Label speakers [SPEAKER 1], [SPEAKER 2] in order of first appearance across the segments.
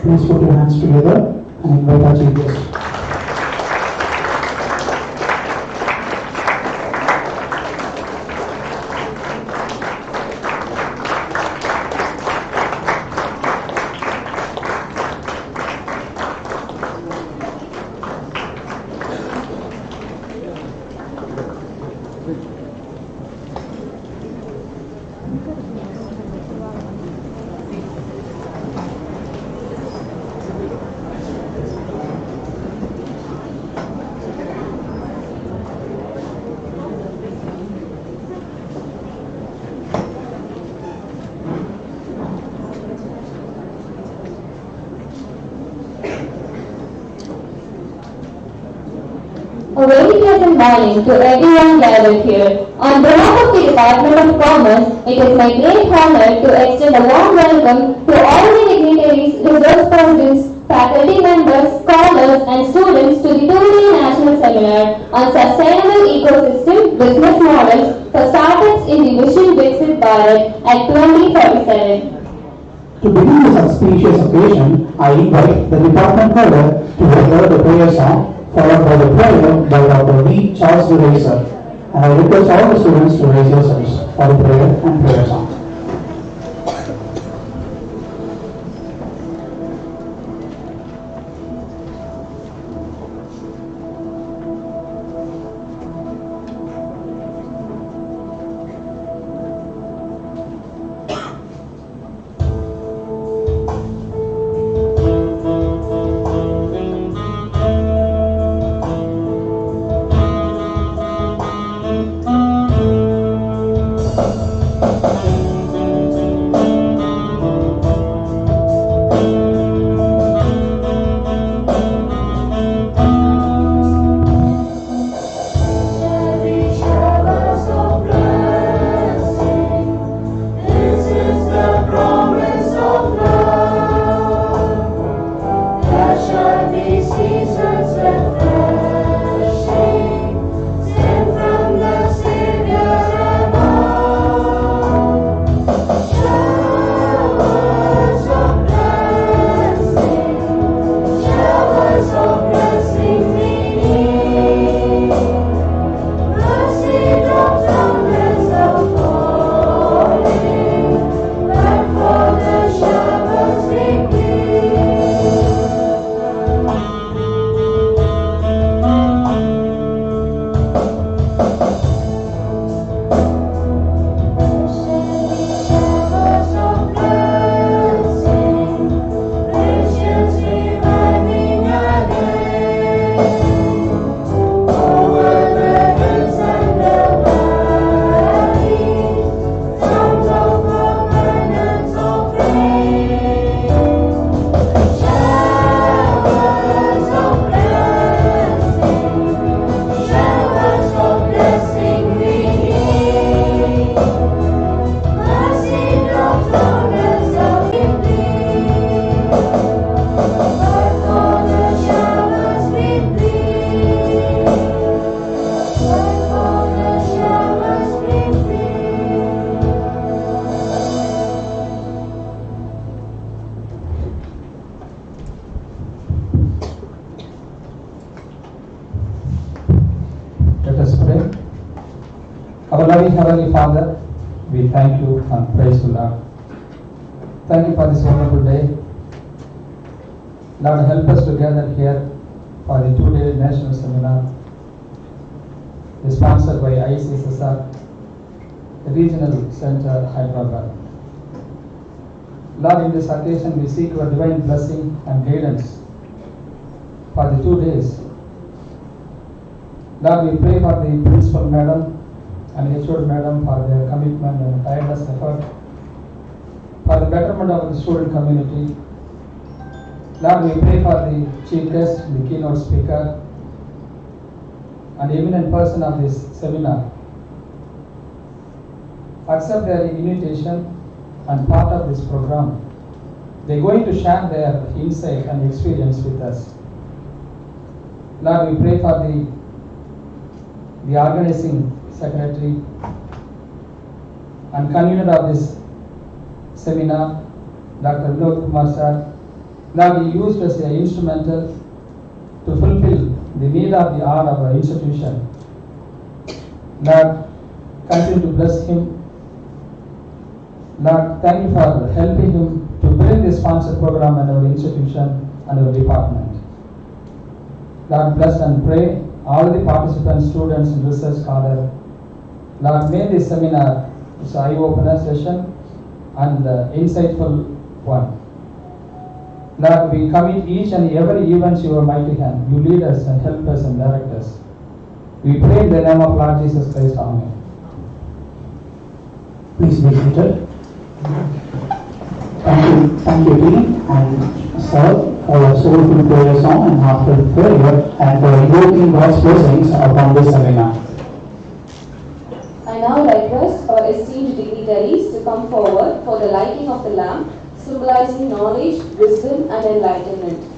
[SPEAKER 1] Please put your hands together and invite our chief guest.
[SPEAKER 2] A very pleasant morning to everyone gathered here. On behalf of the Department of Commerce, it is my great honor to extend a warm welcome to all the dignitaries, research presidents, faculty members, scholars, and students to the 2-day National Seminar on Sustainable Ecosystem Business Models for Startups in the Mission Viksit Bharat at 2047.
[SPEAKER 1] To begin this auspicious occasion, I invite the department color to deliver the prayer song, followed by the prayer by Dr. V. Charles Racer. And I request all the students to raise yourselves for the prayer and prayer song.
[SPEAKER 3] Our loving Heavenly Father, we thank you and praise you, Lord. Thank you for this wonderful day. Lord, help us to gather here for the 2-day national seminar sponsored by ICSSR, Regional Center, Hyderabad. Lord, in this occasion we seek your divine blessing and guidance for the 2 days. Lord, we pray for the Principal Madam and HOD Madam for their commitment and tireless effort for the betterment of the student community. Lord, we pray for the chief guest, the keynote speaker, and eminent person of this seminar. Accept their invitation and part of this program. They are going to share their insight and experience with us. Lord, we pray for the organizing secretary and convener of this seminar, Dr. Vinod Kumar sir, Lord, be used as an instrumental to fulfill the need of the hour of our institution. Lord, continue to bless him. Lord, thank you for helping him to bring this sponsored program in our institution and our department. Lord, bless and pray all the participants, students, and research scholars. Lord, may this seminar is an eye-opener session and insightful one. Lord, we commit each and every event to your mighty hand. You lead us and help us and direct us. We pray in the name of Lord Jesus Christ. Amen.
[SPEAKER 1] Please be seated. Thank you, team, and sir, for your soulful prayer song and heartfelt prayer, and for invoking God's blessings upon this seminar.
[SPEAKER 2] I now request our esteemed dignitaries to come forward for the lighting of the lamp, symbolizing knowledge, wisdom, and enlightenment.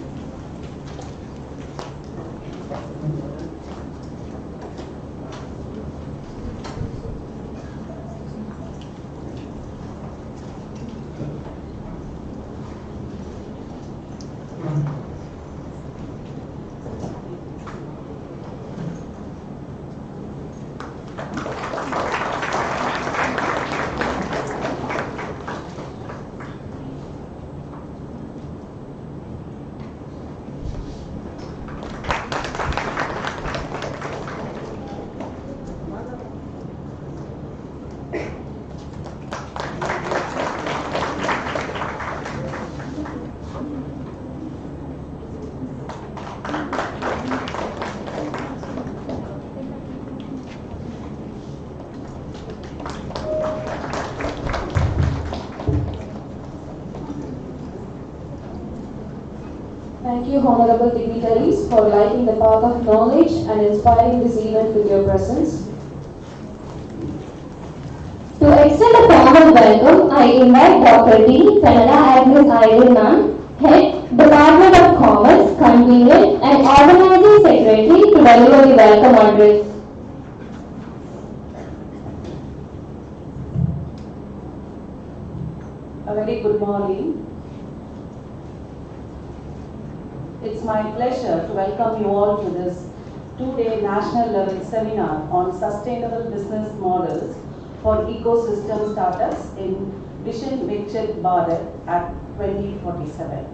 [SPEAKER 2] Thank you, honorable dignitaries, for lighting the path of knowledge and inspiring this event with your presence. To extend a formal welcome, I invite Dr. D. Canada Agnes Idle Ma'am, Head, Department of Commerce, Convenient and Organizing Secretary, to deliver the welcome address.
[SPEAKER 4] A very good morning. It's my pleasure to welcome you all to this two-day national level seminar on sustainable business models for ecosystem startups in Vision Viksit Bharat at 2047.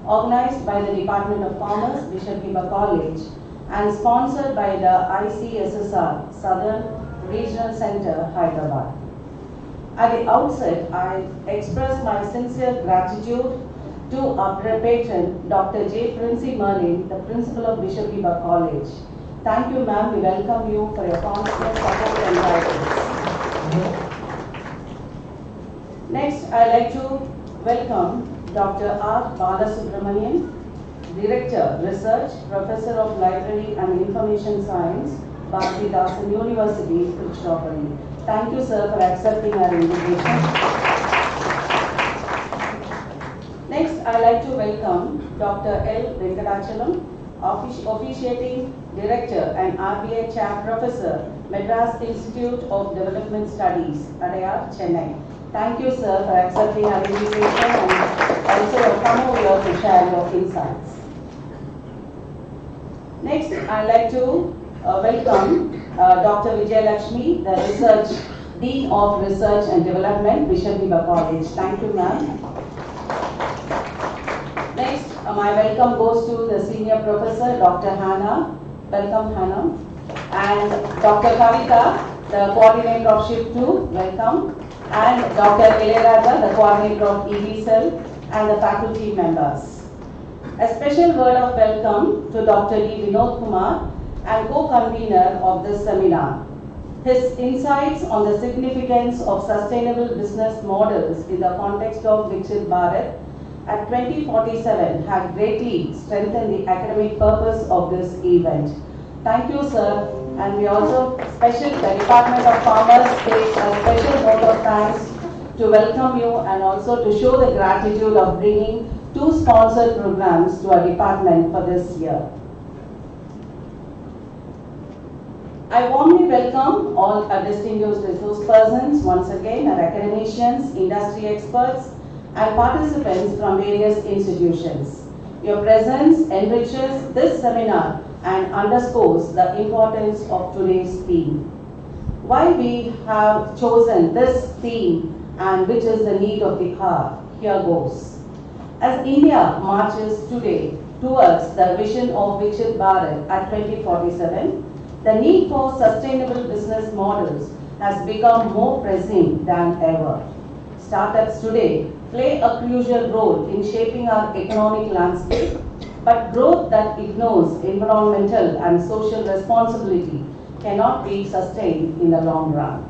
[SPEAKER 4] Organized by the Department of Commerce, Bishop Heber College, and sponsored by the ICSSR Southern Regional Center, Hyderabad. At the outset, I express my sincere gratitude to our patron, Dr. J. Princey Merlin, the Principal of Bishop Heber College. Thank you, ma'am. We welcome you for your constant support and guidance. Next, I'd like to welcome Dr. R. Balasubramanian, Director, Research, Professor of Library and Information Science, Bharat University, Tiruchirappalli. Thank you, sir, for accepting our invitation. Next, I'd like to welcome Dr. L. Venkatachalam, Officiating Director and RBI Chair Professor, Madras Institute of Development Studies, Adayar, Chennai. Thank you, sir, for accepting our invitation and also for coming here to share your insights. Next, I'd like to welcome Dr. Vijay Lakshmi, the Research Dean of Research and Development, Bishop Heber College. Thank you, ma'am. Next, my welcome goes to the Senior Professor, Dr. Hannah. Welcome, Hannah. And Dr. Kavita, the Coordinator of Shift 2. Welcome. And Dr. Ilayaraja, the Coordinator of EV Cell, and the faculty members. A special word of welcome to Dr. D. Vinod Kumar, and co-convener of this seminar. His insights on the significance of sustainable business models in the context of Viksit Bharat at 2047 have greatly strengthened the academic purpose of this event. Thank you, sir. And we also, the Department of Commerce takes a special note of thanks to welcome you and also to show the gratitude of bringing 2 sponsored programs to our department for this year. I warmly welcome all our distinguished resource persons once again, our academicians, industry experts, and participants from various institutions. Your presence enriches this seminar and underscores the importance of today's theme. Why we have chosen this theme and which is the need of the hour, here goes. As India marches today towards the vision of Viksit Bharat at 2047, the need for sustainable business models has become more pressing than ever. Startups today play a crucial role in shaping our economic landscape, but growth that ignores environmental and social responsibility cannot be sustained in the long run.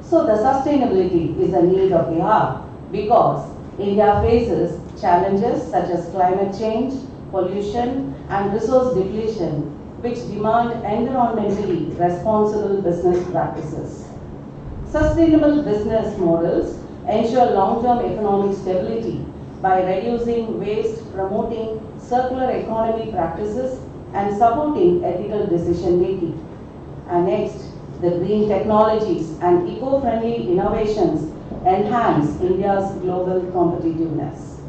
[SPEAKER 4] So the sustainability is a need of the hour because India faces challenges such as climate change, pollution and resource depletion which demand environmentally responsible business practices. Sustainable business models ensure long-term economic stability by reducing waste, promoting circular economy practices and supporting ethical decision making. And next, the green technologies and eco-friendly innovations enhance India's global competitiveness.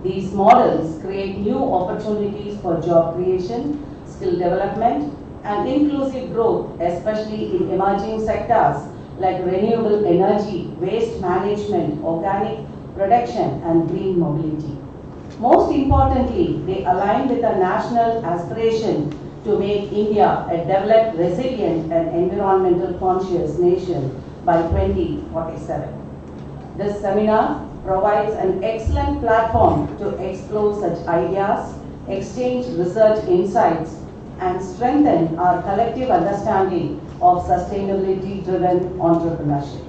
[SPEAKER 4] These models create new opportunities for job creation, skill development, and inclusive growth, especially in emerging sectors like renewable energy, waste management, organic production, and green mobility. Most importantly, they align with a national aspiration to make India a developed, resilient, and environmental conscious nation by 2047. This seminar provides an excellent platform to explore such ideas, exchange research insights, and strengthen our collective understanding of sustainability-driven entrepreneurship.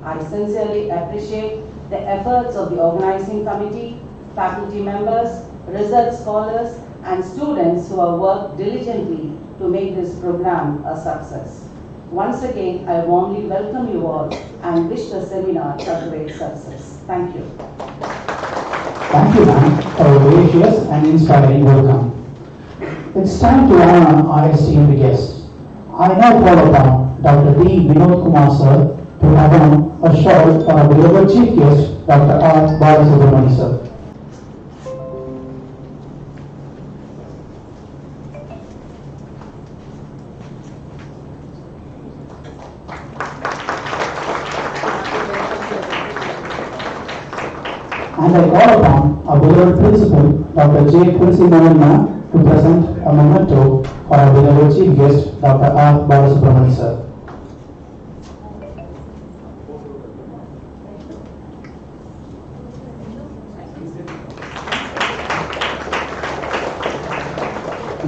[SPEAKER 4] I sincerely appreciate the efforts of the organizing committee, faculty members, research scholars, and students who have worked diligently to make this program a success. Once again, I warmly welcome you all and wish the seminar a great success. Thank you.
[SPEAKER 1] Thank you, ma'am, for a gracious and inspiring welcome. It's time to honor our esteemed guests. I now call upon Dr. D. Vinod Kumar sir to have a short for our beloved chief guest, Dr. R. Bharat sir. And I call upon our beloved principal, Dr. J. Quincy Mohanna, to present a memento for our beloved chief guest, Dr. R. Bharat sir.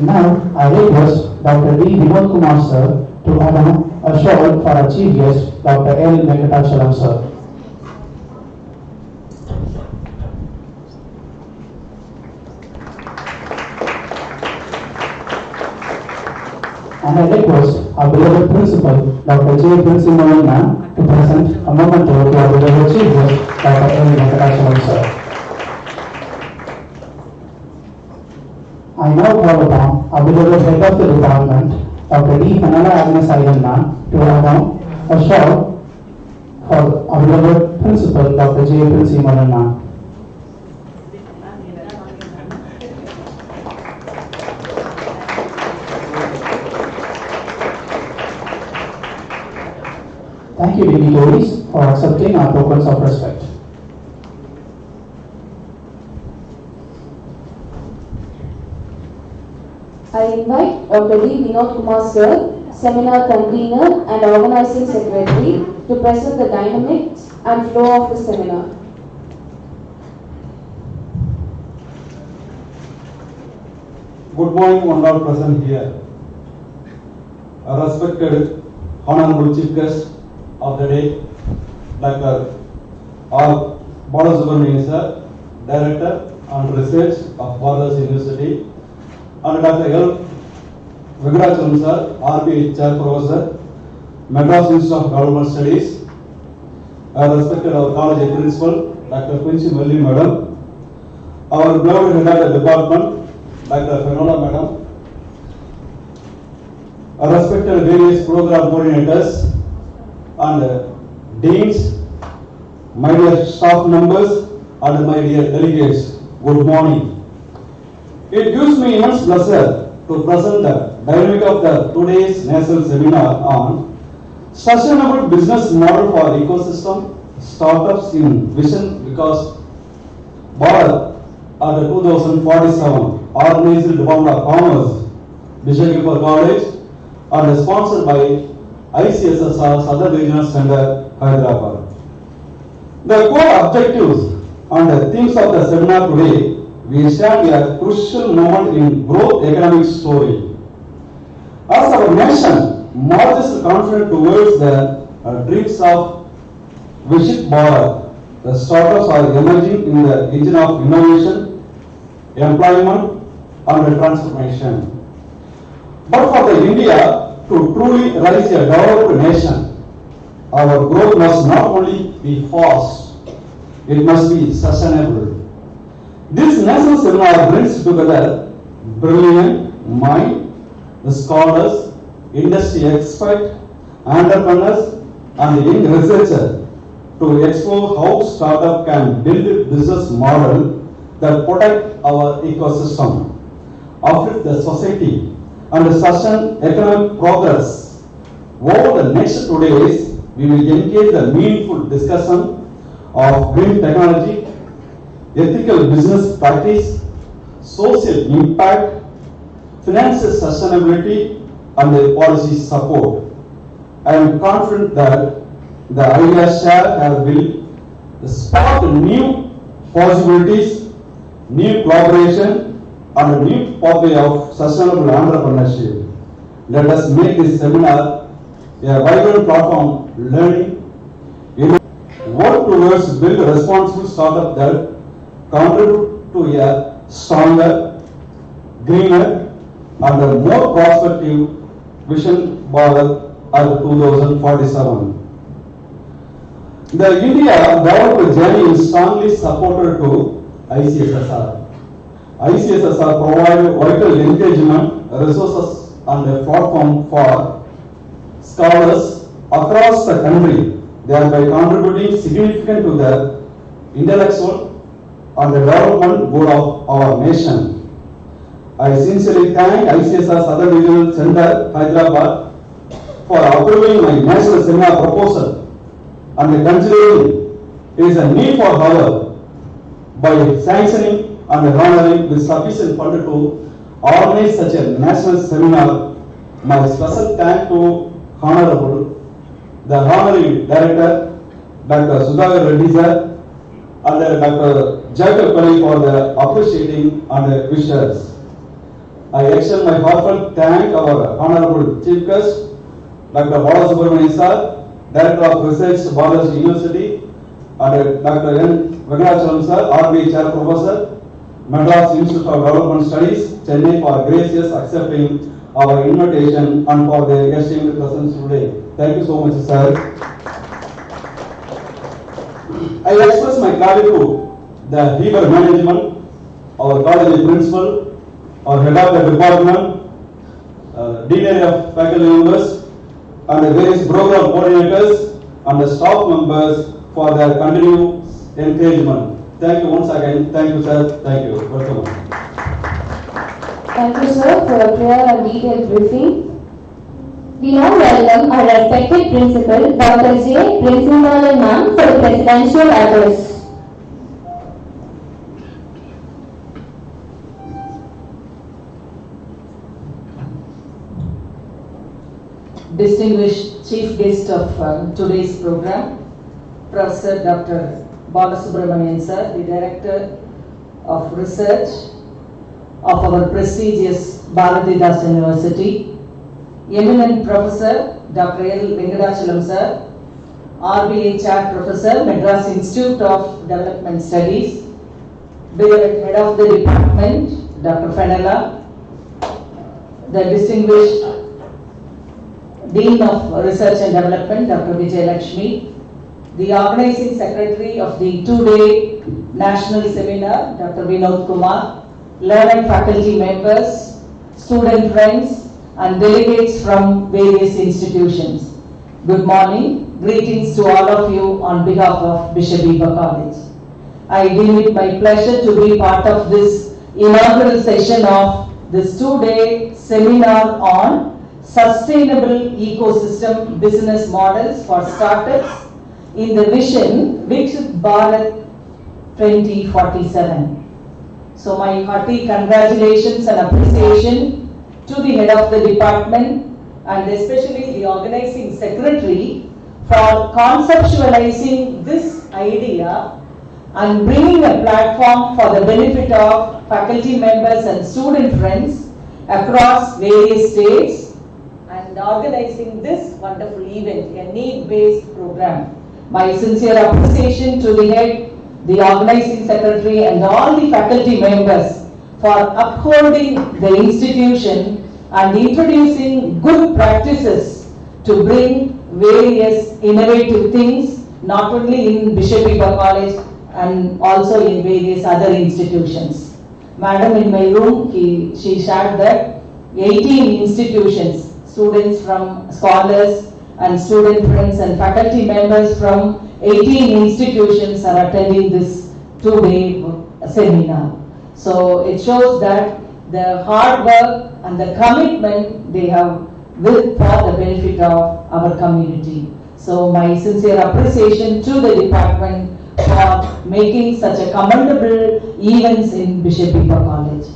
[SPEAKER 1] Now, I request Dr. D. Vinod Kumar sir to honor a shawl for our chief guest, Dr. L. Venkatachalam sir. And I request our beloved principal, Dr. J. Quincy Mohanna, to present a memento to our beloved chief guest, Dr. L. Venkatachalam sir. I now call upon our beloved head of the department, Dr. D. Hanala Agnes Ayanna, to honor a shawl for our beloved principal, Dr. J. Quincy Mohanna. Thank you, dignitaries, for accepting our tokens of respect.
[SPEAKER 2] I invite Dr. D. Vinod Kumar sir, seminar convener and organizing secretary, to present the dynamics and flow of the seminar.
[SPEAKER 5] Good morning, one all present here. A respected honorable chief guest of the day, Dr. R. Bharat sir, Director and Research of Bharat University, and Dr. L. Venkatachalam sir, RB Chair Professor, Madras Institute of Government Studies. I respected our college principal, Dr. Quincy Melli Madam, our beloved head of the department, Dr. Fenola Madam, I respected various program coordinators and deans, my dear staff members, and my dear delegates, good morning. It gives me immense pleasure to present the dynamic of the today's national seminar on sustainable business model for ecosystem startups in Vision because Bharat at the 2047 organized Department of Commerce, Bishop College, and sponsored by ICSSR Southern Regional Center, Hyderabad. The core objectives and the themes of the seminar today, we stand a crucial moment in growth economic story. As our nation marches confident towards the dreams of Viksit Bharat, the startups are emerging in the engine of innovation, employment, and transformation. But for the India to truly rise a developed nation, our growth must not only be fast, it must be sustainable. This national seminar brings together brilliant mind, scholars, industry experts, entrepreneurs, and young researchers to explore how startup can build a business model that protect our ecosystem, uplift the society, and sustain economic progress. Over the next 2 days, we will engage the meaningful discussion of green technology, ethical business practice, social impact, financial sustainability, and the policy support. I am confident that the ideas shared will spark new possibilities, new collaboration, and a new pathway of sustainable entrepreneurship. Let us make this seminar a vibrant platform learning, work towards build a responsible startup that contribute to a stronger, greener, and a more prospective Vision Bharat at 2047. The India development journey is strongly supported to ICSSR. ICSSR provides vital engagement, resources, and a platform for scholars across the country, thereby contributing significantly to the intellectual and the development good of our nation. I sincerely thank ICSR Southern Regional Center, Hyderabad, for approving my national seminar proposal and considering there is a need for our by sanctioning and honoring with sufficient fund to organize such a national seminar. My special thank to the Honorary Director, Dr. Sudhakar Reddy sir, and Dr. Tiruchirappalli for the appreciating and wishes. I extend my heartfelt thank our Honorable Chief Guest, Dr. Bharat sir, Director of Research, Bharat University, and Dr. N. Venkatachalam sir, RBA Chair Professor, Madras Institute of Development Studies, Chennai, for gracious accepting our invitation and for their esteemed presence today. Thank you so much, sir. I express my gratitude to the Heber management, our college principal, our head of the department, dean of faculty members, and the various program coordinators and the staff members for their continued encouragement. Thank you once again. Thank you, sir. Thank you. Welcome.
[SPEAKER 2] Thank you, sir, for a clear and detailed briefing. We now welcome our respected principal, Dr. J. Prinsipalan ma'am, for the presidential address.
[SPEAKER 4] Distinguished chief guest of today's program, Professor Dr. Balasubramanian sir, the Director of Research of our prestigious Bharat University, eminent Professor Dr. L. Venkatachalam sir, RBA Chair Professor, Madras Institute of Development Studies, Head of the Department, Dr. Fenella, the distinguished Dean of Research and Development, Dr. Vijay Lakshmi, the Organizing Secretary of the two-day National Seminar, Dr. Vinod Kumar, learned faculty members, student friends, and delegates from various institutions. Good morning. Greetings to all of you on behalf of Bishop Heber College. I deem it my pleasure to be part of this inaugural session of this two-day seminar on sustainable ecosystem business models for startups in the vision Viksit Bharat 2047. So my hearty congratulations and appreciation to the head of the department and especially the organizing secretary for conceptualizing this idea and bringing a platform for the benefit of faculty members and student friends across various states and organizing this wonderful event, a need-based program. My sincere appreciation to the head, the organizing secretary and all the faculty members for upholding the institution and introducing good practices to bring various innovative things not only in Bishop Heber College and also in various other institutions. Madam in my room, she shared that 18 institutions, students from scholars and student friends and faculty members from 18 institutions are attending this two-day seminar. So it shows that the hard work and the commitment they have with for the benefit of our community. So my sincere appreciation to the department for making such a commendable events in Bishop Heber College.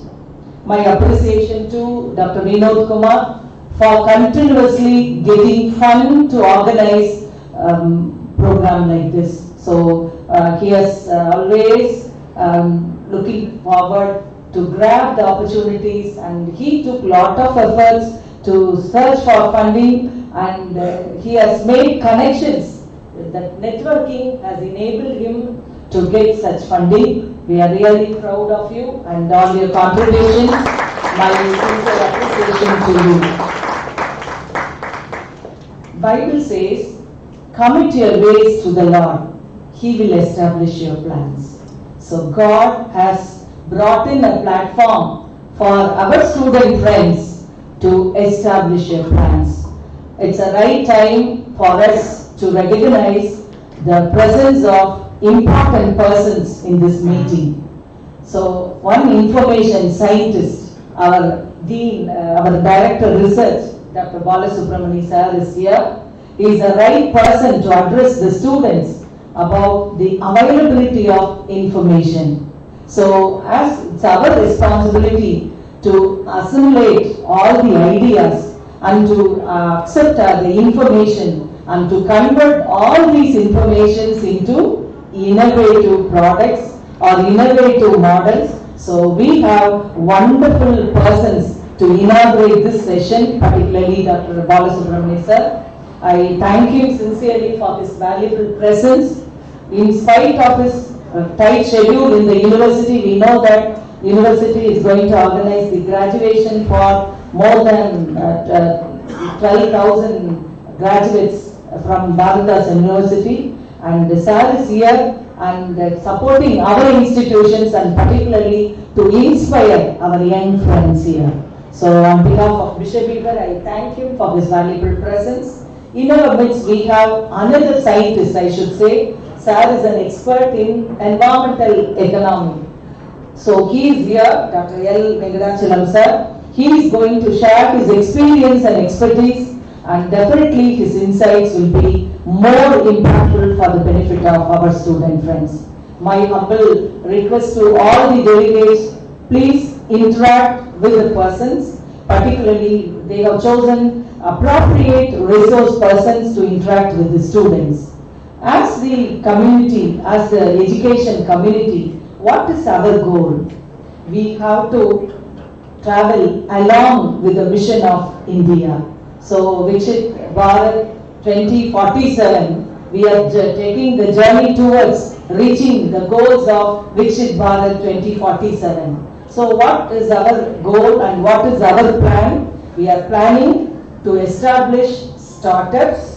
[SPEAKER 4] My appreciation to Dr. Vinod Kumar for continuously getting fund to organize program like this. So he has always looking forward to grab the opportunities and he took lot of efforts to search for funding and he has made connections. That networking has enabled him to get such funding. We are really proud of you and all your contributions. My sincere appreciation to you. Bible says, commit your ways to the Lord. He will establish your plans. So God has brought in a platform for our student friends to establish your plans. It's a right time for us to recognize the presence of important persons in this meeting. So one information scientist, our dean, our director research, Dr. Balasubramani sir is here. He is the right person to address the students about the availability of information. So as it's our responsibility to assimilate all the ideas and to accept the information and to convert all these informations into innovative products or innovative models. So we have wonderful persons to inaugurate this session, particularly Dr. Balasubramani sir. I thank him sincerely for his valuable presence. In spite of his tight schedule in the university, we know that university is going to organize the graduation for more than 12,000 graduates from Bharat University, and the sir is here and supporting our institutions and particularly to inspire our young friends here. So on behalf of Bishop Heber, I thank him for his valuable presence. In our midst, we have another scientist, I should say. Sir is an expert in environmental economy. So he is here, Dr. L. Venkatachalam sir. He is going to share his experience and expertise, and definitely his insights will be more impactful for the benefit of our student friends. My humble request to all the delegates, please interact with the persons, particularly they have chosen appropriate resource persons to interact with the students. As the community, as the education community, what is our goal? We have to travel along with the mission of India. So Viksit Bharat 2047, we are taking the journey towards reaching the goals of Viksit Bharat 2047. So what is our goal and what is our plan? We are planning to establish startups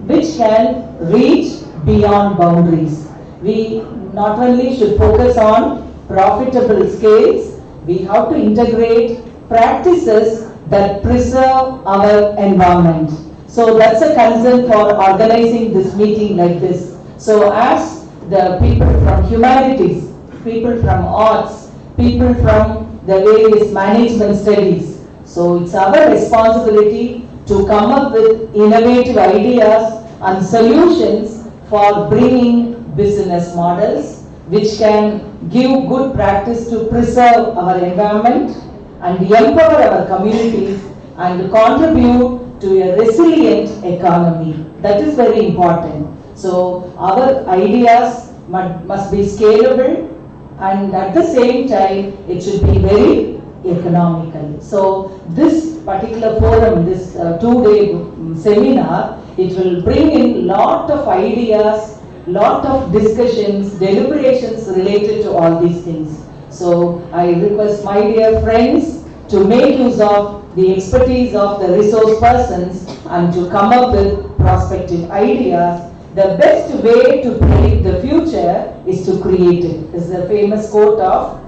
[SPEAKER 4] which can reach beyond boundaries. We not only should focus on profitable scales, we have to integrate practices that preserve our environment. So that's a concern for organizing this meeting like this. So as the people from humanities, people from arts, people from the various management studies. So it's our responsibility to come up with innovative ideas and solutions for bringing business models which can give good practice to preserve our environment and empower our communities and contribute to a resilient economy. That is very important. So our ideas must be scalable, and at the same time it should be very economical. So this particular forum, this 2-day seminar, it will bring in lot of ideas, lot of discussions, deliberations related to all these things. So I request my dear friends to make use of the expertise of the resource persons and to come up with prospective ideas. The best way to predict the future is to create it. This is a famous quote of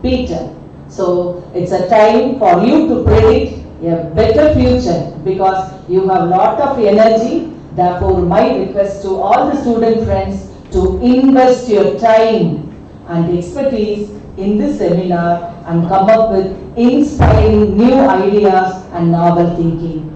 [SPEAKER 4] Peter. So it's a time for you to predict a better future because you have lot of energy. Therefore, my request to all the student friends to invest your time and expertise in this seminar and come up with inspiring new ideas and novel thinking.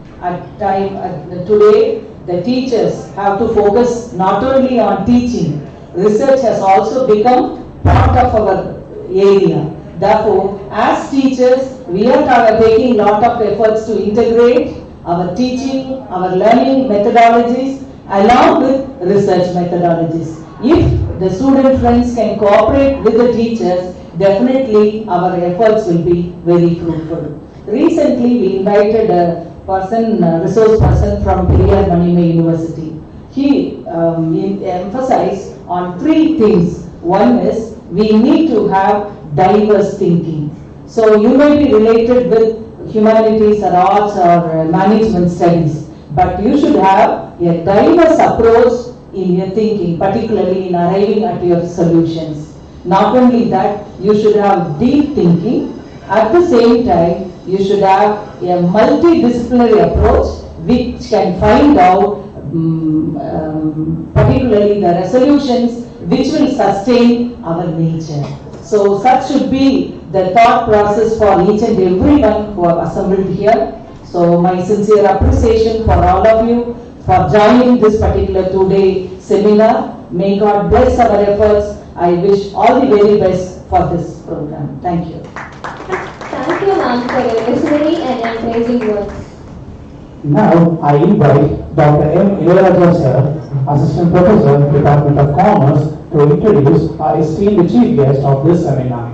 [SPEAKER 4] Today, the teachers have to focus not only on teaching. Research has also become part of our area. Therefore, as teachers, we are taking lot of efforts to integrate our teaching, our learning methodologies along with research methodologies. If the student friends can cooperate with the teachers, definitely our efforts will be very fruitful. Recently, we invited a resource person from Periyar Manime University. He emphasized on 3 things. One is we need to have diverse thinking. So you may be related with humanities or arts or management studies, but you should have a diverse approach in your thinking, particularly in arriving at your solutions. Not only that, you should have deep thinking. At the same time, you should have a multidisciplinary approach which can find out particularly the resolutions which will sustain our nature. So such should be the thought process for each and everyone who have assembled here. So my sincere appreciation for all of you for joining this particular 2-day seminar. May God bless our efforts. I wish all the very best for this program. Thank you.
[SPEAKER 2] Thank you, ma'am, for your visionary and encouraging words.
[SPEAKER 1] Now, I invite Dr. M. Ilayaraja sir, Assistant Professor, Department of Commerce, to introduce our esteemed chief guest of this seminar.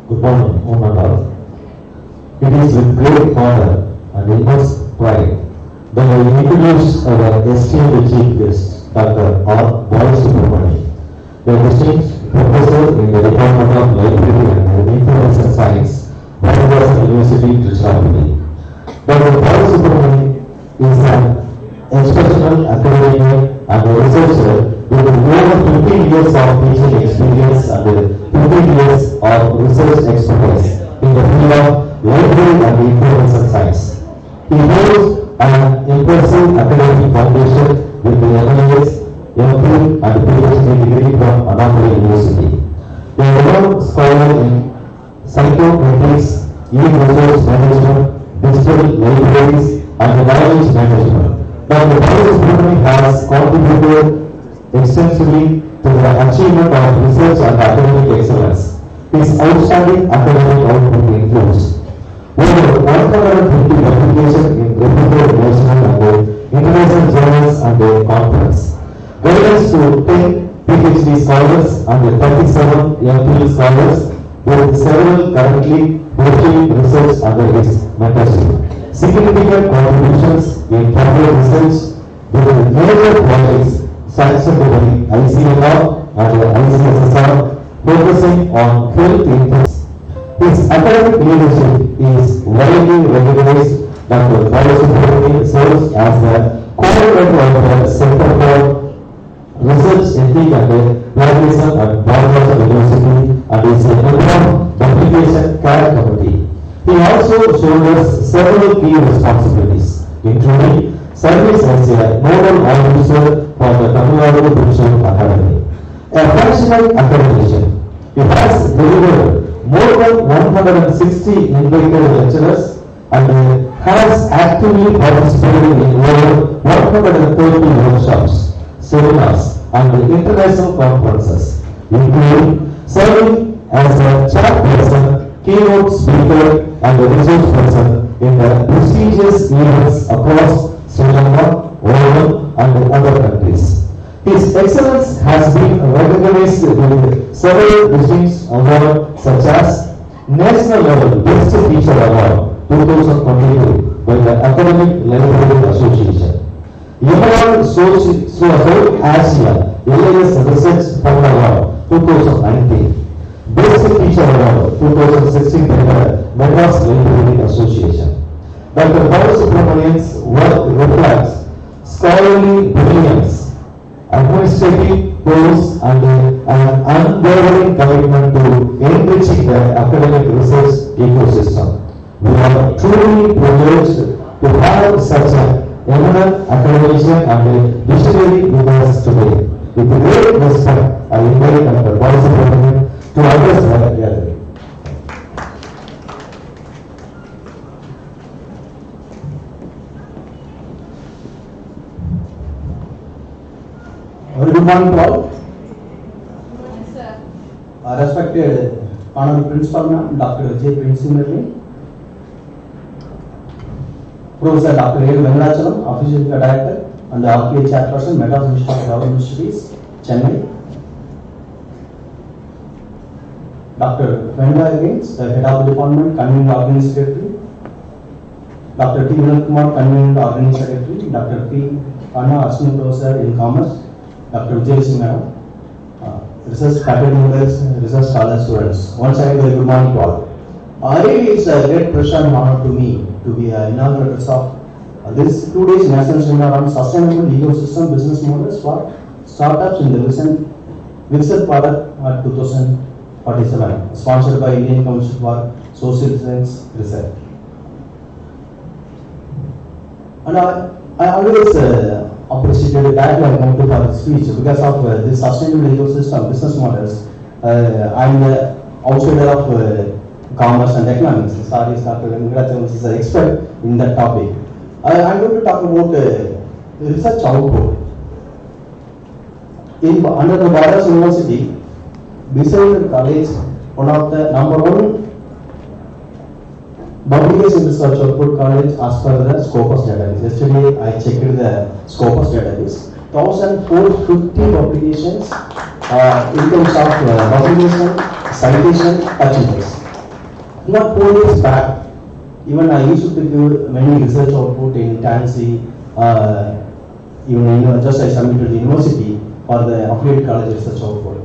[SPEAKER 6] Good morning, one and all. It is with great honor and immense pride that I introduce our esteemed chief guest, Dr. R. Bharat, a distinguished professor in the Department of Library and Information Science, Bharat University, Tiruchirappalli. Dr. Bharat is an exceptional academic and a researcher with over 15 years of teaching experience and 15 years of research expertise in the field of library and information science. He holds an impressive academic foundation with the MLS, MPhil and PhD degree from Annamalai University. A renowned scholar in psychometrics, e-resource management, digital libraries and knowledge management. Dr. Bharat has contributed extensively to the achievement of research and academic excellence. His outstanding academic output includes over 150 publications in reputed national and international journals and conferences, guidance to 10 PhD scholars and 37 MPhil scholars, with several currently pursuing research under his mentorship. Significant contributions in public research with major projects sanctioned by ICMR and ICSSR, focusing on health impacts. His academic leadership is widely recognized. Dr. Bharat serves as the coordinator of the Center for Research Ethics and Pluralism at Bharat University and is a member of the Application Care Committee. He also shoulders several key responsibilities, including service as a nodal officer for the Tamil Nadu Principal Academy, a functional academician. He has delivered more than 160 invited lecturers and has actively participated in over 130 workshops, seminars, and international conferences, including serving as a chairperson, keynote speaker, and a resource person in the prestigious events across Sri Lanka, Oman, and other countries. His excellence has been recognized with several distinct awards such as National Level Best Teacher Award 2022 by the Academic Library Association, Emerald South Asia LIS Research Fund Award 2019, Best Teacher Award 2016 by the Madras Library Association. Dr. Bharat's work reflects scholarly brilliance, administrative goals, and an unwavering commitment to enriching the academic research ecosystem. We are truly privileged to have such an eminent academician and visionary with us today. With great respect, I invite Dr. Bharat to address the gathering.
[SPEAKER 7] Good morning to all. Respected Honorable Principal Ma'am, Dr. J. Principal, Professor Dr. A. Vengachalam, Official Director and the RPA Chairperson, Madras Institute of Government Studies, Chennai. Dr. Venga against the Head of the Department, Convening Organizing Secretary. Dr. T. Vinod Kumar, Convening Organizing Secretary. Dr. P. Anna, Assistant Professor in Commerce. Dr. Vijay Singh Madam, research faculty members, research scholars, students. Once again, very good morning to all. Really, it's a great pleasure and honor to me to be inaugurator of this 2 days national seminar on sustainable ecosystem business models for startups in the recent Viksit Bharat 2047, sponsored by Indian Council for Social Science Research. And I always appreciated that I come to for speech because of this sustainable ecosystem business models. I'm the outsider of commerce and economics. Sorry, Dr. Vengachalam is an expert in that topic. I'm going to talk about research output. Under the Bharat University, beside the college, one of the number one publication research output college as per the Scopus database. Yesterday I checked the Scopus database. 1,450 publications in terms of publication, citation, touch. Not 4 years back, even I used to give many research output in Tansy, even just I submitted to the university for the affiliate college research output.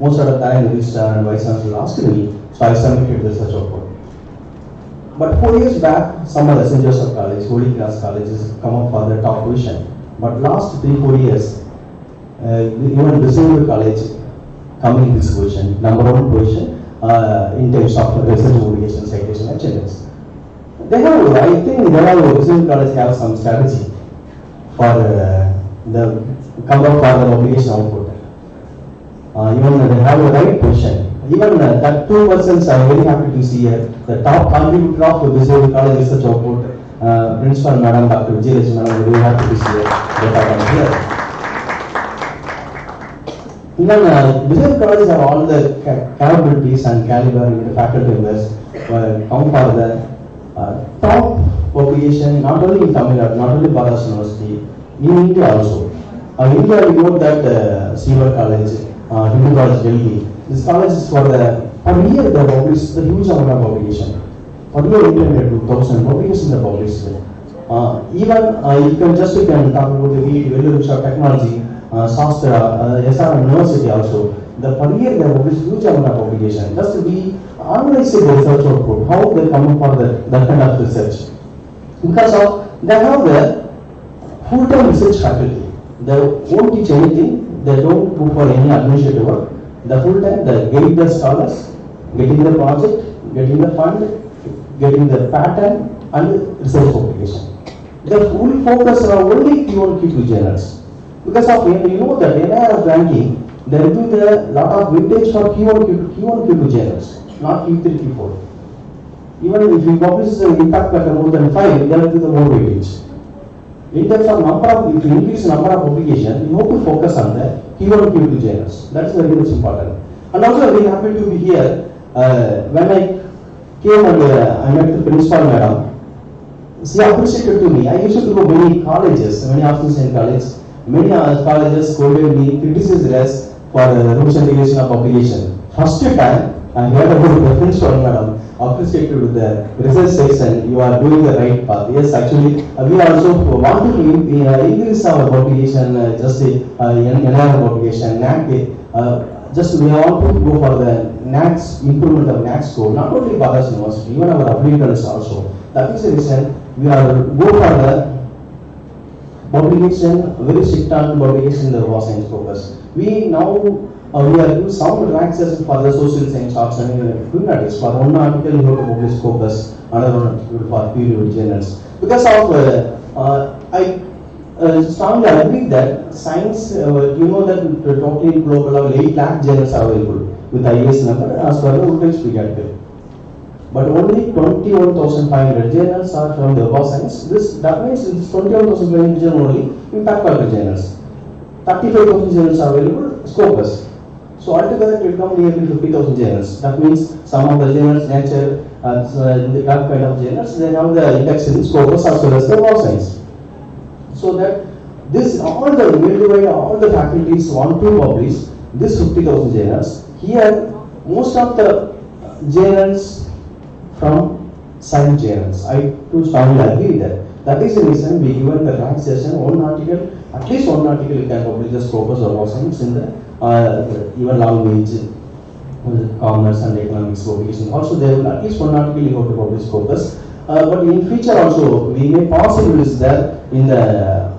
[SPEAKER 7] Most of the time, the registrar and vice chancellor asked me, so I submitted the research output. But 4 years back, some of the St. Joseph College, Holy Cross colleges come up for the top position. But last 3-4 years, even December College coming in this position, number one position in terms of research publication, citation, attendance. They have, I think, December College have some strategy for the come up for the publication output. Even they have the right position. Even that 2 persons I am very happy to see here. The top contributor of the December College research output, Principal Madam Dr. Vijay Madam, I am very happy to see here that I am here. Even December College have all the capabilities and caliber in the faculty members come for the top publication, not only in Tamil Nadu, not only Bharat University, in India also. In India, we know that Heber College, Hindu College, Delhi. This college is for year they publish the huge amount of publication. For year 2,000 publications are published. Even you can talk about the value of technology, Shastra, SR University also. Per year they publish huge amount of publication. Just to be analyzed the research output, how they come for that kind of research. Because they have the full-time research faculty. They won't teach anything. They don't go for any administrative work. The full time, they get the scholars, getting the project, getting the fund, getting the pattern and research publication. The full focus on only Q1, Q2 journals. Because of, you know that NIR ranking, there will be a lot of weightage for Q1, Q2 journals, not Q3, Q4. Even if you publish the impact factor more than 5, there will be the more weightage. In terms of number of, if you increase the number of publications, you have to focus on the Q1, Q2 journals. That is very much important. And also, I am very happy to be here. When I came and I met the principal madam, she appreciated to me. I used to go many colleges, many offices in college. Many colleges scolded me, criticized us for rules and regulation of publication. First time I heard about the principal madam appreciated with the research section. You are doing the right path. Yes, actually, we also want to increase our publication, just another publication, NAC. Just we want to go for the NAC's improvement of NAC score, not only Bharat University, even our applicants also. That is the reason we are go for the publication, very strict on publication in the raw science focus. We now we are doing some relaxation for the social science option in humanities. For one article you have to publish scopus, another article for peer-reviewed journals. Because of I strongly agree that science, you know that totally global of 8 lakh journals are available with IAS number as per the voltage figure. But only 21,500 journals are from the raw science. That means this 21,500 journals only impact factor journals. 35,000 journals are available, scopus. So altogether it will come nearly 50,000 journals. That means some of the journals, nature, that kind of journals, they have the index in scopus as well as the raw science. So that this all the worldwide, all the faculties want to publish this 50,000 journals. Here, most of the journals from science journals. I too strongly agree that. That is the reason we given the relaxation, one article, at least one article you can publish the scopus of raw science in the even language, commerce and economics publication. Also there will at least one article you have to publish scopus. But in future also we may possibilities there in the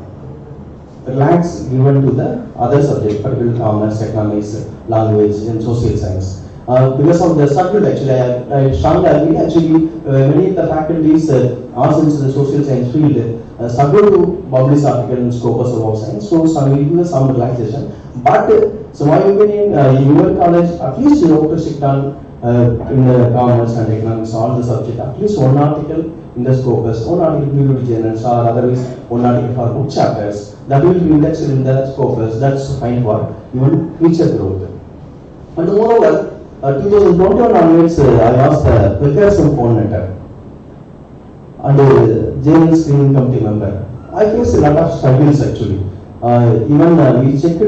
[SPEAKER 7] relax given to the other subject, particularly commerce, economics, language and social science. Because of the subject actually, I strongly agree actually many of the faculties also in the social science field struggle to publish article in scopus of science, so some will do some relaxation. But so my opinion, in your college at least you have to sit down in the commerce and economics, all the subject, at least one article in the scopus, one article in journals, or otherwise one article for book chapters that will be indexed in the scopus. That's fine for even future growth. And moreover, 2021 onwards, I was the precursor coordinator and journal screening committee member. I faced a lot of struggles actually. Even we checked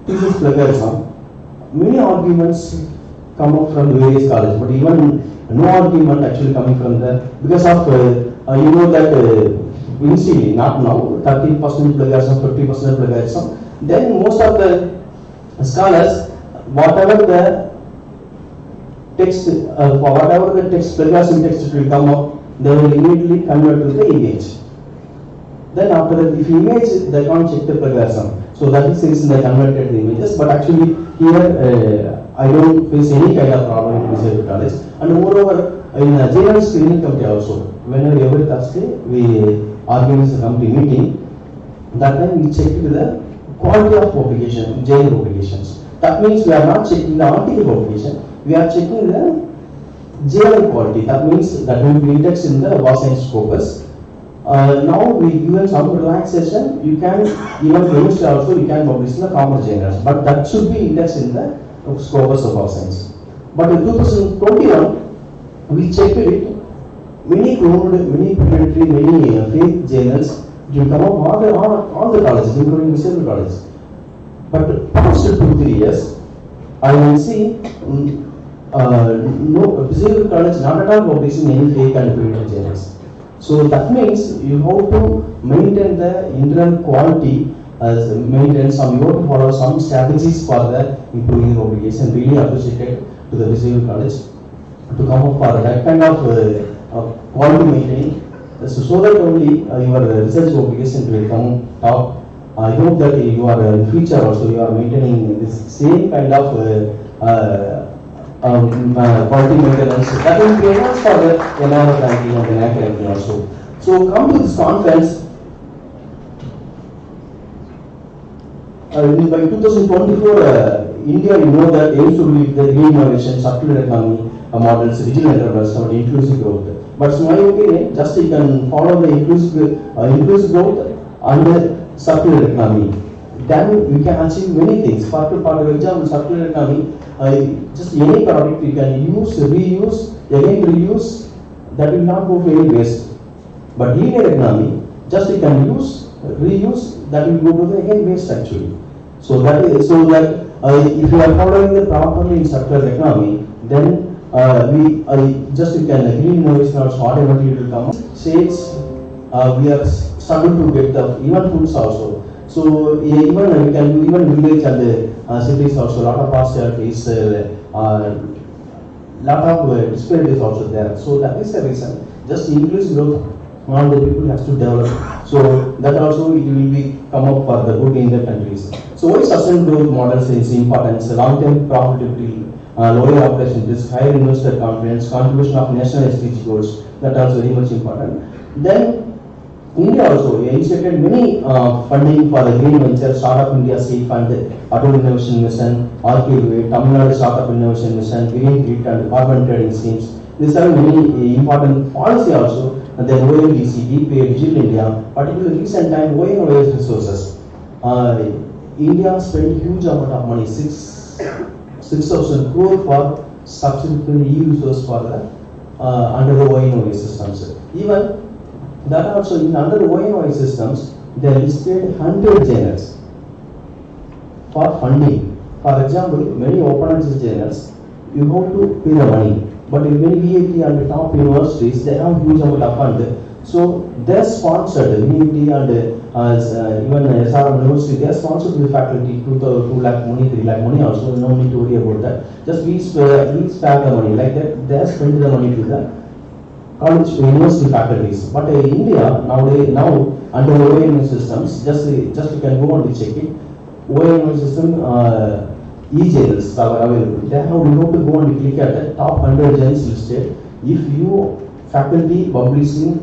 [SPEAKER 7] thesis plagiarism. Many arguments come up from various colleges, but even no argument actually coming from there because of you know that initially, not now, 30% plagiarism, 50% plagiarism. Then most of the scholars, whatever the text, whatever the text plagiarism text will come up, they will immediately convert to the image. Then after that, if image, they can't check the plagiarism. So that is since they converted the images. But actually here, I don't face any kind of problem in research college. And moreover, in a journal screening committee also, whenever every Thursday we organize a committee meeting, that time we check the quality of publication, journal publications. That means we are not checking the article publication, we are checking the journal quality. That means that will be indexed in the raw science scopus. Now we given some relaxation, you can even chemistry also you can publish in the commerce journals, but that should be indexed in the scopus of raw science. But in 2021, we checked it, many cloned, many predatory, many fake journals, it will come up all the colleges, including several colleges. But past 2-3 years, I will see no physical college not at all publishing any fake and predatory journals. So that means you have to maintain the internal quality as maintenance, you have to follow some strategies for the improving the publication. Really appreciated to the physical college to come up for that kind of quality maintaining. So that only your research publication will come top. I hope that you are in future also you are maintaining this same kind of quality maintenance, that will be enhanced for the NR ranking and the NAC ranking also. So come to this conference, by 2024, India, you know that aims to be the green innovation, circular economy models, digital enterprise, and inclusive growth. But in my opinion, just you can follow the inclusive growth and the circular economy. Then we can achieve many things. For example, circular economy, just any product you can use, reuse, again reuse, that will not go to any waste. But linear economy, just you can use, reuse, that will go to the again waste actually. So that if you are following the properly in circular economy, then you can green innovation also automatically will come. States we are struggling to get the even foods also. So even we can do even village and the cities also, lot of partialities, lot of disparities also there. So that is the reason. Just increase growth, all the people has to develop. So that also it will be come up for the good in the countries. So why sustainable growth models is important? Long-term profitability, lower operation risk, higher investor confidence, contribution of national SDG goals. That also very much important. Then India also initiated many funding for the green venture, Startup India Seed Fund, Auto Innovation Mission, RKUA, Tamil Nadu Startup Innovation Mission, Green Grid and carbon trading schemes. These are many important policy also. And then ONDC, DPA, Digital India, particularly recent time ONOS resources. India spent huge amount of money, 6,000 crore for subsequent e-resource for the under the ONOS systems. Even that also in under the ONOS systems, they listed 100 journals for funding. For example, many open access journals, you have to pay the money. But in many VIT and the top universities, they have huge amount of fund. So they are sponsored, VIT and even SRM University, they are sponsored to the faculty, 2 lakh money, 3 lakh money also, no need to worry about that. Just we spare the money, like that, they are spending the money to the college university faculties. But in India, now under ONM systems, just you can go and check it. ONM system, e-journals are available. Then now you have to go and click at the top 100 journals listed. If you faculty publishing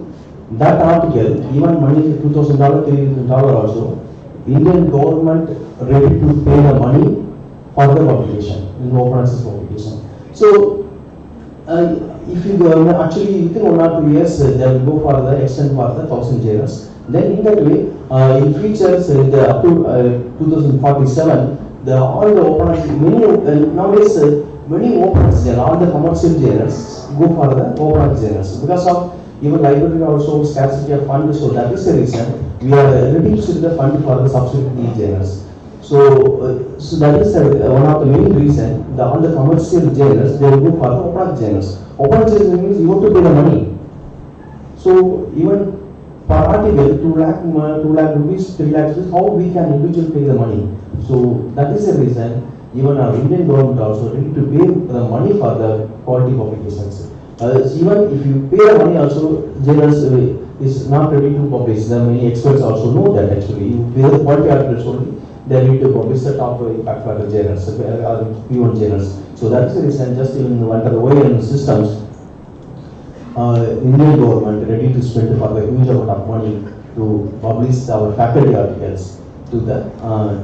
[SPEAKER 7] that article, even money is $2,000, $3,000 also, Indian government ready to pay the money for the publication, in open access publication. So if you go, actually within 1 or 2 years, they will go for the extent for the 1,000 journals. Then in that way, in futures, up to 2047, all the open access, nowadays many open access, all the commercial journals go for the open access journals because of even library also scarcity of funds. So that is the reason we are reducing the fund for the subsequent journals. So that is one of the main reason. All the commercial journals they will go for the open access journals. Open access means you have to pay the money. So even per article 2 lakh rupees, 3 lakh rupees, how we can individually pay the money. So that is the reason even our Indian government also ready to pay the money for the quality publications. Even if you pay the money also, journals is not ready to publish. There are many experts also know that actually. You pay the quality articles only, they need to publish the top impact factor journals, or P1 journals. So that is the reason just even under the OEM systems, Indian government ready to spend for the huge amount of money to publish our faculty articles to the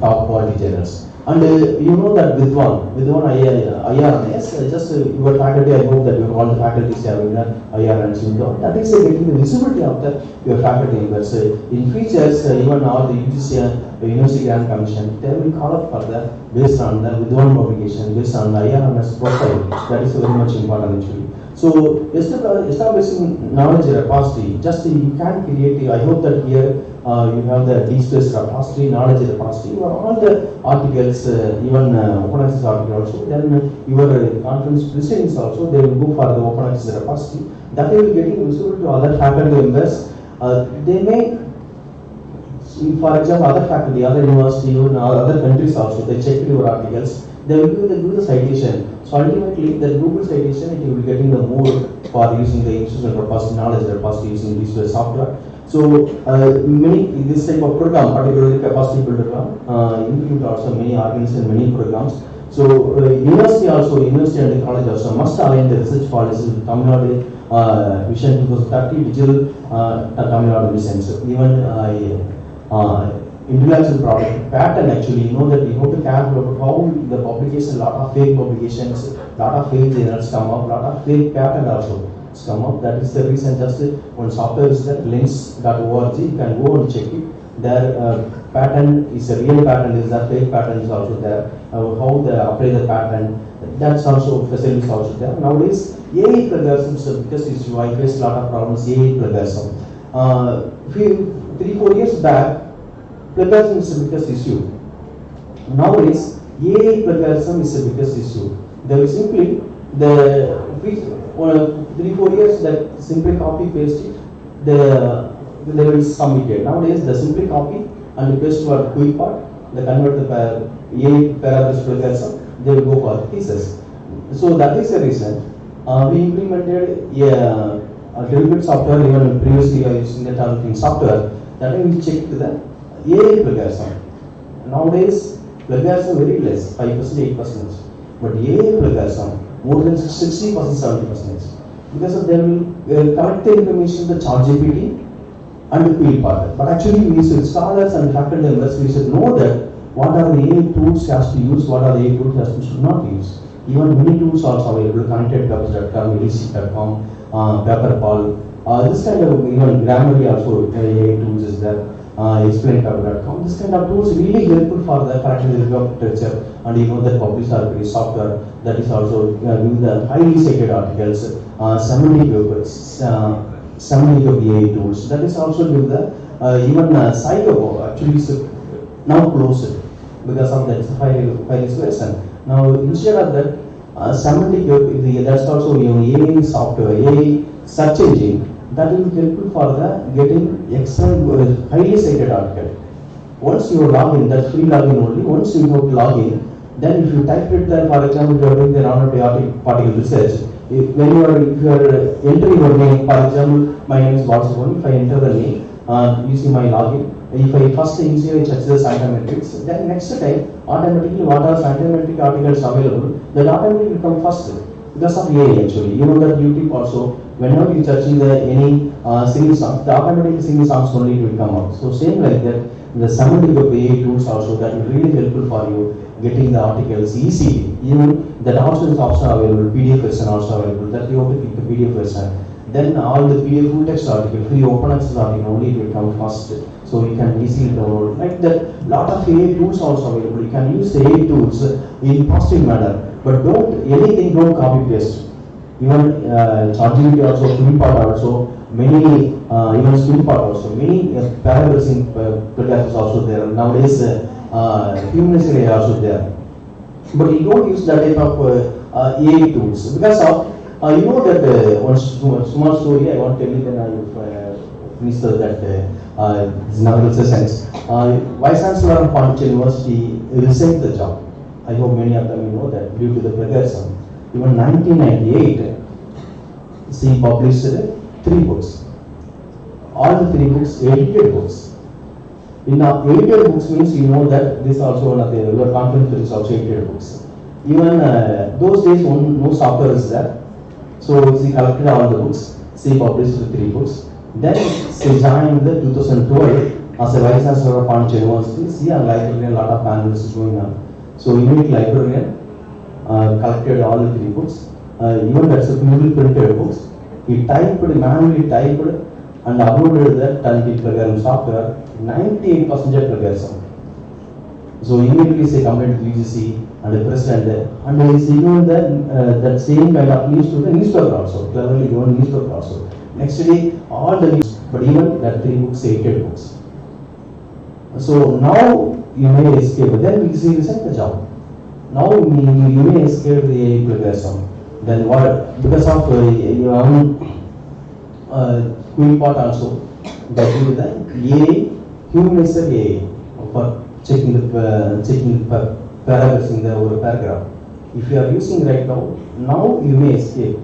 [SPEAKER 7] top quality journals. And you know that with one IRNS, just your faculty, I hope that all the faculties have IRNS, that is getting the visibility of your faculty members. In futures, even all the UGC University Grant Commission, they will call up for the based on the with one publication, based on the IRNS profile. That is very much important actually. So establishing knowledge repository, just you can create, I hope that here you have the DSpace repository, knowledge repository, or all the articles, even open access article also, then your conference proceedings also, they will go for the open access repository. That will be getting visible to other faculty members. They may, for example, other faculty, other university, even other countries also, they check your articles, they will give the citation. So ultimately, the Google citation, it will be getting the more for using the institutional repository, knowledge repository using this software. So this type of program, particularly capacity builder program, include also many organizations and many programs. So university and the college also must align the research policy with Tamil Nadu Vision 2030 digital Tamil Nadu vision. So even intellectual property pattern, actually, you know that we have to care about how the publication, lot of fake publications, lot of fake journals come up, lot of fake pattern also come up. That is the reason. Just one software is that lens.org, you can go and check it. Their pattern is a real pattern, is that fake pattern is also there. How they apply the pattern, that's also facility is also there. Nowadays, AI plagiarism is a biggest issue. I face a lot of problems. AI plagiarism. 3-4 years back, plagiarism is the biggest issue. Nowadays, AI plagiarism is the biggest issue. There is simply 3-4 years that simply copy paste it, they will submit it. Nowadays, the simply copy and the paste for quick part, they convert the AI paragraphs plagiarism, they will go for thesis. So that is the reason we implemented a derivative software. Even previously I used the targeting software, that we checked the AI plagiarism. Nowadays, plagiarism very less, 5%, 8%. But AI plagiarism, more than 60%, 70%. Because of them will collect the information, the ChatGPT and the field part. But actually, we should scholars and faculty members, we should know that what are the AI tools has to use, what are the AI tools has to should not use. Even many tools are also available, connectedpeppers.com, Viksit.com, Paperpal. This kind of even Grammarly also AI tools is there. Explainpaper.com. This kind of tools really helpful for the correcting the literature, and you know that published article software that is also giving the highly cited articles, semantic papers, semantic of AI tools. That is also give the even Psycho actually is now closed because of that file version. Now instead of that semantic, that's also AI software, AI search engine. That will be helpful for the getting excellent, highly cited article. Once you log in, that's free login only. Once you have to log in, then if you type it there, for example, you are doing the non-particle research. If you are entering your name, for example, my name is Bharat. If I enter the name using my login, if I first initially check the scientific, then next time automatically what are scientific articles available, that automatically will come first because of AI actually. You know that YouTube also, whenever you searching any single song, the automatically single songs only will come out. So same like that, the semantic of AI tools also, that will really helpful for you getting the articles easily. Even that option is also available, PDF version also available, that you have to pick the PDF version. Then all the PDF full text article, free open access article only it will come first. So you can easily download. Like that, lot of AI tools also available. You can use the AI tools in positive manner, but don't copy paste. Even ChatGPT also, Filmpart also, many even Filmpart also, many paragraphs in plagiarism also there. Nowadays, humanist AI also there. But you don't use that type of AI tools because of you know that one small story I want to tell you. Then I will finish that this novel sessions. Vice Chancellor of Pondicherry University resigned the job. I hope many of them you know that due to the plagiarism. Even 1998, she published 3 books. All the 3 books, edited books. In edited books means you know that this also one of the your conference is also edited books. Even those days no software is there. So she collected all the books. She published 3 books. Then she joined the 2012 as a Vice Chancellor of Pondicherry University. She and librarian, a lot of panels is going on. So immediate librarian collected all the 3 books. Even that's a newly printed books. He manually typed and uploaded the talented plagiarism software. 98% plagiarism. So immediately she complained to UGC and the president, and he signaled that same kind of news to the newspaper also, cleverly given newspaper also. Next day, all the news, but even that 3 books, 8 books. So now you may escape, but then we see the job. Now you may escape the plagiarism. Then what? Because of your own quick part also, that is the AI, humanized AI for checking the paragraphs in the paragraph. If you are using right now you may escape.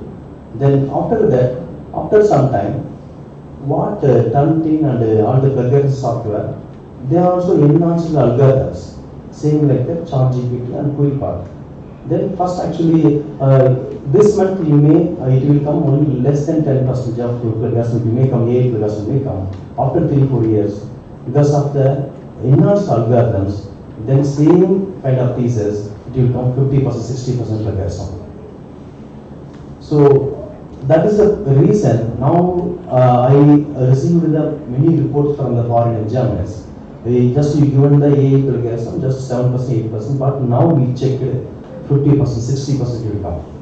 [SPEAKER 7] Then after that, after some time, what Talenting and all the plagiarism software, they are also enhanced the algorithms, same like the ChatGPT and quick part. Then first actually, this month in May, it will come only less than 10% of plagarianism may come, AI plagarianism may come after 3-4 years because of the enhanced algorithms. Then same kind of thesis, it will come 50%, 60% plagiarism. So that is the reason now I received the many reports from the foreign examiners. They just given the AI plagiarism just 7%, 8%, but now we checked 50%, 60% will come.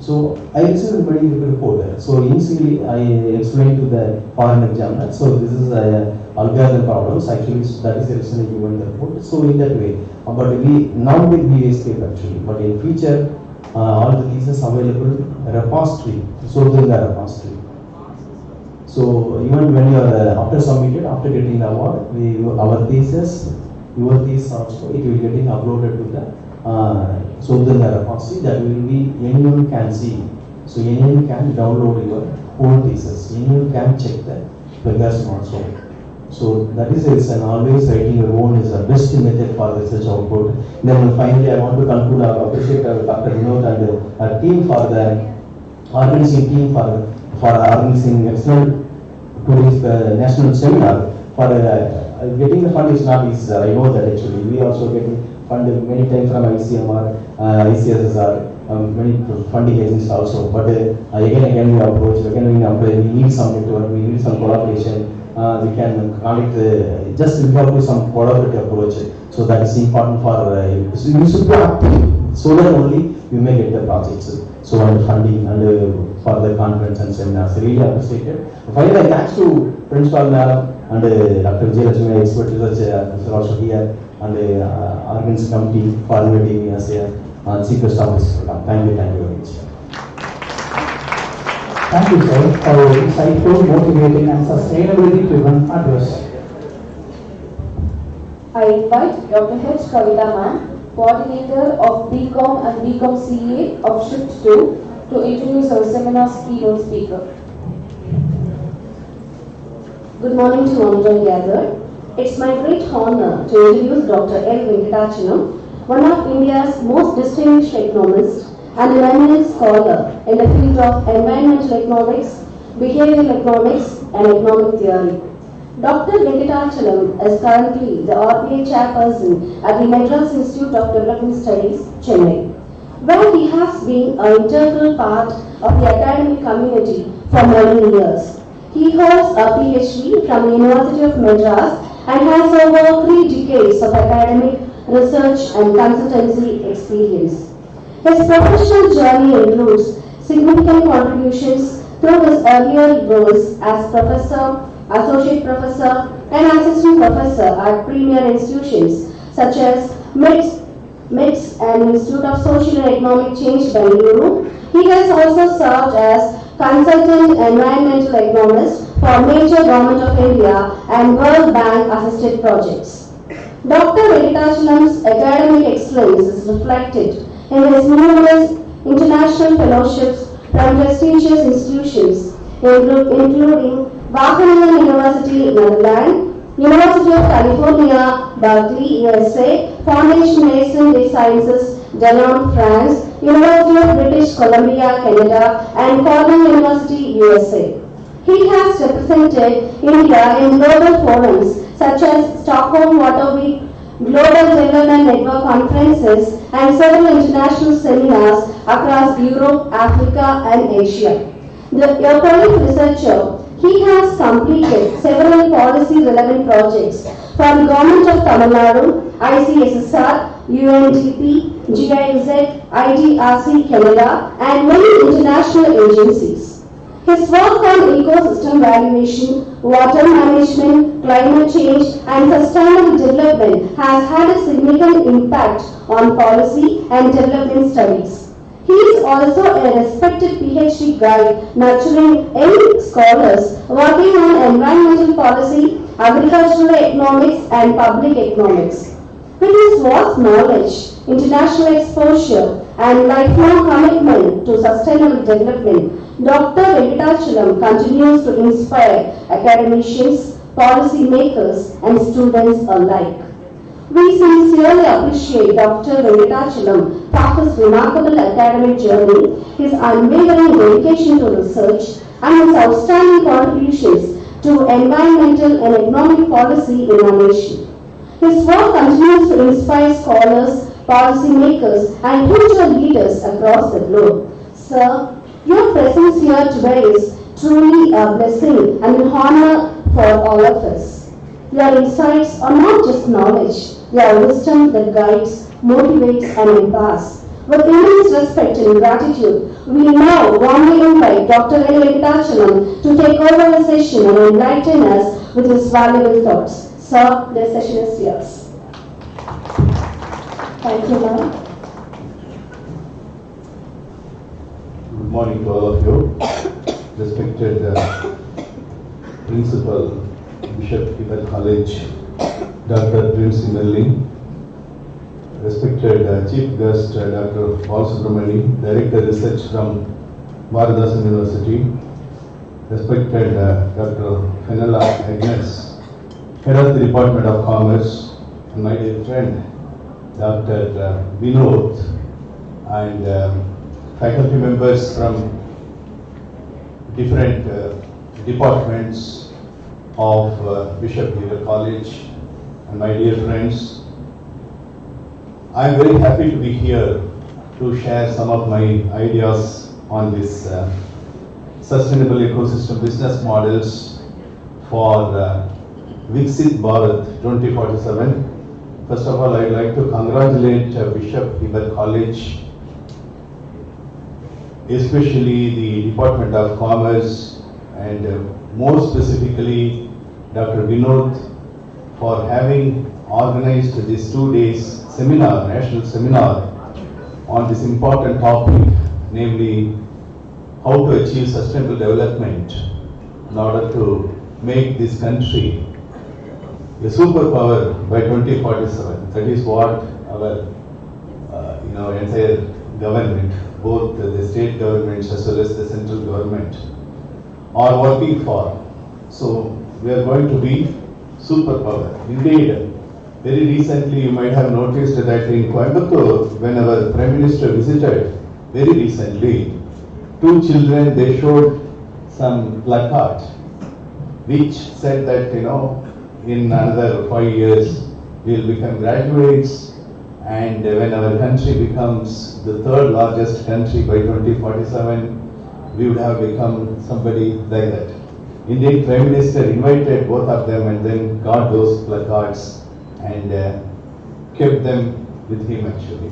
[SPEAKER 7] So I received a very report. So initially I explained to the foreign examiner. So this is a algorithm problems. Actually, that is the reason I given the report. So in that way, but we now we escape actually. But in future, all the thesis available repository. So in the repository. So even when you are after submitted, after getting the award, our thesis, your thesis also, it will getting uploaded to the so the repository that will be anyone can see. So anyone can download your whole thesis. Anyone can check the plagiarism also. So that is the reason always writing your own is the best method for research output. Then finally I want to conclude. I appreciate Dr. Vinod and our team for the organizing team for organizing excellent today's national seminar. For getting the fund is not easy. I know that actually we also getting funded many times from ICMR, ICSSR, many funding agencies also. But again we approach, again we apply. We need some network, we need some collaboration. We can connect, just we have to some collaborative approach. So that is important for you should be active. So that only you may get the projects. So and funding and for the conference and seminars, really appreciated. Finally, thanks to Principal Madam and Dr. J. Lakshmi, expert researcher, also here, and the organizing committee for inviting me as a chief guest of this program. Thank you very much.
[SPEAKER 1] Thank you, sir, for your insightful, motivating, and sustainability-driven address.
[SPEAKER 2] I invite Dr. H. Kavita Ma'am, coordinator of BCom and BCom CA of Shift 2, to introduce our seminar's keynote speaker. Good morning to all the gathered. It's my great honor to introduce Dr. L. Venkatachanam, one of India's most distinguished economists and an eminent scholar in the field of environmental economics, behavioral economics, and economic theory. Dr. Venkatachanam is currently the RPA chairperson at the Madras Institute of Development Studies, Chennai, where he has been an integral part of the academic community for many years. He holds a PhD from the University of Madras and has over 3 decades of academic research and consultancy experience. His professional journey includes significant contributions through his earlier roles as professor, associate professor, and assistant professor at premier institutions such as MITS and Institute of Social and Economic Change, Bengaluru. He has also served as consultant environmental economist for major Government of India and World Bank assisted projects. Dr. Venkatachanam's academic excellence is reflected in his numerous international fellowships from prestigious institutions, including Wageningen University, Netherlands, University of California, Berkeley, USA, Foundation Mason Sciences, Denon, France, University of British Columbia, Canada, and Cornell University, USA. He has represented India in global forums such as Stockholm Water Week, Global Development Network conferences, and several international seminars across Europe, Africa, and Asia. A prolific researcher, he has completed several policy-relevant projects for the Government of Tamil Nadu, ICSSR, UNDP, GIZ, IDRC Canada, and many international agencies. His work on ecosystem valuation, water management, climate change, and sustainable development has had a significant impact on policy and development studies. He is also a respected PhD guide, nurturing young scholars working on environmental policy, agricultural economics, and public economics. With his vast knowledge, international exposure, and lifelong commitment to sustainable development, Dr. Venkatachanam continues to inspire academicians, policymakers, and students alike.
[SPEAKER 8] We sincerely appreciate Dr. Venkatachalam for his remarkable academic journey, his unwavering dedication to research, and his outstanding contributions to environmental and economic policy in our nation. His work continues to inspire scholars, policymakers, and future leaders across the globe. Sir, your presence here today is truly a blessing and an honor for all of us. Your insights are not just knowledge, they are wisdom that guides, motivates, and empowers. With immense respect and gratitude, we now warmly invite Dr. Venkatachalam to take over the session and enlighten us with his valuable thoughts. Sir, the session is yours. Thank you, ma'am.
[SPEAKER 9] Good morning to all of you. Respected Principal, Bishop Heber College, Dr. Prince Merlin, respected Chief Guest, Dr. Paul Subramani, Director Research from Bharat University, respected Dr. Fenella Agnes, Head of the Department of Commerce, and my dear friend, Dr. Vinod, and faculty members from different departments of Bishop Heber College, and my dear friends. I am very happy to be here to share some of my ideas on this sustainable ecosystem business models for Viksit Bharat 2047. First of all, I would like to congratulate Bishop Heber College, especially the Department of Commerce, and more specifically Dr. Vinod, for having organized this 2 days seminar, national seminar on this important topic, namely how to achieve sustainable development in order to make this country a superpower by 2047. That is what our entire government, both the state governments as well as the central government, are working for. So we are going to be superpower. Indeed, very recently you might have noticed that in Coimbatore, when our Prime Minister visited, very recently, 2 children, they showed some placard which said that, in another 5 years we will become graduates, and when our country becomes the 3rd largest country by 2047, we would have become somebody like that. Indeed, Prime Minister invited both of them and then got those placards and kept them with him actually.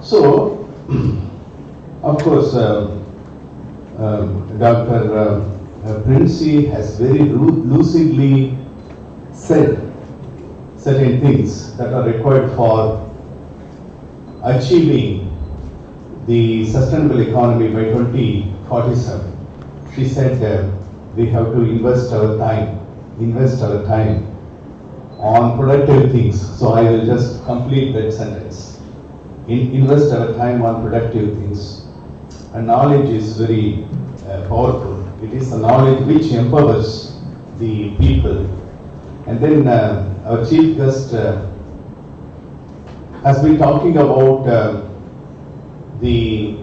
[SPEAKER 9] So, of course, Dr. Princey has very lucidly said certain things that are required for achieving the sustainable economy by 2047. She said we have to invest our time on productive things. So I will just complete that sentence. Invest our time on productive things. And knowledge is very powerful. It is the knowledge which empowers the people. And then our chief guest has been talking about the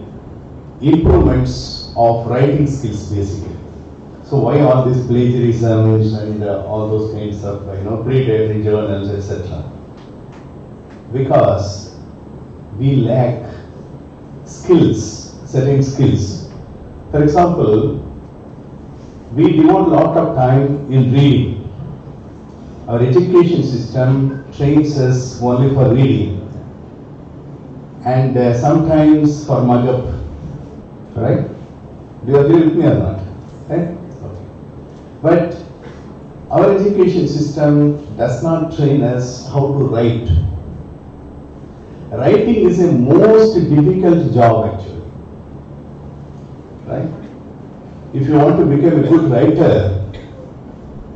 [SPEAKER 9] improvements of writing skills basically. So why all these plagiarisms and all those kinds of predatory journals, etc. Because we lack skills, certain skills. For example, we devote a lot of time in reading. Our education system trains us only for reading and sometimes for mug up, right? Do you agree with me or not? Right? Okay. But our education system does not train us how to write. Writing is a most difficult job actually, right? If you want to become a good writer,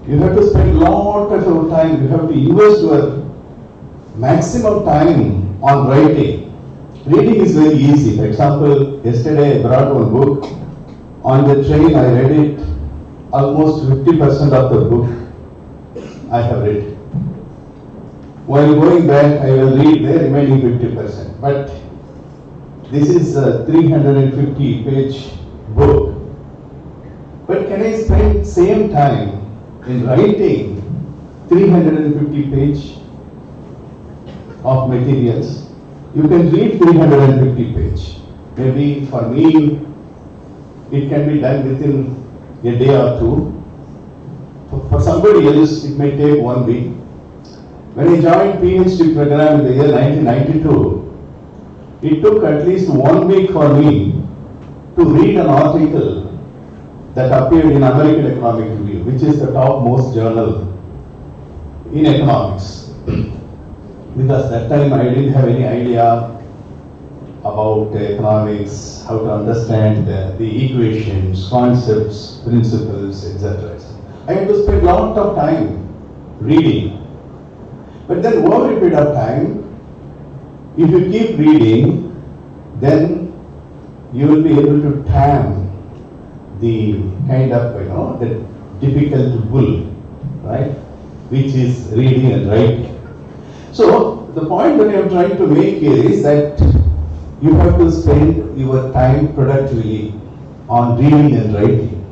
[SPEAKER 9] you have to spend a lot of your time, you have to invest your maximum time on writing. Reading is very easy. For example, yesterday I brought one book. On the train I read it. Almost 50% of the book I have read. while going back, I will read the remaining 50%. But this is a 350-page book. But can I spend same time in writing 350 page of materials? You can read 350 page. Maybe for me, it can be done within a day or two. For somebody else, it may take 1 week. When I joined PhD program in the year 1992, it took at least 1 week for me to read an article that appeared in American Economic Review, which is the topmost journal in economics. Because that time I didn't have any idea about economics, how to understand the equations, concepts, principles, etc. I had to spend a lot of time reading. But then over a period of time, if you keep reading, then you will be able to tame the kind of, the difficult bull, right? Which is reading and writing. So, the point that I am trying to make here is that you have to spend your time productively on reading and writing.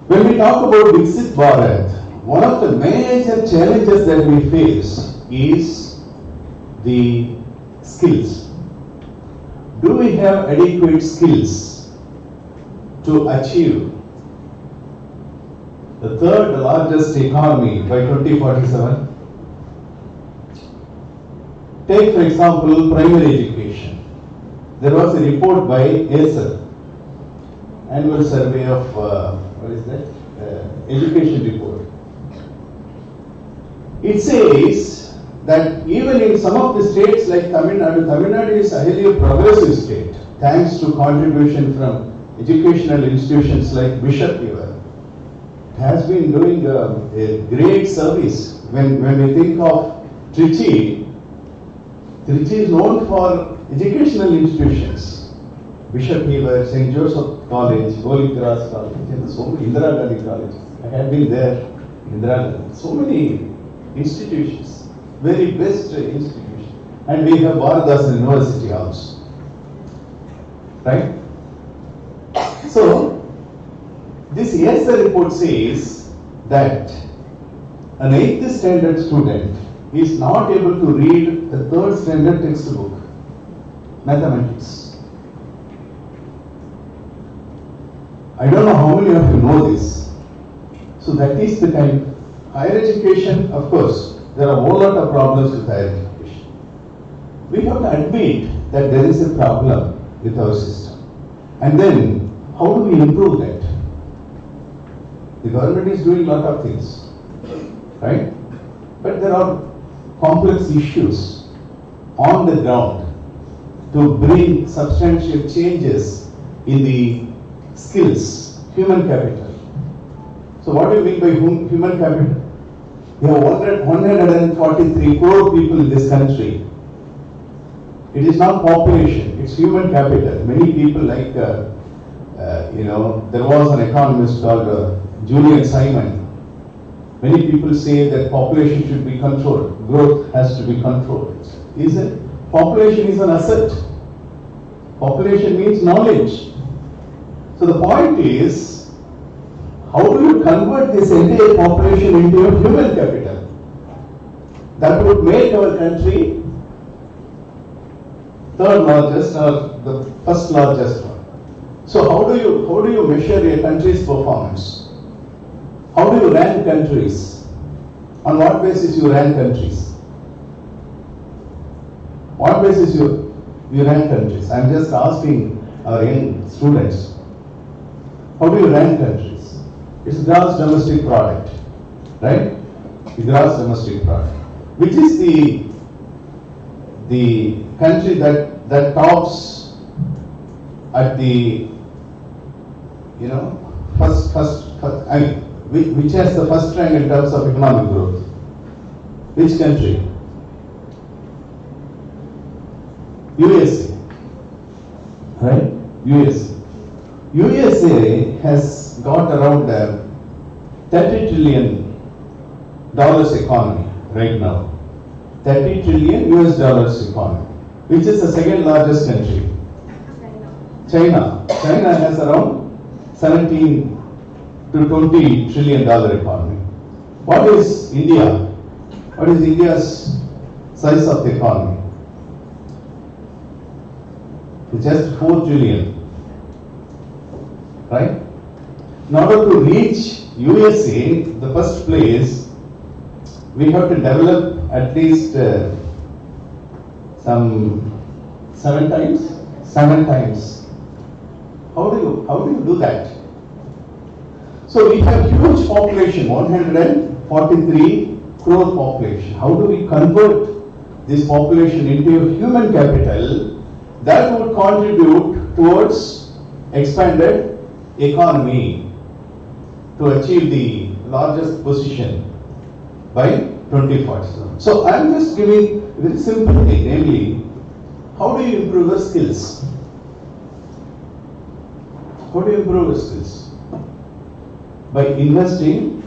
[SPEAKER 9] When we talk about Viksit Bharat, one of the major challenges that we face is the skills. Do we have adequate skills to achieve the third largest economy by 2047? Take for example primary education. There was a report by ASER, annual survey of education report. It says that even in some of the states like Tamil Nadu is a highly progressive state thanks to contribution from educational institutions like Bishop Heber. It has been doing a great service. When we think of Trichy is known for educational institutions. Bishop Heber, St. Joseph College, Holy Cross College, and so many, Indira Gandhi College. I have been there, Indira Gandhi. So many institutions, very best institutions. And we have Bharat University also. Right? So, this ESR report says that an 8th standard student is not able to read the 3rd standard textbook, mathematics. I don't know how many of you know this. So that is the kind. Higher education, of course, there are a whole lot of problems with higher education. We have to admit that there is a problem with our system. And then, how do we improve that? The government is doing a lot of things, right? But there are complex issues on the ground to bring substantial changes in the skills, human capital. So what do you mean by human capital? We have 143 crore people in this country. It is not population, it's human capital. Many people like, there was an economist called Julian Simon. Many people say that population should be controlled, growth has to be controlled. Population is an asset. Population means knowledge. So the point is, how do you convert this entire population into a human capital? That would make our country 3rd largest or the 1st largest one. So how do you measure a country's performance? How do you rank countries? On what basis you rank countries? What basis you rank countries? I am just asking our young students. How do you rank countries? It's gross domestic product, right? The gross domestic product. Which is the country that tops at the which has the first rank in terms of economic growth? Which country? USA. Right? USA. USA has got around $30 trillion economy. right now. 30 trillion US dollars economy. Which is the second largest country? China. China has around 17 to 20 trillion dollar economy. What is India? What is India's size of the economy? It's just 4 trillion. Right? In order to reach USA, the first place, we have to develop at least some 7 times. 7 times. How do you do that? So we have huge population, 143 crore population. How do we convert this population into human capital that would contribute towards expanded economy to achieve the largest position by 2047? So I am just giving a very simple thing, namely, how do you improve your skills? How do you improve your skills? By investing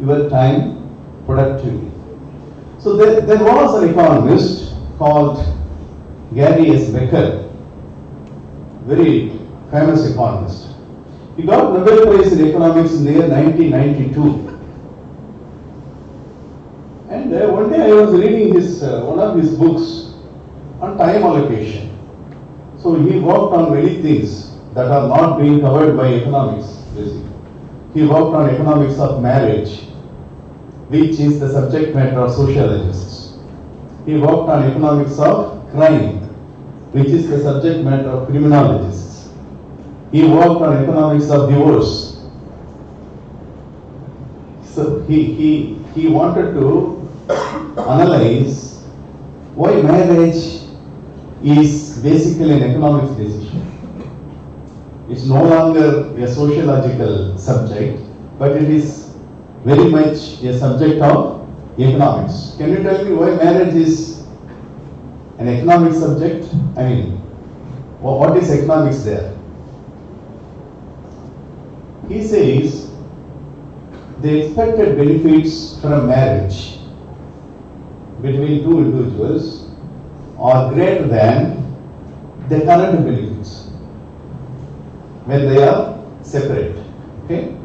[SPEAKER 9] your time productively. So there was an economist called Gary S. Becker, very famous economist. He got Nobel Prize in Economics in the year 1992. And one day I was reading one of his books on time allocation. So he worked on many things that are not being covered by economics, basically. He worked on economics of marriage, which is the subject matter of sociologists. He worked on economics of crime, which is the subject matter of criminologists. He worked on economics of divorce. So he wanted to analyze why marriage is basically an economics decision. It's no longer a sociological subject, but it is very much a subject of economics. Can you tell me why marriage is an economic subject? I mean, what is economics there? He says the expected benefits from marriage between two individuals are greater than the current benefits when they are separate. Okay?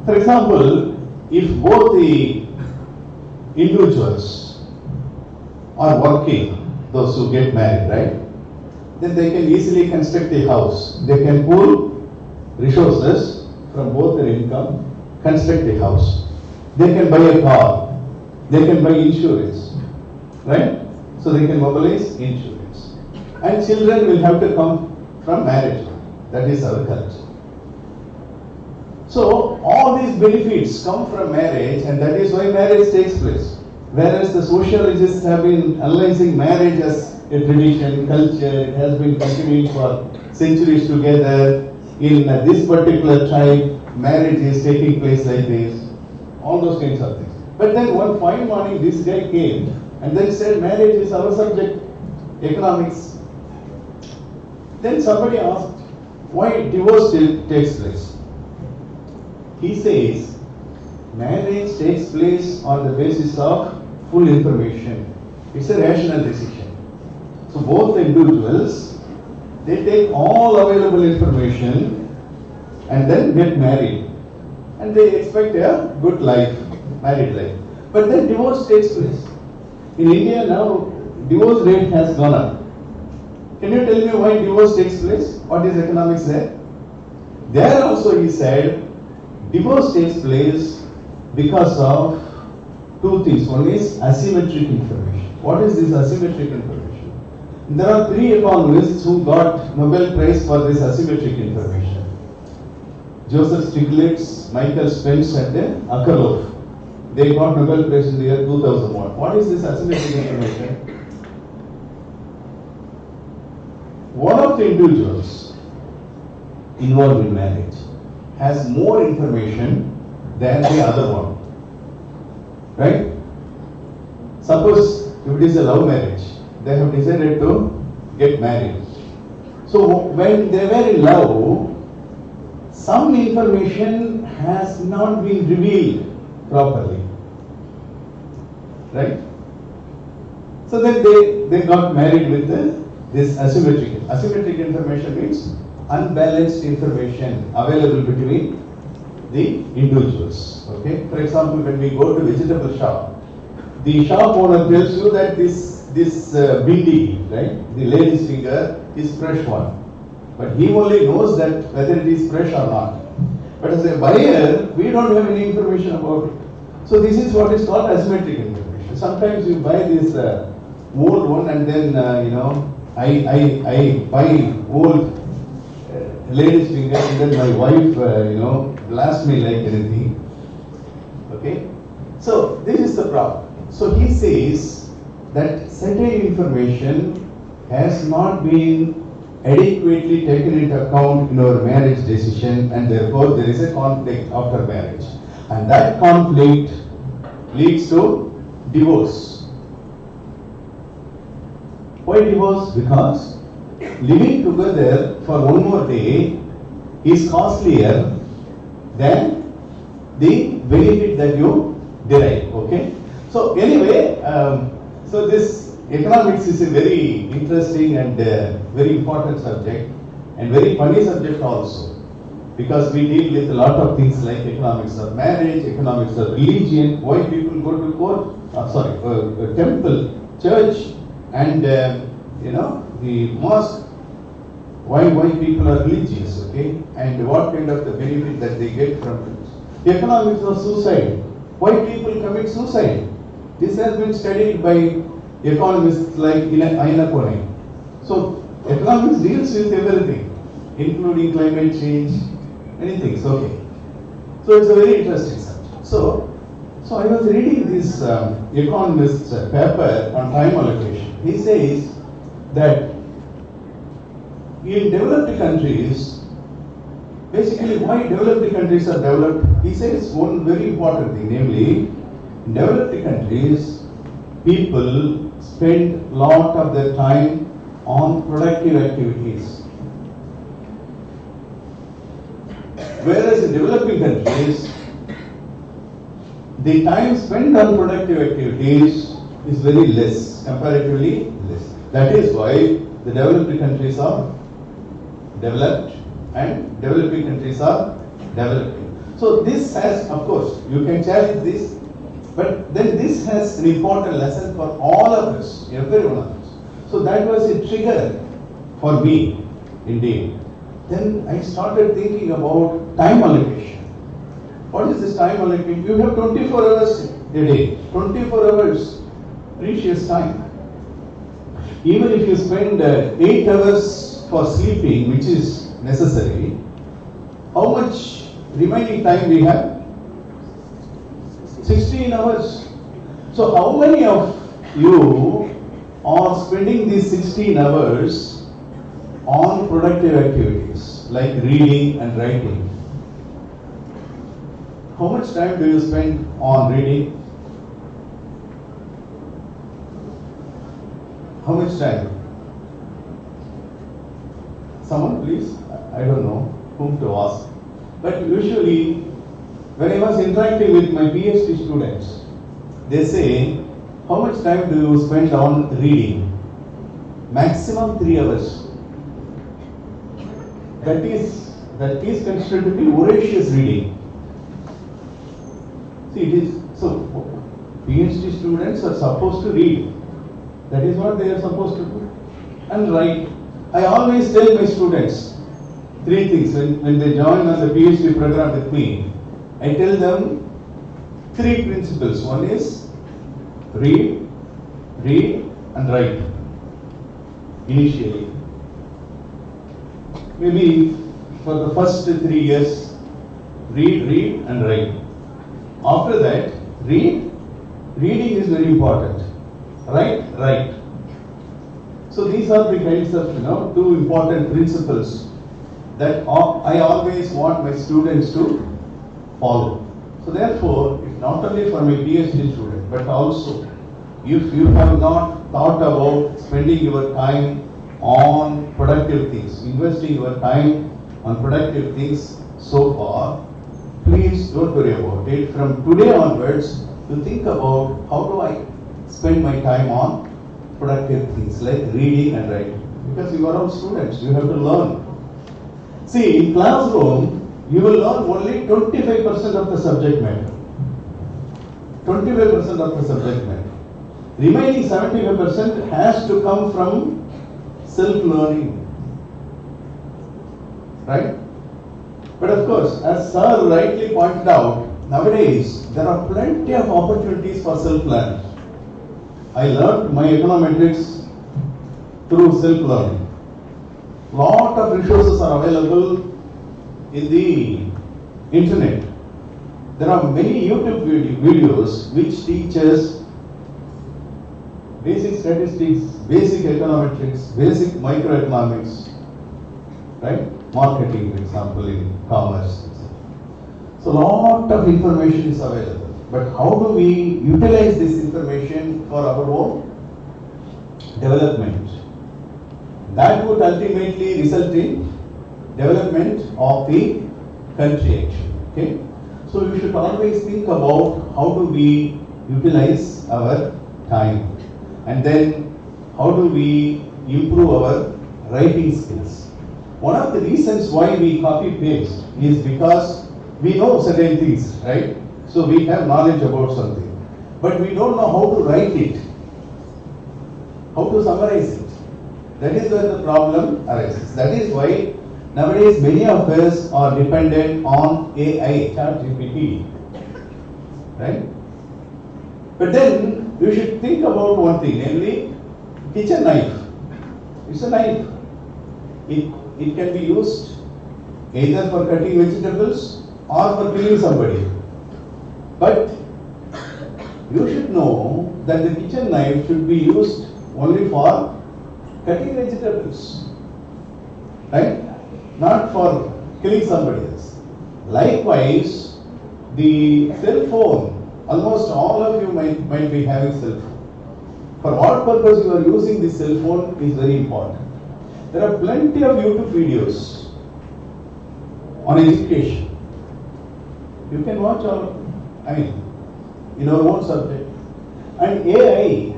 [SPEAKER 9] For example, if both the individuals are working, those who get married, right, then they can easily construct a house. They can pool resources from both their income, construct a house. They can buy a car. They can buy insurance, right? So they can mobilize insurance. And children will have to come from marriage. That is our culture. So all these benefits come from marriage, and that is why marriage takes place. Whereas the sociologists have been analyzing marriage as a tradition, culture, it has been continuing for centuries together. In this particular tribe, marriage is taking place like this, all those kinds of things. But then one fine morning, this guy came and then said, marriage is our subject, economics. Then somebody asked, why divorce takes place? He says, marriage takes place on the basis of full information. It's a rational decision. So both the individuals, they take all available information and then get married. And they expect a good life, married life. But then divorce takes place. In India now, divorce rate has gone up. Can you tell me why divorce takes place? What is economics there? There also he said, divorce takes place because of two things. One is asymmetric information. What is this asymmetric information? There are 3 economists who got Nobel Prize for this asymmetric information. Joseph Stiglitz, Michael Spence and Akerlof. They got Nobel Prize in the year 2001. What is this asymmetric information? One of the individuals involved in marriage has more information than the other one. Right? Suppose if it is a love marriage, they have decided to get married. So when they were in love, some information has not been revealed properly. right? So then they got married with this asymmetric. Asymmetric information means unbalanced information available between the individuals. Okay. For example, when we go to vegetable shop, the shop owner tells you that this bindi, right, the lady's finger is fresh one, but he only knows that whether it is fresh or not. But as a buyer, we don't have any information about it. So this is what is called asymmetric information. Sometimes you buy this old one, and then I buy old lady's finger, and then my wife blasts me like anything. Okay, so this is the problem. So he says that certain information has not been adequately taken into account in our marriage decision, and therefore there is a conflict after marriage, and that conflict leads to divorce. Why divorce? Because living together for one more day is costlier than the benefit that you derive. Okay. So anyway, so this economics is a very interesting and very important subject, and very funny subject also, because we deal with a lot of things like economics of marriage, economics of religion, why people go to court, temple, church, and the mosque, why people are religious, okay, and what kind of the benefit that they get from it. The economics of suicide, why people commit suicide. This has been studied by economists like Aina Kone. So economics deals with everything, including climate change, many things. Okay. So it's a very interesting subject. So I was reading this economist's paper on time allocation. He says that in developed countries, basically why developed countries are developed, he says one very important thing, namely, in developed countries, people spend lot of their time on productive activities. Whereas in developing countries, the time spent on productive activities is very less, comparatively less. That is why the developed countries are developed and developing countries are developing. So this has, of course, you can challenge this, but then this has an important lesson for all of us, every one of us. So that was a trigger for me, indeed. Then I started thinking about time allocation. What is this time allocation? You have 24 hours a day, 24 hours precious time. Even if you spend 8 hours for sleeping, which is necessary, how much remaining time we have? 16 hours. So how many of you are spending these 16 hours on productive activities like reading and writing? How much time do you spend on reading? How much time? Someone please? I don't know whom to ask. But usually, when I was interacting with my PhD students, they say, how much time do you spend on reading? Maximum 3 hours. That is considered to be voracious reading. See, it is so. PhD students are supposed to read. That is what they are supposed to do. And write. I always tell my students 3 things when they join on the PhD program with me. I tell them 3 principles. One is read, and write. Initially. Maybe for the first 3 years, read and write. After that, reading is very important. Write. So these are the kinds of 2 important principles that I always want my students to follow. So therefore, it's not only for my PhD student, but also if you have not thought about spending your time on productive things, investing your time on productive things so far, please don't worry about it. From today onwards, you think about how do I spend my time on productive things like reading and writing. Because you are all students, you have to learn. See, in classroom, you will learn only 25% of the subject matter. 25% of the subject matter. Remaining 75% has to come from self-learning. Right? But of course, as Sir rightly pointed out, nowadays there are plenty of opportunities for self-learning. I learned my econometrics through self-learning. Lot of resources are available in the internet. There are many YouTube videos which teach us basic statistics, basic econometrics, basic microeconomics, right? Marketing, for example, in commerce. So lot of information is available. But how do we utilize this information for our own development? That would ultimately result in development of the country actually. Okay? So we should always think about how do we utilize our time, and then how do we improve our writing skills. One of the reasons why we copy paste is because we know certain things, right? So we have knowledge about something, but we don't know how to write it, how to summarize it. That is where the problem arises. That is why nowadays many of us are dependent on AI, ChatGPT, right? But then you should think about one thing, namely kitchen knife. It's a knife. It can be used either for cutting vegetables or for killing somebody. But you should know that the kitchen knife should be used only for cutting vegetables, right? Not for killing somebody else. Likewise, the cell phone, almost all of you might be having cell phone. For what purpose you are using this cell phone is very important. There are plenty of YouTube videos on education. You can watch all, in our own subject. And AI,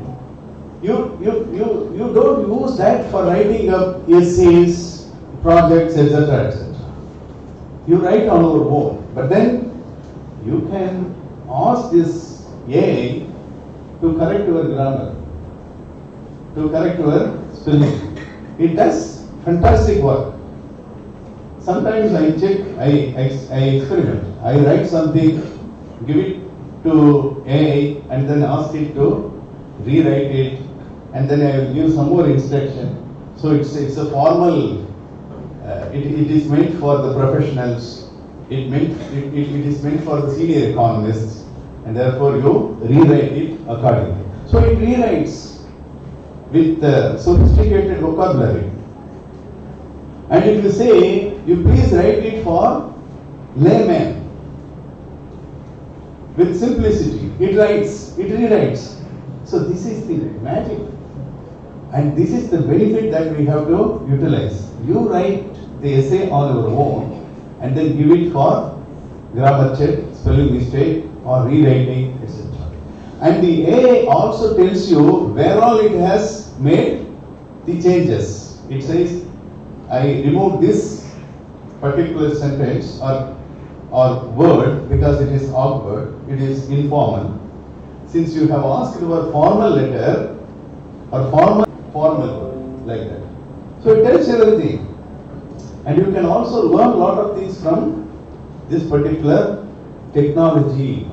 [SPEAKER 9] you don't use that for writing up essays, projects, etc., etc. You write on your own, but then you can ask this AI to correct your grammar, to correct your spelling. It does fantastic work. Sometimes I check, I experiment. I write something, give it to AI, and then ask it to rewrite it, and then I will give some more instruction. So it's a formal. It is meant for the professionals. It is meant for the senior economists, and therefore you rewrite it accordingly. So it rewrites with sophisticated vocabulary. And if you say, you please write it for layman, with simplicity, it rewrites. So this is the magic. And this is the benefit that we have to utilize. You write the essay on your own and then give it for grammar check, spelling mistake or rewriting, etc. And the AI also tells you where all it has made the changes. It says, I removed this particular sentence or word because it is awkward, it is informal. Since you have asked for formal letter or formal word, like that. So it tells you everything. And you can also learn a lot of things from this particular technology.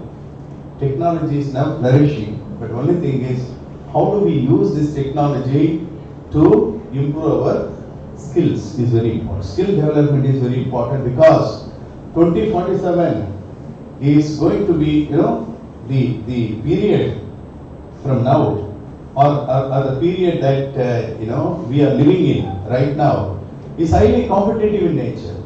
[SPEAKER 9] Technology is now flourishing, but only thing is, how do we use this technology to improve our skills is very important. Skill development is very important because 2047 is going to be, the period from now or the period that, we are living in right now is highly competitive in nature.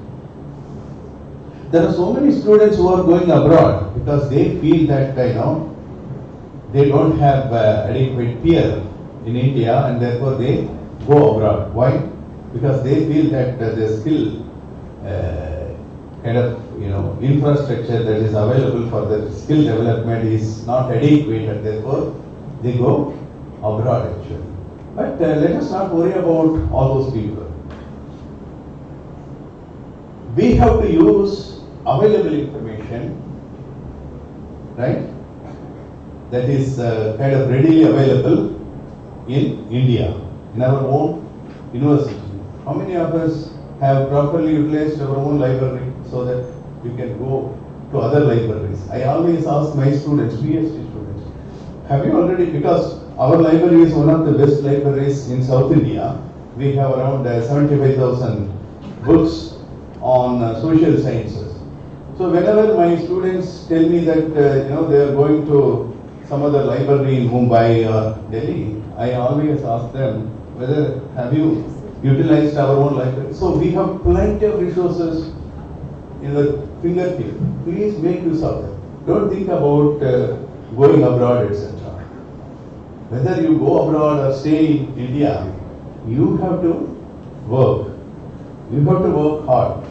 [SPEAKER 9] There are so many students who are going abroad because they feel that, they don't have adequate peer in India and therefore they go abroad. Why? Because they feel that the skill infrastructure that is available for the skill development is not adequate and therefore they go abroad actually. But let us not worry about all those people. We have to use available information, right? That is kind of readily available in India, in our own university. How many of us have properly utilized our own library so that we can go to other libraries? I always ask my students, PhD students, have you already, because our library is one of the best libraries in South India. We have around 75,000 books on social sciences. So whenever my students tell me that they are going to some other library in Mumbai or Delhi, I always ask them whether have you utilized our own library. So we have plenty of resources in the fingertip. Please make use of them. Don't think about going abroad, etc. Whether you go abroad or stay in India, you have to work. You have to work hard.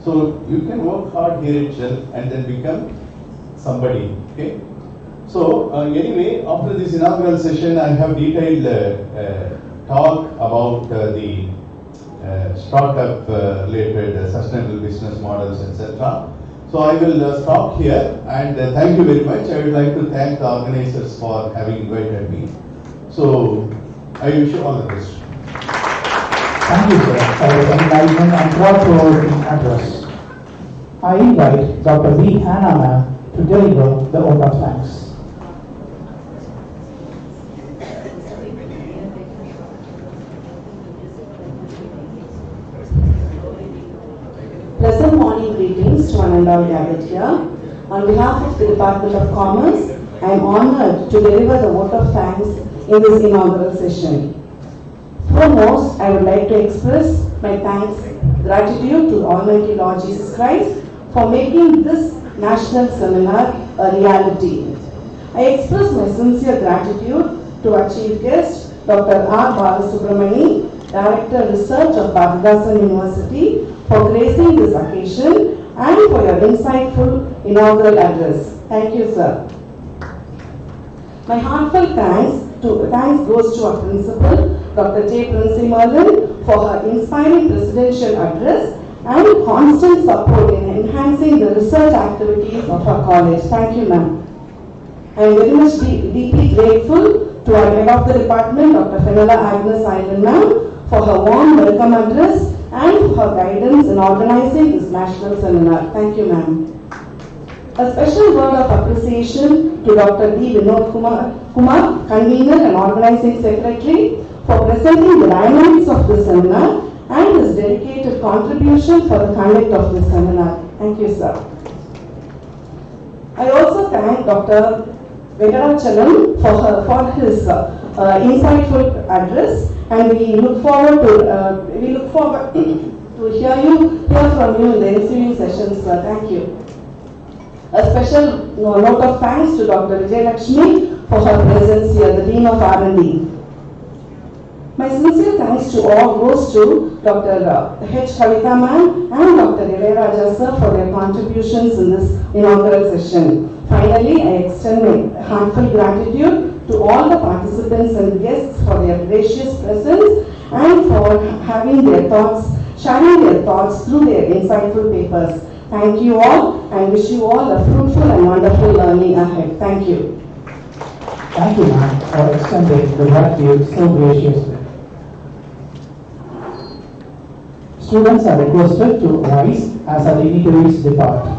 [SPEAKER 9] So you can work hard here itself and then become somebody. Okay. So anyway, after this inaugural session, I have detailed talk about the startup related sustainable business models, etc. So I will stop here and thank you very much. I would like to thank the organizers for having invited me. So I wish you all the best.
[SPEAKER 1] Thank you, sir, for your enlightenment and thought-provoking address. I invite Dr. V. Hannah ma'am to deliver the vote of thanks.
[SPEAKER 10] Pleasant morning greetings to one and all gathered here. On behalf of the Department of Commerce, I am honored to deliver the vote of thanks in this inaugural session. Foremost, I would like to express my thanks, gratitude to Almighty Lord Jesus Christ for making this national seminar a reality. I express my sincere gratitude to our chief guest, Dr. R. Balasubramani, Director Research of Bharat University, for gracing this occasion and for your insightful inaugural address. Thank you, sir. My heartfelt thanks goes to our principal, Dr. J. Princy Merlin, for her inspiring presidential address and constant support in enhancing the research activities of our college. Thank you, ma'am. I am very much deeply grateful to our head of the department, Dr. Fenella Agnes Island, ma'am, for her warm welcome address and for her guidance in organizing this national seminar. Thank you, ma'am. A special word of appreciation to Dr. D. Vinod Kumar, convener and organizing secretary, for presenting the dynamics of this seminar and his dedicated contribution for the conduct of this seminar. Thank you, sir. I also thank Dr. Viksit for his insightful address, and we look forward to hear from you in the ensuing sessions, sir. Thank you. A special note of thanks to Dr. Vijay Lakshmi for her presence here, the Dean of R&D. My sincere thanks to all goes to Dr. H. Kavita ma'am and Dr. Ilayaraja sir for their contributions in this inaugural session. Finally, I extend my heartfelt gratitude to all the participants and guests for their gracious presence and for having their thoughts, sharing their thoughts through their insightful papers. Thank you all and wish you all a fruitful and wonderful learning ahead. Thank you.
[SPEAKER 1] Thank you, ma'am, for extending the gratitude so graciously. Students are requested to rise as our dignitaries depart.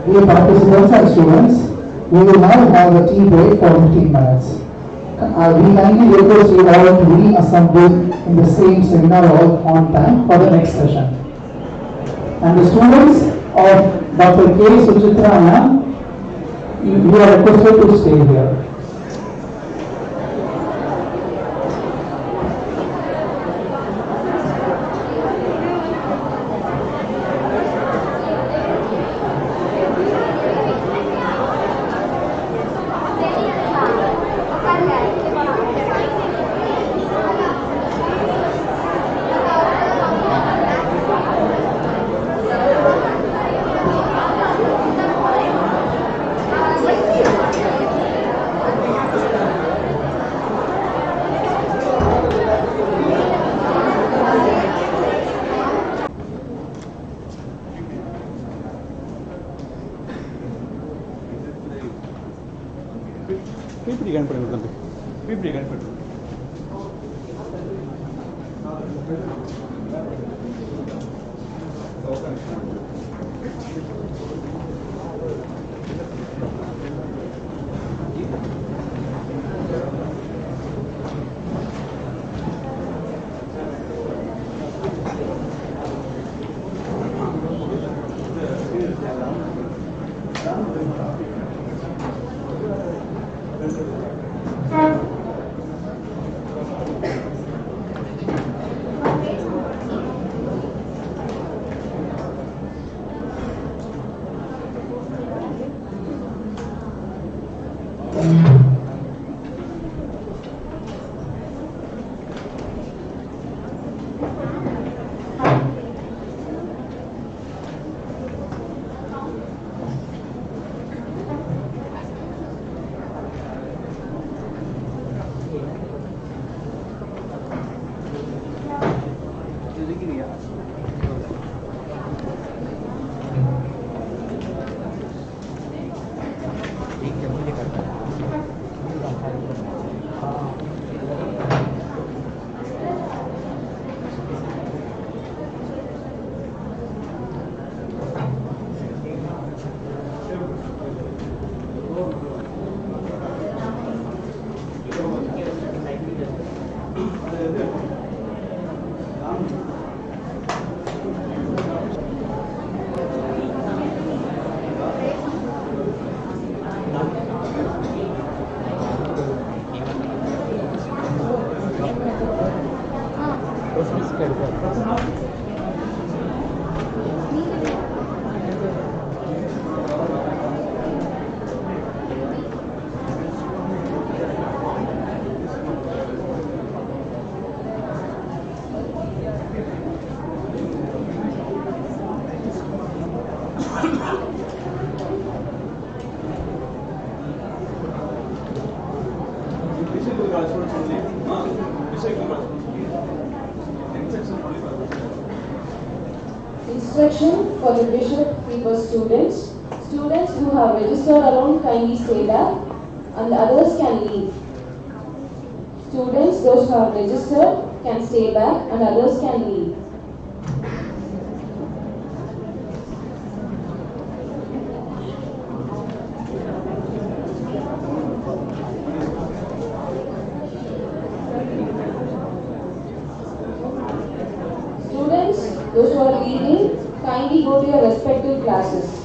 [SPEAKER 1] Dear participants and students, we will now have a tea break for 15 minutes. We kindly request you all to reassemble in the same seminar hall on time for the next session. And the students of Dr. K. Suchitra ma'am, you are requested to stay here.
[SPEAKER 2] Instruction for the Bishop Heber students. Students who have registered alone kindly stay back and the others can leave. Students, those who have registered can stay back and others can leave. Those who are leaving, kindly go to your respective classes.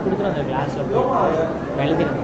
[SPEAKER 11] கொடுக்குறாங்க கிளாஸில் எழுதுறேன்.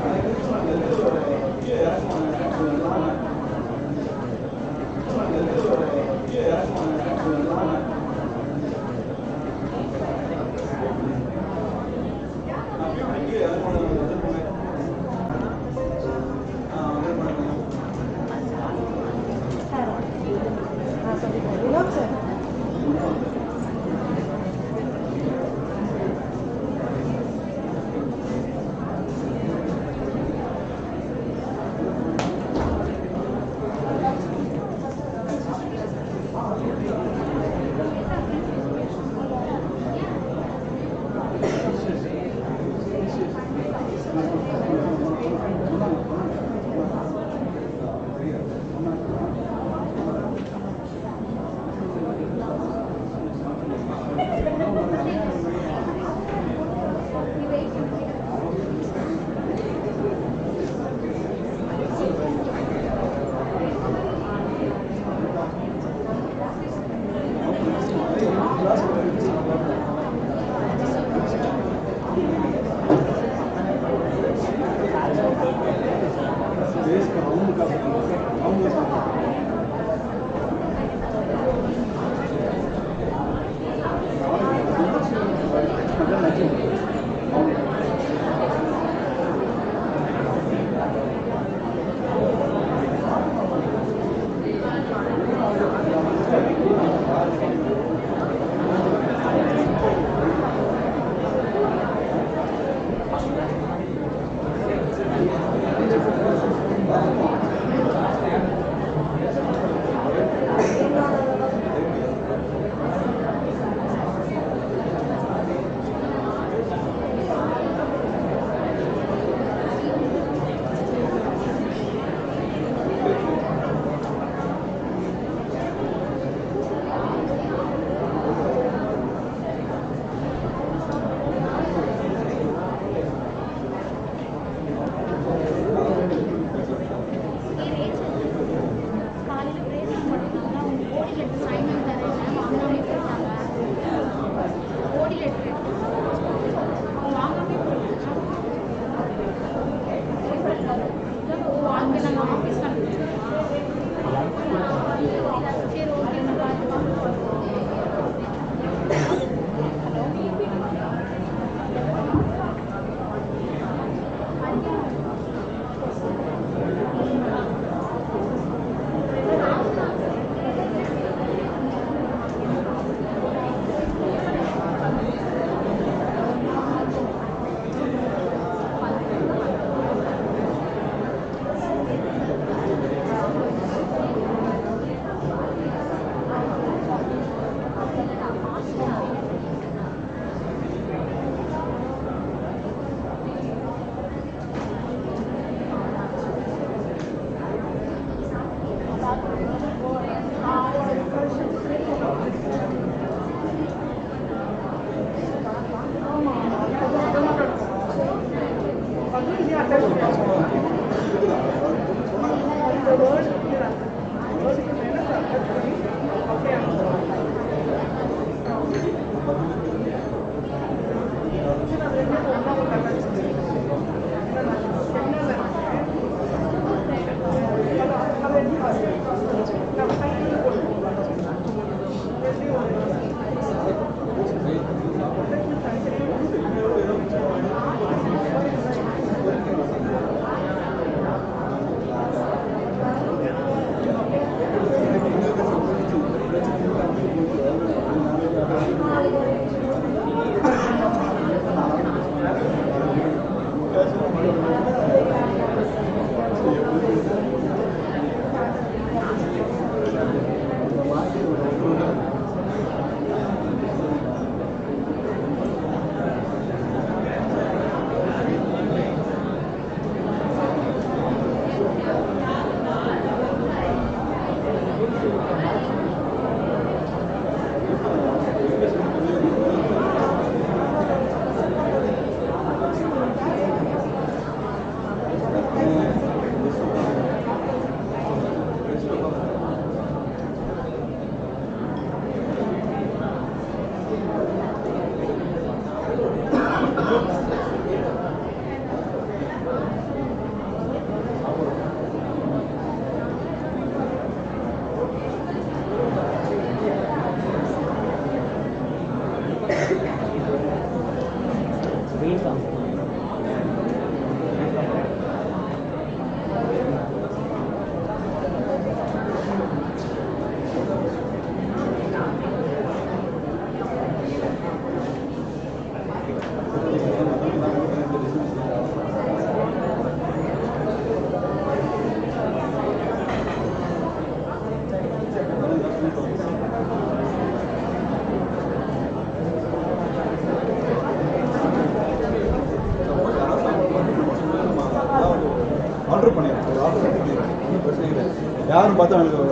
[SPEAKER 12] யாரும் பார்த்தா எனக்கு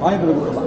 [SPEAKER 12] வாங்கிட்டு வந்து கொடுக்கலாம்.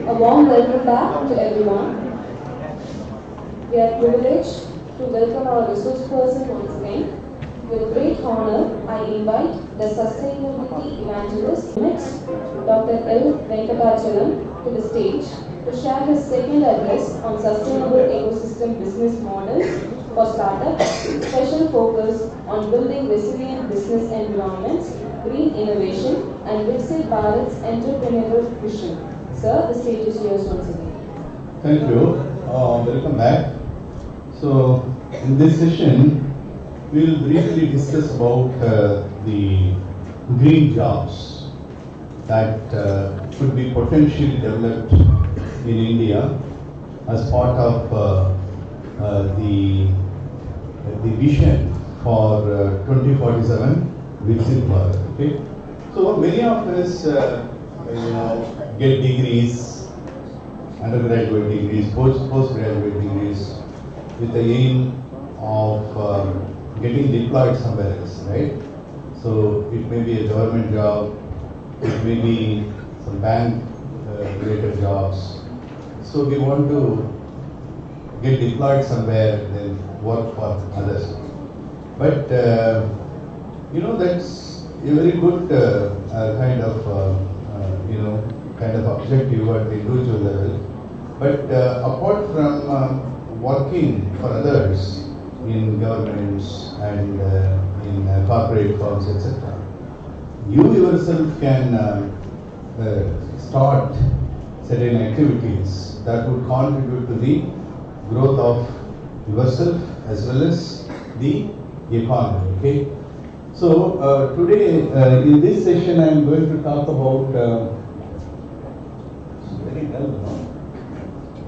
[SPEAKER 13] A warm welcome back to everyone. We are privileged to welcome our resource person once again. With great honor, I invite the Sustainability Evangelist, next, Dr. L. Venkatachalam, to the stage to share his second address on sustainable ecosystem business models for startups, special focus on building resilient business environments, green innovation, and Viksit Bharat's entrepreneurial vision. Sir, the stage is yours once again.
[SPEAKER 9] Thank you. Welcome back. So, in this session, we will briefly discuss about the green jobs that could be potentially developed in India as part of the vision for 2047 Viksit Bharat. Okay, so many of us get degrees, undergraduate degrees, postgraduate degrees, with the aim of getting deployed somewhere else, right? So it may be a government job, it may be some bank related jobs. So we want to get deployed somewhere, then work for others. But that's a very good kind of objective at the individual level. But apart from working for others in governments and in corporate firms, etc., you yourself can start certain activities that would contribute to the growth of yourself as well as the economy. Okay. So today in this session I am going to talk about very dull, no?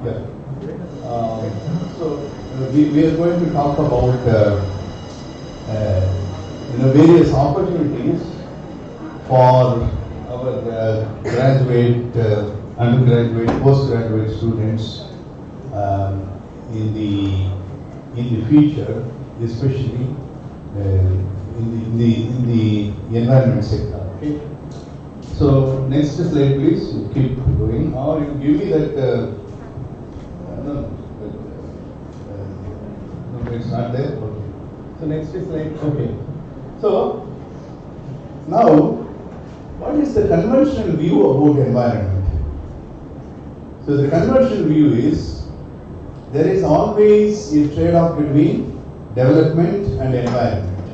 [SPEAKER 9] Yeah. So we are going to talk about various opportunities for our graduate, undergraduate, postgraduate students in the future, especially in the environment sector. Okay. So next slide, please. You keep going, or you give me that. No, it's not there. Okay. So next slide. Okay. So now, what is the conventional view about environment? So the conventional view is there is always a trade-off between development and environment.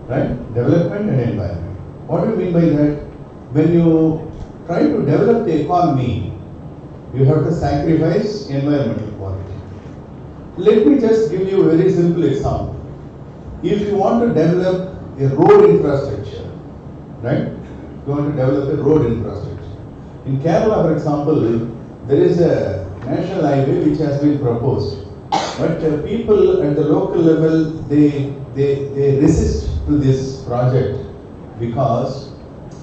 [SPEAKER 9] Right? Development and environment. What do you mean by that? When you try to develop the economy, you have to sacrifice environmental quality. Let me just give you a very simple example. If you want to develop a road infrastructure, right? You want to develop a road infrastructure. In Kerala, for example, there is a national highway which has been proposed, but people at the local level they resist to this project because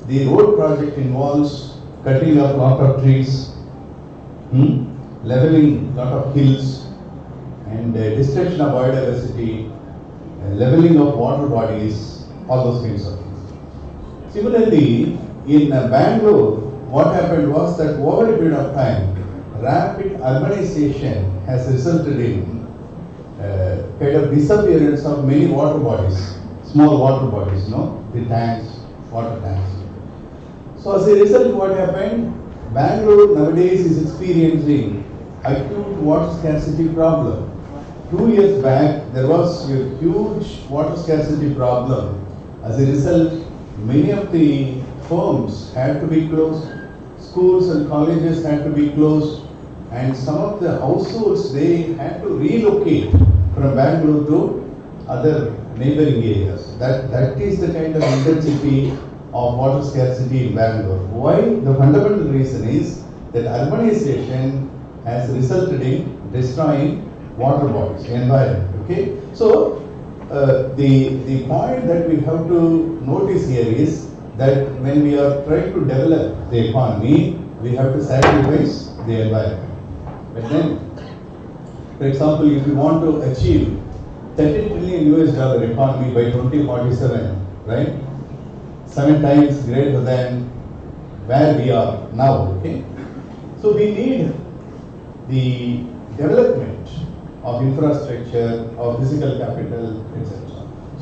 [SPEAKER 9] the road project involves cutting up lot of trees, leveling lot of hills, and destruction of biodiversity, leveling of water bodies, all those kinds of things. Similarly, in Bangalore, what happened was that over a period of time, rapid urbanization has resulted in kind of disappearance of many water bodies, small water bodies, the tanks, water tanks. So as a result, what happened? Bangalore nowadays is experiencing acute water scarcity problem. 2 years back, there was a huge water scarcity problem. As a result, many of the firms had to be closed, schools and colleges had to be closed, and some of the households, they had to relocate from Bangalore to other neighboring areas. That is the kind of intensity of water scarcity in Bangalore. Why? The fundamental reason is that urbanization has resulted in destroying water bodies, environment. Okay, so the point that we have to notice here is that when we are trying to develop the economy, we have to sacrifice the environment. But then, for example, if you want to achieve $30 trillion economy by 2047, right? 7 times greater than where we are now. Okay, so we need the development of infrastructure, of physical capital, etc.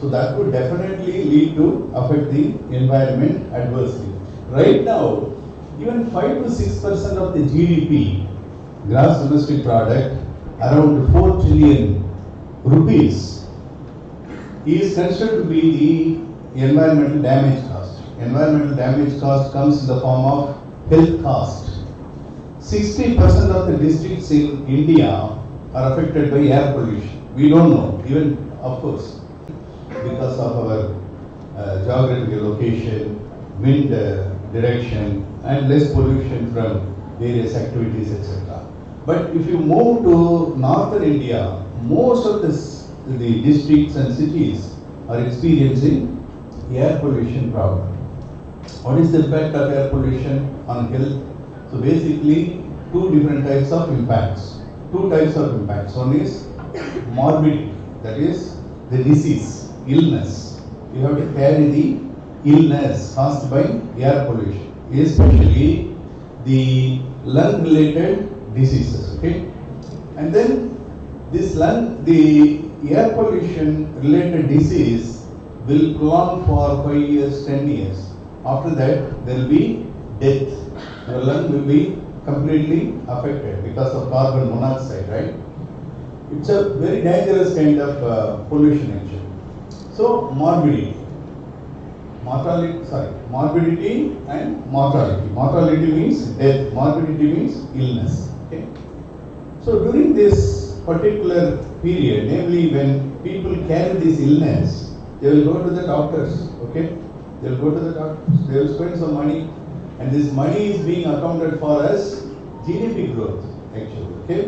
[SPEAKER 9] So that would definitely lead to affect the environment adversely. Right now, even 5 to 6% of the GDP, gross domestic product, around 4 trillion rupees, is considered to be the environmental damage cost. Environmental damage cost comes in the form of health cost. 60% of the districts in India are affected by air pollution. We don't know, even of course, because of our geographical location, wind direction, and less pollution from various activities, etc. But if you move to northern India, most of the districts and cities are experiencing air pollution problem. What is the impact of air pollution on health? So basically, 2 different types of impacts. 2 types of impacts. One is morbidity, that is the disease, illness. You have to carry the illness caused by air pollution, especially the lung-related diseases. Okay, and then the air pollution-related disease will prolong for 5 years, 10 years. After that, there will be death. Your lung will be completely affected because of carbon monoxide, right? It's a very dangerous kind of pollution actually. So morbidity and mortality. Mortality means death, morbidity means illness. Okay? So during this particular period, namely when people carry this illness, they will go to the doctors. Okay? They will go to the doctors, they will spend some money, and this money is being accounted for as GDP growth actually. Okay?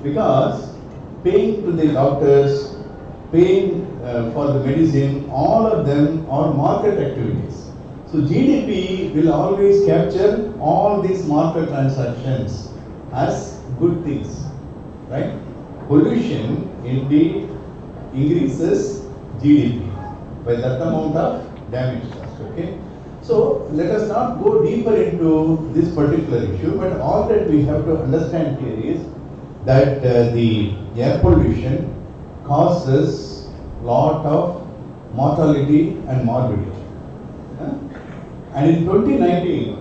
[SPEAKER 9] Because paying to the doctors, paying for the medicine, all of them are market activities. So GDP will always capture all these market transactions as good things, right? Pollution indeed increases GDP by that amount of damage cost. Okay, so let us not go deeper into this particular issue, but all that we have to understand here is that the air pollution causes lot of mortality and morbidity. And in 2019,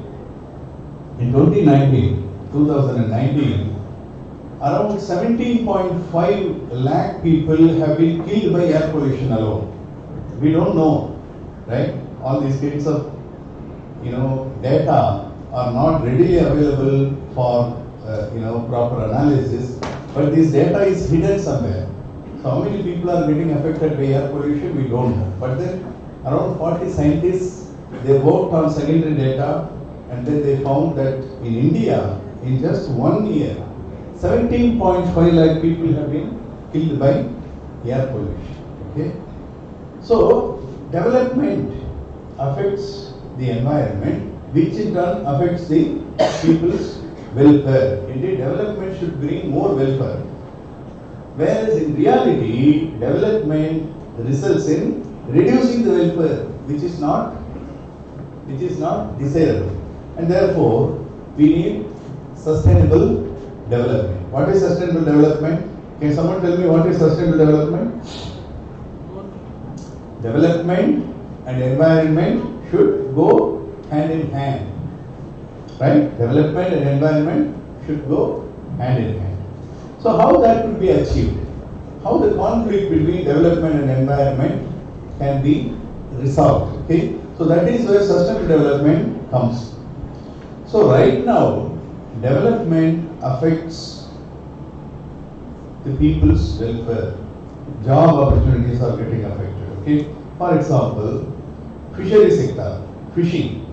[SPEAKER 9] around 17.5 lakh people have been killed by air pollution alone. We don't know, right? All these kinds of, data are not readily available for, proper analysis. But this data is hidden somewhere. So how many people are getting affected by air pollution? We don't know. But then around 40 scientists, they worked on secondary data, and then they found that in India, in just 1 year, 17.5 lakh people have been killed by air pollution. Okay? So development affects the environment, which in turn affects the people's welfare. Indeed, development should bring more welfare. Whereas in reality, development results in reducing the welfare, which is not desirable. And therefore, we need sustainable development. What is sustainable development? Can someone tell me what is sustainable development? Development and environment should go hand in hand. Right? Development and environment should go hand in hand. So how that could be achieved? How the conflict between development and environment can be resolved? Okay? So that is where sustainable development comes. So right now, development affects the people's welfare. Job opportunities are getting affected. Okay? For example, fishery sector, fishing,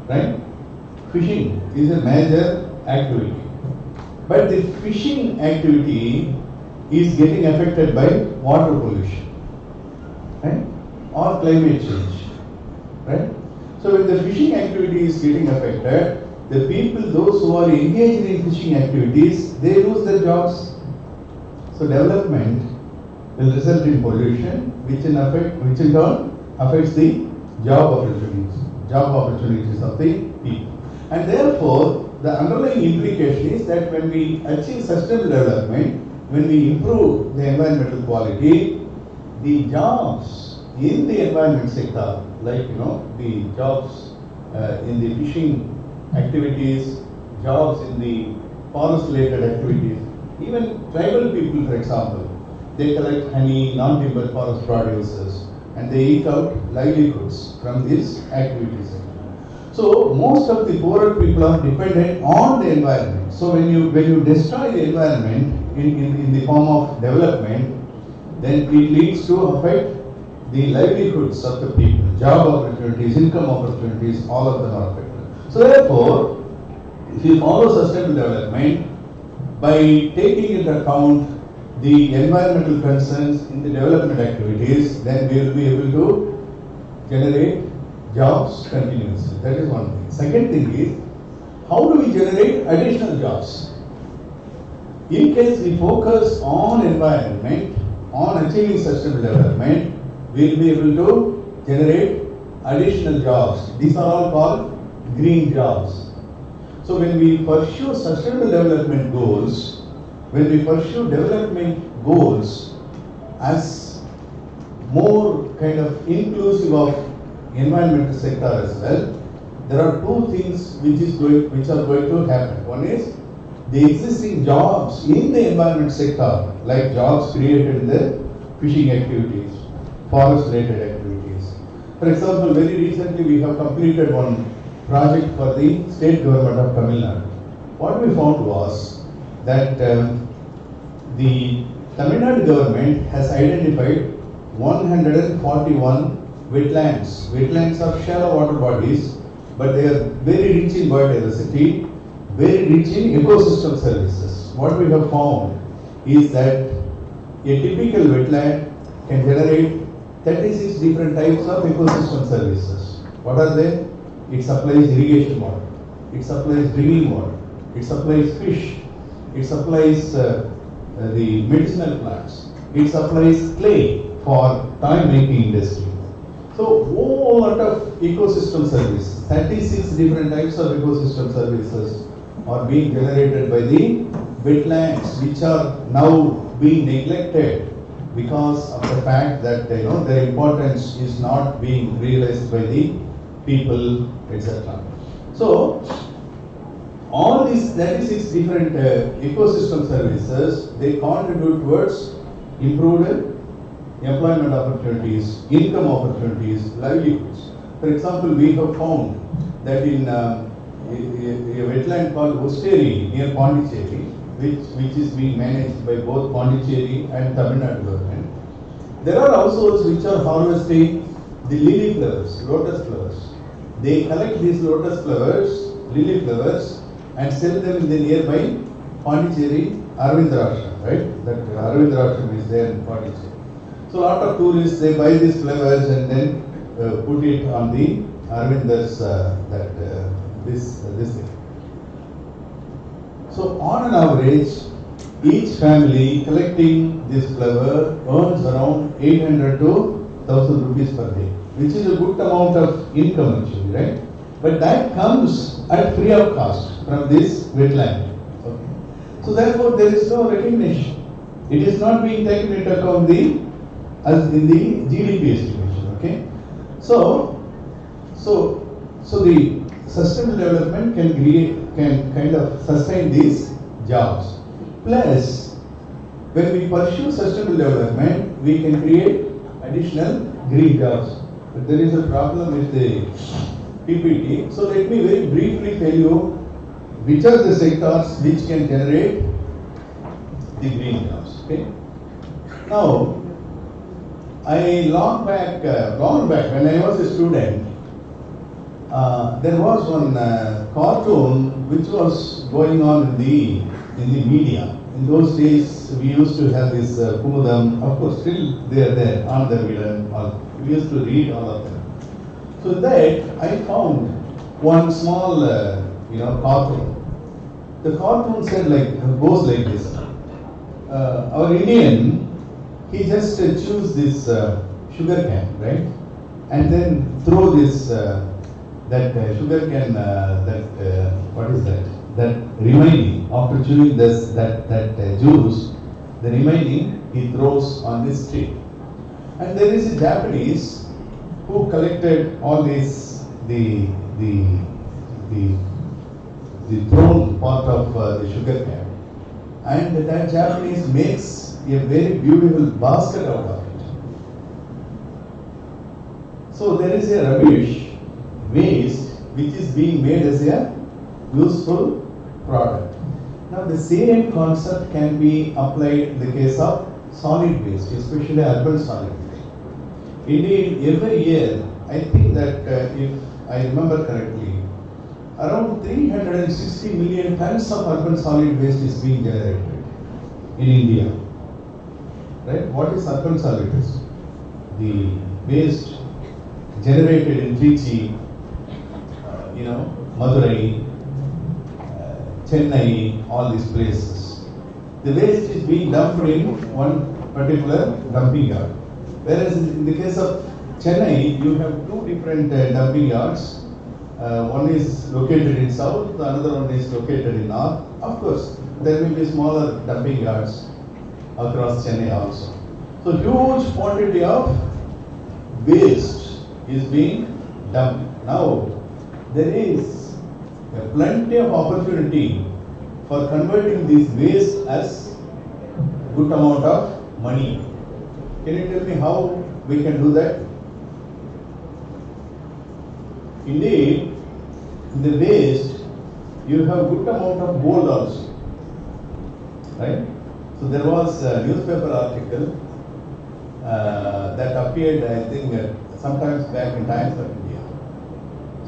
[SPEAKER 9] right? Fishing is a major activity. But the fishing activity is getting affected by water pollution, right? Or climate change, right? So when the fishing activity is getting affected, the people, those who are engaged in fishing activities, they lose their jobs. So development will result in pollution, which in turn affects the job opportunities of the people. And therefore, the underlying implication is that when we achieve sustainable development, when we improve the environmental quality, the jobs in the environment sector, like the jobs in the fishing activities, jobs in the forest-related activities, even tribal people, for example, they collect honey, non-timber forest producers, and they eke out livelihoods from these activities. So most of the poorer people are dependent on the environment. So when you destroy the environment in the form of development, then it leads to affect the livelihoods of the people, job opportunities, income opportunities, all of them are affected. So therefore, if you follow sustainable development, by taking into account the environmental concerns in the development activities, then we will be able to generate jobs continuously. That is one thing. Second thing is, how do we generate additional jobs? In case we focus on environment, on achieving sustainable development, we will be able to generate additional jobs. These are all called green jobs. So when we pursue sustainable development goals, when we pursue development goals as more kind of inclusive of environmental sector as well, there are two things which are going to happen. One is the existing jobs in the environment sector, like jobs created in the fishing activities, forest-related activities. For example, very recently we have completed one project for the state government of Tamil Nadu. What we found was that the Tamil Nadu government has identified 141 wetlands. Wetlands are shallow water bodies, but they are very rich in biodiversity, very rich in ecosystem services. What we have found is that a typical wetland can generate 36 different types of ecosystem services. What are they? It supplies irrigation water, it supplies drinking water, it supplies fish, it supplies the medicinal plants, it supplies clay for toy making industry. So whole lot of ecosystem services, 36 different types of ecosystem services are being generated by the wetlands, which are now being neglected because of the fact that their importance is not being realized by the people, etc. So all these 36 different ecosystem services, they contribute towards improved employment opportunities, income opportunities, livelihoods. For example, we have found that in a wetland called Osteri near Pondicherry, which is being managed by both Pondicherry and Tamil Nadu government, there are households which are harvesting the lily flowers, lotus flowers. They collect these lotus flowers, lily flowers, and sell them in the nearby Pondicherry Arvindrashram, right? That Arvindrashram is there in Pondicherry. So a lot of tourists, they buy these flowers and then put it on the Arvindar's this thing. So on an average, each family collecting this flower earns around 800 to 1000 rupees per day, which is a good amount of income actually, right? But that comes at free of cost from this wetland. Okay. So therefore there is no recognition. It is not being taken into account as in the GDP estimation. Okay, so the sustainable development can kind of sustain these jobs. Plus, when we pursue sustainable development, we can create additional green jobs. But there is a problem with the PPT. So let me very briefly tell you which are the sectors which can generate the green jobs. Okay. Now, long back when I was a student, there was one cartoon which was going on in the media. In those days, we used to have this Kumudam. Of course, still they are there on the media. We used to read all of them. So that I found one small, cartoon. The cartoon said goes like this. Our Indian, he just choose this sugar can, right, and then throw this that sugar can what is that? That remaining after chewing that juice, the remaining he throws on this tree. And there is a Japanese who collected all these the thrown part of the sugar cane, and that Japanese makes a very beautiful basket out of it. So there is a rubbish waste which is being made as a useful product. Now the same concept can be applied in the case of solid waste, especially urban solid waste. Indeed, every year, I think that if I remember correctly, around 360 million tons of urban solid waste is being generated in India. Right? What is urban solid waste? The waste generated in Trichy, Madurai, Chennai, all these places. The waste is being dumped in one particular dumping yard. Whereas in the case of Chennai, you have two different dumping yards. One is located in south, the another one is located in north. Of course, there will be smaller dumping yards across Chennai also. So huge quantity of waste is being dumped. Now, there is plenty of opportunity for converting this waste as good amount of money. Can you tell me how we can do that? Indeed, in the waste, you have good amount of gold also, right? So there was a newspaper article that appeared, I think, sometimes back in Times of India.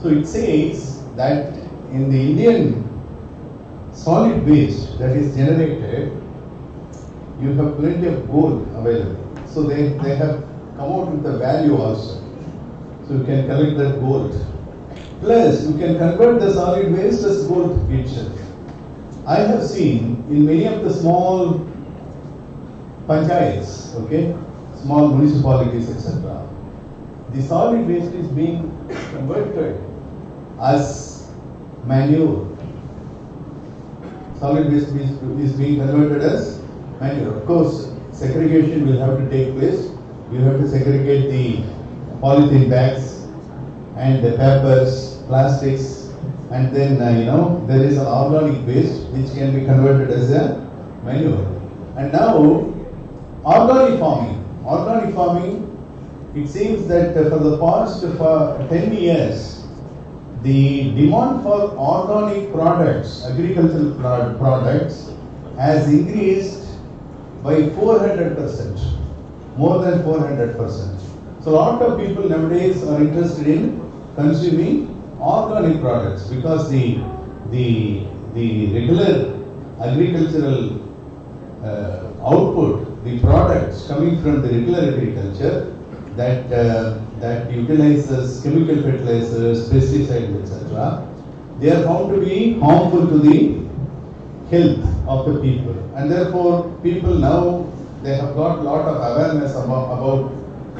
[SPEAKER 9] So it says that in the Indian solid waste that is generated, you have plenty of gold available. So they have come out with the value also. So you can collect that gold. Plus, you can convert the solid waste as gold itself. I have seen in many of the small panchayats, okay, small municipalities, etc., the solid waste is being converted as manure. Solid waste is being converted as manure. Of course, segregation will have to take place. You have to segregate the polythene bags and the papers, plastics, and then there is an organic waste which can be converted as a manure. And now organic farming, it seems that for the past 10 years, the demand for organic products, agricultural products, has increased by 400%, more than 400%. So a lot of people nowadays are interested in consuming organic products because the regular agricultural output, the products coming from the regular agriculture that utilizes chemical fertilizers, pesticides, etc., they are found to be harmful to the health of the people, and therefore people now they have got a lot of awareness about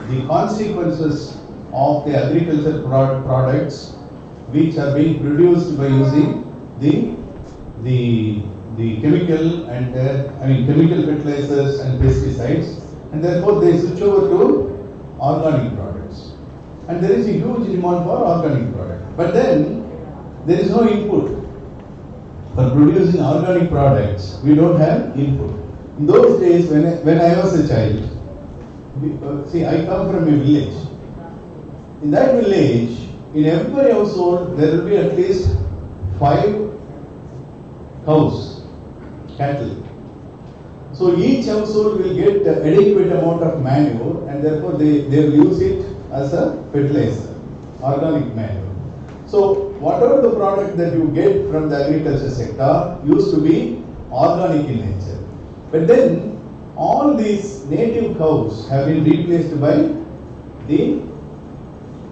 [SPEAKER 9] the consequences of the agricultural products which are being produced by using the the chemical and chemical fertilizers and pesticides, and therefore they switch over to organic products. And there is a huge demand for organic products. But then there is no input. For producing organic products, we don't have input. In those days, when I was a child, I come from a village. In that village, in every household, there will be at least 5 cows, cattle. So each household will get the adequate amount of manure, and therefore they will use it as a fertilizer, organic manure. So whatever the product that you get from the agriculture sector used to be organic in nature. But then all these native cows have been replaced by the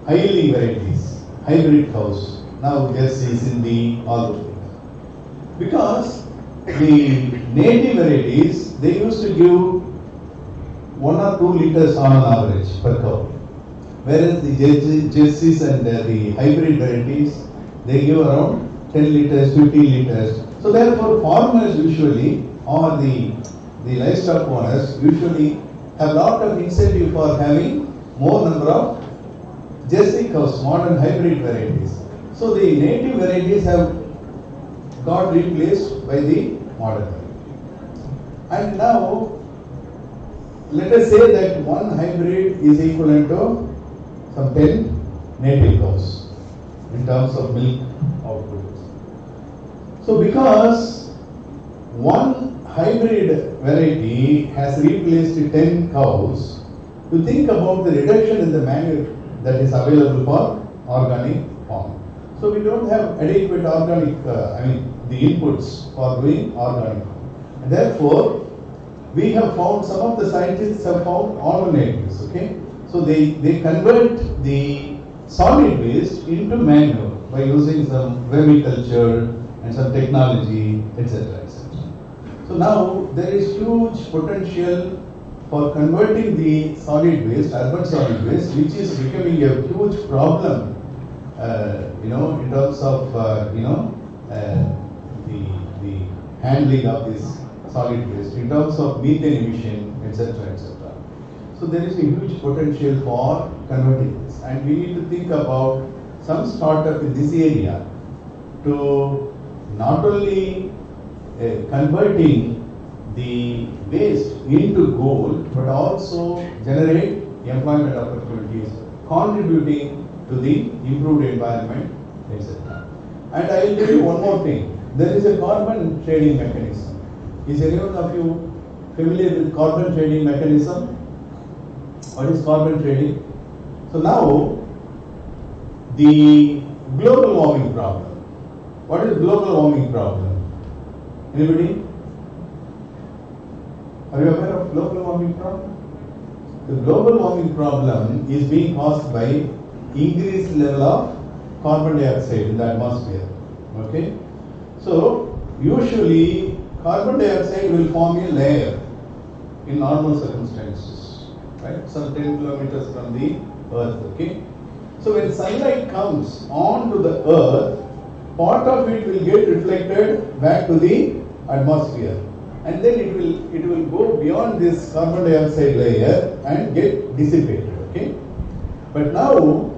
[SPEAKER 9] highly varieties, hybrid cows. Now jerseys, Hindi, all those things. Because the native varieties, they used to give 1 or 2 liters on an average per cow. Whereas the jerseys and the hybrid varieties, they give around 10 liters, 50 liters. So therefore farmers usually, or the livestock owners usually have a lot of incentive for having more number of jersey cows, modern hybrid varieties. So the native varieties have got replaced by the modern varieties. And now let us say that one hybrid is equivalent to some 10 native cows in terms of milk output. So because one hybrid variety has replaced 10 cows, to think about the reduction in the manure that is available for organic farming. So we don't have adequate organic, the inputs for doing organic farming. And therefore, we have found, some of the scientists have found alternatives, okay? So they convert the solid waste into manure by using some vermiculture and some technology, etc. So now there is huge potential for converting the solid waste, urban solid waste, which is becoming a huge problem, in terms of the handling of this solid waste, in terms of methane emission, etc., etc. So there is a huge potential for converting this, and we need to think about some startup in this area to not only converting the waste into gold, but also generate employment opportunities, contributing to the improved environment, etc. And I will tell you one more thing. There is a carbon trading mechanism. Is anyone of you familiar with carbon trading mechanism? What is carbon trading? So now, the global warming problem. What is global warming problem? Anybody? Are you aware of global warming problem? The global warming problem is being caused by increased level of carbon dioxide in the atmosphere. Okay? So, usually carbon dioxide will form a layer in normal circumstances, right? Some 10 kilometers from the earth, okay? So when sunlight comes onto the earth, part of it will get reflected back to the atmosphere, and then it will go beyond this carbon dioxide layer and get dissipated, okay? But now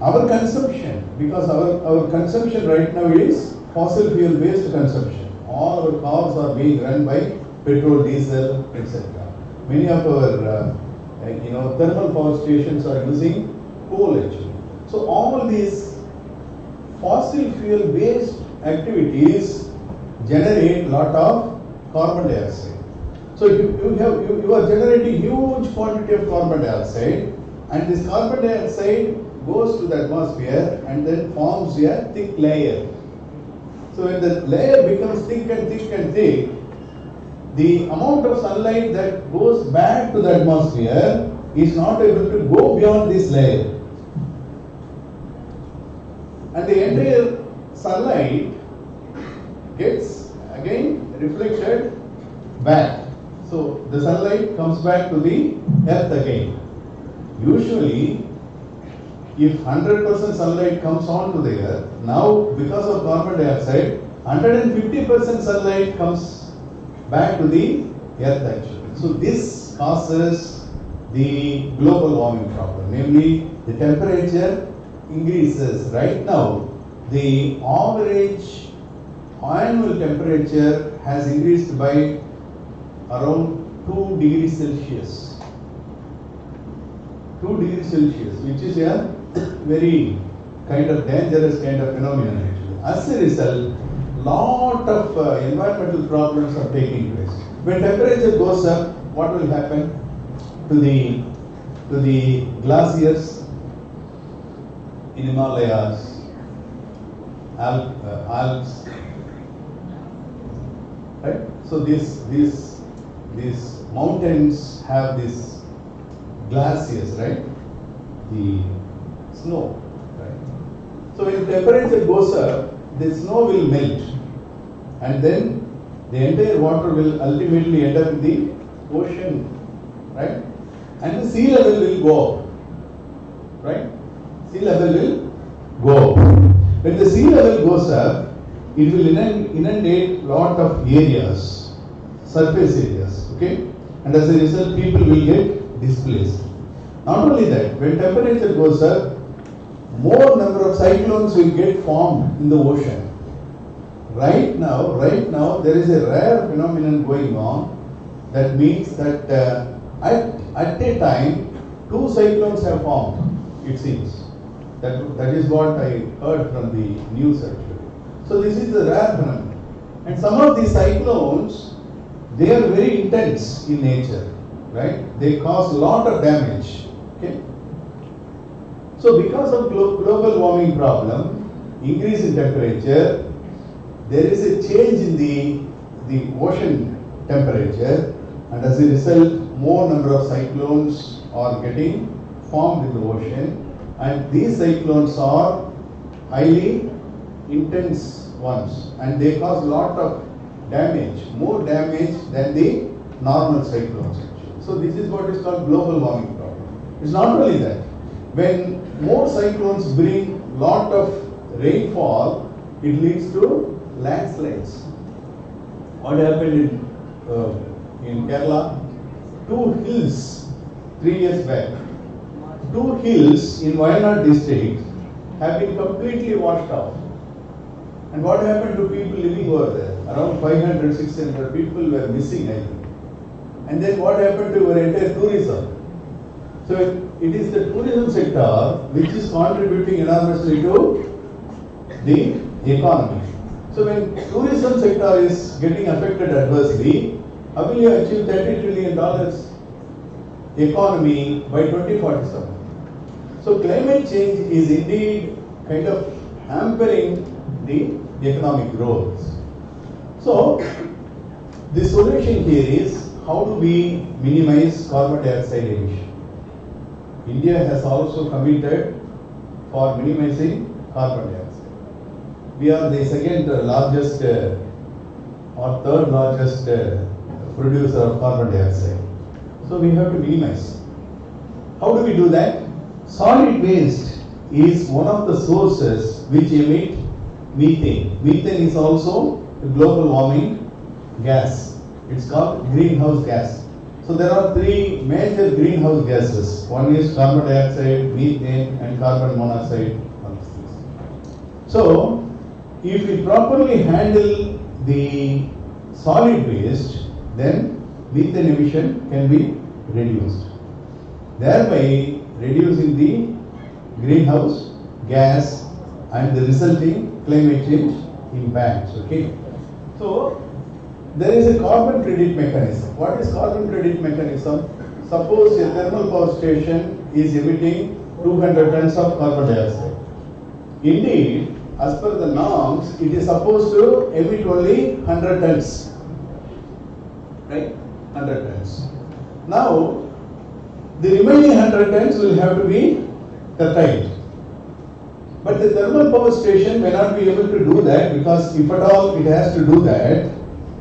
[SPEAKER 9] our consumption, because our consumption right now is fossil fuel based consumption. All our cars are being run by petrol, diesel, etc. Many of our thermal power stations are using coal actually. So all these fossil fuel based activities generate a lot of carbon dioxide. So you are generating huge quantity of carbon dioxide, and this carbon dioxide goes to the atmosphere and then forms a thick layer. So when the layer becomes thick and thick and thick, the amount of sunlight that goes back to the atmosphere is not able to go beyond this layer. And the entire sunlight gets again reflected back. So the sunlight comes back to the earth again. Usually, if 100% sunlight comes onto the earth, now because of carbon dioxide, 150% sunlight comes back to the earth actually. So this causes the global warming problem, namely the temperature increases. Right now, the average annual temperature has increased by around 2 degrees Celsius. 2 degrees Celsius, which is a very kind of dangerous kind of phenomenon actually. As a result, lot of environmental problems are taking place. When temperature goes up, what will happen to the glaciers in Himalayas, Alps, right? So these mountains have these glaciers, right? The snow, right? So when temperature goes up, the snow will melt, and then the entire water will ultimately end up in the ocean, right? And the sea level will go up, right? Sea level will go up. When the sea level goes up, it will inundate lot of areas, surface areas, okay? And as a result, people will get displaced. Not only that, when temperature goes up, more number of cyclones will get formed in the ocean. Right now, there is a rare phenomenon going on. That means that at a time, 2 cyclones have formed, it seems. That is what I heard from the news actually. So this is a rare phenomenon. And some of these cyclones, they are very intense in nature, right? They cause a lot of damage, okay? So because of global warming problem, increase in temperature, there is a change in the ocean temperature, and as a result, more number of cyclones are getting formed in the ocean, and these cyclones are highly intense ones, and they cause lot of damage, more damage than the normal cyclones actually. So this is what is called global warming problem. It's not only that. When more cyclones bring lot of rainfall, it leads to landslides. What happened in Kerala? 2 hills 3 years back. 2 hills in Wayanad district have been completely washed off. And what happened to people living over there? Around 500, 600 people were missing, I think. And then what happened to our entire tourism? So it is the tourism sector which is contributing enormously to the economy. So when tourism sector is getting affected adversely, how will you achieve $30 trillion economy by 2047? So climate change is indeed kind of hampering the economic growth. So the solution here is, how do we minimize carbon dioxide emission? India has also committed for minimizing carbon dioxide. We are the second largest or third largest producer of carbon dioxide. So we have to minimize. How do we do that? Solid waste is one of the sources which emit methane. Methane is also a global warming gas. It's called greenhouse gas. So there are 3 major greenhouse gases. One is carbon dioxide, methane, and carbon monoxide. So if we properly handle the solid waste, then methane emission can be reduced, thereby reducing the greenhouse gas and the resulting climate change impacts. Okay. So there is a carbon credit mechanism. What is carbon credit mechanism? Suppose a thermal power station is emitting 200 tons of carbon dioxide. Indeed, as per the norms, it is supposed to emit only 100 tons. Right? 100 tons. Now, the remaining 100 tons will have to be curtailed. But the thermal power station may not be able to do that, because if at all it has to do that,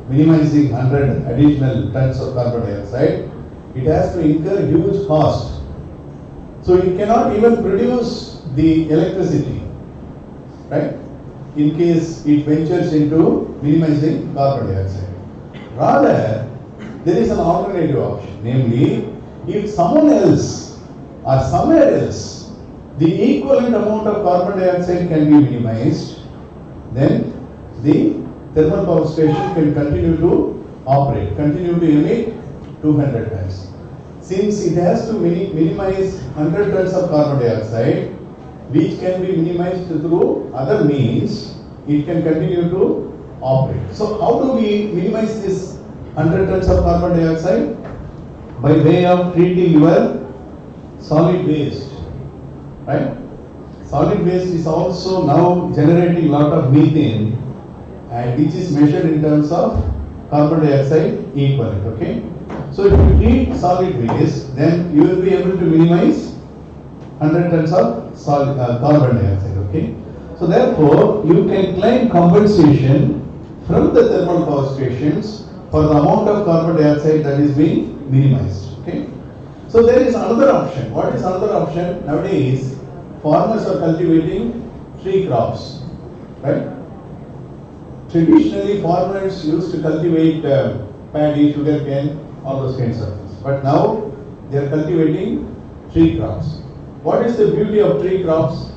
[SPEAKER 9] minimizing 100 additional tons of carbon dioxide, it has to incur huge cost. So it cannot even produce the electricity. Right? in case it ventures into minimizing carbon dioxide. Rather, there is an alternative option, namely, if someone else or somewhere else the equivalent amount of carbon dioxide can be minimized, then the thermal power station can continue to operate, continue to emit 200 tons. Since it has to minimize 100 tons of carbon dioxide, which can be minimized through other means, it can continue to operate. So how do we minimize this 100 tons of carbon dioxide? By way of treating your solid waste, right? Solid waste is also now generating a lot of methane, and which is measured in terms of carbon dioxide equivalent, okay? So if you treat solid waste, then you will be able to minimize 100 tons of carbon dioxide, okay? So therefore, you can claim compensation from the thermal power stations for the amount of carbon dioxide that is being minimized, okay? So there is another option. What is another option? Nowadays, farmers are cultivating tree crops, right? Traditionally, farmers used to cultivate paddy, sugarcane, all those kinds of things. But now, they are cultivating tree crops. What is the beauty of tree crops?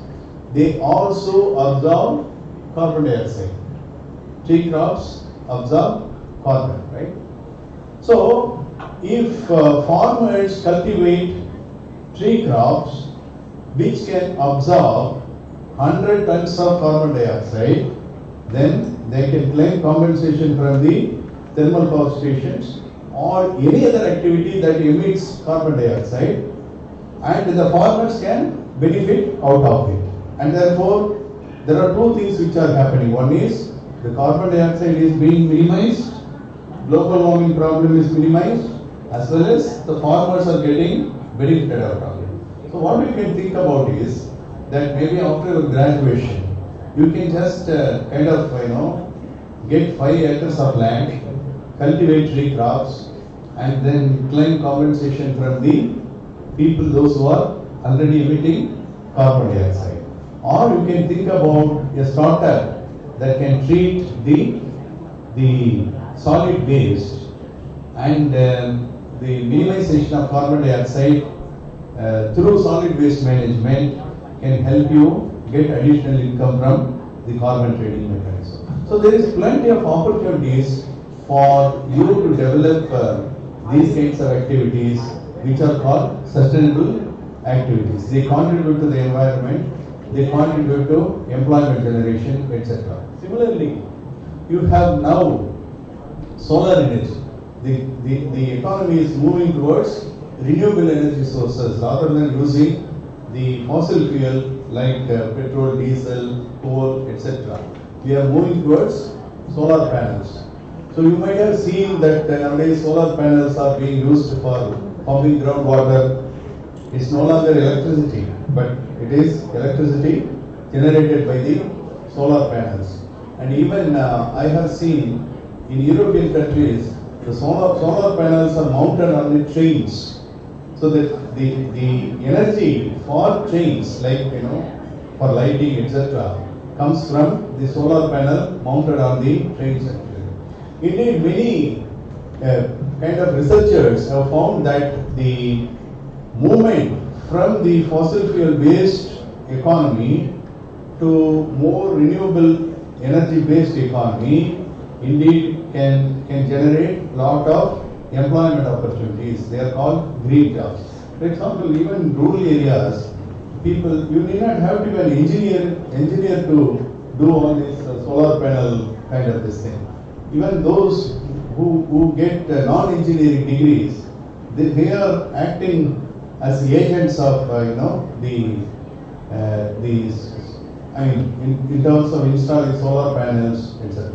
[SPEAKER 9] They also absorb carbon dioxide. Tree crops absorb carbon, right? So, if farmers cultivate tree crops which can absorb 100 tons of carbon dioxide, then they can claim compensation from the thermal power stations or any other activity that emits carbon dioxide, and the farmers can benefit out of it. And therefore, there are two things which are happening. One is the carbon dioxide is being minimized, global warming problem is minimized, as well as the farmers are getting benefited out of it. So what we can think about is that maybe after your graduation, you can just kind of, get 5 acres of land, cultivate tree crops, and then claim compensation from the people, those who are already emitting carbon dioxide. Or you can think about a startup that can treat the solid waste and the minimization of carbon dioxide through solid waste management can help you get additional income from the carbon trading mechanism. So there is plenty of opportunities for you to develop these kinds of activities which are called sustainable activities. They contribute to the environment, they contribute to employment generation, etc. Similarly, you have now solar energy. The economy is moving towards renewable energy sources rather than using the fossil fuel like petrol, diesel, coal, etc. We are moving towards solar panels. So you might have seen that nowadays solar panels are being used for pumping groundwater. It's no longer electricity, but it is electricity generated by the solar panels. And even I have seen in European countries, the solar panels are mounted on the trains. So that the energy for trains, like for lighting, etc., comes from the solar panel mounted on the trains. Indeed, many kind of researchers have found that the movement from the fossil fuel based economy to more renewable energy based economy indeed can generate lot of employment opportunities. They are called green jobs. For example, even in rural areas, people, you need not have to be an engineer to do all this solar panel kind of this thing. Even those who get non-engineering degrees, they are acting as the agents of in terms of installing solar panels, etc.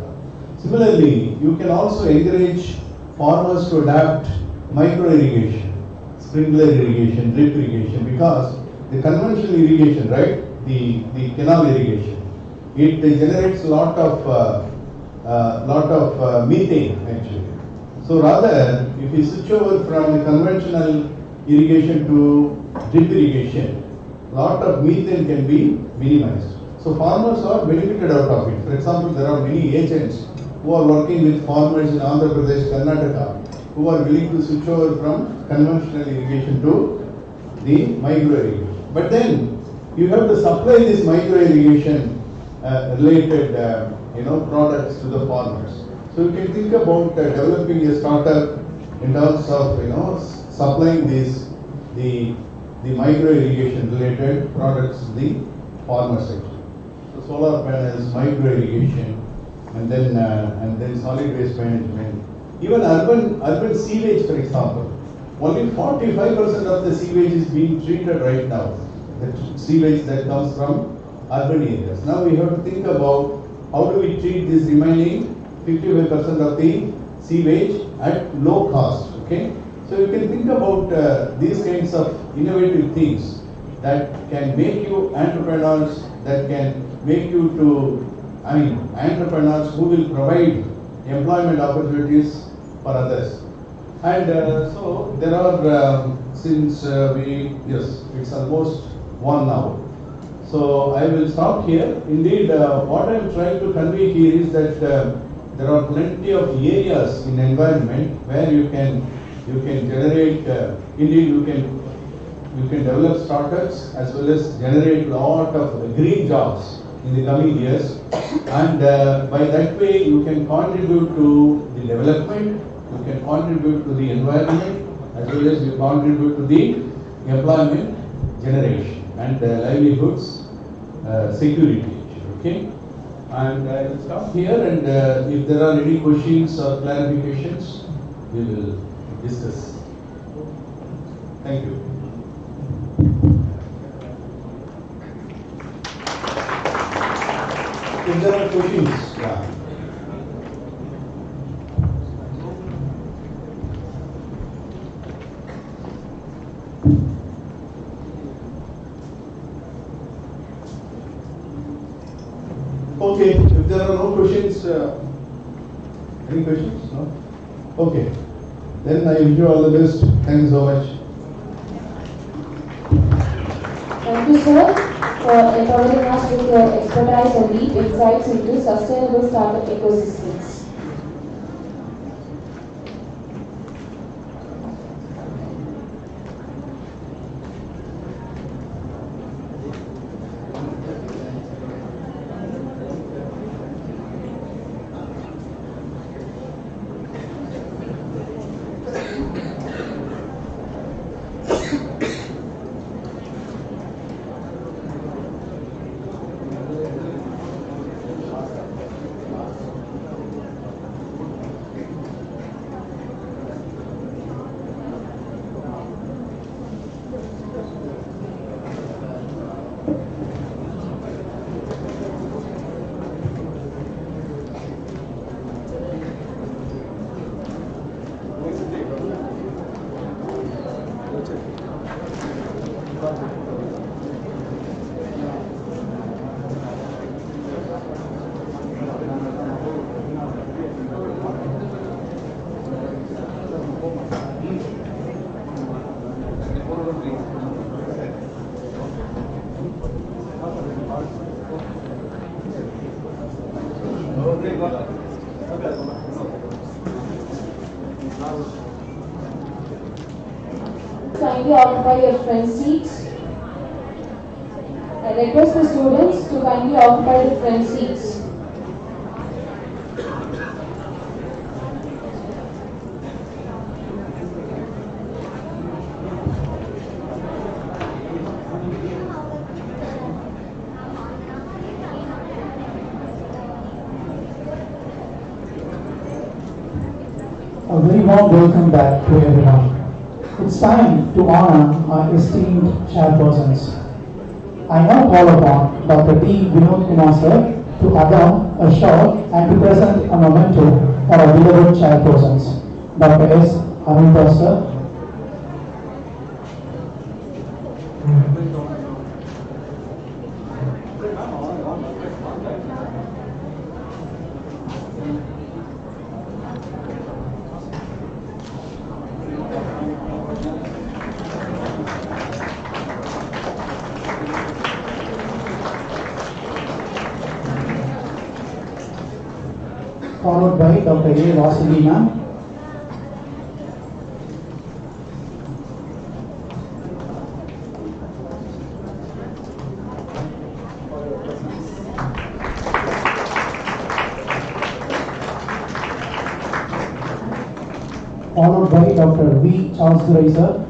[SPEAKER 9] Similarly, you can also encourage farmers to adapt micro irrigation, sprinkler irrigation, drip irrigation, because the conventional irrigation, right, the canal irrigation, it generates a lot of methane actually. So rather, if we switch over from the conventional irrigation to drip irrigation, lot of methane can be minimized. So farmers are benefited out of it. For example, there are many agents who are working with farmers in Andhra Pradesh, Karnataka, who are willing to switch over from conventional irrigation to the micro irrigation. But then you have to supply this micro irrigation related products to the farmers. So you can think about developing a startup in terms of supplying the micro irrigation related products to the farmer sector. So solar panels, micro irrigation, and then solid waste management. Even urban sewage, for example, only 45% of the sewage is being treated right now. The sewage that comes from urban areas. Now we have to think about how do we treat this remaining 55% of the sewage at low cost. Okay, so you can think about these kinds of innovative things that can make you entrepreneurs, that can make you entrepreneurs who will provide employment opportunities for others. And so there are it's almost 1 hour. So I will stop here. Indeed, what I am trying to convey here is that there are plenty of areas in environment where you can generate. Indeed, you can develop startups as well as generate lot of green jobs in the coming years, and by that way you can contribute to the development, you can contribute to the environment, as well as you contribute to the employment generation and livelihoods security. Okay, and I will stop here, and if there are any questions or clarifications, we will discuss. Thank you. If there are questions, yeah. Okay, if there are no questions, any questions? No? Okay, then I wish you all the best. Thank you so much.
[SPEAKER 13] Thank you, sir, for empowering us with your expertise and deep insights into sustainable startup ecosystems. Kindly occupy your front seats. I request the students to kindly occupy the front seats.
[SPEAKER 1] A very warm welcome back to everyone. It's time to honor our esteemed chairpersons. I now call upon Dr. T. Vinod Kumar sir to adopt a short and to present a memento for our beloved chairpersons. Dr. S. Arundas sir. followed by Dr. A. Vasili ma'am. Followed by Dr. V. Charles Durai sir.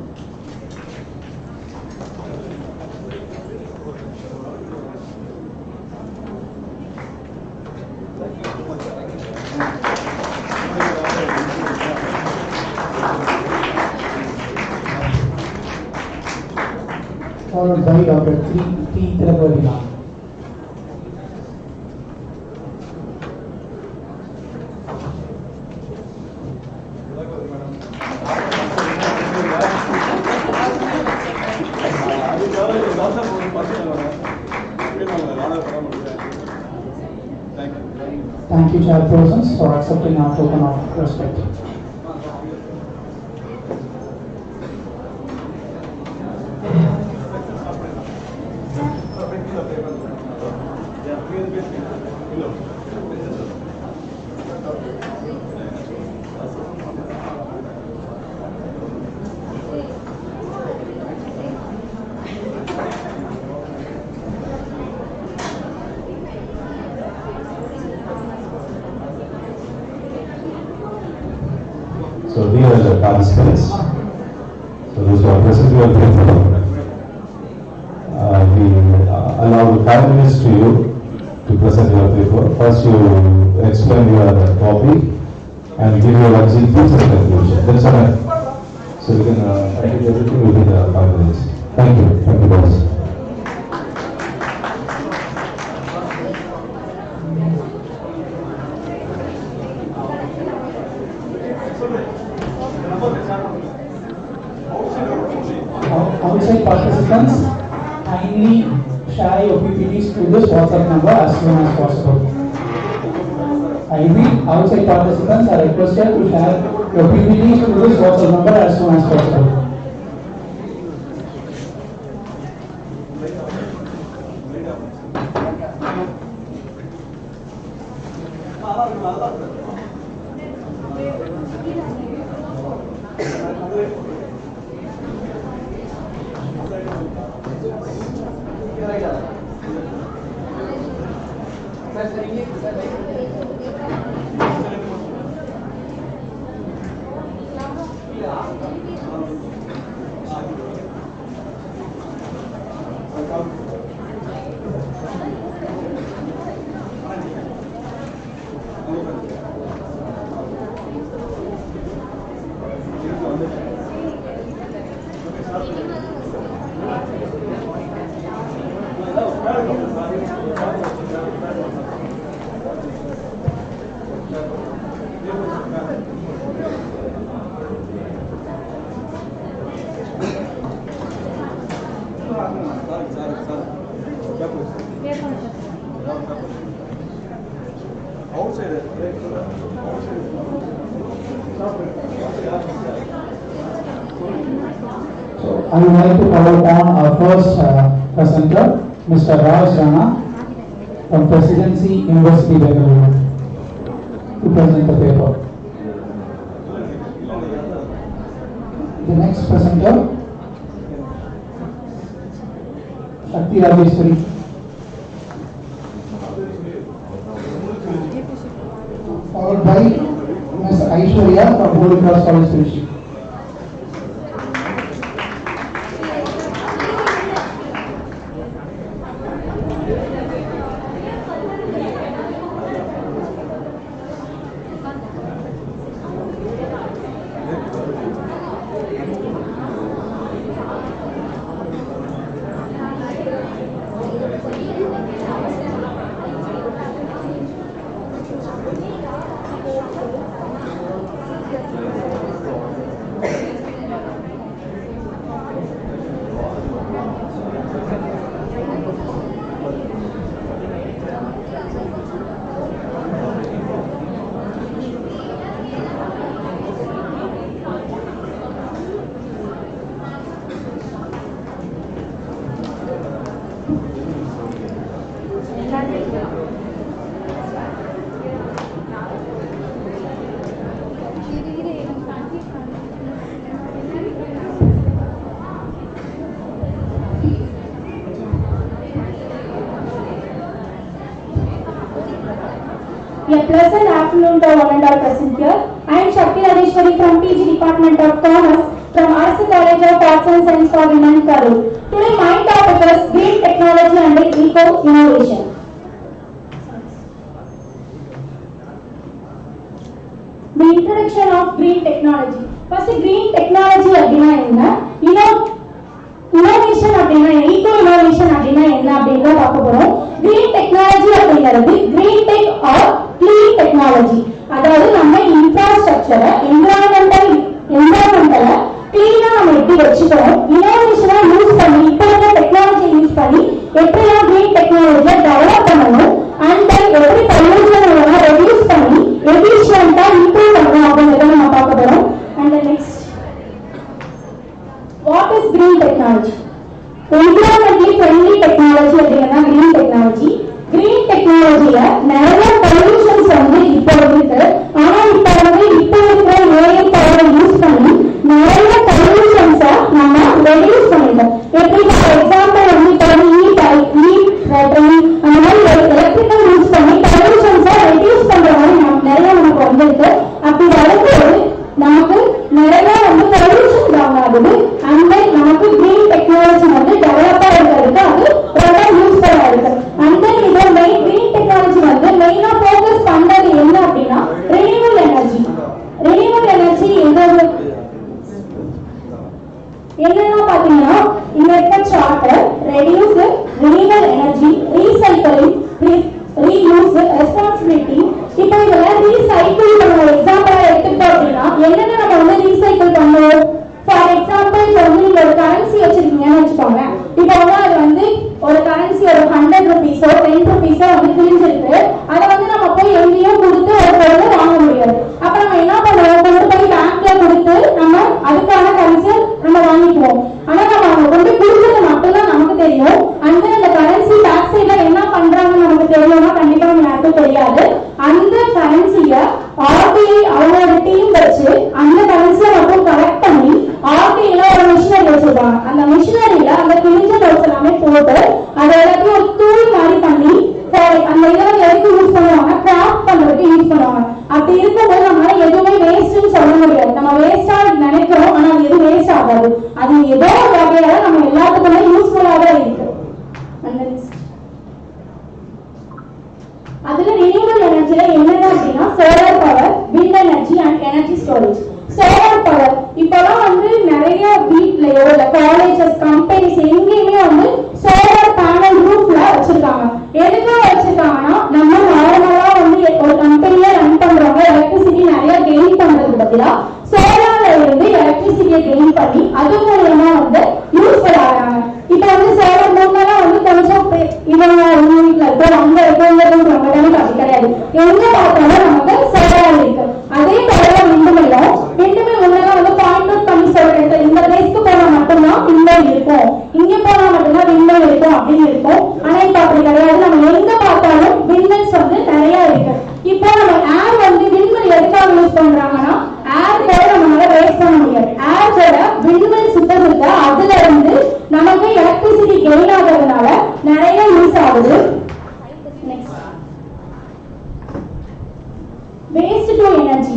[SPEAKER 1] Followed by Dr. T. Tiruchirappalli ma'am. Thank you, chairpersons, for accepting our token of respect.
[SPEAKER 6] So here are the participants. So those who are present, you are grateful. We allow 5 minutes to you to present your paper. First you explain your topic and give your exit and conclusion. That's all right. So you can complete everything within 5 minutes. Thank you. Thank you guys.
[SPEAKER 1] Outside participants, kindly share your PPTs to this WhatsApp number as soon as possible. I repeat, outside participants are requested to share your PPTs to this WhatsApp number as soon as possible. I would like to call upon our first presenter, Mr. Raj Rana from Presidency University, Bengaluru, to present the paper. The next presenter, Shakti Rajeshwari. Followed by Ms. Aishwarya from Holy Cross College, Trichy.
[SPEAKER 14] A pleasant afternoon to all and all present here. I am Shakti Radeshwari from PG Department of Commerce from Arts College of Arts and Science for Women, Karur. Today my topic is Green Technology and Eco Innovation. The introduction of green technology. First, green technology அப்படினா என்ன? Innovation அப்படினா eco innovation அப்படினா என்ன அப்படிங்கறத பார்க்க போறோம். Green technology அப்படிங்கிறது green tech or clean technology. அதாவது நம்ம இன்ஃப்ராஸ்ட்ரக்சரை என்விரான்மெண்டல் கிளீனா நம்ம எப்படி வச்சுக்கிறோம், இனோவேஷனா யூஸ் பண்ணி இப்போ இருக்க டெக்னாலஜி யூஸ் பண்ணி எப்படிலாம் green technology டெவலப் பண்ணணும் and then எப்படி பொல்யூஷன் எல்லாம் ரெடியூஸ் பண்ணி எஃபிஷியன்ட்டா இம்ப்ரூவ் பண்ணணும் அப்படிங்கறத நம்ம பார்க்க போறோம். And the next, what is green technology? Environmentally friendly technology அப்படின்னா green technology. Green technologyல நிறைய பொல்யூஷன்ஸ் வந்து இப்போ இருக்கு. ஆனா இப்போ இருக்கிற AI பவரை யூஸ் பண்ணி நிறைய பொல்யூஷன்ஸ நம்ம ரெடியூஸ் பண்ணிட்டோம். எப்படி ஃபார் எக்ஸாம்பிள் வந்து இப்போ பேட்டரி அந்த மாதிரி எலக்ட்ரிக்கல் யூஸ் பண்ணி பொல்யூஷன்ஸ ரெடியூஸ் பண்ற மாதிரி நிறைய நமக்கு வந்திருக்கு. அப்படி வரும்போது நமக்கு நிறைய வந்து பொல்யூஷன் டவுன் ஆகுது. அந்த நமக்கு கிரீன் டெக்னாலஜி வந்து டெவலப்பா இருக்கிறதுக்கு அது ரொம்ப யூஸ்ஃபுல்லா இருக்கு. அந்த இதோட மெயின் கிரீன் டெக்னாலஜி வந்து மெயினா ஃபோக்கஸ் பண்றது என்ன அப்படின்னா ரினியூவல் எனர்ஜி. ரினியூவல் எனர்ஜி என்னன்னா பாத்தீங்கன்னா இந்த இருக்க chart reduce, renewal energy, recycling, reuse, responsibility. இப்போ இதெல்லாம் ரீசைக்கிள் பண்ண எக்ஸாம்பிளா எடுத்துக்கிட்டோம் அப்படின்னா என்னென்ன நம்ம வந்து ரீசைக்கிள் பண்ணுவோம். ஃபார் எக்ஸாம்பிள் இப்போ வந்து நீங்க ஒரு கரன்சி வச்சிருக்கீங்கன்னு வச்சுக்கோங்க. இப்போ வந்து அது வந்து ஒரு கரன்சி ஒரு 100 rupees-ஓ 10 rupees-ஓ வந்து கிழிஞ்சிருக்கு. அதை வந்து நம்ம போய் எங்கேயோ கொடுத்து ஒரு பொருளை வாங்க முடியாது. அப்ப நம்ம என்ன பண்ணுவோம், கொண்டு போய் பேங்க்ல கொடுத்து நம்ம அதுக்கான கரன்சியை நம்ம வாங்கிக்குவோம். ஆனா நம்ம அவங்க கொண்டு கொடுத்தது மட்டும்தான் நமக்கு தெரியும். அந்த கரன்சி பேக் சைட்ல என்ன பண்றாங்கன்னு நமக்கு தெரியும்னா கண்டிப்பா யாருக்கும் தெரியாது. அந்த கரன்சிய ஆர்பிஐ அவங்களோட டீம் வச்சு அந்த கரன்சியை மட்டும் கலெக்ட் பண்ணி ஆர்பிஐல ஒரு மிஷினரி வச்சிருக்காங்க. அந்த மிஷினரியில அந்த கிழிஞ்ச நோட்ஸ் எல்லாமே போட்டு அதை எல்லாத்தையும் ஒரு தூள் மாதிரி பண்ணி அந்த இதெல்லாம் எதுக்கு யூஸ் பண்ணுவாங்க, கிராஃப்ட் பண்றதுக்கு யூஸ் பண்ணுவாங்க. அப்படி இருக்கும்போது நம்மளால எதுவுமே வேஸ்ட்னு சொல்ல முடியாது. நம்ம வேஸ்டா நினைக்கிறோம், ஆனா அது எதுவும் வேஸ்ட் ஆகாது. அது ஏதோ ஒரு வகையில நம்ம எல்லாத்துக்குமே யூஸ்ஃபுல்லா தான் இருக்கு. அதுல ரினியூவல் எனர்ஜில என்னென்ன அப்படின்னா solar power, wind energy and energy storage. Solar power இப்பெல்லாம் வந்து நிறைய வீட்லயோ இல்ல காலேஜஸ், கம்பெனிஸ் எங்கேயுமே வந்து சோலார் பேனல் ரூஃப்ல வச்சிருக்காங்க. எதுக்காக வச்சிருக்காங்கன்னா நம்ம நார்மலா வந்து ஒரு கம்பெனியை ரன் பண்றவங்க எலக்ட்ரிசிட்டி நிறைய கெயின் பண்றதுக்கு பதிலா சோலார்ல இருந்து எலக்ட்ரிசிட்டியை கெயின் பண்ணி அது மூலமா வந்து யூஸ்ஃபுல் ஆகிறாங்க. இப்ப வந்து சோலார் மூலமெல்லாம் வந்து கொஞ்சம் இவங்க வீட்டுல இருக்கோம் அங்க இருக்கோங்கிறது நம்ம கணக்கு அப்படி கிடையாது. எங்க பார்த்தாலும் நமக்கு சோலார் இருக்கு. அதே போல விண்டுமில்லும் முன்னெல்லாம் வந்து பாயிண்ட் அவுட் பண்ணி சொல்றேன், இந்த பிளேஸ்க்கு போனா மட்டும்தான் விண்வெளி இருக்கும், இங்க போனா மட்டும்தான் விண்வெளி இருக்கும் அப்படின்னு இருக்கும். ஆனா இப்ப அப்படி கிடையாது. நம்ம எங்க பார்த்தாலும் விண்வெல்ஸ் வந்து நிறைய இருக்கு. இப்போ நம்ம ஏர் வந்து விண்வெளி எதுக்காக யூஸ் பண்றாங்கன்னா ஏர் கூட நம்மளால வேஸ்ட் பண்ண முடியாது. ஏர் கூட விண்வெளி சுத்த அதுல இருந்து நமக்கு எலக்ட்ரிசிட்டி கெயின் ஆகிறதுனால நிறைய யூஸ் ஆகுது. Waste to energy.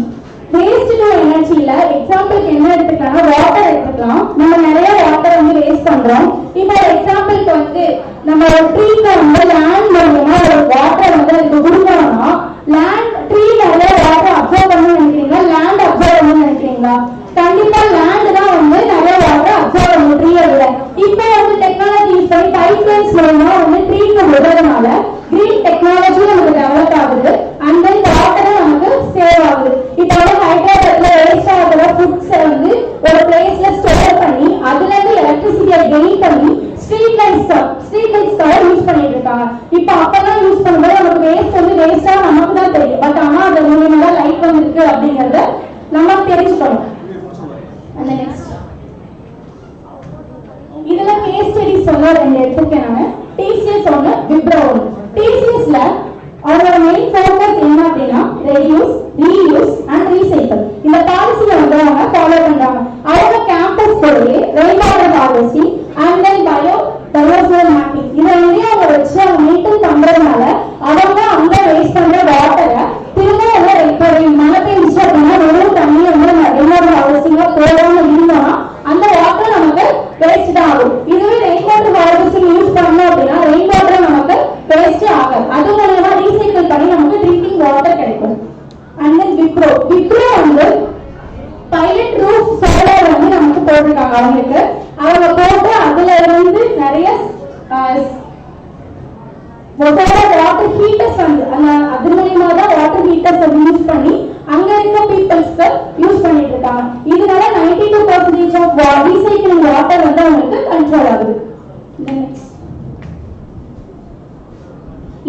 [SPEAKER 14] Waste to எனர்ஜில எக்ஸாம்பிளுக்கு என்ன எடுத்துக்கலாம், வாட்டர் எடுத்துக்கலாம். நம்ம நிறைய வாட்டர் வந்து வேஸ்ட் பண்றோம். இப்போ எக்ஸாம்பிளுக்கு வந்து நம்ம ஒரு ட்ரீக்கு வந்து லேண்ட் மூலமா ஒரு வாட்டர் வந்து அதுக்கு கொடுக்கணும்னா ட்ரீ நிறைய வாட்டர் அப்சர்வ் பண்ணணும்னு நினைக்கிறீங்களா, லேண்ட் அப்சர்வ் பண்ணணும்னு நினைக்கிறீங்களா? கண்டிப்பா லேண்ட் தான் வந்து நிறைய வாட்டர் அப்சர்வ் பண்ணும் ட்ரீயை விட. இப்போ வந்து டெக்னாலஜி யூஸ் பண்ணி பைப்லைன்ஸ் மூலமா வந்து ட்ரீக்கு விடுறதுனால கிரீன் டெக்னாலஜி நமக்கு டெவலப் ஆகுது. அண்ட் தென் வாட்டரும் நமக்கு சேவ் ஆகுது. இப்போ வந்து ஹைதராபாத்ல வேஸ்ட் ஆகிற ஃபுட்ஸை வந்து ஒரு பிளேஸ்ல ஸ்டோர் பண்ணி அதுல இருந்து எலக்ட்ரிசிட்டியை கெயின் பண்ணி ஸ்ட்ரீட் லைட்ஸ்க்காக யூஸ் பண்ணிட்டு இருக்காங்க. இப்போ அப்பெல்லாம் யூஸ் பண்ணும்போது நமக்கு வேஸ்ட் வந்து வேஸ்டா நமக்கு தான் தெரியும். பட் ஆனா அது மூலமா லைட் வந்துருக்கு அப்படிங்கறத நம்ம தெரிஞ்சுக்கணும். அந்த நெக்ஸ்ட் இதுல கேஸ் ஸ்டடிஸ் சொல்ல ரெண்டு எடுத்துக்கேன் நானு. டிசிஎஸ் ஒன்று, விப்ரோ ஒன்று. டிசிஎஸ்ல அவரோட மெயின் ஃபோக்கஸ் என்ன அப்படின்னா ரெடியூஸ், ரீயூஸ் அண்ட் ரீசைக்கிள். இந்த பாலிசியை வந்து அவங்க ஃபாலோ பண்றாங்க. அவங்க கேம்பஸ் போய் rain water harvesting and then bio diversity mapping இதை வந்து அவங்க வச்சு அவங்க மெயின்டைன் பண்றதுனால அவங்க அந்த வேஸ்ட் பண்ற வாட்டரை வாட்டர் ஹீட்டர்ஸ் வந்து அது மூலியமா தான் வாட்டர் ஹீட்டர்ஸ் வந்து யூஸ் பண்ணி அங்க இருக்க பீப்புள்ஸ்க்கு யூஸ் பண்ணிட்டு இருக்காங்க. இதனால 92% ஆஃப் ரீசைக்கிளிங் வாட்டர் வந்து அவங்களுக்கு கண்ட்ரோல் ஆகுது.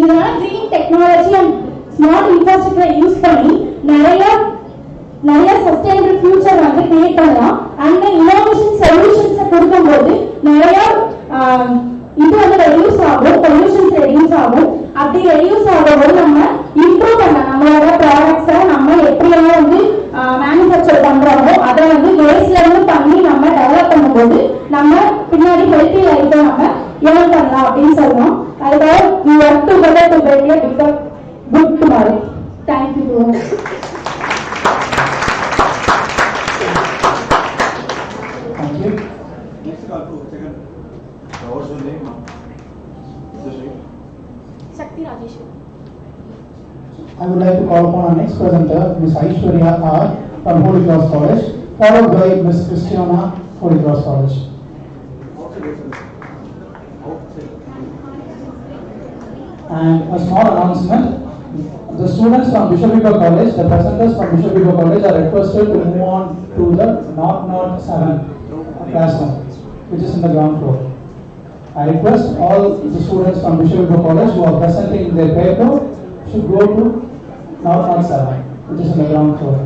[SPEAKER 14] இதனால green technology and smart infrastructure use பண்ணி நிறைய சஸ்டைனபிள் ஃபியூச்சர் வந்து கிரியேட் பண்ணலாம். அண்ட் இன்னோவேஷன் சொல்யூஷன்ஸ் கொடுக்கும்போது நிறைய இது வந்து ரெடியூஸ் ஆகும், பொல்யூஷன்ஸ் ரெடியூஸ் ஆகும். அப்படி ரெடியூஸ் ஆகும்போது நம்ம இம்ப்ரூவ் பண்ணலாம். நம்மளோட ப்ராடக்ட்ஸை நம்ம எப்படியெல்லாம் வந்து மேனுஃபேக்சர் பண்றோமோ அதை வந்து வேஸ்ட்ல இருந்து பண்ணி நம்ம டெவலப் பண்ணும்போது நம்ம பின்னாடி ஹெல்த்தி லைஃப்பை நம்ம ஏர்ன் பண்ணலாம் அப்படின்னு சொல்லணும். அதுக்காக we work together to build a bigger good tomorrow. Thank you.
[SPEAKER 1] Thank you.
[SPEAKER 12] Next call to second. What's your name, ma'am?
[SPEAKER 14] Shakti Rajesh.
[SPEAKER 1] I would like to call upon our next presenter, Ms. Aishwarya R. from Holy Cross College, followed by Ms. Christiana, Holy Cross College. And a small announcement, the students from Bishop Heber College, the presenters from Bishop Heber College are requested to move on to the 007 classroom, which is in the ground floor. I request all the students from Bishop Heber College who are presenting their paper should go to 007, which is in the ground floor.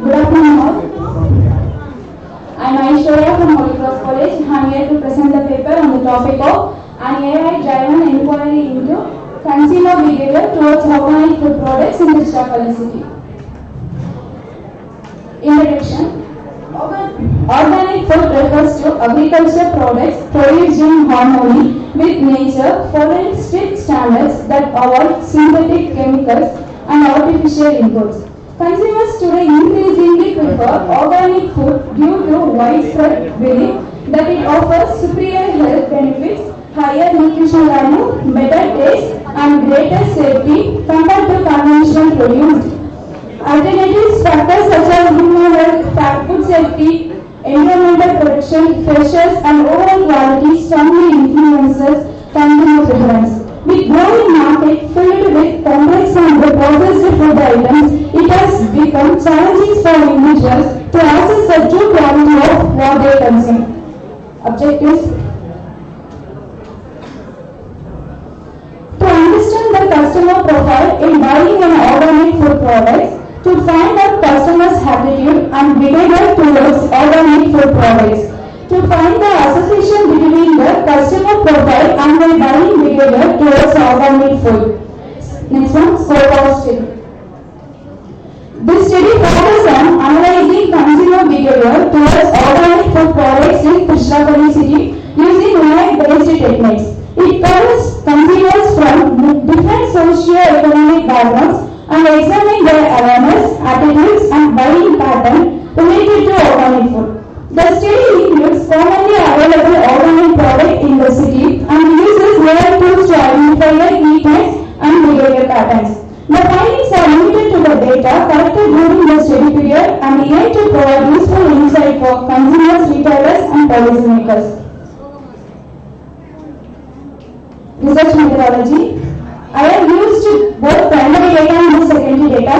[SPEAKER 14] Good afternoon all. I am Aishwarya from Holy Cross College. I am here to present the paper on the topic of an AI-driven inquiry into consumer behavior towards organic food products in Tiruchirappalli city. Introduction. Organic food refers to agriculture products produced in harmony with nature, following strict standards that avoid synthetic chemicals and artificial inputs. Consumers today increasingly prefer organic food due to widespread belief that it offers superior health benefits, higher nutritional value, better taste, and greater safety compared to conventional produced. Alternatives factors such as human health, food safety, environmental protection, freshness, and overall quality strongly influences consumer preference. With growing market filled with complex and processed food items, it has become challenging for individuals to assess the true quality of what they consume. Objectives: to understand the customer profile in buying an organic food product, to find out customers' attitude and behavior towards organic food products, to find the association between the customer profile and their buying behavior towards organic food. Next one, scope of study. This study focuses on analyzing consumer behavior towards organic food products in Tiruchirappalli city using AI-based techniques. It covers consumers from different socio-economic backgrounds and examine their awareness, attitudes, and buying patterns related to organic food. The study includes commonly available organic products in the city and uses AI tools to identify their key trends and behavior patterns. The findings are limited to the data collected during the study period and AI to provide useful insight for consumers, retailers, and policymakers. Research methodology. I have used both primary data and secondary data.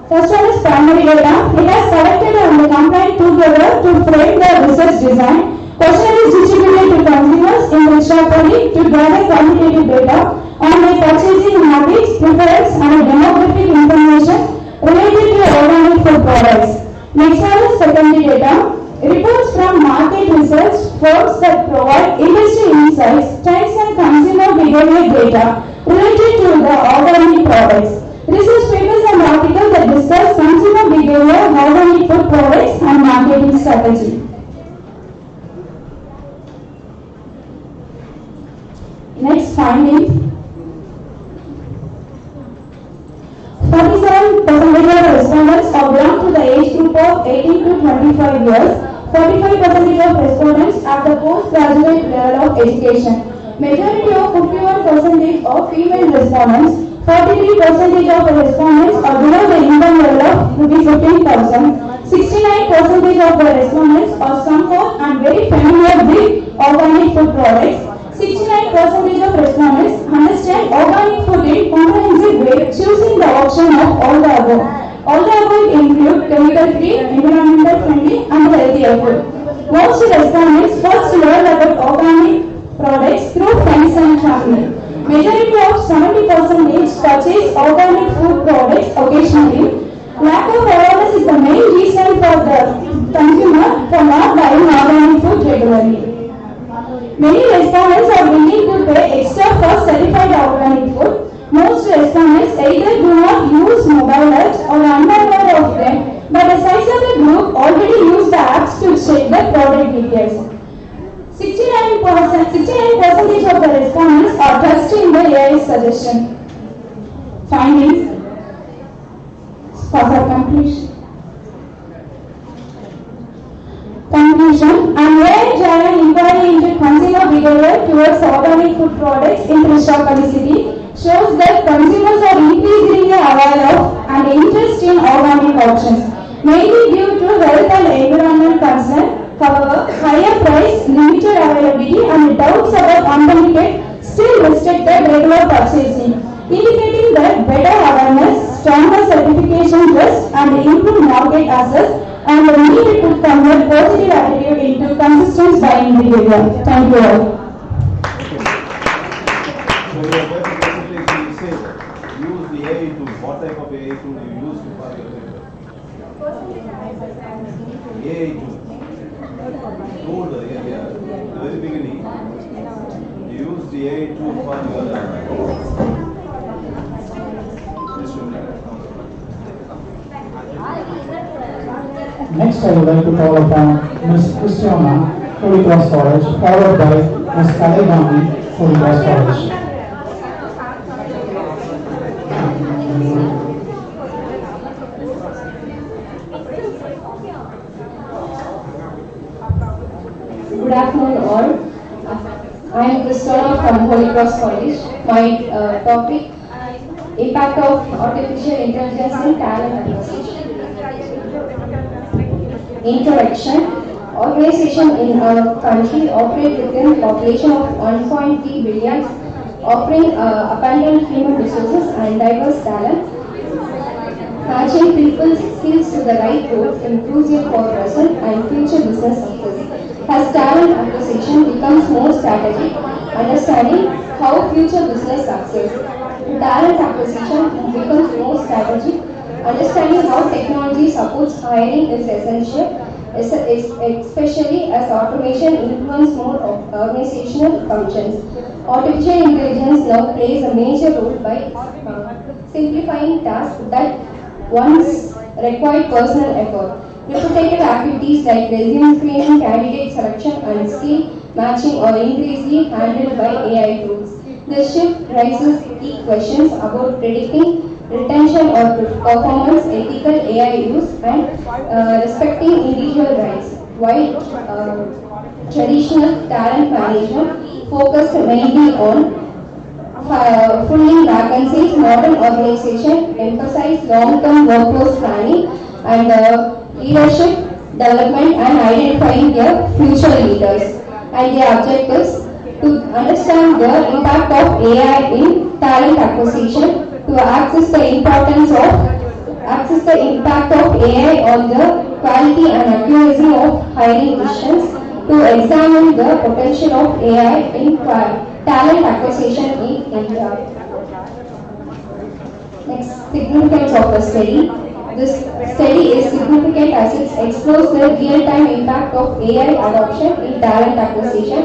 [SPEAKER 14] First one is primary data. It has collected and combined together to frame the research design. Question is distributed to consumers in Tiruchirappalli to gather quantitative data on their purchasing habits, preference, and demographic information related to organic food products. Next one is secondary data. Reports from market research firms that provide industry insights, trends, and consumer behavior data related to the organic products. Research papers and articles that discuss consumer behavior 18 to 25 years. 45% of respondents at the postgraduate level of education. Majority of 51% of female respondents. 43% of the respondents are below the income level of ₹15,000. 69% of the respondents are somewhat and very familiar with organic food products. 69% of respondents understand organic food in comprehensive way, choosing the option of all the above. All the above include chemical-free, environmental-friendly, and healthier food. Most respondents first learn about organic products through friends and family. Majority of 70% purchase organic food products occasionally. Lack of awareness is the main reason for the consumer for not buying organic food regularly. Many respondents are willing to pay extra for certified organic food. Most respondents either do not use mobile apps or are unaware of them, but the size of the group already use the apps to check the product details. 69% of the respondents are trusting the AI suggestion. Findings for the completion. Conclusion, an AI-driven inquiry into consumer behavior towards organic food products in Tiruchirappalli city shows that consumers are increasingly aware of and interested in organic options, mainly due to health and environment concern. However, higher price, limited availability, and doubts about unlimited still restricted regular purchasing, indicating that better awareness, stronger certification trust, and improved market access and the need to convert positive attitude into consistent buying behavior. Thank you all.
[SPEAKER 15] So basically you say use the AI tool. What type of AI tool you use for your AI tool? Told earlier, at the very beginning, you use the AI tool for your
[SPEAKER 1] Next, I would like to call upon Ms. Christiana, Holy Cross College, followed by Ms. Kaligami, Holy Cross College.
[SPEAKER 16] Good afternoon all. I am Christiana from Holy Cross College. My topic, impact of artificial intelligence in talent acquisition. Introduction. Organization in our country operate within a population of 1.3 billion, offering abundant human resources and diverse talent. Matching people's skills to the right roles inclusive for present and future business success. As talent acquisition becomes more strategic, understanding how future business success. Talent acquisition becomes more strategic. Understanding how technology supports hiring is essential, especially as automation influences more organizational functions. Artificial intelligence now plays a major role by simplifying tasks that once required personal effort. Repetitive activities like resume screening, candidate selection, and skill matching are increasingly handled by AI tools. This shift raises key questions about predicting retention or performance, ethical AI use, and respecting individual rights. While traditional talent management focused mainly on filling vacancies, modern organization emphasize long-term workforce planning and leadership development and identifying their future leaders and their objectives to understand the impact of AI in talent acquisition, to access the impact of AI on the quality and accuracy of hiring decisions, to examine the potential of AI in talent acquisition in India. Next, significance of the study. This study is significant as it explores the real-time impact of AI adoption in talent acquisition,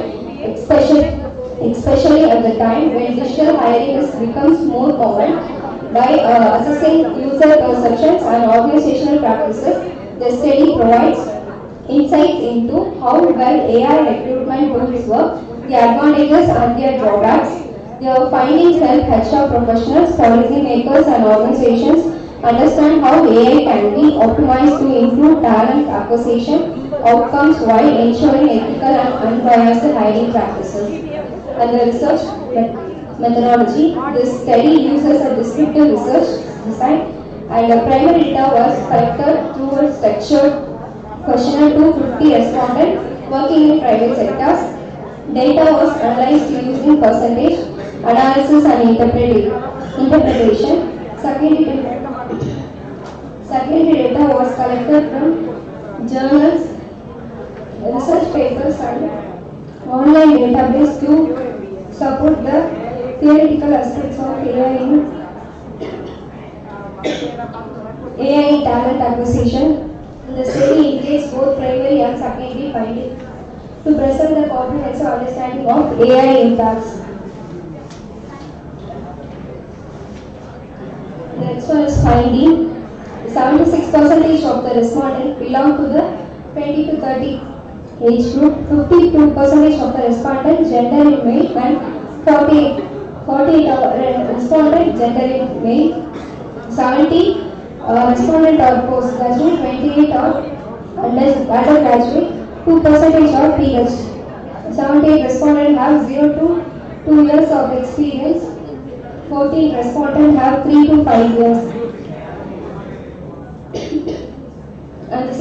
[SPEAKER 16] especially at the time when digital hiring becomes more common. By assessing user perceptions and organizational practices, the study provides insights into how well AI recruitment tools work, the advantages and their drawbacks. The findings help HR professionals, policymakers and organizations understand how AI can be optimized to improve talent acquisition outcomes while ensuring ethical and unbiased hiring practices. And the research methodology, this study uses a descriptive research design, and the primary data was collected through a structured questionnaire to 50 respondents working in private sectors. Data was analyzed using percentage analysis and interpretation. Secondary data was collected from journals, research papers, and online database to support the theoretical aspects of AI talent acquisition. The study indicates both primary and secondary findings to present the comprehensive understanding of AI impacts. The next one is finding. 76% of the respondents belong to the 20 to 30 age group, 52% of the respondents gender in male, and 48 respondents gender in male, 70 respondents are postgraduate, 28 are undergraduate, 2% are PhD. 78 respondents have 0 to 2 years of experience, 14 respondents have 3 to 5 years. And the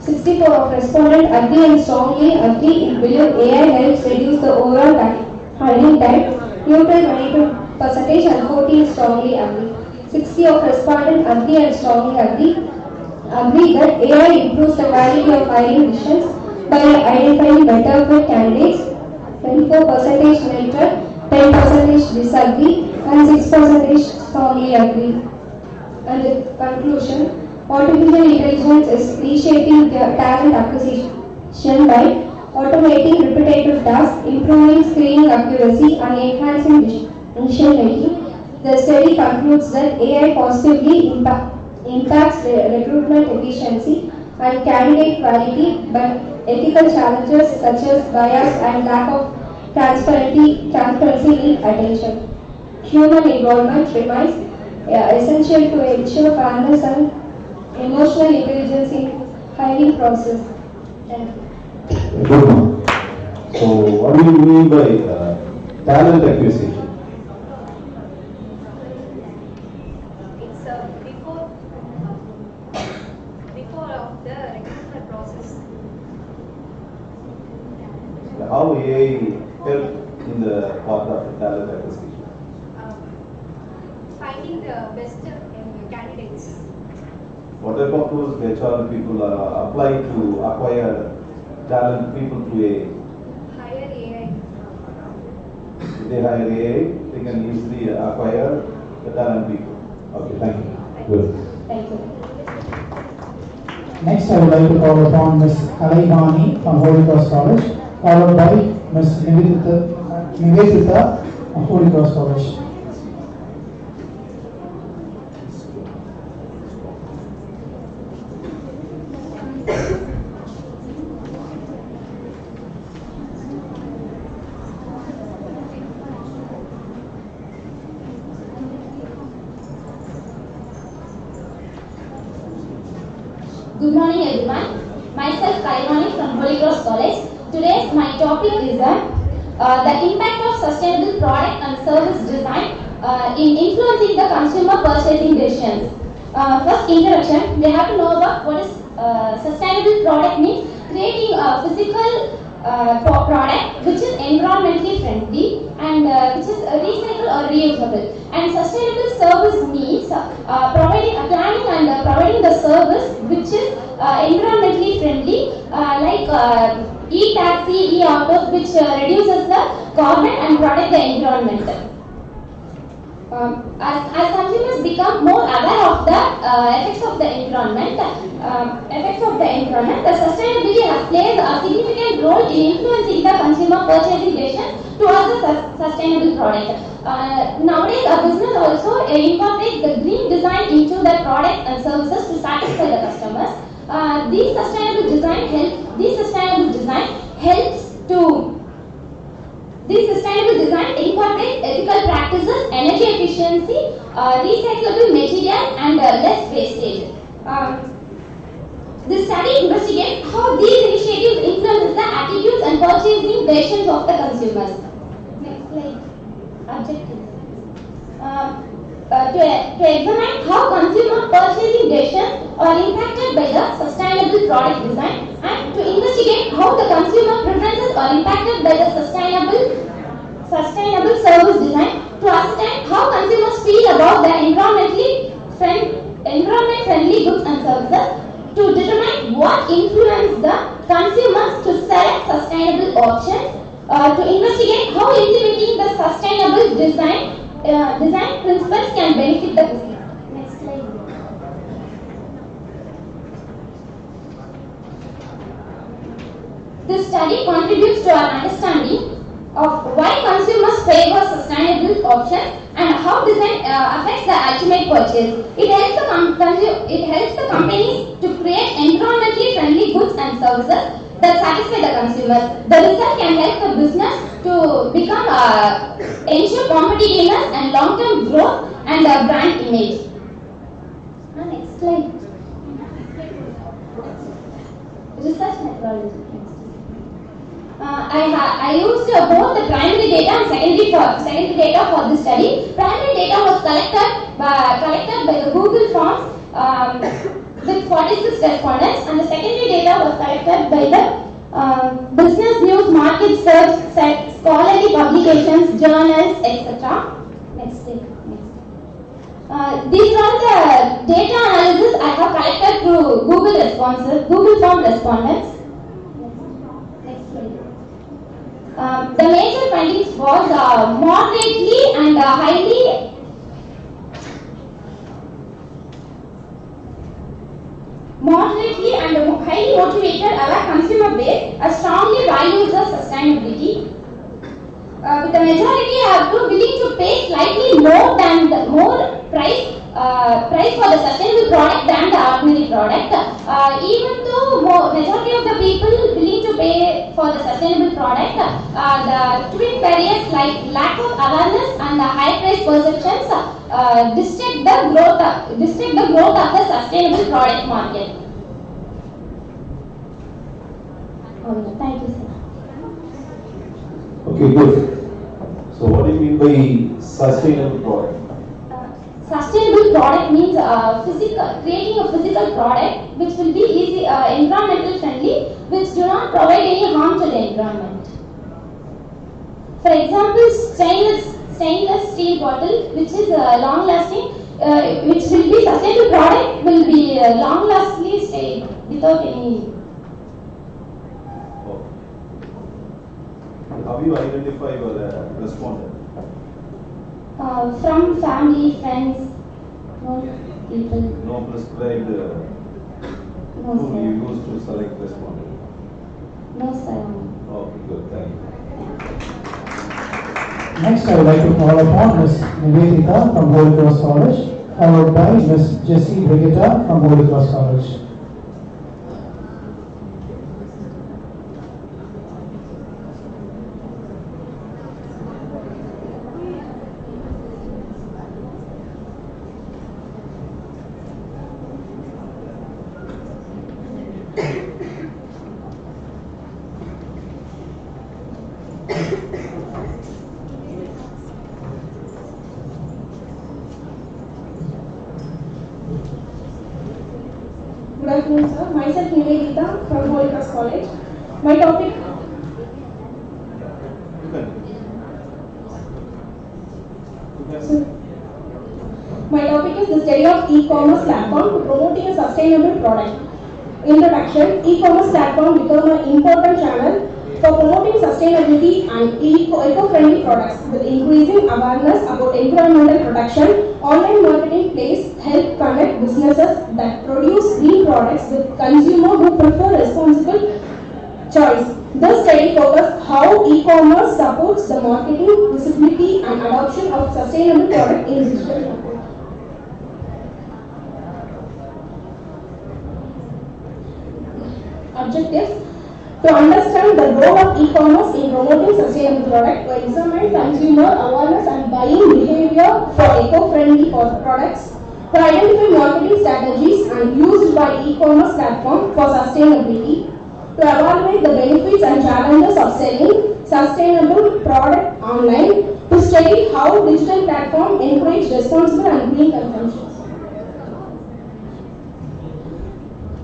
[SPEAKER 16] 64 of respondents agree and strongly agree in believe AI helps reduce the overall hiring time, neutral 22% and 14 strongly agree. 60 of respondents agree and strongly agree that AI improves the quality of hiring decisions by identifying better fit candidates, 24% neutral, 10% disagree, and 6% strongly agree. And the conclusion, artificial intelligence is reshaping talent acquisition by automating repetitive tasks, improving screening accuracy, and enhancing decision making. The study concludes that AI positively impacts recruitment efficiency and candidate quality, but ethical challenges such as bias and lack of transparency need attention. Human involvement remains essential to ensure fairness and emotional intelligence in hiring process. Thank you.
[SPEAKER 15] Good one. So, what do you mean by talent acquisition?
[SPEAKER 17] It's before of the recruitment process.
[SPEAKER 15] How AI help in the part of talent acquisition?
[SPEAKER 17] Finding the best candidates.
[SPEAKER 15] What type of tools HR people are applying to acquire talent people through AI?
[SPEAKER 17] Hire AI.
[SPEAKER 15] If they hire AI, they can easily acquire the talent people. Okay, thank you. Good.
[SPEAKER 16] Thank you.
[SPEAKER 1] Next, I would like to call upon Ms. Alaivani from Holy Cross College, followed by Ms. Nivedita from Holy Cross College.
[SPEAKER 2] Good morning everyone. Myself Kaivani from Holy Cross College. Today my topic is the impact of sustainable product and service design in influencing the consumer purchasing decisions. First introduction, they have to know about what is sustainable product means. Creating a physical product which is environmentally friendly and which is recyclable or reusable. And sustainable service means planning and providing the service which is environmentally friendly, like e-taxi, e-autos, which reduces the carbon and protect the environment. As consumers become more aware of the effects of the environment, the sustainability has played a significant role in influencing the consumer purchasing decisions towards the sustainable product. Nowadays, a business also incorporates the green design into their products and services to satisfy the customers. This sustainable design incorporates ethical practices, energy efficiency, efficiency, recyclable material, and less wastage. This study investigates how these initiatives influence the attitudes and purchasing decisions of the consumers. Next slide. Objectives. To examine how consumer purchasing decisions are impacted by the sustainable product design, and to investigate how the consumer preferences are impacted by the sustainable service design, to ascertain how consumers feel about the environment friendly goods and services, to determine what influenced the consumers to select sustainable options, to investigate how implementing the sustainable design principles can benefit the business. Next slide. This study contributes to our understanding of why consumers favor sustainable options and how design affects the ultimate purchase. It helps the companies to create environmentally friendly goods and services that satisfy the consumers. The result can help the business to become ensure competitiveness and long-term growth and brand image. Next slide. Research methodology. I used both the primary data and secondary data for this study. Primary data was collected by the Google Forms with 46 respondents, and the secondary data was collected by the business news, market search, scholarly publications, journals, etc. Next slide. These are the data analysis I have collected through Google Form respondents. The major findings was moderately and highly motivated our consumer base strongly values the sustainability. With the majority willing to pay slightly more price for the sustainable product than the ordinary product. Even though majority of the people willing to pay for the sustainable product, the twin barriers like lack of awareness and the high price perceptions restrict the growth of the sustainable product market. Thank you, sir.
[SPEAKER 15] Okay, good. So what do you mean by sustainable product?
[SPEAKER 2] Sustainable product means creating a physical product which will be easy, environmental friendly, which do not provide any harm to the environment. For example, stainless steel bottle, which is long lasting, which will be sustainable product, will be long lastingly stay without any.
[SPEAKER 15] How you identify your respondent?
[SPEAKER 2] From family, friends, people.
[SPEAKER 15] No prescribed tool you use to select respondent?
[SPEAKER 2] No, sir.
[SPEAKER 15] Okay, good. Thank you.
[SPEAKER 1] Next, I would like to call upon Ms. Nivedita from Holy Cross College, followed by Ms. Jessie Brigida from Holy Cross College.
[SPEAKER 14] Good afternoon, sir. Myself Nivedita from Holy Cross College. My topic. My topic is the study of e-commerce platform to promoting a sustainable product. Introduction: e-commerce platform become an important channel for promoting sustainability and eco-friendly products. With increasing awareness about environmental protection, online marketing plays help connect businesses that produce green products with consumers who prefer responsible choice. This study focus how e-commerce supports the marketing, visibility and adoption of sustainable product in digital market. Objectives: To understand the role of e-commerce in promoting sustainable products, to examine consumer awareness and buying behavior for eco-friendly products, to identify marketing strategies and used by e-commerce platform for sustainability, to evaluate the benefits and challenges of selling sustainable product online, to study how digital platforms encourage responsible and green consumption.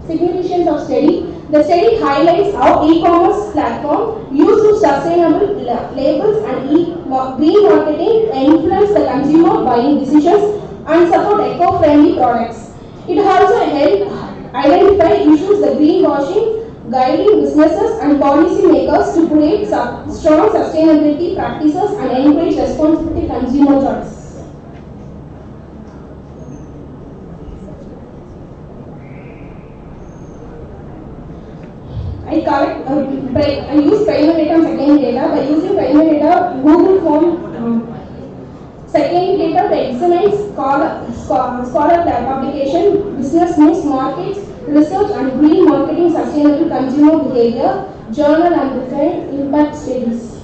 [SPEAKER 14] Significance of study. The study highlights how e-commerce platforms use sustainable labels and green marketing influence the consumer buying decisions and support eco-friendly products. It also helps identify issues like greenwashing, guiding businesses and policy makers to create strong sustainability practices and encourage responsible consumer choice. I use primary data and secondary data. By using primary data, Google form secondary data to examine scholar publication, business news, markets, research and green marketing, sustainable consumer behavior, journal and different impact studies.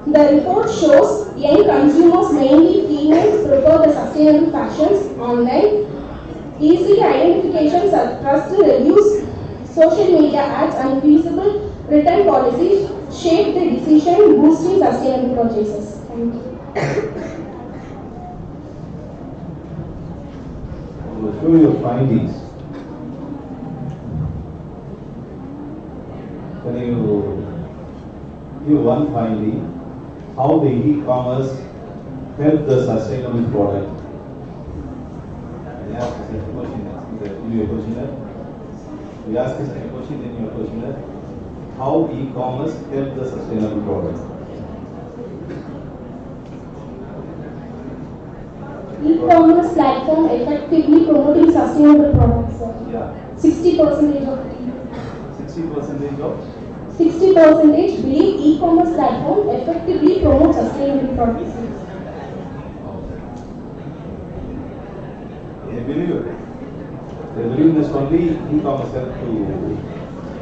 [SPEAKER 14] The report shows young consumers, mainly females, prefer the sustainable fashions online. Easy identifications are trusted reviews, social media ads and feasible return policies shape the decision, boosting sustainable purchases. Thank you.
[SPEAKER 15] I will show your findings. Can you give one finding? How the e-commerce help the sustainable product? I ask the question in your questionnaire. We ask the second question in your questionnaire. How e-commerce help the sustainable product?
[SPEAKER 14] E-commerce platform effectively promoting sustainable products.
[SPEAKER 15] Yeah.
[SPEAKER 14] 60% of
[SPEAKER 15] 60% of
[SPEAKER 14] 60% believe e-commerce platform effectively promote sustainable products.
[SPEAKER 15] They believe it. They believe that only e-commerce help to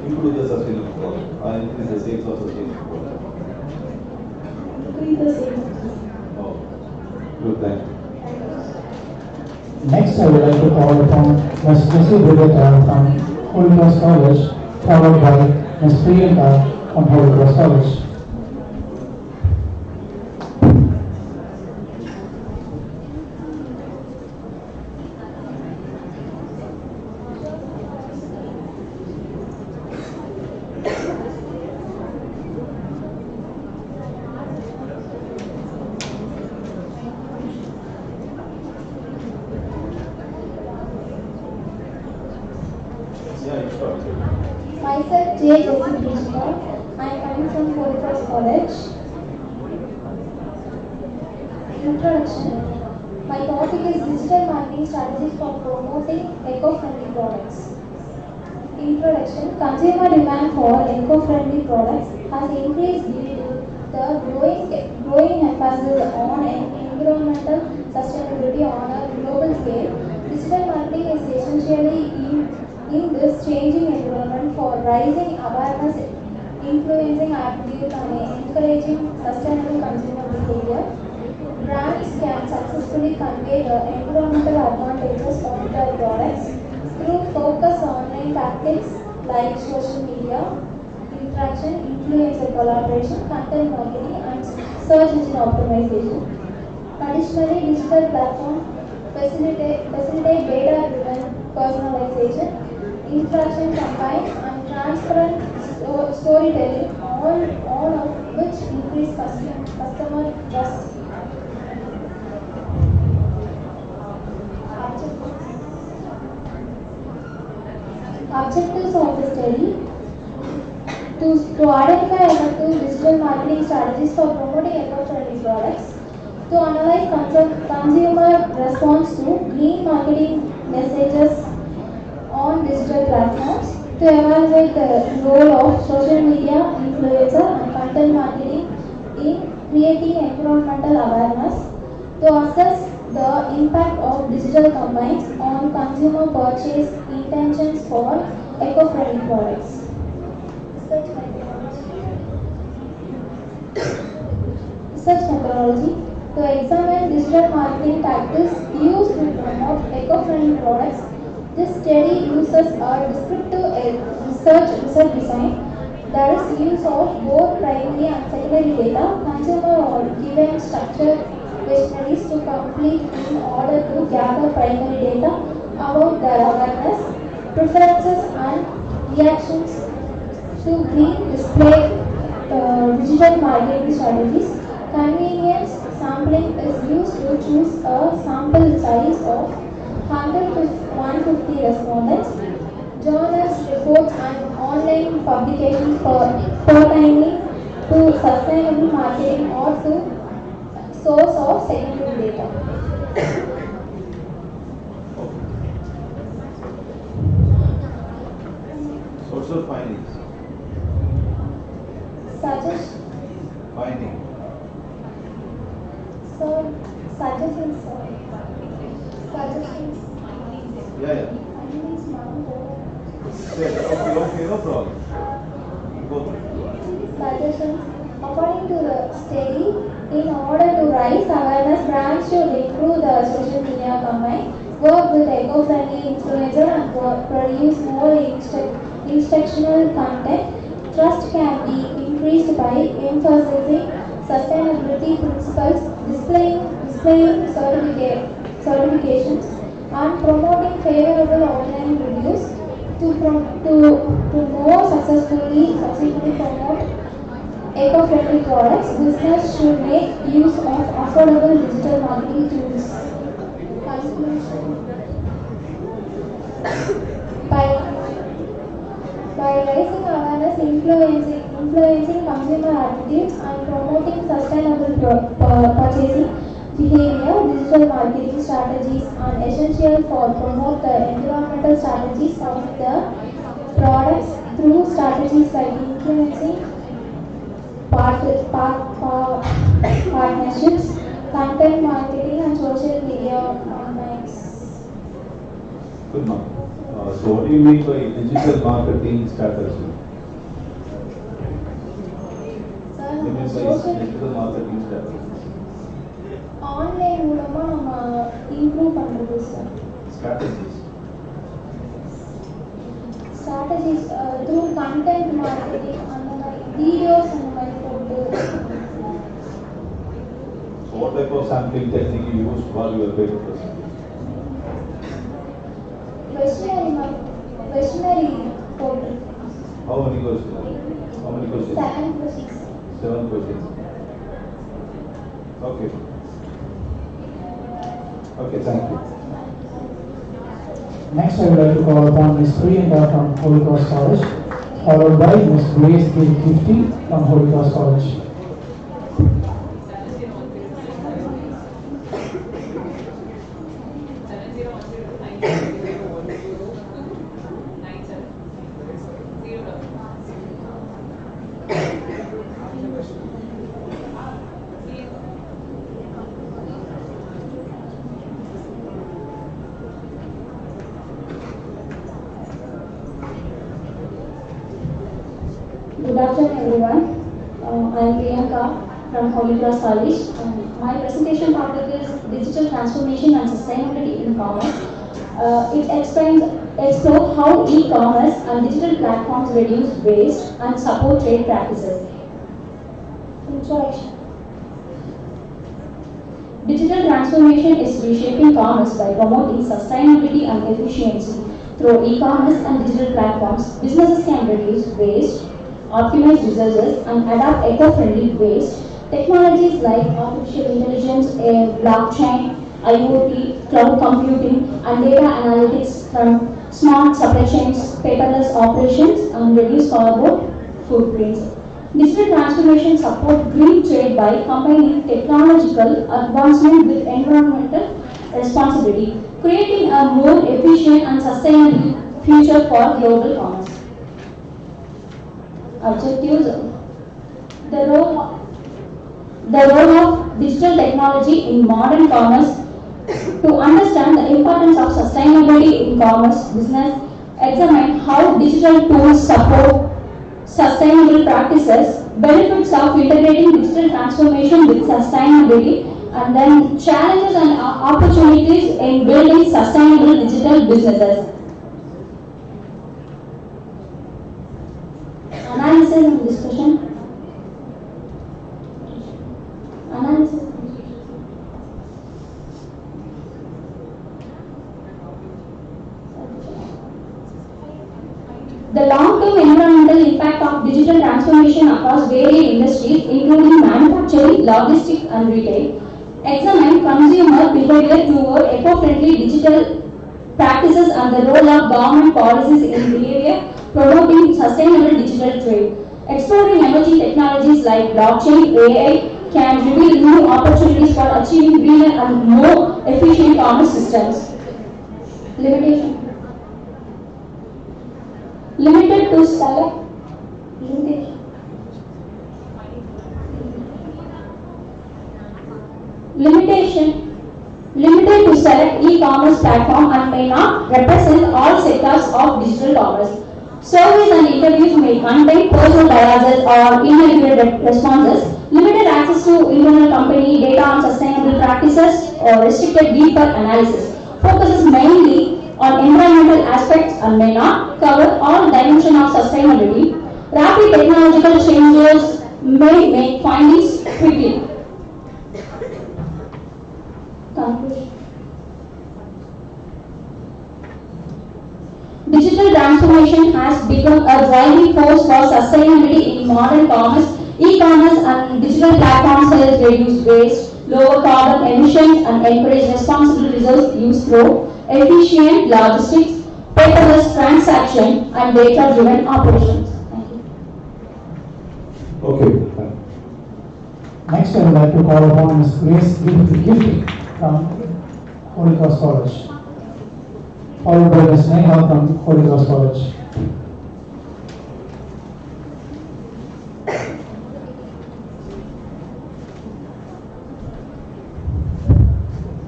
[SPEAKER 15] improve the sustainable product or increase the sales of sustainable product.
[SPEAKER 14] Increase the sales.
[SPEAKER 15] Oh, good, thank you.
[SPEAKER 1] Next, I would like to call upon Ms. Viksit from Holy Cross College, followed by Ms. Priyanka from Holy Cross College.
[SPEAKER 16] Myself, J. Viksit. I am coming from Holy Cross College. Introduction. My topic is digital marketing strategies for promoting eco-friendly products. Introduction. Consumer demand for eco-friendly products has increased due to the growing emphasis on environmental sustainability on a global scale. Digital marketing is essentially in this changing environment for rising awareness, influencing attitudes and encouraging sustainable consumer behavior. Brands can successfully convey the environmental advantages of their products through focused online tactics like social media, interaction, influencer collaboration, content marketing, and search engine optimization. Additionally, digital platforms facilitate data-driven personalization, interaction campaigns, and transparent storytelling, all of which increase customer trust. Objectives of the study: to identify effective digital marketing strategies for promoting eco-friendly products, to analyze consumer response to green marketing messages on digital platforms, to evaluate the role of social media, influencer and content marketing in creating environmental awareness, to assess
[SPEAKER 14] the impact of digital campaigns on consumer purchase intentions for eco-friendly products. Research methodology to examine digital marketing tactics used to promote eco-friendly products. This study uses a descriptive research design. There is use of both primary and secondary data. Consumer are given structured questionnaires to complete in order to gather primary data about their awareness, preferences, and reactions to green display digital marketing strategies. Convenience sampling is used to choose a sample size of 100 to 150 respondents. Journals, reports, and online publications pertaining to sustainable marketing or to source of secondary data.
[SPEAKER 15] Source of findings.
[SPEAKER 14] Suggest,
[SPEAKER 15] Finding.
[SPEAKER 14] so suggestions, suggestions.
[SPEAKER 15] Yeah. Okay, no problem. Go through.
[SPEAKER 14] Suggestions. According to the study, in order to raise awareness, brands should improve the social media campaign, work with eco-friendly influencers, and produce more instructional content. Trust can be increased by emphasizing sustainability principles, displaying certifications, and promoting favorable online reviews. To more successfully promote eco-friendly products, business should make use of affordable digital marketing tools. By raising awareness, influencing consumer attitudes, and promoting sustainable purchasing behavior, digital marketing strategies are essential for promote the environmental strategies of the products through strategies like influencing partnerships, content marketing, and social media campaigns.
[SPEAKER 15] Good morning. So what do you mean by digital marketing strategy? You mean by digital marketing strategy?
[SPEAKER 14] Online மூலமா நம்ம improve பண்றது sir. Strategies through content marketing அந்த மாதிரி videos அந்த மாதிரி போட்டு.
[SPEAKER 15] So what type of sampling technique you use while you are waiting for something?
[SPEAKER 14] Questionnaire போட்டு.
[SPEAKER 15] How many questions?
[SPEAKER 14] 7 questions.
[SPEAKER 15] 7 questions. Okay. Okay, thank you.
[SPEAKER 1] Next, I would like to call upon Ms. Priyanka from Holy Cross College, followed by Ms. Grace K. Kifty from Holy Cross College.
[SPEAKER 18] Good afternoon, everyone. I am Priyanka from Holy Cross College. My presentation topic is digital transformation and sustainability in commerce. It explores how e-commerce and digital platforms reduce waste and support trade practices. Introduction. Digital transformation is reshaping commerce by promoting sustainability and efficiency. Through e-commerce and digital platforms, businesses can reduce waste, optimize resources, and adapt eco-friendly waste. Technologies like artificial intelligence, blockchain, IoT, cloud computing, and data analytics from smart supply chains, paperless operations, and reduce carbon footprints. Digital transformation support green trade by combining technological advancement with environmental responsibility, creating a more efficient and sustainable future for global commerce. Objectives. The role of digital technology in modern commerce To understand the importance of sustainability in commerce business, examine how digital tools support sustainable practices, benefits of integrating digital transformation with sustainability, and then challenges and opportunities in building sustainable digital businesses. Analysis and discussion. Analysis. The long-term environmental impact of digital transformation across various industries, including manufacturing, logistics, and retail. Examine consumer behavior toward eco-friendly digital practices and the role of government policies in behavior promoting sustainable digital trade. Exploring emerging technologies like blockchain, AI can reveal new opportunities for achieving greener and more efficient commerce systems. Limitation. Limited to select. Limited to select e-commerce platform and may not represent all sectors of digital commerce. Surveys and interviews may contain personal biases or inaccurate responses. Limited access to internal company data on sustainable practices or restricted deeper analysis. Focuses mainly on environmental aspects and may not cover all dimensions of sustainability. Rapid technological changes may make findings quickly. Conclusion. Digital transformation has become a driving force for sustainability in modern commerce. E-commerce and digital platforms help reduce waste, lower carbon emissions, and encourage responsible resource use through efficient logistics, paperless transaction, and data-driven operations. Thank you.
[SPEAKER 1] Okay. Next, I would like to call upon Ms. Grace Gift from Holy Cross College, followed by Ms. Neha from Holy Cross College.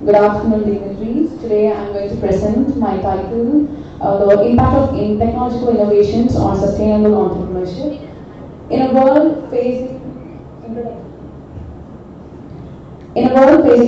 [SPEAKER 19] Good afternoon, dignitaries. Today I am going to present my title, The Impact of Technological Innovations on Sustainable Entrepreneurship. In a world facing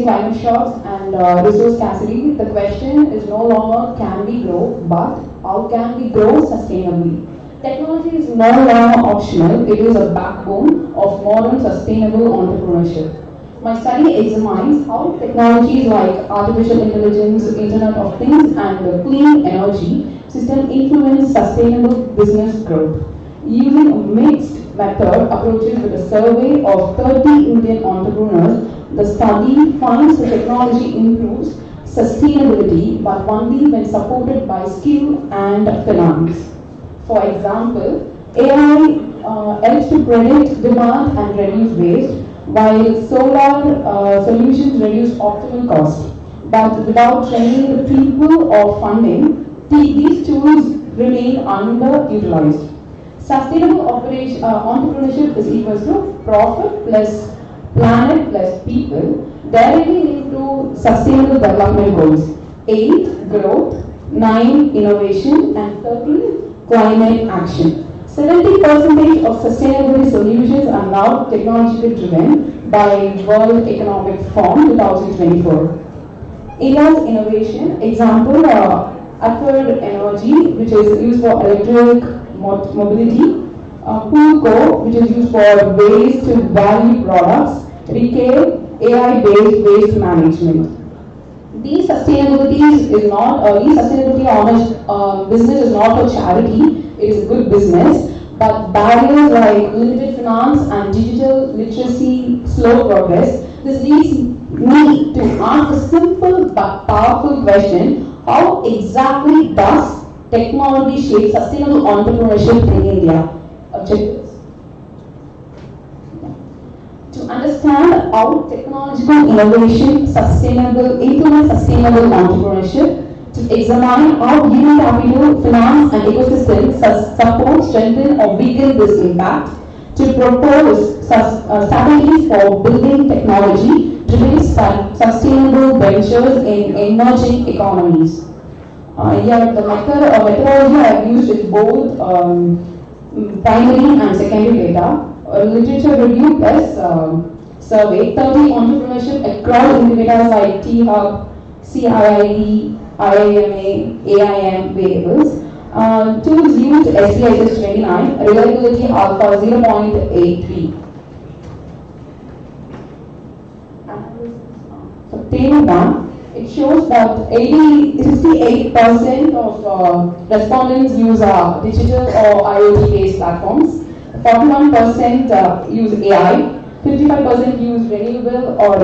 [SPEAKER 19] climate shocks and resource scarcity, the question is no longer can we grow, but how can we grow sustainably? Technology is no longer optional, it is a backbone of modern sustainable entrepreneurship. My study examines how technologies like artificial intelligence, Internet of Things, and the clean energy system influence sustainable business growth. Using a mixed method approaches with a survey of 30 Indian entrepreneurs, the study finds the technology improves sustainability but only when supported by skill and finance. For example, AI helps to predict demand and reduce waste, while solar solutions reduce optimal cost. But without training the people or funding, these tools remain underutilized. Sustainable entrepreneurship is equals to profit plus planet plus people, directly linked to sustainable development goals. 8. Growth, 9. Innovation, and 13. Climate action. 70% of sustainability solutions are now technologically driven by World Economic Forum 2024. India's innovation, example, Upward Energy, which is used for electric mobility, Poolco, which is used for waste to value products, Recare, AI-based waste management. These sustainability honest business is not a charity, it is a good business, but barriers like limited finance and digital literacy slow progress. This leads me to ask a simple but powerful question: how exactly does technology shape sustainable entrepreneurship in India? Objectives. To understand how technological innovation influence sustainable entrepreneurship, to examine how human capital, finance, and ecosystems support, strengthen, or weaken this impact, to propose strategies for building technology sustainable ventures in emerging economies. Here, the methodology I have used is both primary and secondary data, literature review plus survey, 30 entrepreneurship across indicators like T-Hub, CIID, IIMA, AIM variables. Tools used SPSS 29, reliability alpha 0.83. So table 1, it shows that 68% of respondents use digital or IoT based platforms, 41% use AI, 55% use renewable or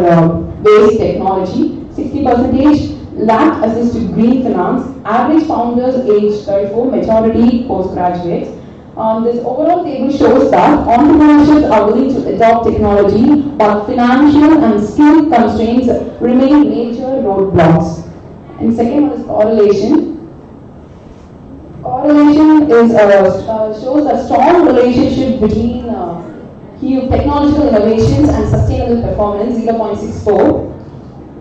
[SPEAKER 19] based technology, 60% lack access to green finance, average founders age 34, majority postgraduates. This overall table shows that entrepreneurs are willing to adopt technology, but financial and skill constraints remain major roadblocks. And second one is correlation. Correlation is shows a strong relationship between technological innovations and sustainable performance, 0.64.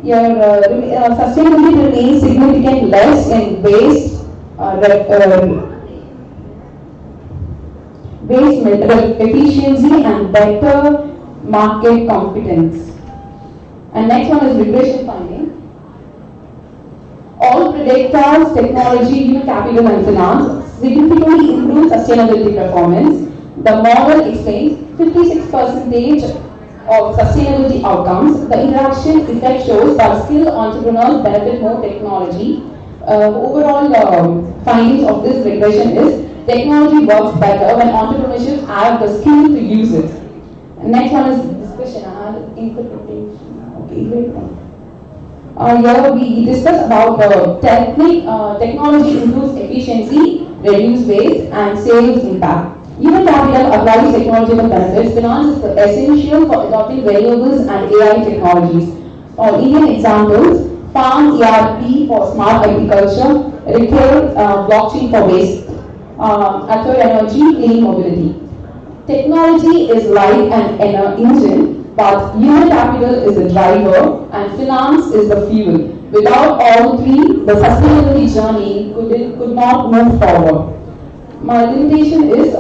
[SPEAKER 19] Your sustainability remains significantly less in waste efficiency and better market competence. And next one is regression finding. All predictors, technology, human capital and finance significantly improve sustainability performance. The model explains 56% of sustainability outcomes. The interaction effect shows that skilled entrepreneurs benefit more technology. Overall findings of this regression is technology works better when entrepreneurship have the skill to use it. And next one is discussion and interpretation. Okay, great one. Here we discuss about the technology improves efficiency, reduce waste, and sales impact. Human capital applies technological benefits. Finance is essential for adopting renewables and AI technologies. Indian examples: farm ERP for smart agriculture, retail blockchain for waste, Ather energy, clean mobility. Technology is like an engine, but human capital is the driver and finance is the fuel. Without all three, the sustainability journey could not move forward. My limitation is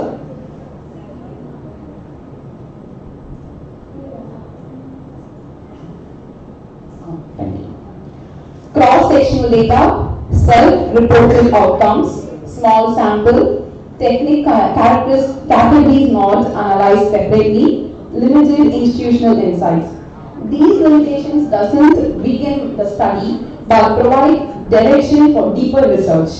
[SPEAKER 19] cross-sectional data, self-reported outcomes, small sample, categories not analyzed separately, limited institutional insights. These limitations doesn't weaken the study but provide direction for deeper research.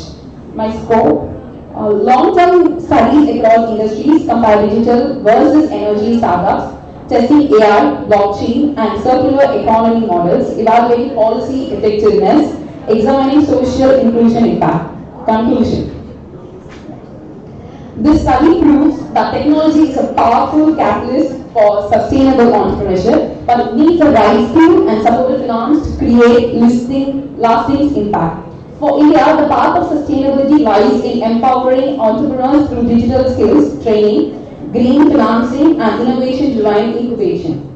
[SPEAKER 19] My scope: long-term studies across industries compare digital versus energy startups, testing AI, blockchain, and circular economy models, evaluating policy effectiveness, examining social inclusion impact. Conclusion: this study proves that technology is a powerful catalyst for sustainable entrepreneurship, but it needs the right skill and supportive finance to create lasting impact. For India, the path of sustainability lies in empowering entrepreneurs through digital skills training, green financing, and innovation-driven incubation.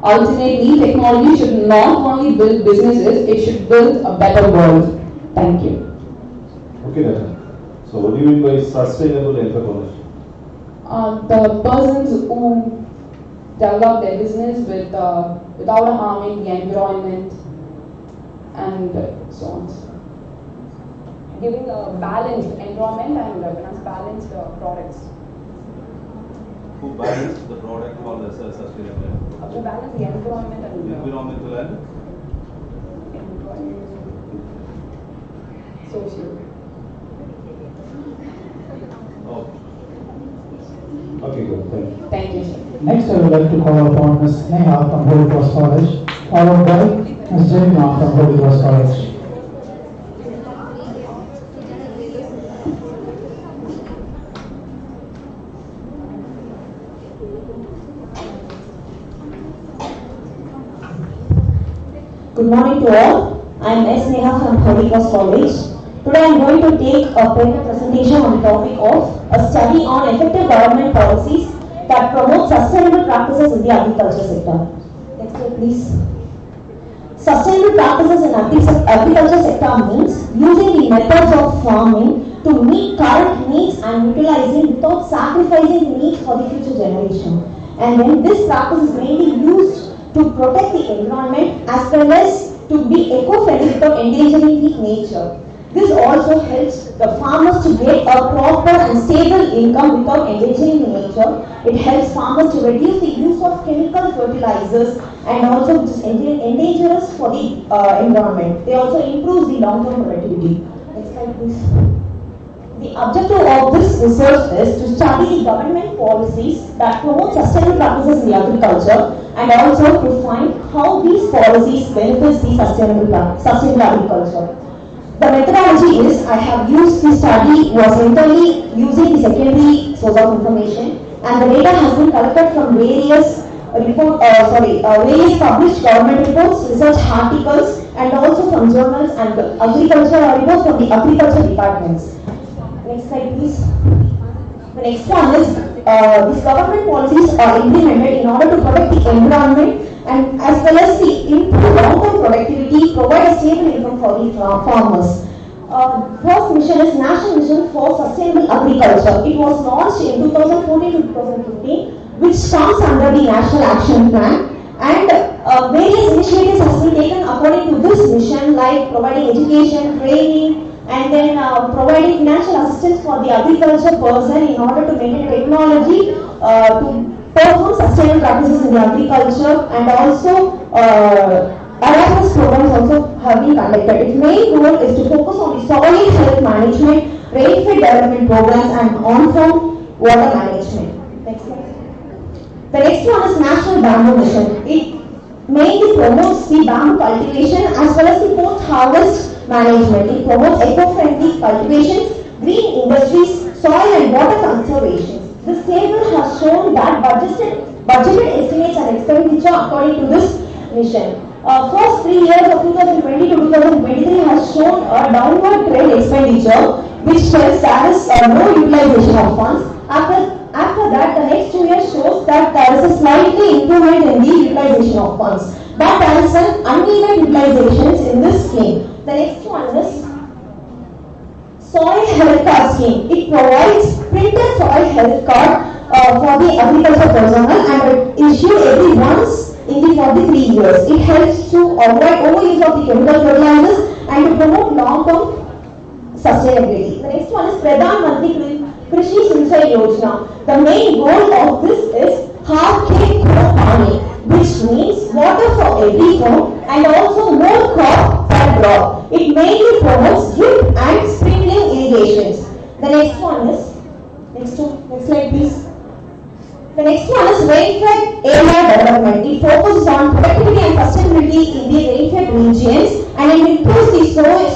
[SPEAKER 19] Ultimately, technology should not only build businesses, it should build a better world. Thank you.
[SPEAKER 15] Okay, Ratan. So what do you mean by sustainable entrepreneurship?
[SPEAKER 19] The persons who develop their business without harming the environment and so on. Giving a balanced environment and balanced products.
[SPEAKER 15] Who balance the product for the sustainable?
[SPEAKER 19] To balance the environment and
[SPEAKER 15] environmental and
[SPEAKER 19] social.
[SPEAKER 15] Oh. Okay, good. Thank you.
[SPEAKER 19] Thank you, sir.
[SPEAKER 1] Next, I would like to call upon Ms. Neha from Holy Cross College, followed by Ms. Jemima from Holy Cross College.
[SPEAKER 20] Good morning to all. I am S. Neha from Holy Cross College. Today I am going to take a paper presentation on the topic of a study on effective government policies that promote sustainable practices in the agriculture sector. Next slide, please. Sustainable practices in agriculture sector means using the methods of farming to meet current needs and utilizing without sacrificing needs for the future generation. And then this practice is mainly used to protect the environment as well as to be eco-friendly without endangering the nature. This also helps the farmers to get a proper and stable income without endangering the nature. It helps farmers to reduce the use of chemical fertilizers and also which is endangerous for the environment. They also improve the long-term productivity. Next slide please. The objective of this research is to study the government policies that promote sustainable practices in the agriculture and also to find how these policies benefit the sustainable agriculture. The methodology is I have used the study was entirely using the secondary source of information, and the data has been collected from various various published government reports, research articles, and also from journals and agriculture reports from the agriculture departments. Next slide please. The next one is these government policies are implemented in order to protect the environment and as well as the improve long-term productivity, provide a stable income for the farmers. First mission is National Mission for Sustainable Agriculture. It was launched in 2014 to 2015, which comes under the National Action Plan, and various initiatives have been taken according to this mission, like providing education, training, and then providing financial assistance for the agriculture person in order to maintain technology to perform sustainable practices in the agriculture, and also awareness programs also have been conducted. Its main goal is to focus on the soil health management, rainfed development programs, and on-farm water management. Next slide. The next one is National Bamboo Mission. It mainly promotes the bamboo cultivation as well as the post-harvest management. It promotes eco-friendly cultivations, green industries, soil and water conservation. This table has shown that budgeted estimates and expenditure according to this mission. First 3 years of 2020 to 2023 has shown a downward trend expenditure, which tells there is no utilization of funds. After that, the next 2 years shows that there is a slightly improvement in the utilization of funds. But there is an uneven utilizations in this scheme. The next one is Soil Health Card Scheme. It provides printed soil health card for the agriculture personnel and issued every once for the 3 years. It helps to avoid overuse of the chemical fertilizers and to promote long-term sustainability. The next one is Pradhan Mantri Krishi Sinchay Yojana. The main goal of this is half cake farming, which means water for every farm and also more crop per crop. It mainly promotes drip and sprinkling irrigations. The next one is, next slide please. The next one is rainfed area development. It focuses on productivity and sustainability in the rainfed regions and it improves the soil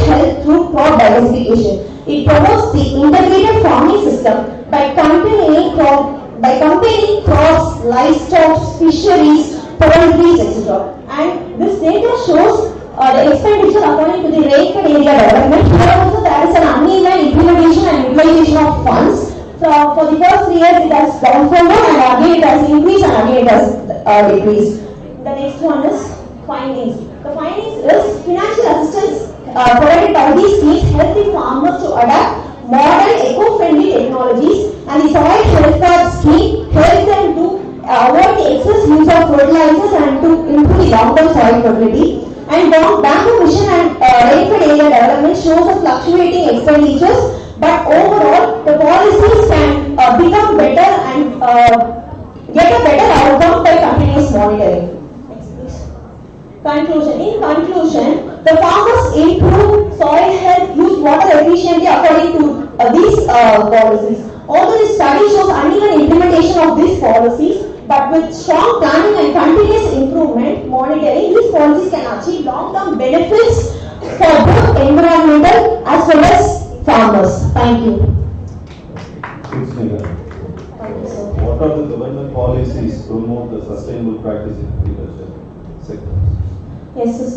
[SPEAKER 20] health through crop diversification. It promotes the integrated farming system by combining crops, livestock, fisheries, poultry, etc. And this data shows the expenditure according to the rainfed area development. Here also there is an uneven implementation and utilization of funds. So for the first 3 years it has gone forward and again it has increased and again it has decreased. The next one is findings. The findings is financial assistance provided by these schemes help the farmers to adapt modern eco-friendly technologies, and the soil health card scheme helps them to avoid the excess use of fertilizers and to improve the long-term soil fertility. And bamboo mission and rainfed area development shows a fluctuating expenditures, but overall the policies can become better and get a better outcome by continuous monitoring. Conclusion. In conclusion, the farmers improve soil health, use water efficiently according to these policies. Although the study shows uneven implementation of these policies, but with strong planning and continuous improvement monitoring, these policies can achieve long-term benefits for both environmental as well as farmers. Thank you.
[SPEAKER 15] Thank you, sir. What are the government policies to promote the sustainable practice in agriculture sector?
[SPEAKER 20] Yes, sir.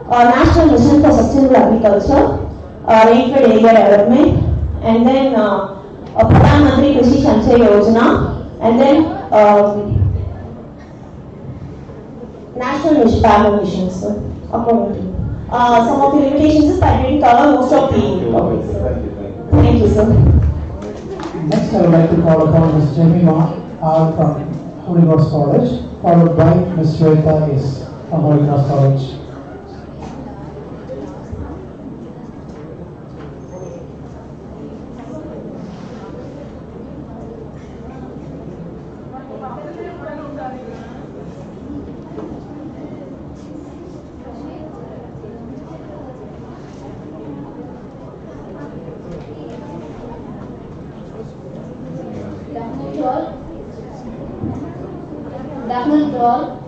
[SPEAKER 20] National Mission for Sustainable Agriculture, rainfed area development, and then Pradhan Mantri Krishi Sinchay Yojana, and then national parallel missions, sir, according to you. Some of the limitations is that we didn't cover most of the topics. Thank you, sir.
[SPEAKER 1] Next, I would like to call upon Ms. Jemima R. from Holy Cross College, followed by Ms. Shweta S. from Holy Cross College.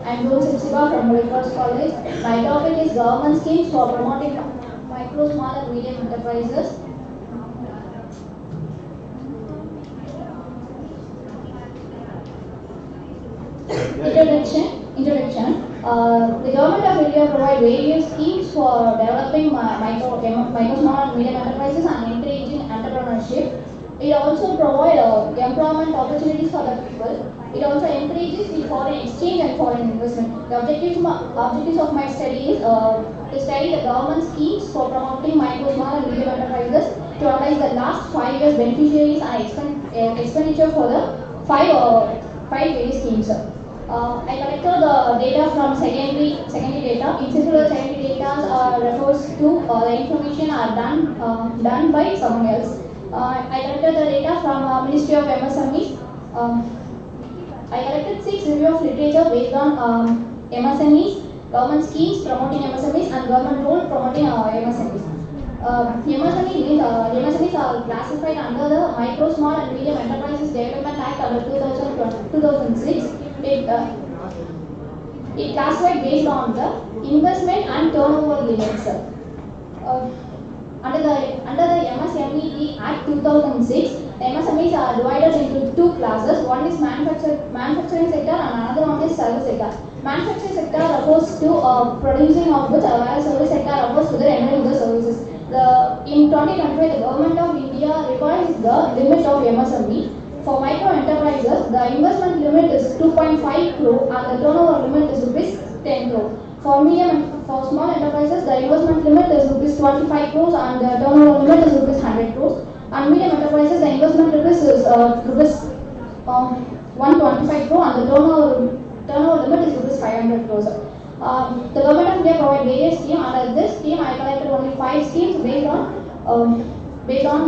[SPEAKER 18] I'm Viksit from Heber College. My topic is government schemes for promoting micro, small and medium enterprises. Introduction. The government of India provides various schemes for developing micro, small and medium enterprises and encouraging entrepreneurship. It also provides employment opportunities for the people. It also encourages the foreign exchange and foreign investment. The objectives of my study is to study the government schemes for promoting micro, small and medium enterprises, to analyze the last 5 years beneficiaries and expenditure for the five various schemes. I collected the data from secondary data. In simple, secondary data refers to the information are done by someone else. I collected the data from Ministry of MSMEs. I collected 6 review of literature based on MSMEs, government schemes promoting MSMEs, and government role promoting MSMEs. MSMEs are classified under the Micro, Small and Medium Enterprises Development Act under 2006. It classified based on the investment and turnover limits. Under the MSME Act 2006, the MSMEs are divided into 2 classes. One is manufacturing sector and another one is service sector. Manufacturing sector refers to producing of goods, whereas service sector refers to the rendering the services. In 2025, the Government of India revised the limit of MSME. For micro enterprises, the investment limit is 2.5 crore and the turnover limit is rupees 10 crore. For small enterprises, the investment limit is rupees 25 crores and the turnover limit is rupees 100 crores. And medium enterprises, the investment limit is rupees 125 crore and the turnover limit is rupees 500 crores. The Government of India provides various schemes. Under this scheme, I collected only 5 schemes based on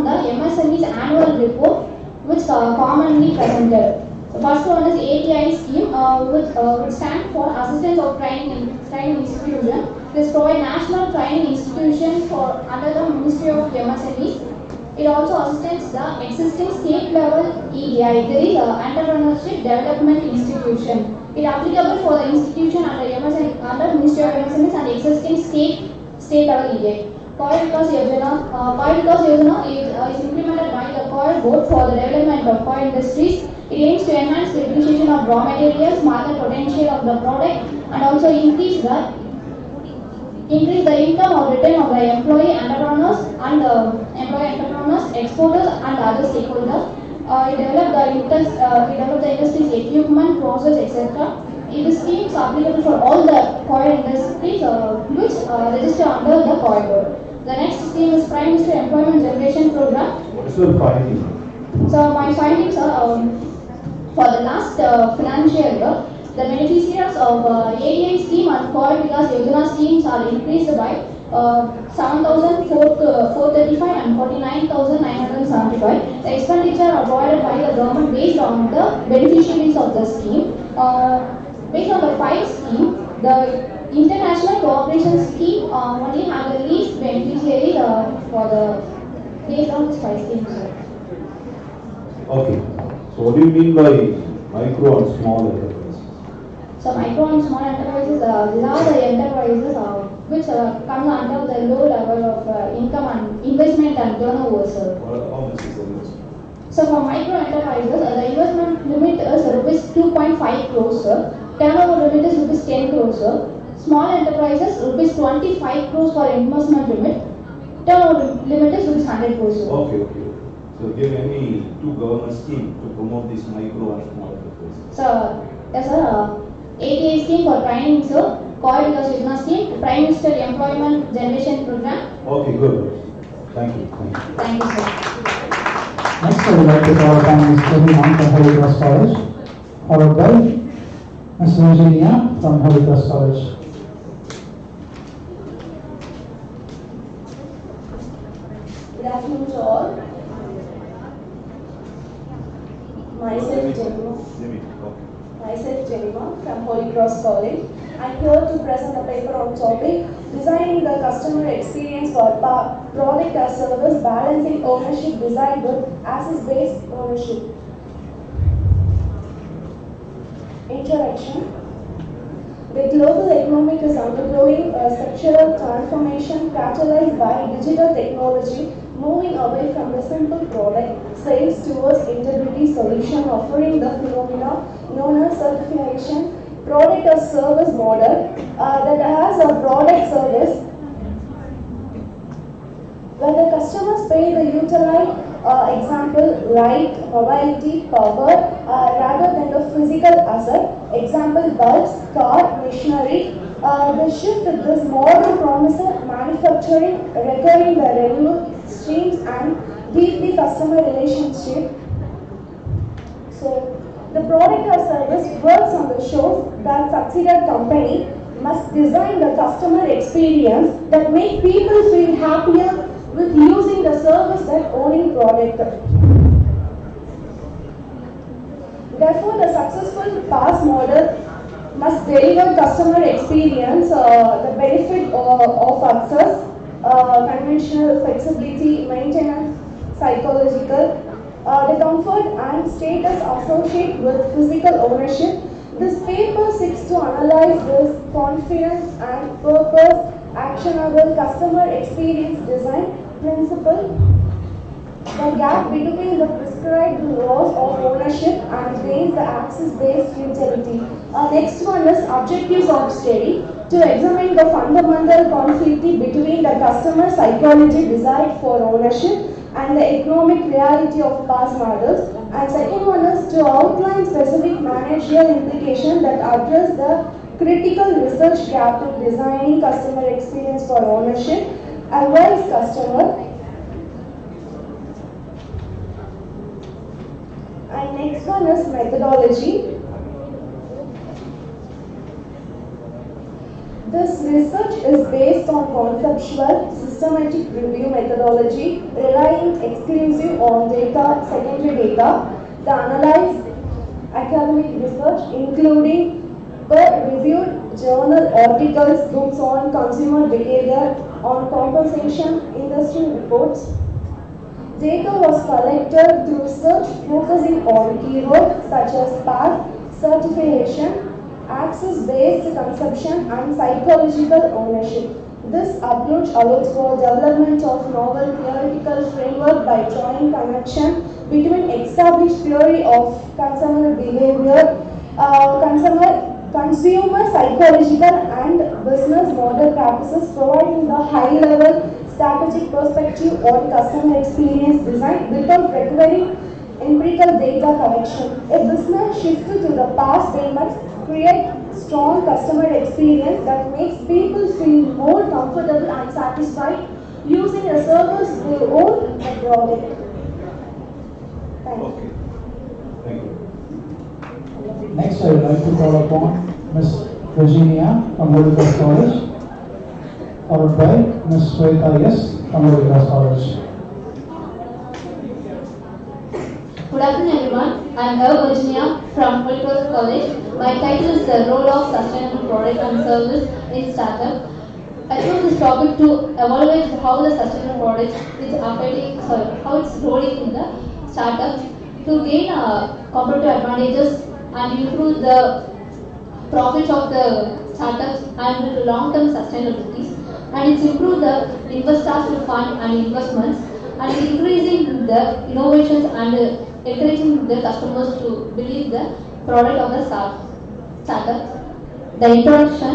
[SPEAKER 18] the MSME's annual report, which commonly presented. The first one is ATI scheme, which stands for Assistance of Training Institution. This provides national training institution under the Ministry of MSMEs. It also assists the existing state level EDI, there is Entrepreneurship Development Institution. It is applicable for the institution under Ministry of MSMEs and existing state level EDI. Coil Vikas Yojana is implemented by the Coil Board for the development of coil industries. It aims to enhance the appreciation of raw materials, market potential of the product, and also increase the income or return of the employee entrepreneurs, exporters, and other stakeholders. It developed the industry's equipment, process, etc. This scheme is applicable for all the coil industries which register under the Coil Board. The next scheme is Prime Minister Employment Generation Program.
[SPEAKER 15] What is your finding?
[SPEAKER 18] So my findings are for the last financial year, the beneficiaries of ADI scheme and Coil Vikas Yojana schemes are increased by 7,435 and 49,975. The expenditure are provided by the government based on the beneficiaries of the scheme. Based on the 5 scheme, the International Cooperation Scheme only have the least beneficiaries based on these 5 schemes.
[SPEAKER 15] Okay. So what do you mean by micro and small enterprises?
[SPEAKER 18] So micro and small enterprises, these are the enterprises which come under the low level of income and investment and turnover.
[SPEAKER 15] How much is the investment?
[SPEAKER 18] So for micro enterprises, the investment limit is rupees 2.5 crores. Turnover limit is rupees 10 crores. Small enterprises, rupees 25 crores for investment limit. Turnover limit is rupees 100 crores.
[SPEAKER 15] Okay. So give any 2 government schemes to promote this micro and small enterprises.
[SPEAKER 18] So yes, sir. ATA scheme for training, sir. Called the Sigma scheme, Prime Minister Employment Generation Program.
[SPEAKER 15] Okay, good. Thank you. Thank you.
[SPEAKER 18] Thank you, sir.
[SPEAKER 1] Next, I would like to call upon Ms. Karima from Holy Cross College, followed by Ms. Virginia from Holy Cross College.
[SPEAKER 14] Good afternoon to all. Myself Jenima from Holy Cross College. I'm here to present a paper on topic designing the customer experience for product or service, balancing ownership design with access-based ownership. Introduction. The global economy is undergoing a structural transformation catalyzed by digital technology, moving away from the simple product sales towards integrity solution, offering the phenomena known as certification product or service model that has a product service where the customers pay the utility, example light, mobility, power, rather than the physical asset, example bulbs, car, machinery. The shift of this model promises manufacturing, recurring the revenue streams and deeply customer relationship. So the product or service works on the shows that succeeded company must design the customer experience that make people feel happier with using the service that owning product. Therefore, the successful PaaS model must deliver customer experience, the benefit of access, conventional flexibility, maintenance, psychological, the comfort and status associated with physical ownership. This paper seeks to analyze this confidence and purpose, actionable customer experience design principle, the gap between the prescribed laws of ownership and against the access-based utility. Next one is objectives of study, to examine the fundamental conflict between the customer psychology desired for ownership and the economic reality of PaaS models. And second one is to outline specific managerial implications that address the critical research gap in designing customer experience for ownership, advise customer. And next one is methodology. This research is based on conceptual, systematic review methodology, relying exclusively on data, secondary data. The analyzed academic research, including peer-reviewed journal articles, books on consumer behavior, on compensation, industry reports. Data was collected through search focusing on keywords such as PaaS, certification, access-based consumption and psychological ownership. This approach allows for development of novel theoretical framework by drawing connection between established theory of consumer behavior, consumer psychological and business model practices, providing the high-level strategic perspective on customer experience design without requiring empirical data collection. A business shifted to the PaaS payments create strong customer experience that makes people feel more comfortable and satisfied using a service they own a product. Thank you.
[SPEAKER 15] Thank you.
[SPEAKER 1] Next, I would like to call upon Ms. Virginia from Holy Cross College, followed by Ms. Sweta S. from Holy Cross College.
[SPEAKER 2] Good afternoon, everyone. I am Heber Virginia from Holy Cross College. My title is the role of sustainable product and service in startup. I chose this topic to evaluate how the sustainable product is affecting, how it's rolling in the startup to gain competitive advantages and improve the profits of the startups and long-term sustainability. And it's improved the investors to fund and investments and increasing the innovations and encouraging the customers to believe the product of the startup. The introduction.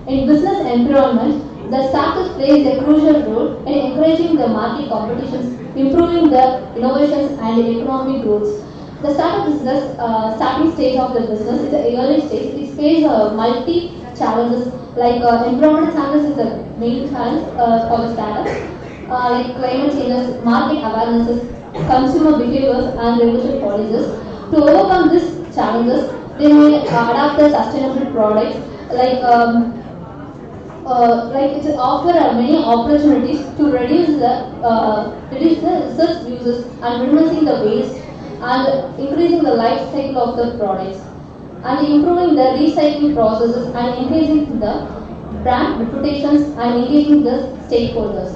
[SPEAKER 2] In business environment, the startup plays a crucial role in encouraging the market competitions, improving the innovations and economic growth.
[SPEAKER 18] The startup is the starting stage of the business. It's the early stage. It faces multi challenges like environmental challenges is the main challenge for the startup, like climate changes, market awarenesses, consumer behaviors, and regulatory policies. To overcome these challenges, they may adapt the sustainable products like it offer many opportunities to reduce the resource uses and minimizing the waste and increasing the life cycle of the products and improving the recycling processes and increasing the brand reputations and engaging the stakeholders.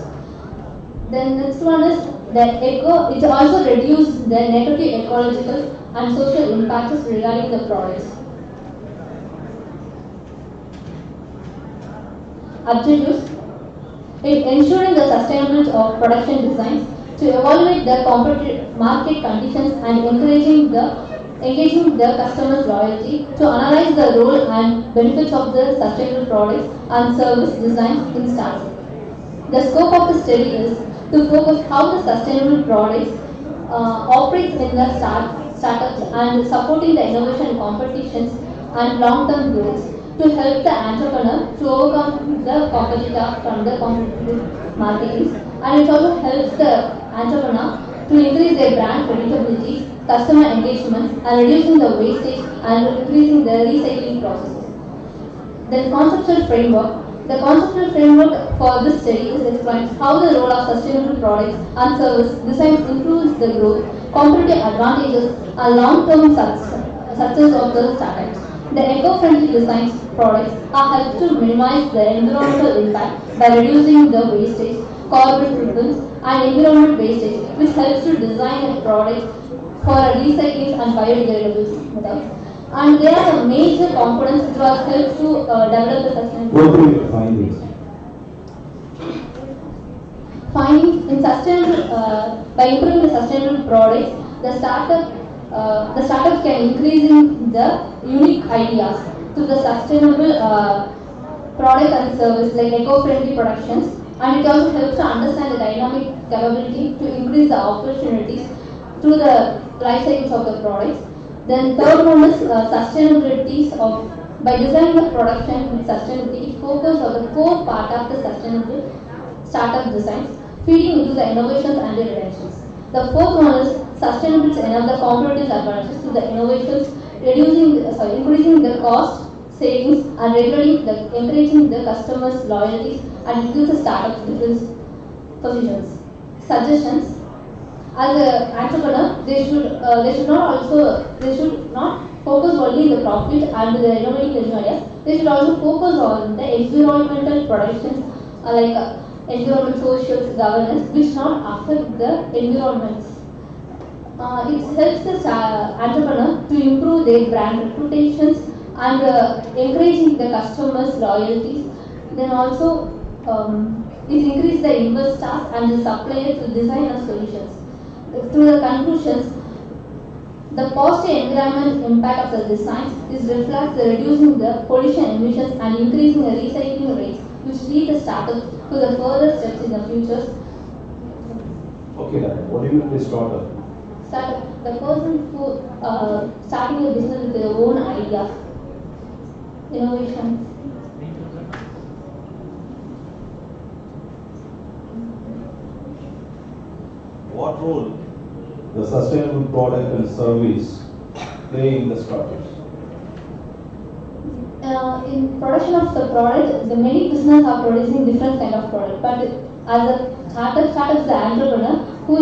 [SPEAKER 18] Then next one is that it also reduces the negative ecological and social impacts regarding the products. Objectives: it ensuring the sustainability of production designs, to evaluate the competitive market conditions and engaging the customer's loyalty, to analyze the role and benefits of the sustainable products and service designs in startup. The scope of the study is to focus how the sustainable products operates in the startups and supporting the innovation competitions and long-term growth, to help the entrepreneur to overcome the competitor from the competitive markets, and it also helps the entrepreneur to increase their brand credibility, customer engagement, and reducing the wastage and increasing the recycling processes. Then conceptual framework. The conceptual framework for this study is explains how the role of sustainable products and service designs improves the growth, competitive advantages, and long-term success of the startups. The eco-friendly designs products are helped to minimize the environmental impact by reducing the wastage, carbon footprints, and environmental wastage, which helps to design a product for a recycling and biodegradable methods. And there are the major components which will help to develop the sustainable.
[SPEAKER 6] Go through your findings.
[SPEAKER 18] Findings in sustainable by improving the sustainable products, the startups can increase in the unique ideas to the sustainable product and service like eco-friendly productions, and it also helps to understand the dynamic capability to increase the opportunities through the life cycles of the products. Then third one is sustainability of by designing the production with sustainability, focus on the core part of the sustainable startup designs, feeding into the innovations and the redemptions. The fourth one is sustainability and other competitive advantages to the innovations, increasing the cost savings and encouraging the customers' loyalties and increase the startup different positions. Suggestions: as an entrepreneur, they should not focus only in the profit and the innovative ideas. They should also focus on the environmental productions environment, social governance, which not affect the environment. It helps the entrepreneur to improve their brand reputations and encouraging the customers' loyalties. Then also it increases the investors and the suppliers to design the solutions. Through the conclusions, the positive environment impact of the designs is reflects the reducing the pollution emissions and increasing the recycling rates, which lead the startups to the further steps in the future.
[SPEAKER 15] Okay, then, what do you mean by startup?
[SPEAKER 18] Startup, the person who starting a business with their own ideas, innovation.
[SPEAKER 15] What role the sustainable product and service play in the startups?
[SPEAKER 18] In production of the product, the many businesses are producing different kind of product. But as a startup, the entrepreneur who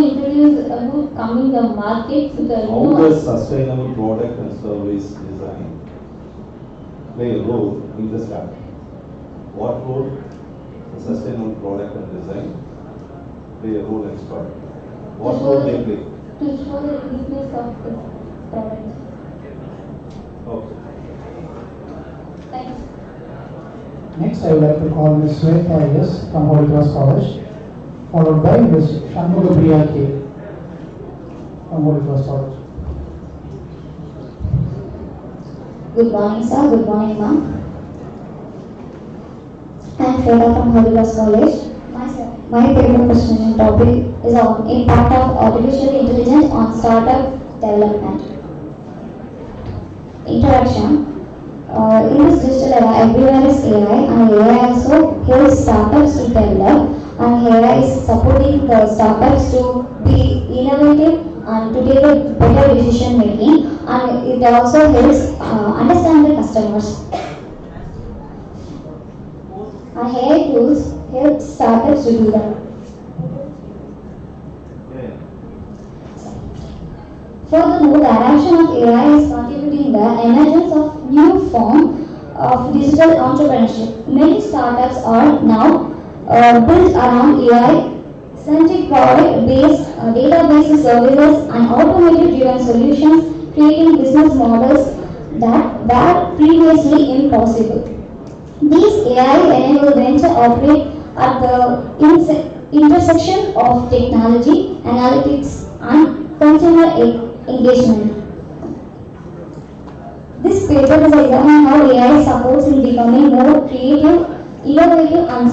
[SPEAKER 18] come in the market with a
[SPEAKER 15] How does sustainable product and service design play a role in the startup? What role the sustainable product and design play a role in startup? What role they play?
[SPEAKER 18] To show the uniqueness of the product.
[SPEAKER 15] Okay.
[SPEAKER 18] Thanks.
[SPEAKER 1] Next, I would like to call Ms. Sweta S. from Holy Cross College, followed by Ms. Shanmugapriya K. from Holy Cross College.
[SPEAKER 16] Good morning, sir. Good morning, ma'am. I am Sweta from Holy Cross College. My paper question topic is on impact of artificial intelligence on startup development.
[SPEAKER 14] interaction. In this digital era, everywhere is AI, and AI also helps startups to develop, and AI is supporting the startups to be innovative and to take a better decision making, and it also helps understand the customers. And AI tools help startups to do that. Furthermore, the adoption of AI is contributing the emergence of new form of digital entrepreneurship. Many startups are now built around AI-centric product-based database services and automated-driven solutions, creating business models that were previously impossible. These AI-enabled ventures operate at the intersection of technology, analytics, and consumer engagement. This paper is examining how AI supports in becoming more creative, innovative, and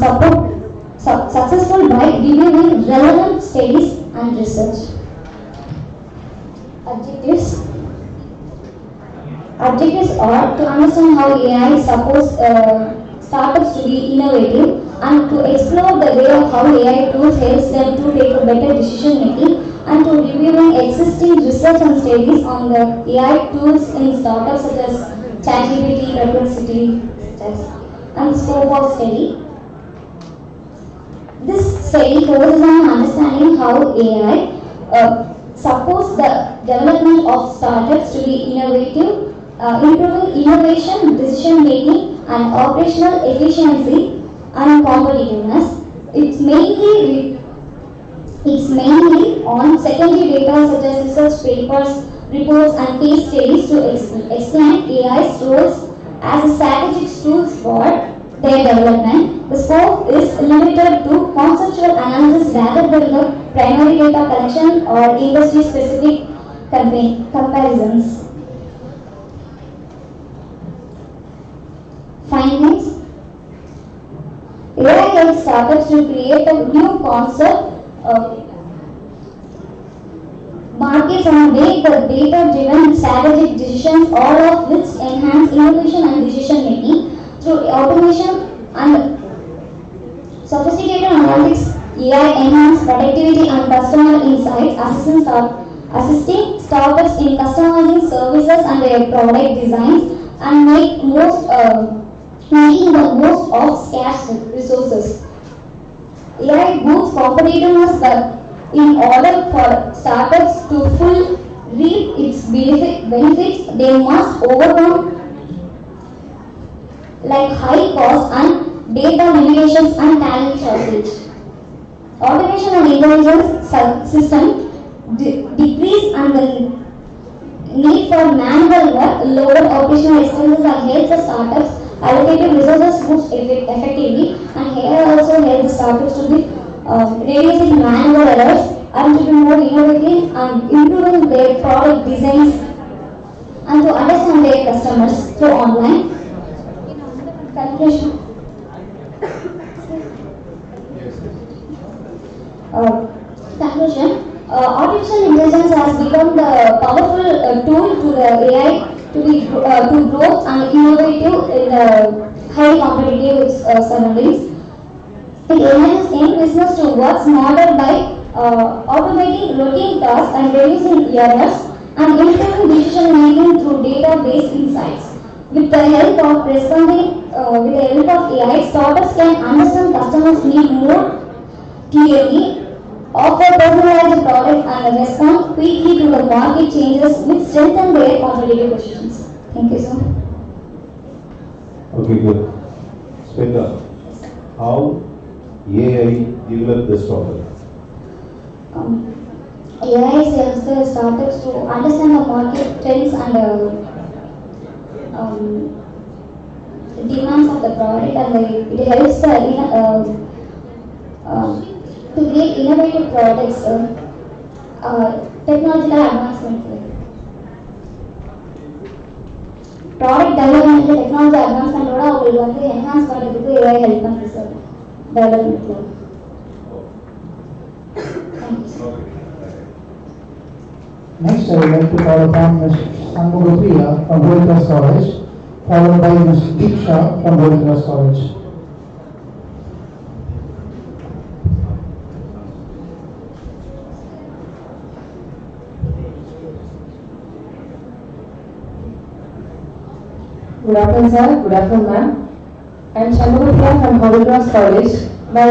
[SPEAKER 14] successful by reviewing relevant studies and research. Objectives are to understand how AI supports startups to be innovative and to explore the way of how AI tools helps them to take a better decision making, and to reviewing existing research and studies on the AI tools in startups such as ChatGPT, Perplexity, and scope of study. This study focuses on understanding how AI supports the development of startups to be innovative, improving innovation, decision making, and operational efficiency and competitiveness. It's mainly on secondary data such as research papers, reports, and case studies to explain AI's roles as a strategic tools for their development. The scope is limited to conceptual analysis rather than the primary data collection or industry-specific comparisons. Findings: AI helps startups to create a new concept, markets, and make the data-driven strategic decisions, all of which enhance innovation and decision making through automation and sophisticated analytics. AI enhance productivity and customer insights, assisting startups in customizing services and their product designs and making the most of scarce resources. AI boosts competitiveness, in order for startups to fully reap its benefits, they must overcome like high cost and data limitations and talent shortage. Automation and intelligence system decrease and the need for manual work, lower operational expenses, and helps the startups allocate resources most effectively, and here also helps startups to be reducing manual errors and to be more innovative and improving their product designs and to understand their customers through online. Conclusion. Artificial intelligence has become the powerful tool to the AI to growth and innovative in the highly competitive surroundings. It enables young business to work smarter by automating routine tasks and reducing errors and improving decision making through data-based insights. With the help of AI, startups can understand customers' needs more clearly, offer personalized products, and respond quickly to the market changes, which strengthen their competitive positions. Thank you, sir.
[SPEAKER 15] Okay, good. Spenda, how AI developed this topic?
[SPEAKER 14] AI helps the startups to understand the market trends and demands of the product, and it helps to create innovative products, technological advancement. Product development, technology advancement, will enhance AI help and research development.
[SPEAKER 1] Next, I would like to call upon Ms. Sanmugapriya from Holy Cross College, followed by Ms. Diksha from Holy Cross College.
[SPEAKER 21] Good afternoon, sir. Good afternoon, ma'am. I am Shanmugapriya from Heber College. My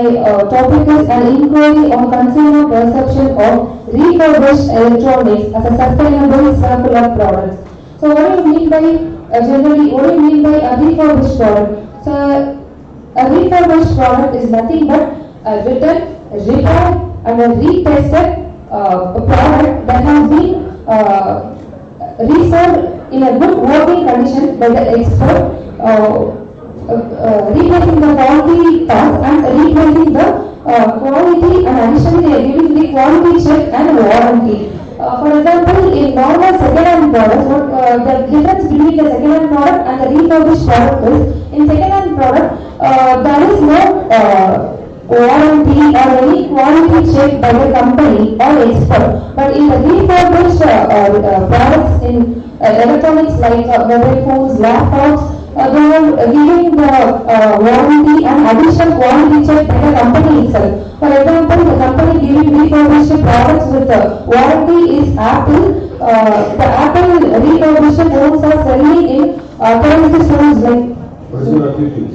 [SPEAKER 21] topic is an inquiry on consumer perception of refurbished electronics as a sustainable circular product. So, what do you mean by generally? What do you mean by a refurbished product? So, a refurbished product is nothing but a written, repaired, and a retested product that has been reserved in a good working condition by the expert, replacing the quality parts and replacing the quality, and additionally they are giving the quality check and warranty. For example, in normal second-hand products, the difference between the second-hand product and the refurbished product is, in second-hand product, there is no warranty or any quality check by the company or expert. But in the refurbished products in electronics like mobile phones, laptops, they are giving the warranty and additional quality check by the company itself. For example, the company giving refurbished products with warranty is Apple. The Apple refurbished phones are selling in premises stores like.
[SPEAKER 15] What is your activities?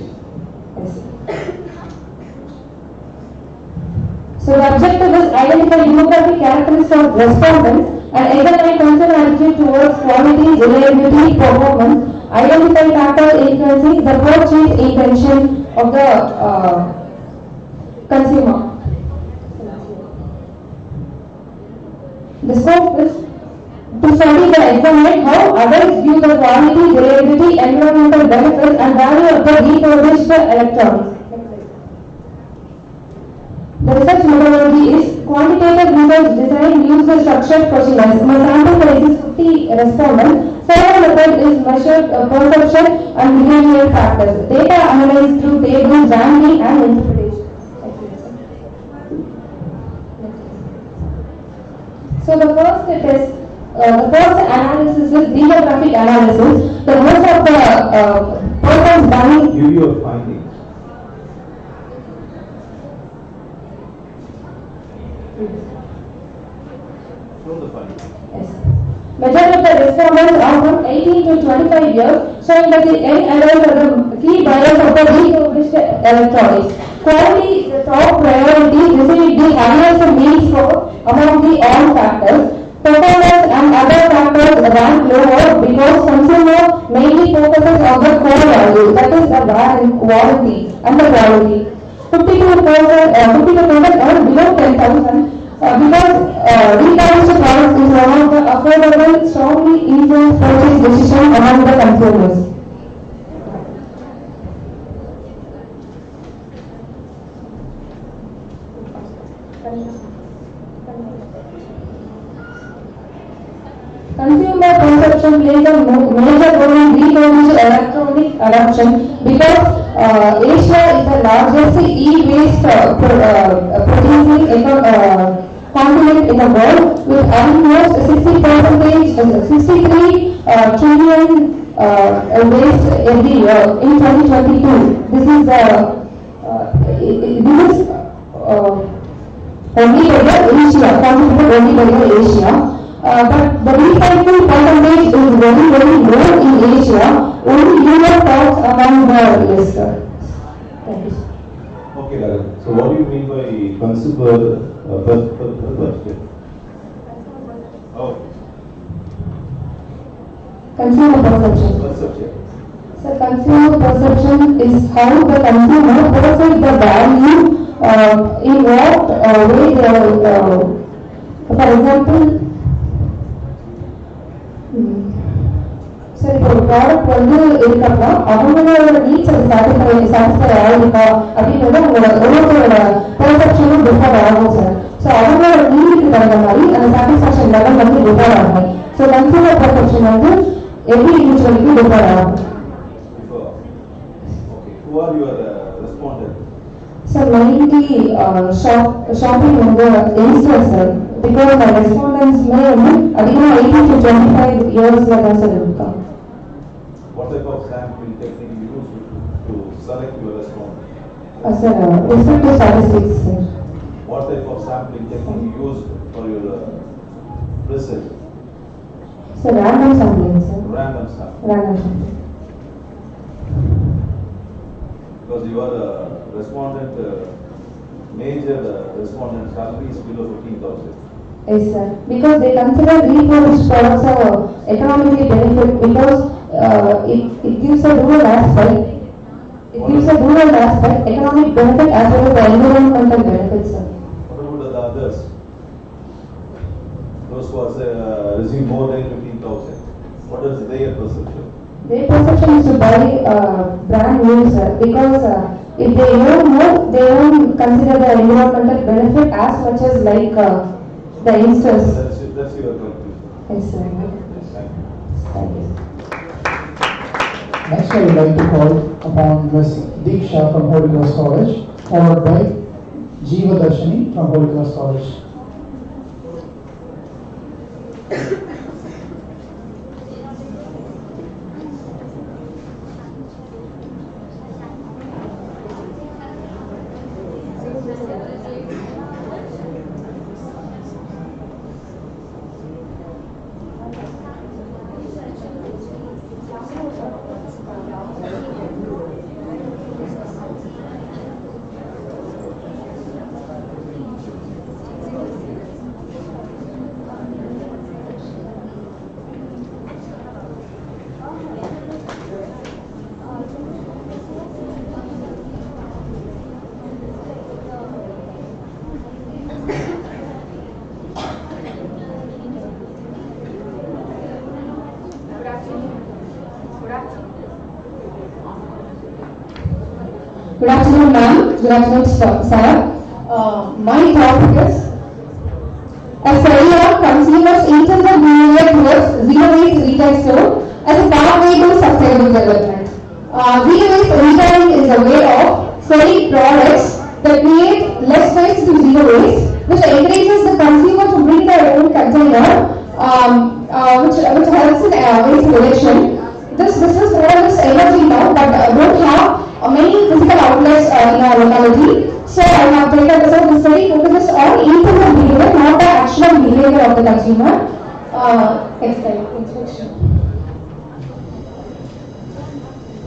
[SPEAKER 21] So the objective is identify demographic characteristics of respondents and examine concern attitude towards quality, reliability, performance, identify factors influencing the purchase intention of the consumer. The scope is to study the examine how others view the quality, reliability, environmental benefits and value of the refurbished electronics. The research methodology is quantitative research design uses structured questionnaires. My sample size is 50 respondents. Second method is measured perception and behavioral factors. Data analyzed through tables, ranking and interpretation. So the first analysis is demographic analysis. The most of the persons buying.
[SPEAKER 15] Give your findings. Show the findings.
[SPEAKER 21] Yes. Majority of the respondents are from 18 to 25 years, showing that the young adults are the key buyers of the refurbished electronics. Quality is the top priority, receiving the highest means for among the all factors. Performance and other factors rank lower because consumer mainly focuses on the core value, that is the warranty and the quality. 52% are below 10,000 because refurbished products is one of the affordable, strongly influence purchase decision among the consumers. Consumer perception plays a major role in refurbished electronic adoption because Asia is the largest e-waste producing continent in the world with almost 63 trillion waste every year in 2022. This is only by the Asia, contributed only by the Asia. But the recycling percentage is very, very low in Asia. Only Europe tops among the list. Thank you.
[SPEAKER 15] Okay, Bharat. So what do you mean by consumer perception? Oh.
[SPEAKER 21] Consumer perception.
[SPEAKER 15] Perception.
[SPEAKER 21] So consumer perception is how the consumer perceives the value in what way they are. For example, சரி இப்போ ஒரு product வந்து இருக்கப்பா அவங்களோட needs அது satisfy ஆகிருக்கா அப்படின்றது அவங்களோட ஒவ்வொருத்தரோட பெர்செப்ஷனும் டிஃபர் ஆகும் சார். ஸோ அவங்களோட நீடுக்கு தகுந்த மாதிரி அந்த சாட்டிஸ்ஃபேக்ஷன் லெவல் வந்து டிஃபர் ஆகும். ஸோ கன்சூமர் பெர்செப்ஷன் வந்து எவ்ரி இண்டிவிஜுவலுக்கு டிஃபர் ஆகும்.
[SPEAKER 15] Who are your respondents?
[SPEAKER 21] Sir, mainly shopping வந்து youngsters sir. because the respondents may அதிகமாக 18 to 25 years தான் சார் இருக்கும்.
[SPEAKER 15] What type of sampling technique you use to select your respondent?
[SPEAKER 21] Sir, respect to statistics, sir.
[SPEAKER 15] What type of sampling technique you use for your research?
[SPEAKER 21] Sir, random sampling, sir.
[SPEAKER 15] Random sampling.
[SPEAKER 21] Random sampling.
[SPEAKER 15] Because your respondent, major respondent salary is below 15,000.
[SPEAKER 21] Yes, sir. Because they consider refurbished products are economically benefit because it gives a rural aspect. It gives a rural aspect, economic benefit as well as the environmental benefits, sir.
[SPEAKER 15] What about the others? Those who are receiving more than 15,000. What is their perception?
[SPEAKER 21] Their perception is to buy brand new, sir, because if they know more, they won't consider the environmental benefit as much as like the youngsters.
[SPEAKER 15] That's your conclusion.
[SPEAKER 21] Yes, sir.
[SPEAKER 15] Thank you.
[SPEAKER 1] Next, I would like to call upon Ms. Diksha from Holy Cross College, followed by Jeeva Darshini from Holy Cross College.
[SPEAKER 21] Good afternoon, ma'am. Good afternoon, sir. My topic is a study of consumers' intensive behavior towards zero-waste retail store as a pathway to sustainable development. Zero-waste retailing is a way of selling products that create less waste to zero waste, which encourages the consumer to bring their own container, which helps in waste reduction. This business model is emerging now, but don't have many physical outlets in our locality. So I have taken this as the study focuses on intensive behavior, not the actual behavior of the consumer. Inspection.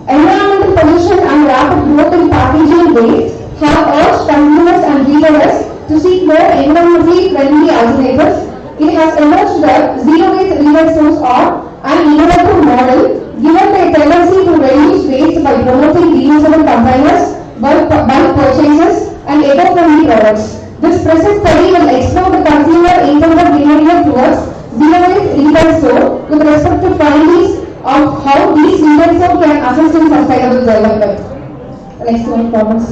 [SPEAKER 21] Environmental pollution and rapid growth in packaging waste have urged consumers and retailers to seek more environmentally friendly alternatives. It has emerged that zero-waste retail stores are an innovative model given their tendency to reduce waste by promoting reusable containers, bulk purchases, and eco-friendly products. This present study will explore the consumer intended behavior towards zero-waste retail store with respect to findings of how these retail stores can assist in sustainable development. Next one, comments.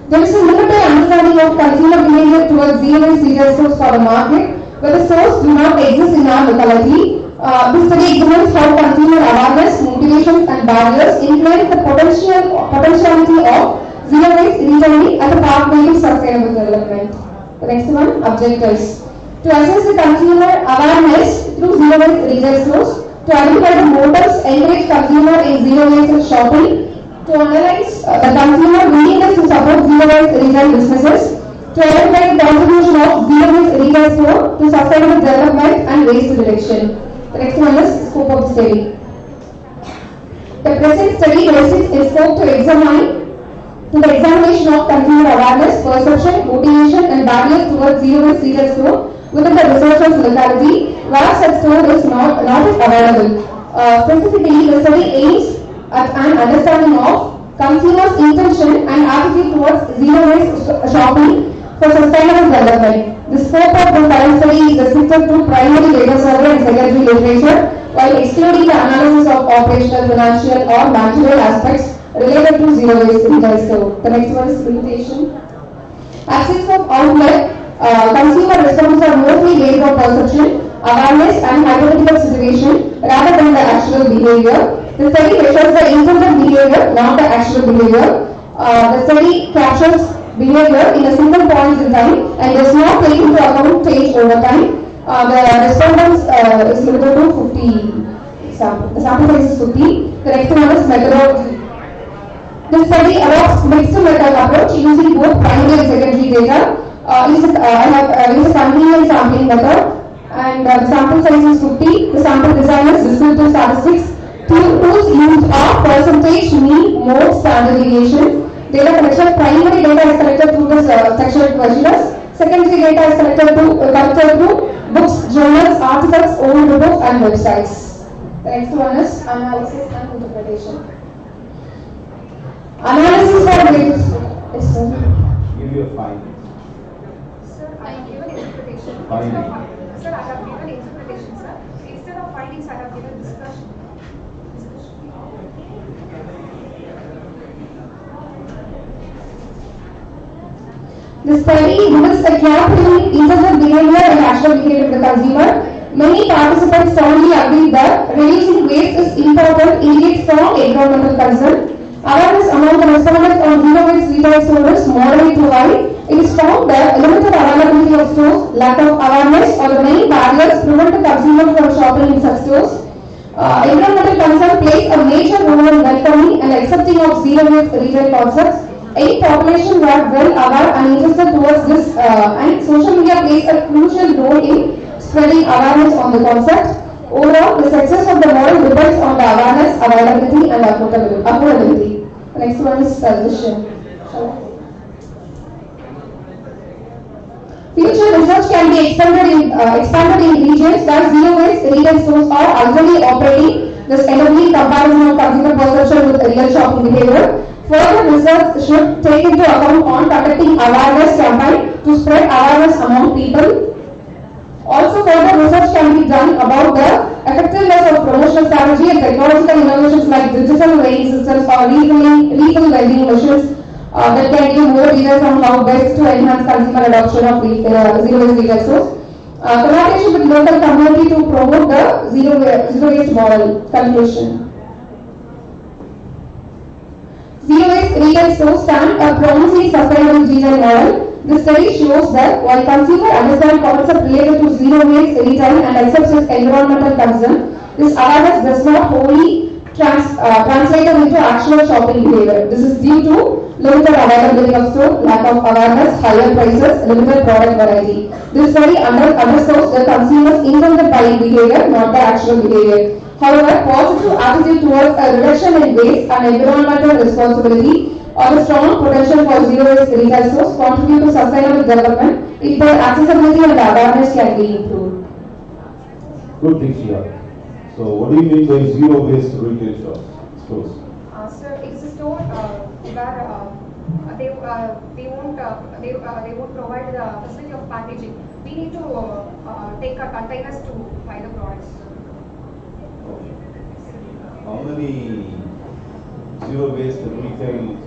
[SPEAKER 21] There is a limited understanding of consumer behavior towards zero-waste retail stores for the market, where the stores do not exist in our locality. This study examines how consumer awareness, motivations, and barriers influence the potentiality of zero-waste retailing as a pathway to sustainable development. The next one, objectives. To assess the consumer awareness through zero-waste retail stores, to identify the motives encourage consumer in zero-waste shopping, to analyze the consumer willingness to support zero-waste retail businesses, to identify the contribution of zero-waste retail store to sustainable development and waste reduction. The next one is scope of the study. The present study restricts its scope to the examination of consumer awareness, perception, motivation, and barriers towards zero-waste retail store within the researcher's locality, where such store is not available. Specifically, the study aims at an understanding of consumers' intention and attitude towards zero-waste shopping for sustainable development. The scope of the current study is restricted to primary data survey and secondary literature, while excluding the analysis of operational, financial, or managerial aspects related to zero-waste retail store. The next one is limitation. Absence of outlet, consumer responses are mostly based on perception, awareness, and hypothetical situation rather than the actual behavior. The study measures the intended behavior, not the actual behavior. The study captures behavior in a single point in time and does not take into account change over time. The respondents is limited to 50 sample. The sample size is 50. The next one is methodology. The study adopts mixed method approach using both primary and secondary data. It is a continuous sampling method, and the sample size is 50. The sample design is descriptive statistics. Tools used are percentage, mean, mode, standard deviation. Data collection: primary data is collected through the sexual questionnaires. Secondary data is collected through books, journals, articles, old reports, and websites. The next one is analysis and interpretation. Analysis for grades. Yes, sir.
[SPEAKER 15] Give your findings.
[SPEAKER 17] Sir, I have given interpretation.
[SPEAKER 15] Finding.
[SPEAKER 17] Sir, I have given interpretation, sir. Instead of findings, I have given discussion.
[SPEAKER 21] The study reveals a gap between intended behavior and actual behavior of the consumer. Many participants strongly agree that reducing waste is important, indicates strong environmental concern. Awareness among the respondents on zero waste retail stores is moderate to high. It is found that limited availability of stores, lack of awareness, or the many barriers prevent the consumer from shopping in such stores. Environmental concern plays a major role in welcoming and accepting of zero waste retail concepts. Any population were well aware and interested towards this, and social media plays a crucial role in spreading awareness on the concept. Overall, the success of the model depends on the awareness, availability, and affordability. The next one is suggestion. Future research can be expanded in regions where zero waste retail stores are already operating, thus enabling comparison of consumer perception with real shopping behavior. Further research should take into account on conducting awareness campaign to spread awareness among people. Also, further research can be done about the effectiveness of promotional strategy and technological innovations like digital weighing systems or refill vending machines that can give more details on how best to enhance consumer adoption of zero waste retail stores. Collaboration with local community to promote the zero waste model. Conclusion. Zero waste retail stores stand a promising sustainable retail model. The study shows that while consumers understand concepts related to zero waste retail and accepts its environmental concern, this awareness does not wholly translate into actual shopping behavior. This is due to limited availability of store, lack of awareness, higher prices, limited product variety. This study underscores the consumer's intended buying behavior, not the actual behavior. However, positive attitude towards a reduction in waste and environmental responsibility or the strong potential for zero waste retail stores contribute to sustainable development if their accessibility and awareness can be improved.
[SPEAKER 15] Good things here. So, what do you mean by zero waste retail stores?
[SPEAKER 17] Sir, it's a store where they won't provide the facility of packaging. We need to take our containers to buy the products.
[SPEAKER 15] How many zero waste retail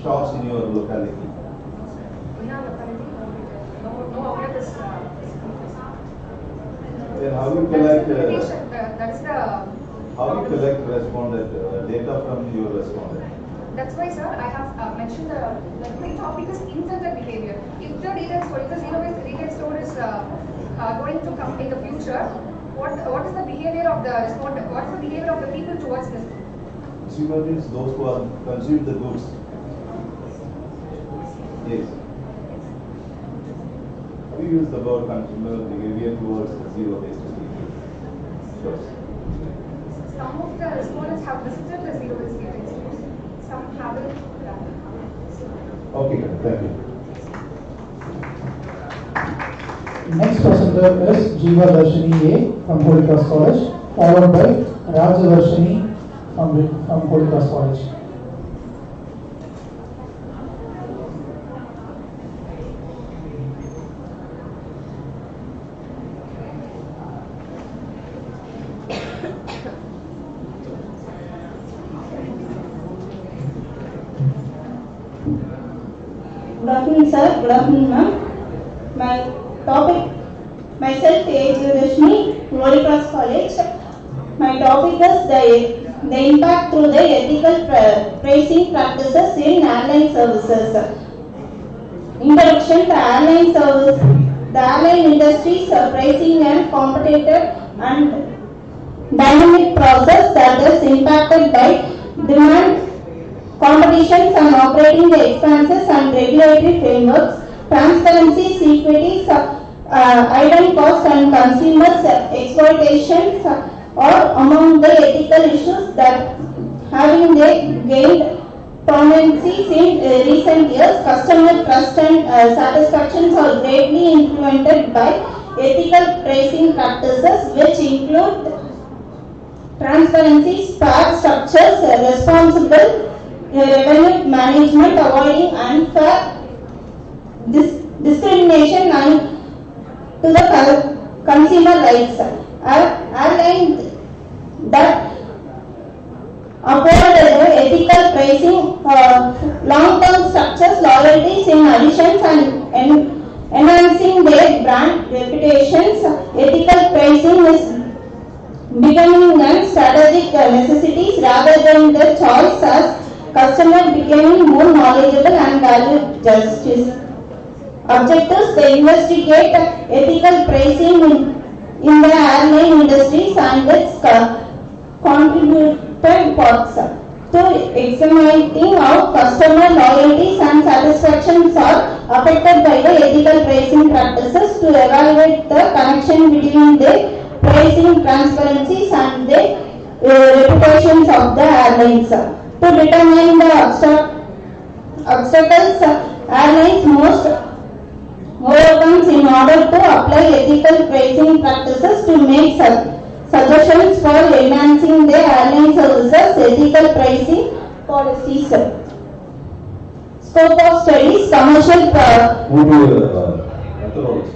[SPEAKER 15] shops in your locality?
[SPEAKER 17] In our locality, no outlet is.
[SPEAKER 15] Then how you collect?
[SPEAKER 17] That's the.
[SPEAKER 15] How you collect respondent data from your respondent?
[SPEAKER 17] That's why, sir, I have mentioned the main topic is intended behavior. If the zero waste retail store is going to come in the future, what is the behavior of the respondent? What is the behavior of the people towards this?
[SPEAKER 15] Consumer means those who are consumed the goods. Yes. We use the word consumer behavior towards zero waste retail stores.
[SPEAKER 17] Some of the respondents have visited the zero waste retail stores. Some haven't done.
[SPEAKER 15] Okay, thank you.
[SPEAKER 1] Next presenter is Jiva Darshini A from Holy Cross College, followed by Raja Darshini from Holy Cross College.
[SPEAKER 3] Good afternoon, sir. Good afternoon, ma'am. Myself, Rashmi, Holy Cross College. My topic is the impact through the ethical pricing practices in airline services.
[SPEAKER 14] Introduction to airline service. The airline industry's pricing and competitive and dynamic process that is impacted by demand, competitions and operating expenses and regulatory frameworks, transparency, equity, hidden costs and consumers exploitations are among the ethical issues that having gained prominence in recent years. Customer trust and satisfactions are greatly influenced by ethical pricing practices which include transparency, fair structures, responsible revenue management, avoiding unfair discrimination and to the consumer rights. Airlines that uphold ethical pricing, long-term structures, loyalties in additions and enhancing their brand reputations. Ethical pricing is becoming a strategic necessities rather than the choice as customers becoming more knowledgeable and value justice. Objectives: they investigate ethical pricing in the airline industries and its contributed parts to examining how customer loyalties and satisfactions are affected by the ethical pricing practices, to evaluate the connection between the pricing transparencies and the reputations of the airlines, to determine the obstacles airlines most overcomes in order to apply ethical pricing practices, to make suggestions for enhancing the airline services ethical pricing policies. Scope of studies: commercial
[SPEAKER 15] methodology.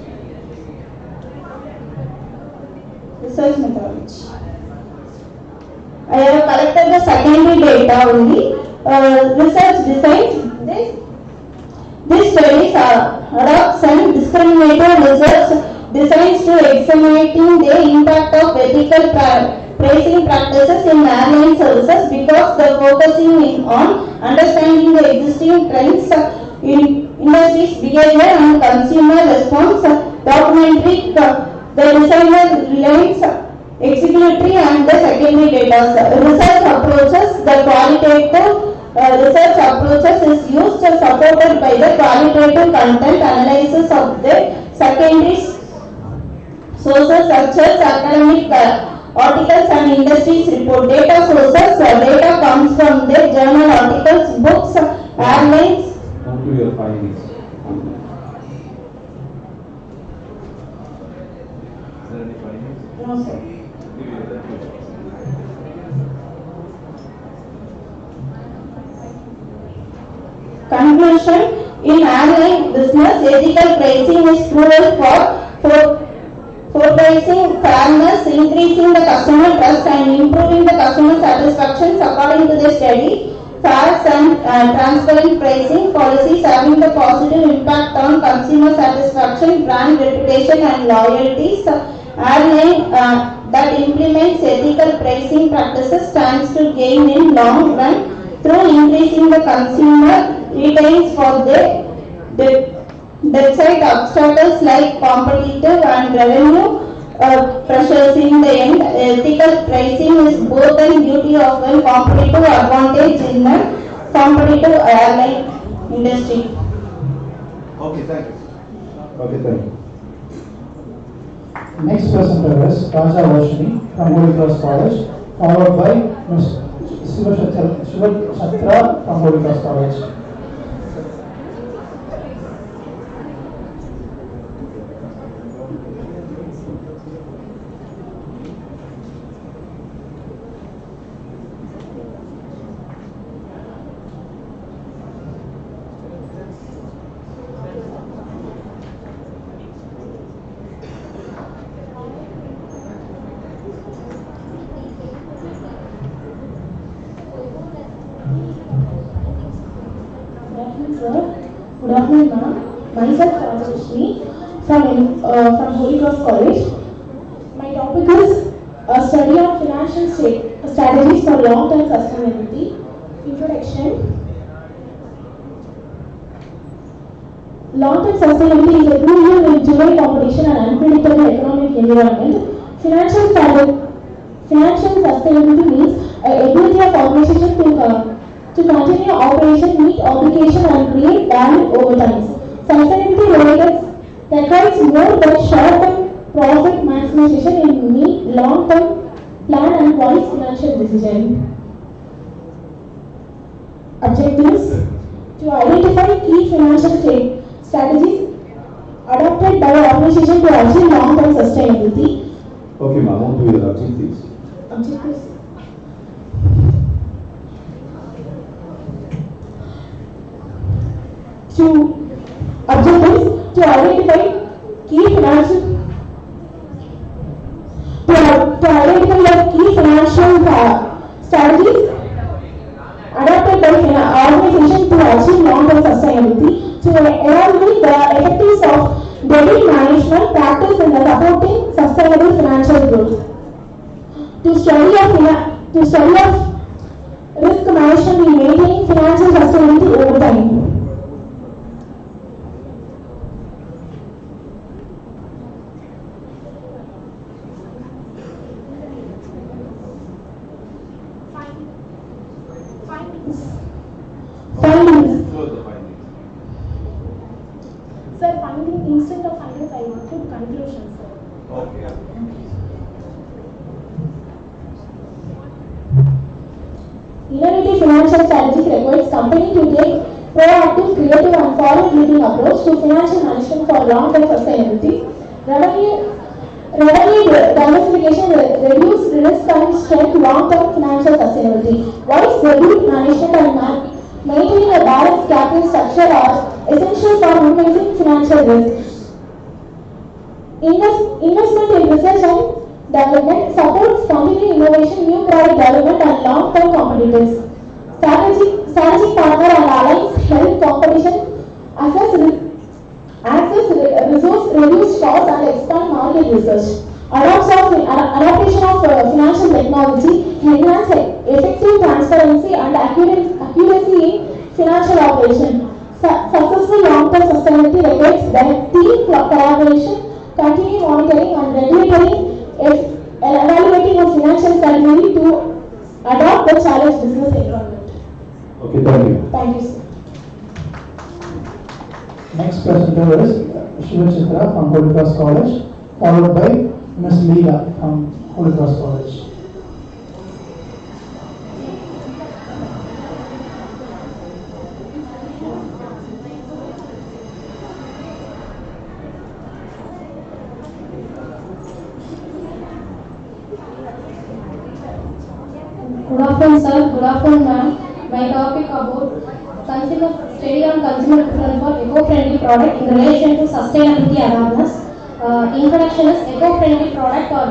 [SPEAKER 14] Research methodology. I have collected the secondary data only. Research designs. These studies adopts and discriminative research designs to examining the impact of ethical pricing practices in airline services, because the focusing on understanding the existing trends in industry's behavior and consumer response. Documentary, the designer relies executory and the secondary data. Research approaches: the qualitative research approaches is used supported by the qualitative content analysis of the secondary sources such as academic articles and industry's report. Data sources: data comes from the journal articles, books, airlines.
[SPEAKER 15] Come to your findings. Is there any findings?
[SPEAKER 14] No, sir. Conclusion: in airline business, ethical pricing is crucial for pricing fairness, increasing the customer trust and improving the customer satisfaction. According to the study, fair and transparent pricing policies having the positive impact on consumer satisfaction, brand reputation and loyalties. Airline that implements ethical pricing practices stands to gain in long run through increasing the consumer retains for the website obstacles like competitive and revenue pressures. In the end, ethical pricing is both a duty of a competitive advantage in a competitive airline industry.
[SPEAKER 15] Okay, thank you. Okay, thank you.
[SPEAKER 1] Next presenter is Raja Varshini from Holy Cross College, followed by Ms. Shiva Chatra from Holy Cross College.
[SPEAKER 21] Good afternoon, ma'am. Myself, Rajashni from Holy Cross College. My topic is a study on financial strategies for long-term sustainability. Introduction.
[SPEAKER 14] Long-term sustainability is a crucial in today's competition and unpredictable economic environment. Financial sustainability means ability of organization to continue operation, meet obligation, and create value over time. Sustainability requires more than short-term profit maximization in meet long-term plan and wise financial decision. Objectives: to identify key financial strategies adopted by the organization to achieve long-term sustainability.
[SPEAKER 15] Okay, ma'am, on to your objectives.
[SPEAKER 14] Objectives. To identify key financial strategies adopted by organization to achieve long-term sustainability, to evaluate the effectiveness of debt management practice in the supporting sustainable financial growth, to study of risk management in maintaining financial sustainability over time. Findings. Sir, instead of findings, I want to conclusions, sir.
[SPEAKER 15] Okay.
[SPEAKER 14] Innovative financial strategies requires company to take proactive, creative, and forward-looking approach to financial management for long-term sustainability. Revenue diversification reduce risk and strength long-term financial sustainability. Wise debt management and maintaining a balanced capital structure are essential for minimizing financial risk. Investment in research and development supports continued innovation, new product development, and long-term competitiveness. Strategic partner and alliance help competition access resource, reduce costs, and expand market research. Adaptation of financial technology enhance effective transparency and accuracy in financial operation. Successful long-term sustainability requires team collaboration, continued monitoring, and regulatory evaluating of financial strategy to adopt the challenge business environment.
[SPEAKER 15] Okay, thank you.
[SPEAKER 14] Thank you, sir.
[SPEAKER 1] Next presenter is Tiruchirappalli from Holy Cross College, followed by Ms. Leela from Holy Cross College.
[SPEAKER 18] Good afternoon, sir. Good afternoon, ma'am. My topic about study on consumer preference for eco-friendly product in relation to sustainability awareness. Introduction is eco-friendly product or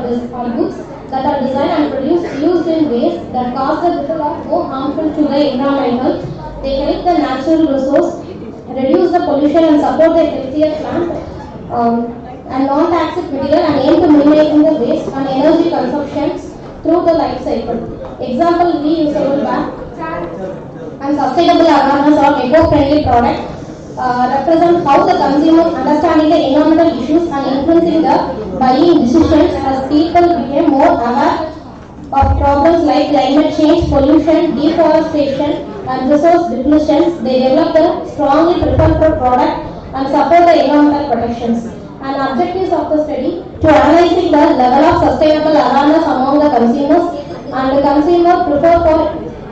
[SPEAKER 18] goods that are designed and used in ways that cause the little or no harmful to the environment. They help the natural resource, reduce the pollution, and support the healthier plant and non-toxic material, and aim to minimizing the waste and energy consumptions through the life cycle. Example, reusable bag and sustainable awareness of eco-friendly products represent how the consumers understanding the environmental issues and influencing the buying decisions. As people became more aware of problems like climate change, pollution, deforestation, and resource depletion, they developed a strongly preferred product and support the environmental protections. And objectives of the study: to analyzing the level of sustainable awareness among the consumers and the consumer prefer for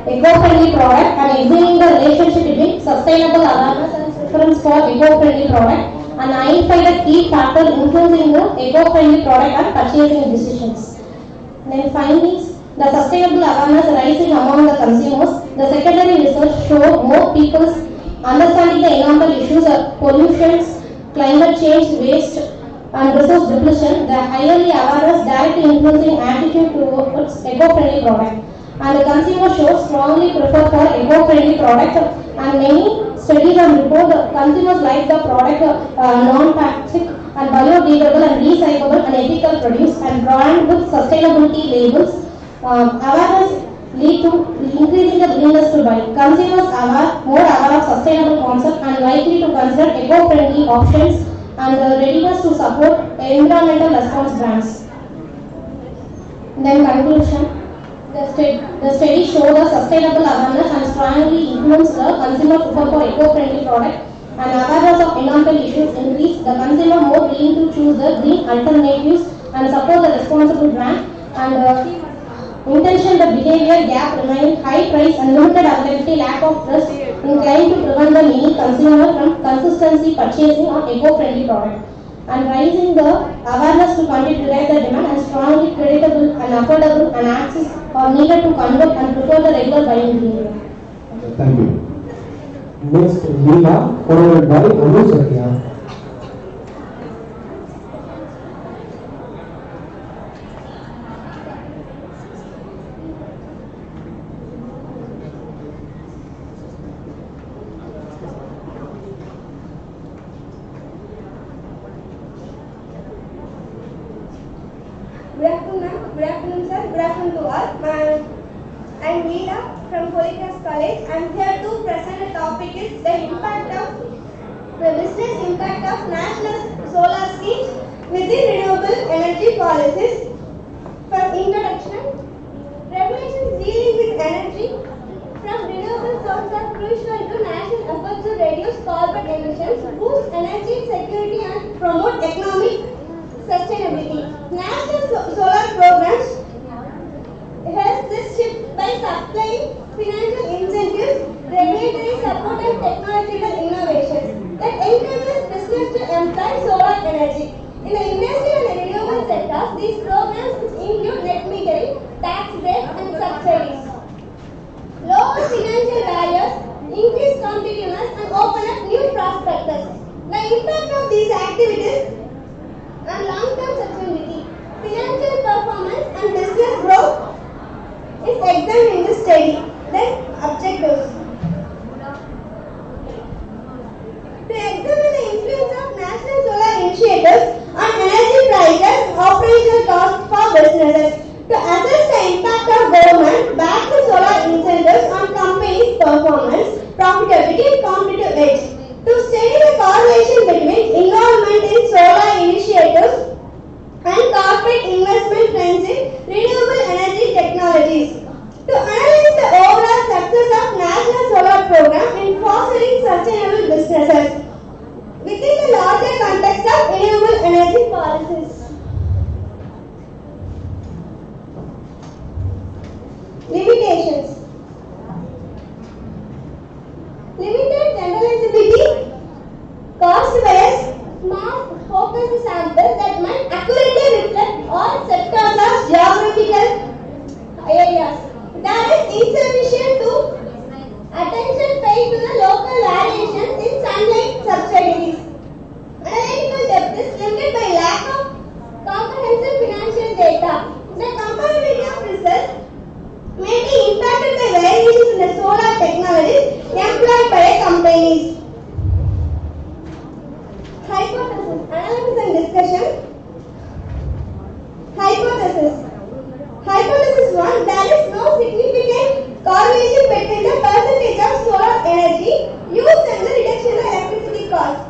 [SPEAKER 18] eco-friendly product, and examining the relationship between sustainable awareness and preference for eco-friendly product, and identify the key factors influencing the eco-friendly product and purchasing decisions. Then findings: the sustainable awareness rising among the consumers. The secondary research showed more people's understanding the environmental issues of pollutions, climate change, waste, and resource depletion. The highly awareness directly influencing attitude towards eco-friendly product. And the consumer shows strongly prefer for eco-friendly product, and many studies have reported consumers like the product non-toxic and biodegradable and recyclable and ethical produce and brand with sustainability labels. Awareness
[SPEAKER 5] lead to increasing the willingness to buy. Consumers are more aware of sustainable concepts and likely to consider eco-friendly options and readiness to support environmental response brands. Then conclusion. The study showed that sustainable awareness and strongly influence the consumer prefer for eco-friendly products and awareness of environmental issues increase the consumer more willing to choose the green alternatives and support the responsible brand and intention the behavior gap remain high price and limited availability lack of trust inclined to prevent the many consumer from consistency purchasing of eco-friendly products and raising the awareness to continue to drive the demand and strongly creditable and affordable and access are needed to convert and prefer the regular buying behavior.
[SPEAKER 1] Thank you. Next, Leela, followed by Satya.
[SPEAKER 22] Good afternoon, ma'am. Good afternoon, sir. Good afternoon to all. I'm Meera from Holy Cross College. I'm here to present a topic is the business impact of national solar schemes within renewable energy policies. For introduction, regulations dealing with energy from renewable sources are crucial to national efforts to reduce carbon emissions, boost energy security, and promote economic sustainability. National solar programs help this shift by supplying financial incentives, regulatory support and technological innovations that encourages business to employ solar energy. In the industrial and renewable sectors, these programs include net metering, tax breaks and subsidies. Lower financial barriers, increase competitiveness and open up new prospects. The impact of these activities and long-term sustainability, financial performance and business growth is examined in this study. Then objectives. To examine the influence of national solar initiatives on energy prices and operational costs for businesses. To assess the impact of government-backed solar incentives on companies' performance, profitability and competitive edge. To study the correlation between involvement in solar initiatives and corporate investment trends in renewable energy technologies. To analyze the overall success of national solar program in fostering sustainable businesses within the larger context of renewable energy policies. Limitations. Limited generalizability caused by a small focused sample that might accurately reflect all sectors of geographical areas. That is insufficient to attention paid to the local variations in sunlight subsidies. Analytical depth is limited by lack of comprehensive financial data. The comparability of results may be impacted by variations in the solar technologies employed by companies. Hypothesis, analysis and discussion. Hypothesis. Hypothesis 1, there is no significant correlation between the percentage of solar energy used and the reduction of electricity cost.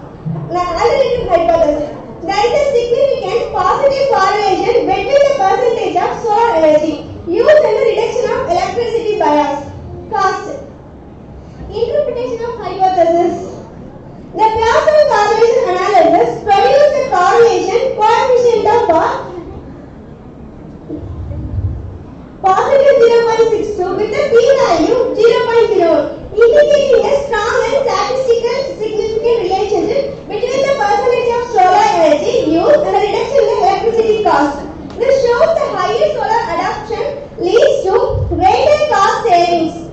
[SPEAKER 22] Alternative hypothesis, there is a significant positive correlation between the percentage of solar energy used and the reduction of electricity bias cost. Interpretation of hypothesis. The Pearson correlation analysis produced a correlation coefficient of positive 0.62 with a p-value 0.0, indicating a strong and statistically significant relationship between the percentage of solar energy used and the reduction in electricity cost. This shows the higher solar adoption leads to greater cost savings.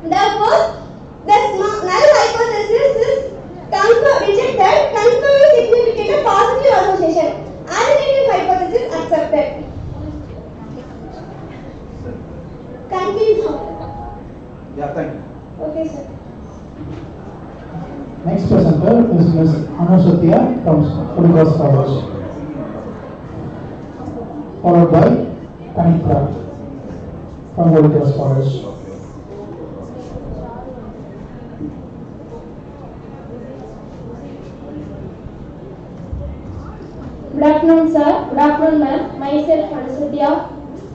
[SPEAKER 22] Therefore, the null hypothesis is rejected, confirming significant positive association. Alternative hypothesis accepted. Conclusion.
[SPEAKER 12] Yeah, thank you.
[SPEAKER 22] Okay, sir.
[SPEAKER 1] Next presenter is Ms. Satya from Holy Cross College, followed by Kanika, from Holy Cross College.
[SPEAKER 5] Good afternoon, sir. Good afternoon, ma'am. Myself, Anusudhya.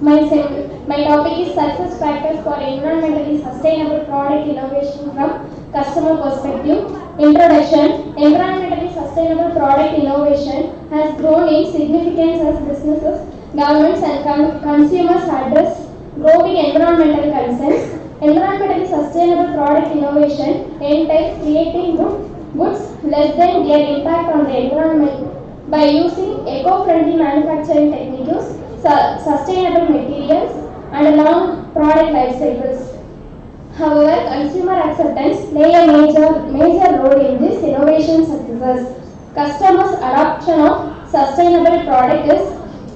[SPEAKER 5] My topic is success factors for environmentally sustainable product innovation from customer perspective. Introduction. Environmentally sustainable product innovation has grown in significance as businesses, governments and consumers address growing environmental concerns. Environmentally sustainable product innovation entails creating goods less than their impact on the environment by using eco-friendly manufacturing techniques, sustainable materials, and long product life cycles. However, consumer acceptance play a major role in this innovation success. Customers' adoption of sustainable product is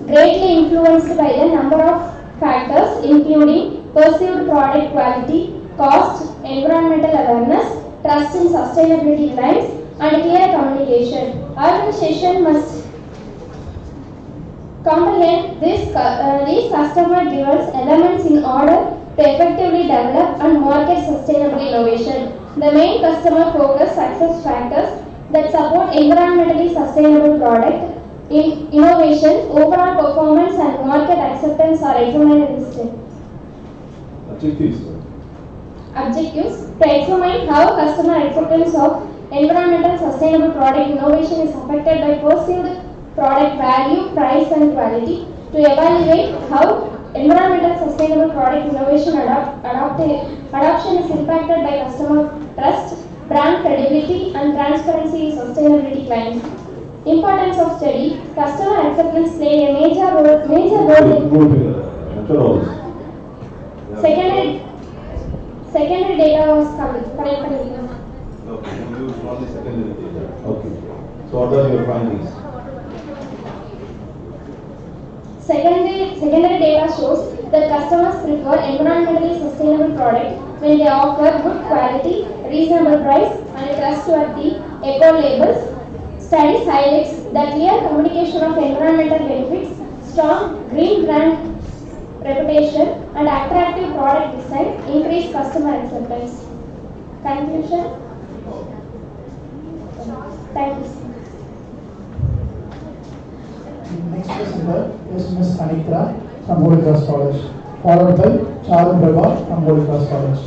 [SPEAKER 5] greatly influenced by the number of factors including perceived product quality, cost, environmental awareness, trust in sustainability claims, and clear communication. Organization must comprehend these customer-driven elements in order to effectively develop and market sustainable innovation. The main customer-focused success factors that support environmentally sustainable product innovation, overall performance, and market acceptance are examined in this step. Objectives to examine how customer acceptance of environmental sustainable product innovation is affected by perceived product value, price, and quality. To evaluate how environmental sustainable product innovation adoption is impacted by customer trust, brand credibility, and transparency in sustainability claims. Importance of study. Customer acceptance play a major role in secondary data was collected.
[SPEAKER 15] Okay, you use only secondary data. Okay. So what are your findings?
[SPEAKER 5] Secondary data shows that customers prefer environmentally sustainable product when they offer good quality, reasonable price, and trustworthy eco labels. Studies highlights that clear communication of environmental benefits, strong green brand reputation, and attractive product design increase customer acceptance. Conclusion. Thank you.
[SPEAKER 1] Next presenter is Ms. Anitra from Holy Cross College, followed by Charu Prabha from Holy Cross College.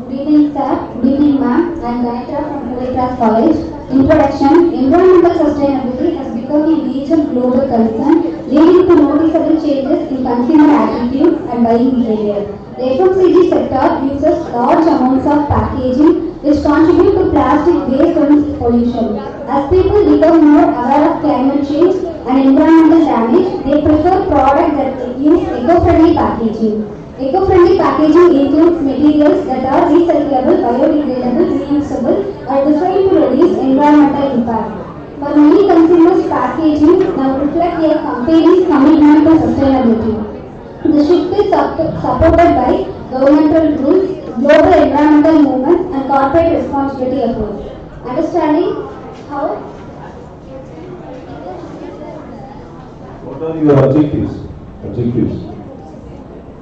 [SPEAKER 4] Good evening, sir. Good evening, ma'am. I am Anitra from Holy Cross College. Introduction. Environmental sustainability has become a major global concern, leading to noticeable changes in consumer attitudes and buying behavior. The FMCG sector uses large amounts of packaging which contribute to plastic waste and pollution. As people become more aware of climate change and environmental damage, they prefer products that use eco-friendly packaging. Eco-friendly packaging includes materials that are recyclable, biodegradable, reusable, or designed to reduce environmental impact. For many consumers, packaging now reflects a company's commitment to sustainability. The shift is supported by governmental rules, global environmental movements, and corporate responsibility approach. Understanding how.
[SPEAKER 15] What are your objectives?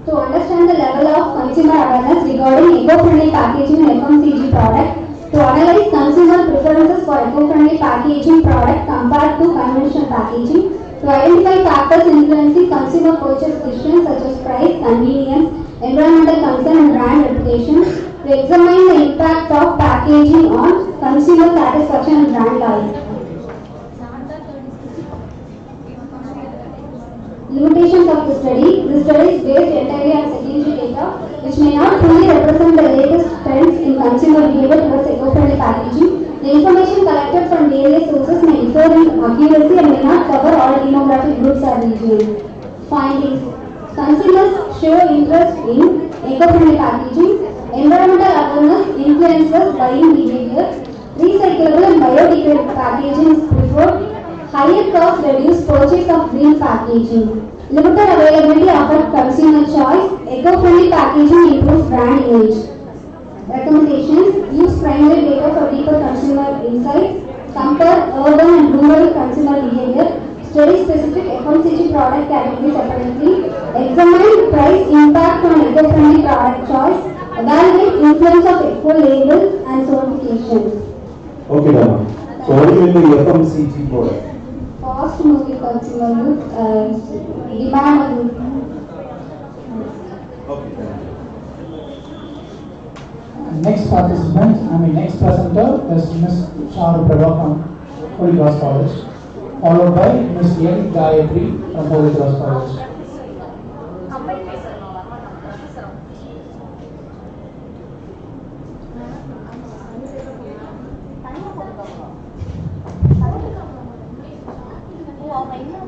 [SPEAKER 4] To understand the level of consumer awareness regarding eco-friendly packaging and FMCG products, to analyze consumer preferences for eco-friendly packaging products compared to conventional packaging, to identify factors influencing consumer purchase decisions such as price, convenience, environmental concern, and brand reputation, to examine the impact of packaging on consumer satisfaction and brand loyalty. Limitations of the study. The study is based entirely on secondary data, which may not fully represent the latest trends in consumer behavior towards eco-friendly packaging. The information collected from various sources may differ in accuracy and may not cover all demographic groups or regions. Findings. Consumers show interest in eco-friendly packaging. Environmental awareness influences buying behavior. Recyclable and biodegradable packaging is preferred. Higher costs reduce purchase of green packaging. Limited availability affects consumer choice. Eco-friendly packaging improves brand image. Recommendations. Use primary data for deeper consumer insights. Compare urban and rural consumer behavior. study specific FMCG product categories separately, examine price impact on eco-friendly product choice, evaluate influence of eco labels and certifications.
[SPEAKER 7] Okay, Dharma. So what do you mean by FMCG product?
[SPEAKER 4] Fast moving consumer goods, demand.
[SPEAKER 1] Next next presenter is Ms. Tiruchirappalli from Holy Cross College, followed by Ms. N. Gayatri from Holy Cross College.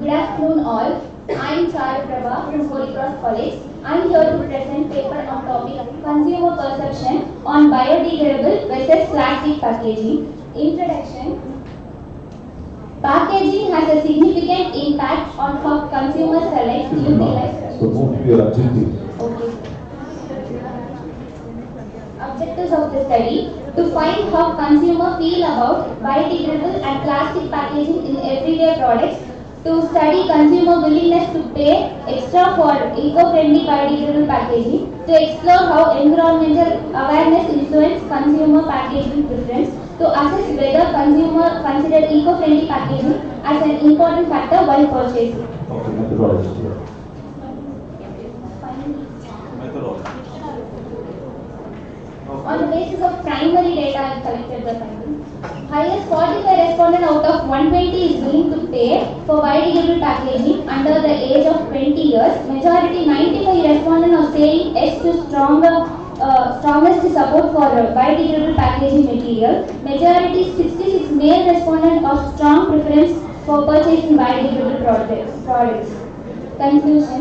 [SPEAKER 18] Good afternoon all. I am Tiruchirappalli from Holy Cross College. I am here to present paper on topic consumer perception on biodegradable versus plastic packaging. Introduction. Packaging has a significant impact on how consumers select, utilize.
[SPEAKER 7] So move to your objective.
[SPEAKER 18] Okay. Objectives of the study: to find how consumers feel about biodegradable and plastic packaging in everyday products, to study consumer willingness to pay extra for eco-friendly biodegradable packaging, to explore how environmental awareness influences consumer packaging preference, to assess whether consumers consider eco-friendly packaging as an important factor while purchasing.
[SPEAKER 7] Okay, methodology.
[SPEAKER 18] On the basis of primary data, I have collected the findings. Highest 45 respondents out of 120 is willing to pay for biodegradable packaging under the age of 20 years. Majority 95 respondents are saying yes to strongest support for biodegradable packaging material. Majority 66 male respondents are strong preference for purchasing biodegradable products. Conclusion.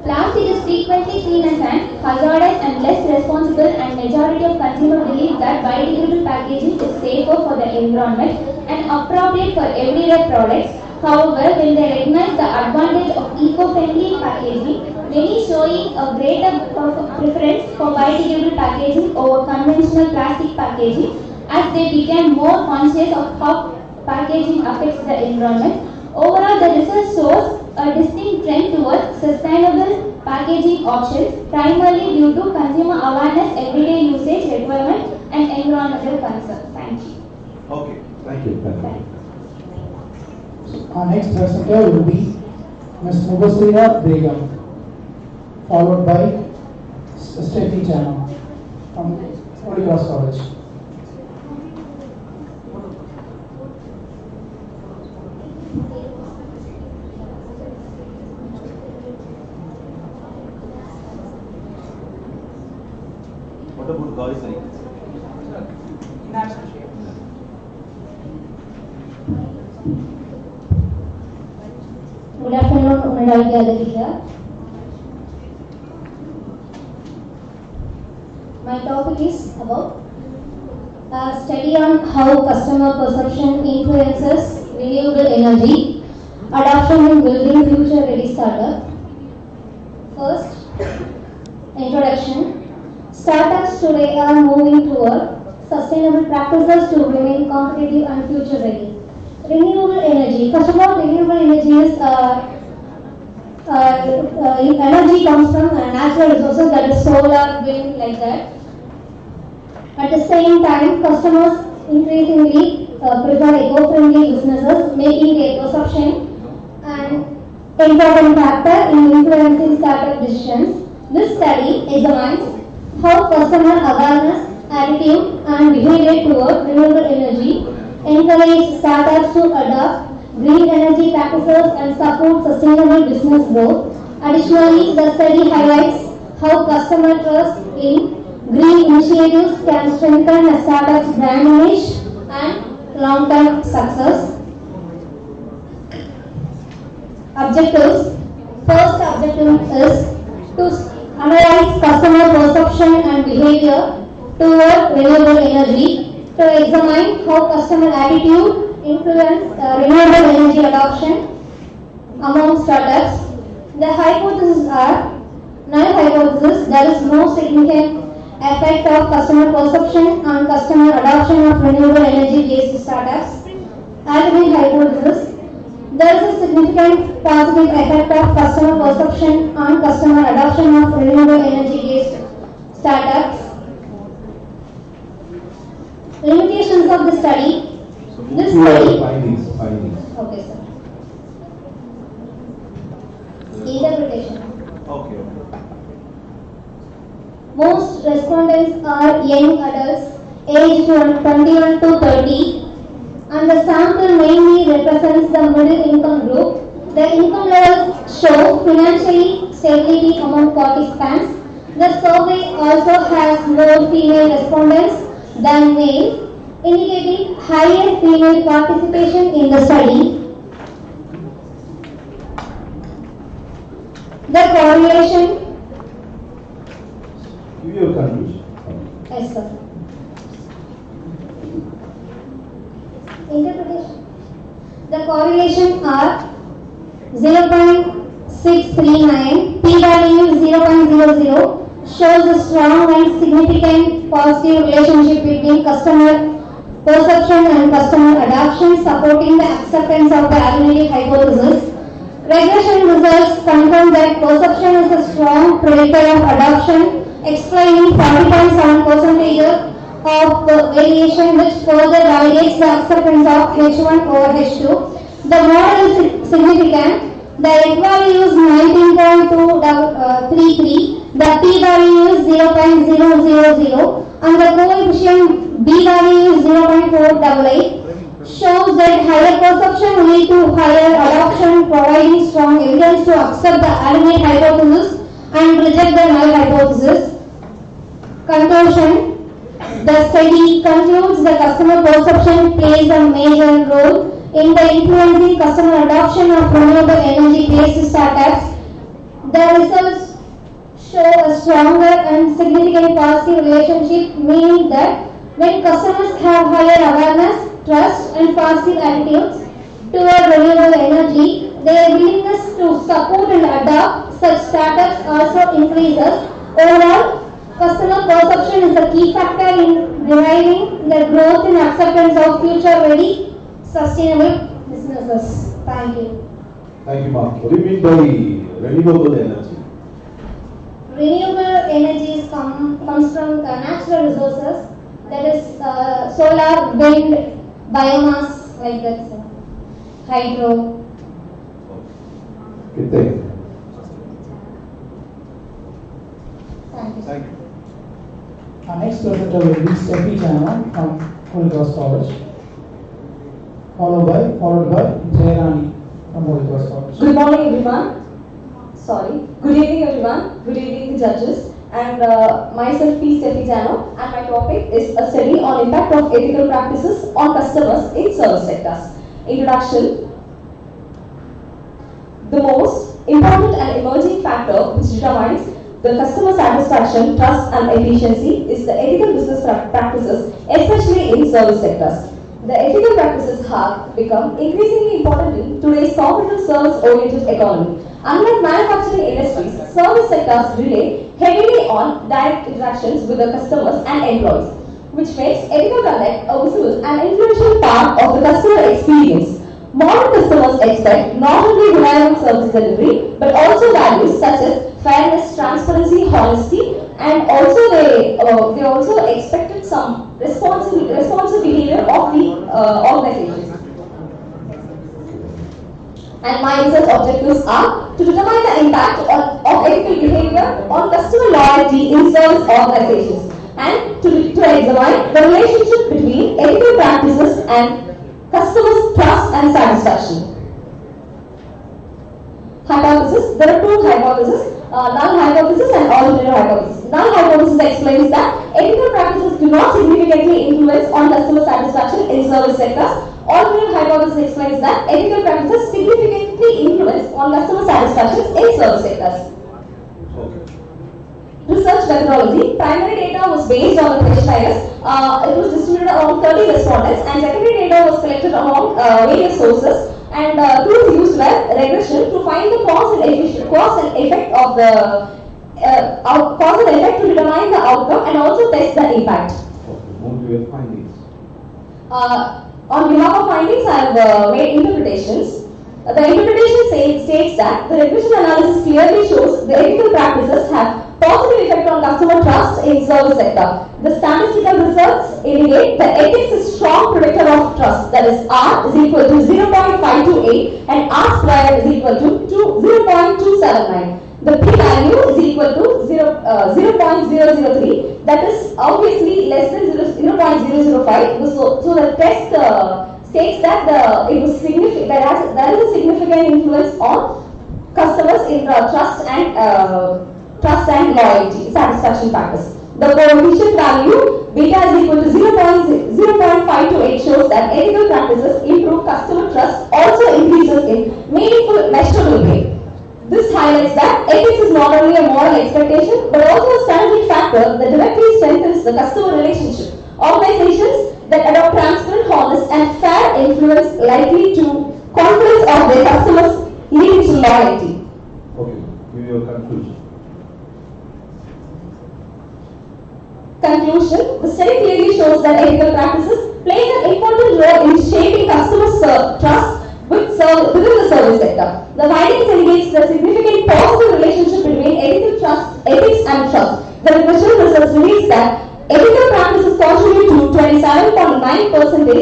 [SPEAKER 18] Plastic is frequently seen as an hazardous and less responsible, and majority of consumers believe that biodegradable packaging is safer for the environment and appropriate for everyday products. However, when they recognize the advantage of eco-friendly packaging, many showing a greater preference for biodegradable packaging over conventional plastic packaging as they became more conscious of how packaging affects the environment. Overall, the research shows a distinct trend towards sustainable packaging options, primarily due to consumer awareness, everyday usage requirements, and environmental concerns. Thank you.
[SPEAKER 7] Okay, thank you.
[SPEAKER 1] Our next presenter will be Ms. Mubasira Begum, followed by Steffi Chano from Holy Cross College.
[SPEAKER 15] What about guys?
[SPEAKER 18] Good afternoon, honorable gathered here. My topic is about a study on how customer perception influences renewable energy, adoption in building future-ready startup. First, introduction. Startups today are moving toward sustainable practices to remain competitive and future-ready. Renewable energy. First of all, renewable energy is energy comes from natural resources, that is solar, wind, like that. At the same time, customers increasingly prefer eco-friendly businesses, making their perception an important factor in influencing startup decisions. This study examines how customer awareness, attitude, and behavior toward renewable energy encourage startups to adopt green energy practices and support sustainable business growth. Additionally, the study highlights how customer trust in green initiatives can strengthen a startup's brand image and long-term success. Objectives. First objective is to analyze customer perception and behavior toward renewable energy, to examine how customer attitude influence renewable energy adoption among startups. The hypotheses are null hypothesis, there is no significant effect of customer perception on customer adoption of renewable energy based startups.
[SPEAKER 2] alternate hypothesis. There is a significant positive effect of customer perception on customer adoption of renewable energy-based startups. Limitations of the study. This study.
[SPEAKER 7] Findings.
[SPEAKER 2] Okay, sir. Interpretation.
[SPEAKER 7] Okay.
[SPEAKER 2] Most respondents are young adults aged 21 to 30, and the sample mainly represents the middle income group. The income levels show financially stability among participants. The survey also has more female respondents than male, indicating higher female participation in the study. The correlation.
[SPEAKER 7] Give your conclusion.
[SPEAKER 2] Yes, sir. Interpretation. The correlation are 0.639, p-value 0.00, shows a strong and significant positive relationship between customer perception and customer adoption, supporting the acceptance of the alternative hypothesis. Regression results confirm that perception is a strong predictor of adoption, explaining 40.7% of the variation, which further validates the acceptance of H1 over H2. The model is significant. The H value is 19.233, the P value is 0.000, and the coefficient B value is 0.488. Shows that higher perception lead to higher adoption, providing strong evidence to accept the alternate hypothesis and reject the null hypothesis. Conclusion. The study concludes the customer perception plays a major role in the influencing customer adoption of renewable energy-based startups. The results show a stronger and significant positive relationship, meaning that when customers have higher awareness, trust, and positive attitudes toward renewable energy, their willingness to support and adopt such startups also increases. Overall, customer perception is a key factor in driving the growth and acceptance of future-ready, sustainable businesses. Thank you.
[SPEAKER 7] Thank you, Mark. What do you mean by renewable energy?
[SPEAKER 2] Renewable energies comes from the natural resources, that is solar, wind, biomass, like that, sir. Hydro.
[SPEAKER 7] Okay, thank you.
[SPEAKER 2] Thank you.
[SPEAKER 7] Thank you.
[SPEAKER 1] Our next presenter will be Steffi Jana from Holy Cross College, followed by Jairani from Holy Cross College.
[SPEAKER 8] Good morning, everyone. Good evening, everyone. Good evening, the judges. And myself, P. Steffi Jano, and my topic is a study on impact of ethical practices on customers in service sectors. Introduction. The most important and emerging factor which determines the customer satisfaction, trust, and efficiency is the ethical business practices, especially in service sectors. The ethical practices have become increasingly important in today's competitive service-oriented economy. Unlike manufacturing industries, service sectors rely heavily on direct interactions with the customers and employees, which makes ethical conduct a visible and influential part of the customer experience. Modern customers expect not only reliable service delivery, but also values such as fairness, transparency, honesty, and also they also expected some responsive behavior of the organizations. And my research objectives are to determine the impact of ethical behavior on customer loyalty in service organizations, and to examine the relationship between ethical practices and customers' trust and satisfaction. Hypothesis. There are two hypotheses, null hypothesis and alternative hypothesis. Null hypothesis explains that ethical practices do not significantly influence on customer satisfaction in service sectors. Alternative hypothesis explains that ethical practices significantly influence on customer satisfaction in service sectors. Research methodology. Primary data was based on the questionnaires. It was distributed among 30 respondents, and secondary data was collected among various sources. And tools used were regression to find the cause and effect of the cause and effect to determine the outcome and also test the impact.
[SPEAKER 7] What were your findings?
[SPEAKER 8] On behalf of findings, I have made interpretations. The interpretation states that the regression analysis clearly shows the ethical practices have positive effect on customer trust in service sector. The statistical results indicate that ethics is strong predictor of trust. That is, R is equal to 0.528 and R squared is equal to 0.279. The p-value is equal to 0.003. That is obviously less than 0.005. So the test states that it was significant. There is a significant influence on customers in trust and loyalty, satisfaction factors. The coefficient value beta is equal to 0.528 shows that ethical practices improve customer trust, also increases in meaningful, measurable way. This highlights that ethics is not only a moral expectation but also a strategic factor that directly strengthens the customer relationship. Organizations that adopt transparent, honest, and fair influence likely to confidence of their customers, leading to loyalty.
[SPEAKER 15] Okay, give your conclusion.
[SPEAKER 8] Conclusion: the study clearly shows that ethical practices play an important role in shaping customers' trust within the service sector. The findings indicates the significant positive relationship between ethics and trust. The regression results reveals that ethical practices contribute to 27.9% of the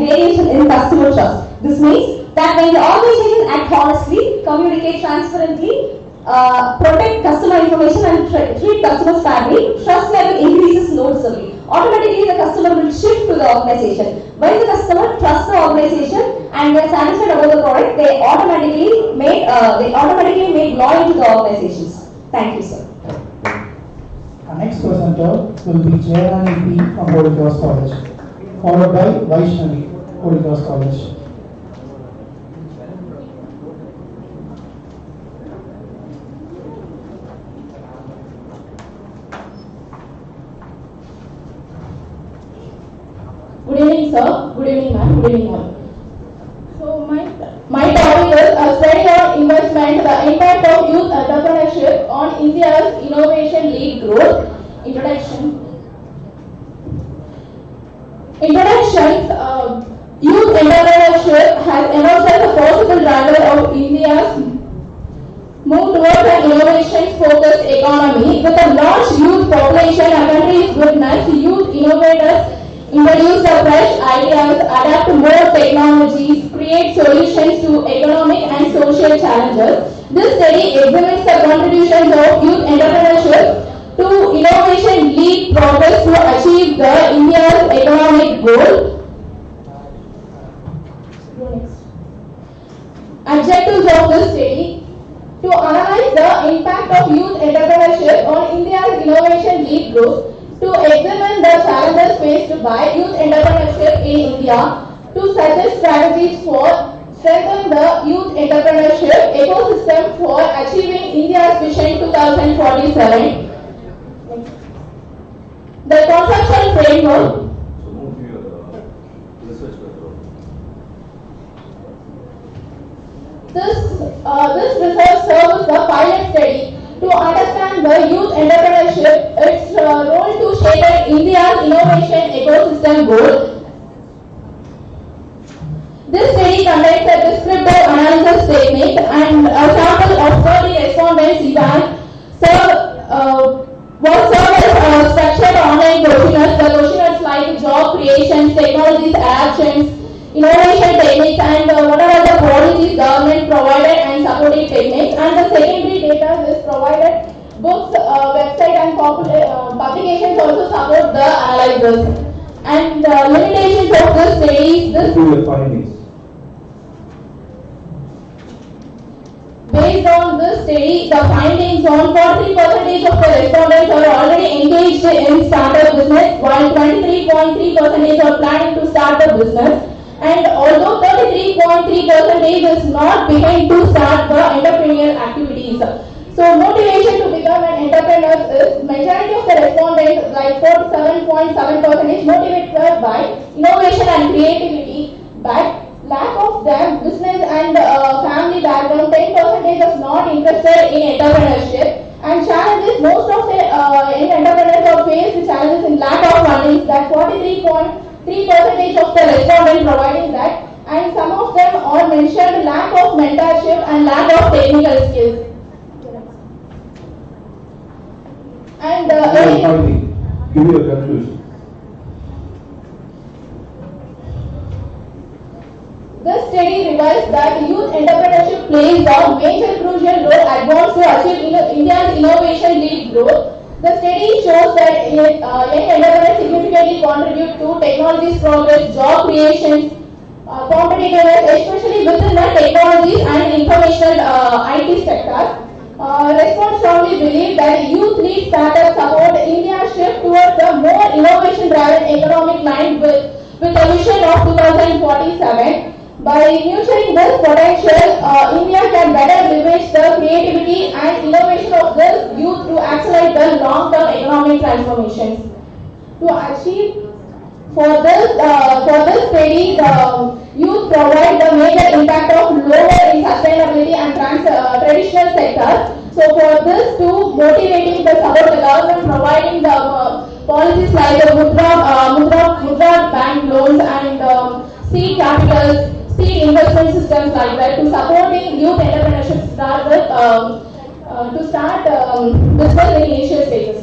[SPEAKER 8] variation in customer trust. This means that when the organization acts honestly, communicate transparently, protect customer information and treat customers fairly, trust level increases noticeably. Automatically, the customer will shift to the organization. When the customer trusts the organization and they are satisfied about the product, they automatically make loyal to the organizations. Thank you, sir.
[SPEAKER 1] Our next presenter will be Jayarani P. from Holy Cross College, followed by Vaishnavi, Holy Cross College.
[SPEAKER 10] Good evening, sir. Good evening, ma'am. Good evening, ma'am. So my topic is a study on investment, the impact of youth entrepreneurship on India's innovation-led growth. Introduction. Youth entrepreneurship has emerged as a possible driver of India's move towards an innovation-focused economy. With a large youth population, our country is witnessed youth innovators introduce the fresh ideas, adapt to more technologies, create solutions to economic and social challenges. This study examines the contributions of youth entrepreneurship to innovation lead progress to achieve the India's economic goal. Objectives of this study: to analyze the impact of youth entrepreneurship on India's innovation lead growth, to examine the challenges faced by youth entrepreneurship in India, to suggest strategies for strengthening the youth entrepreneurship ecosystem for achieving India's Vision 2047. The conceptual framework.
[SPEAKER 15] So move to your research background.
[SPEAKER 10] This research serves the pilot study to understand the youth entrepreneurship, its role to shape India's innovation ecosystem goal. This study conducts a descriptive analysis technique and a sample of 30 respondents was served as structured online questionnaires. The questionnaires like job creations, technologies, adaptations, innovation techniques, and what are the policies government provided and supporting techniques. And the secondary data is provided. Books, website, and publications also support the analysis. And limitations of this study is this. Based on this study, the findings on 43% of the respondents are already engaged in startup business, while 23.3% are planning to start a business. And although 33.3% is not behind to start the entrepreneurial activities. So motivation to become an entrepreneur is majority of the respondents, like 47.7%, motivated by innovation and creativity, but lack of them, business and family background, 10% is not interested in entrepreneurship. And challenges, most of the entrepreneurs are faced with challenges in lack of funding, that 43.3% of the respondents providing entrepreneurship and lack of technical skills. And
[SPEAKER 7] Give me a conclusion.
[SPEAKER 10] this study reveals that youth entrepreneurship plays a major crucial role advanced to achieve India's innovation-led growth. The study shows that young entrepreneurs significantly contribute to technology's progress, job creation, competitiveness, especially within the technology and informational IT sector. Response strongly believe that youth-led startups support India's shift towards a more innovation-driven economic line with a vision of 2047. By nurturing this potential, India can better leverage the creativity and innovation of this youth to accelerate the long-term economic transformations. To achieve for this study, the youth provide the major impact of lower in sustainability and traditional sectors. So for this, to motivating the support the government providing the policies like the Mudra bank loans and seed capitals, seed investment systems like that, to supporting youth entrepreneurship to start business in initial stages.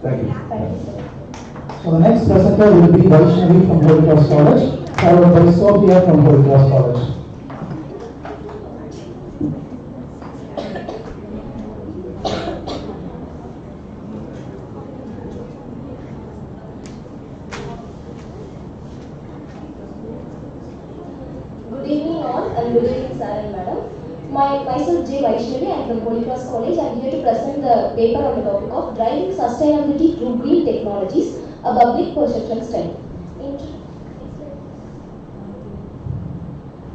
[SPEAKER 7] Thank you.
[SPEAKER 1] So the next presenter will be Vaishnavi from Holy Cross College, followed by Sophia from Holy Cross College.
[SPEAKER 9] Good evening all and good evening sir and madam. Myself J. Vaishnavi, I am from Holy Cross College. I am here to present the paper on the topic of driving sustainability through green technologies, a public perception study.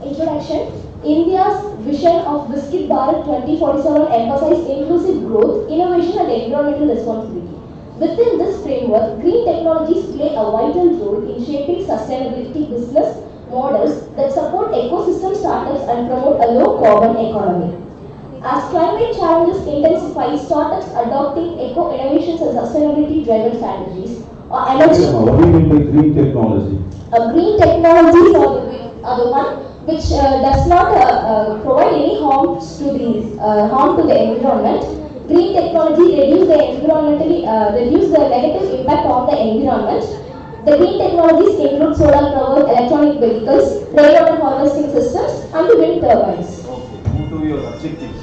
[SPEAKER 9] Introduction. India's vision of Viksit Bharat 2047 emphasizes inclusive growth, innovation and environmental responsibility. Within this framework, green technologies play a vital role in shaping sustainability business models that support ecosystem startups and promote a low-carbon economy. As climate challenges intensify, startups adopting eco-innovations and sustainability-driven strategies are emerging.
[SPEAKER 7] What do you mean by green technology?
[SPEAKER 9] Green technologies are the one which does not provide any harm to the environment. Green technology reduce the negative impact on the environment. The green technologies include solar-powered electronic vehicles, rainwater harvesting systems, and the wind turbines.
[SPEAKER 15] Okay, move to your objectives.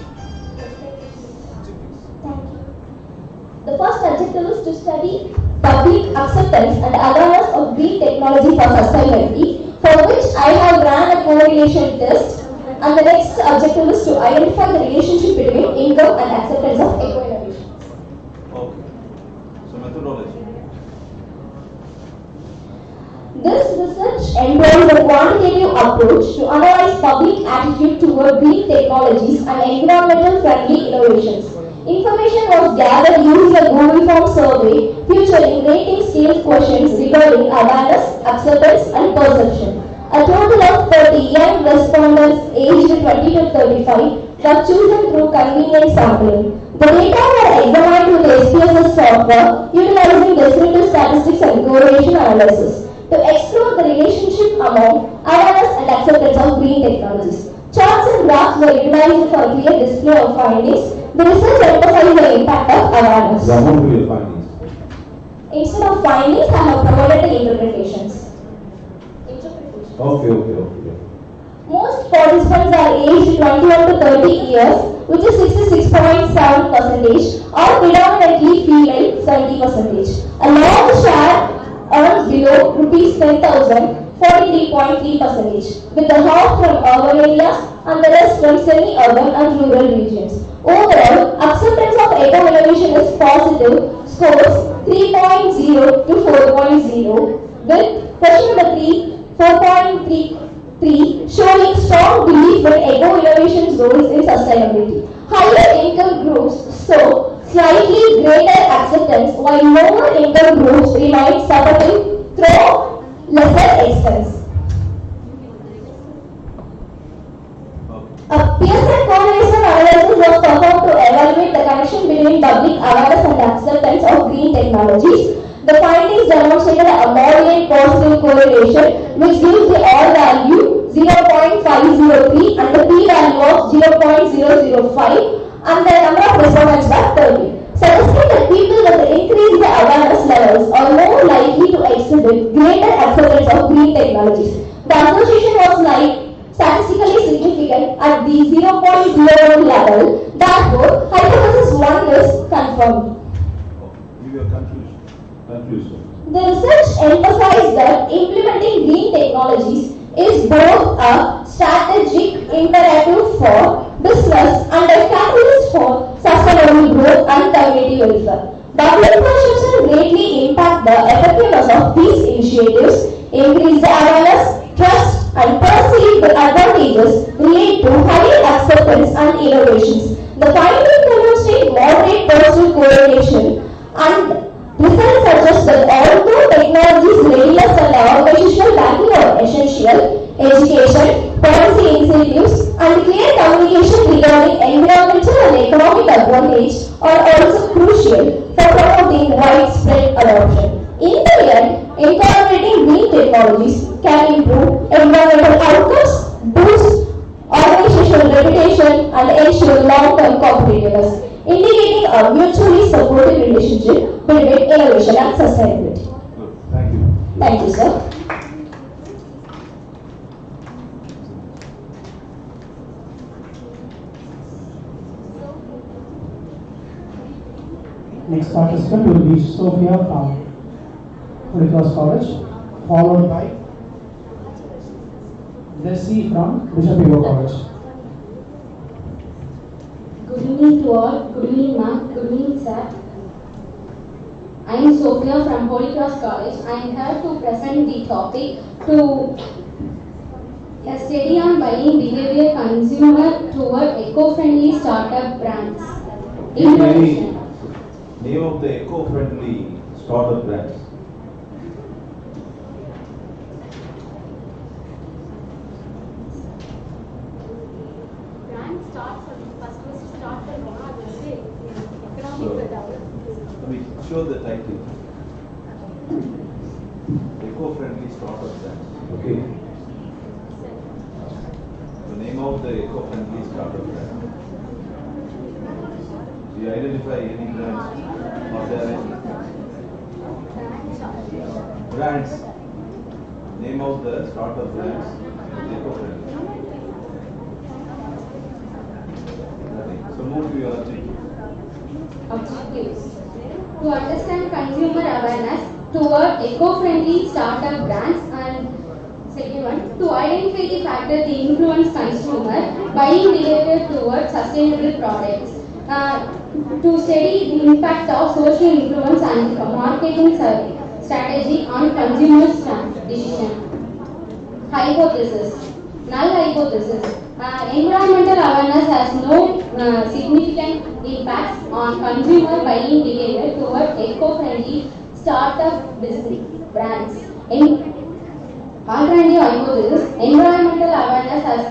[SPEAKER 9] The first objective is to study public acceptance and awareness of green technology for sustainability, for which I have ran a correlation test. And the next objective is to identify the relationship between income and acceptance of eco-innovation.
[SPEAKER 15] Okay. So methodology.
[SPEAKER 9] This research employs a quantitative approach to analyze public attitude toward green technologies and environmental friendly innovations. Information was gathered using a Google Form survey featuring rating scale questions regarding awareness, acceptance and perception. A total of 30 young respondents aged 20 to 35 were chosen through convenient sampling. The data were examined with SPSS software utilizing descriptive statistics and correlation analysis to explore the relationship among awareness and acceptance of green technologies. Charts and graphs were utilized for a clear display of findings. The research emphasized the impact of awareness.
[SPEAKER 7] What will your findings?
[SPEAKER 9] Instead of findings, I have provided the interpretations.
[SPEAKER 7] Okay.
[SPEAKER 9] Most participants are aged 21 to 30 years, which is 66.7%, are predominantly female, 70%. A large share earns below rupees 10,000, 43.3%, with the half from urban areas and the rest from semi-urban and rural regions. Overall, acceptance of eco-innovation is positive, scores 3.0 to 4.0, with question number 3, 4.33, showing strong belief in eco-innovation's roles in sustainability. Higher income groups show slightly greater acceptance, while lower income groups remain supportive through lesser expense. A Pearson correlation analysis was performed to evaluate the connection between public awareness and acceptance of green technologies. The findings demonstrated a moderate positive correlation, which gives the R value 0.503 and the p-value of 0.005 and the number of respondents were 30, suggesting that people with increased awareness levels are more likely to exhibit greater acceptance of green technologies. The association was statistically significant at the 0.01 level, therefore hypothesis 1 is confirmed.
[SPEAKER 15] Give your conclusion.
[SPEAKER 9] The research emphasized that implementing green technologies is both a strategic imperative for business and a catalyst for sustainable growth and community welfare. Public perception greatly impact the effectiveness of these initiatives, increase the awareness, trust and perceived advantages lead to higher acceptance and innovations. The findings demonstrate moderate positive correlation and results suggest that although technology's readiness and organizational backing are essential, education, policy incentives, and clear communication regarding environmental and economic advantage are also crucial for promoting widespread adoption. In the end, incorporating green technologies can improve environmental outcomes, boost organizational reputation, and ensure long-term competitiveness, indicating a mutually supportive relationship between innovation and sustainability.
[SPEAKER 15] Good. Thank you.
[SPEAKER 9] Thank you, sir.
[SPEAKER 1] Next participant will be Sophia from Holy Cross College, followed by Leslie from Bishop Heber College.
[SPEAKER 18] Good evening to all. Good evening, ma'am. Good evening, sir. I am Sophia from Holy Cross College. I am here to present the topic to a study on buying behavior consumer toward eco-friendly startup brands. Introduction.
[SPEAKER 15] Name of the eco-friendly startup brands. Let me show the title. Eco-friendly startup brands. Okay. The name of the eco-friendly startup brand. Do you identify any brands? Or there are any brands? Name of the startup brands. Eco-friendly. Nothing. So move to your objective.
[SPEAKER 18] Objectives. To understand consumer awareness toward eco-friendly startup brands, and second one, to identify the factors that influence consumer buying behavior toward sustainable products. To study the impact of social influence and marketing strategy on consumers' decision. Hypothesis. Null hypothesis. Environmental awareness has no significant impacts on consumer buying behavior toward eco-friendly startup business brands. Alternative hypothesis. Environmental awareness has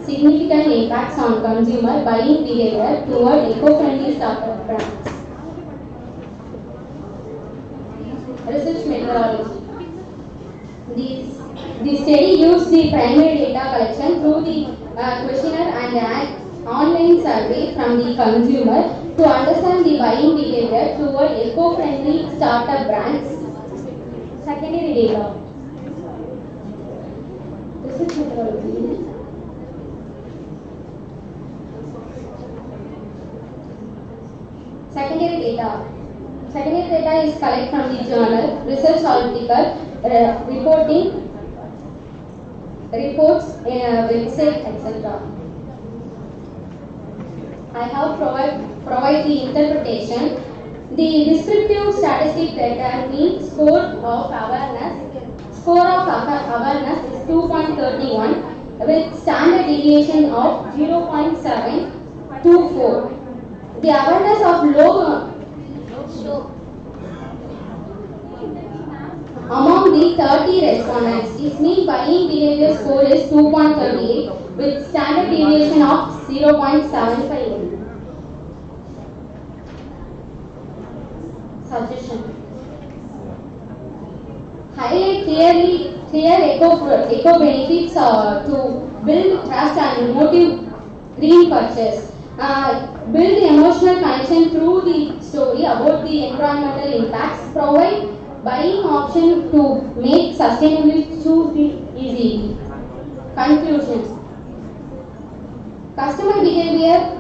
[SPEAKER 18] significant impacts on consumer buying behavior toward eco-friendly startup brands. Research methodology. The study used the primary data collection through the questionnaire and an online survey from the consumer to understand the buying behavior toward eco-friendly startup brands. Secondary data. Research methodology. Secondary data. Secondary data is collected from the journal, research article, reporting, reports, website, etc. I have provide the interpretation. The descriptive statistic determines score of awareness. Score of awareness is 2.31 with standard deviation of 0.724. The awareness of low among the 30 respondents, its mean buying behavior score is 2.38 with standard deviation of 0.75. Suggestion. highlight clear eco benefits to build trust and motive green purchase. Build emotional connection through the story about the environmental impacts. Provide buying option to make sustainable choosing easy. Conclusions. Customer behavior.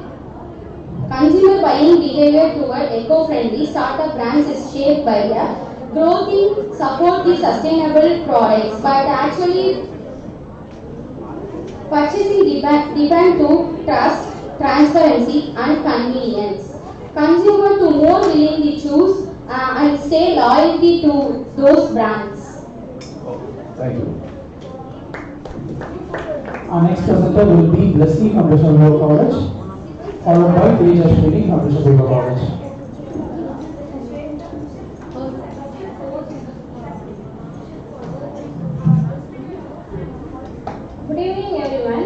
[SPEAKER 18] Consumer buying behavior toward eco-friendly startup brands is shaped by the growth in support the sustainable products, but actually purchasing depend to trust, transparency, and convenience. Consumer to more willingly choose and stay loyalty to those brands.
[SPEAKER 15] Thank you.
[SPEAKER 1] Our next presenter will be Blessy from Bishop Weaver College, followed by Tiruchirappalli from Bishop Weaver College.
[SPEAKER 11] Good evening everyone.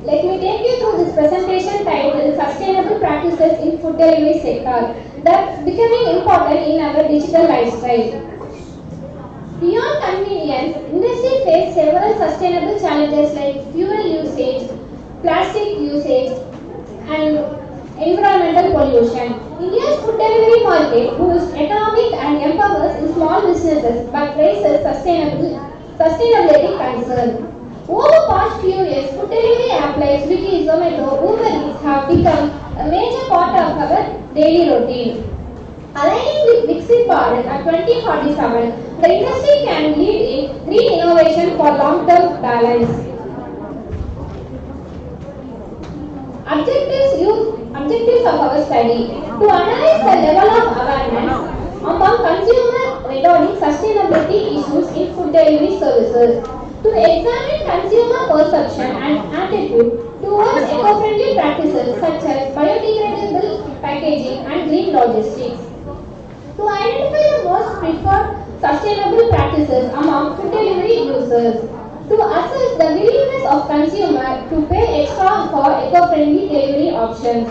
[SPEAKER 11] Let me take you through this presentation titled Sustainable Practices in Food Delivery Sector that's becoming important in our digital lifestyle. Beyond convenience, industry faces several sustainable challenges like fuel usage, plastic usage, and environmental pollution. India's food delivery market boosts economic and empowers small businesses but raises sustainability concern. Over the past few years, food delivery apps like Swiggy, Zomato, Uber Eats have become a major part of our daily routine. Aligning with Viksit Bharat at 2047, the industry can lead in green innovation for long-term balance. Objectives of our study: to analyze the level of awareness among consumers regarding sustainability issues in food delivery services, to examine consumer perception and attitude towards eco-friendly practices such as biodegradable packaging and green logistics, to identify the most preferred sustainable practices among food delivery users, to assess the willingness of consumers to pay extra for eco-friendly delivery options.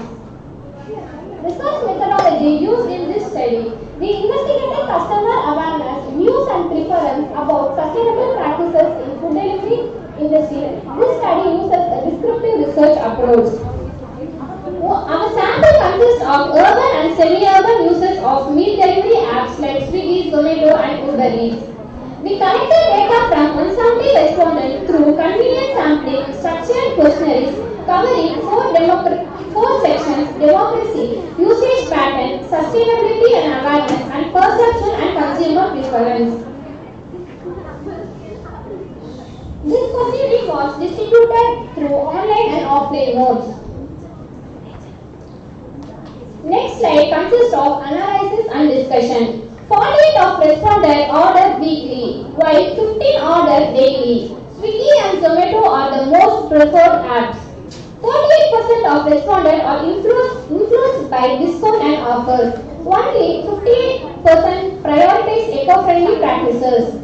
[SPEAKER 11] Research methodology used in this study: we investigated customer awareness, views and preference about sustainable practices in food delivery industry. This study uses a descriptive research approach. Our sample consists of urban and semi-urban users of meal delivery apps like Swiggy, Zomato and Uber Eats. We collected data from 170 respondents through convenient sampling, structured questionnaires covering four sections: democracy, usage pattern, sustainability and awareness, and perception and consumer preference. This questionnaire was distributed through online and offline modes. Next slide consists of analysis and discussion. 48 of respondents order weekly, while 15 order daily. Swiggy and Zomato are the most preferred apps. 48% of respondents are influenced by discount and offers. Only 58% prioritize eco-friendly practices.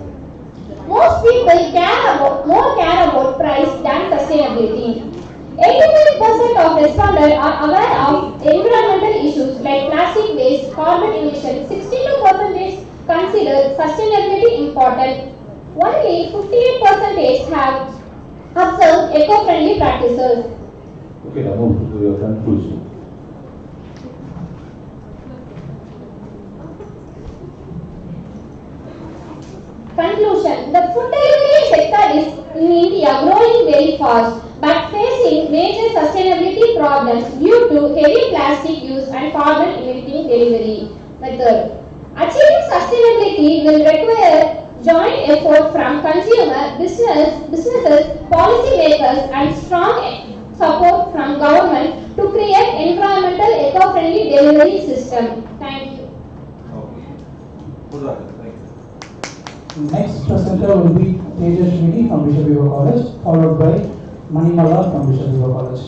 [SPEAKER 11] Most people care about price than sustainability. 85% of respondents are aware of environmental issues like plastic waste, carbon emissions. 62% consider sustainability important. Only 58% have observed eco-friendly practices.
[SPEAKER 15] Okay, now move to your conclusion.
[SPEAKER 11] Conclusion: the food delivery sector is in India growing very fast but facing major sustainability problems due to heavy plastic use and carbon emitting delivery method. Achieving sustainability will require joint effort from consumer, businesses, policymakers and strong support from government to create environmental eco-friendly delivery system. Thank you.
[SPEAKER 1] Next presenter will be Tiruchirappalli from Bishop Weaver College, followed by Manimala from Bishop Weaver College.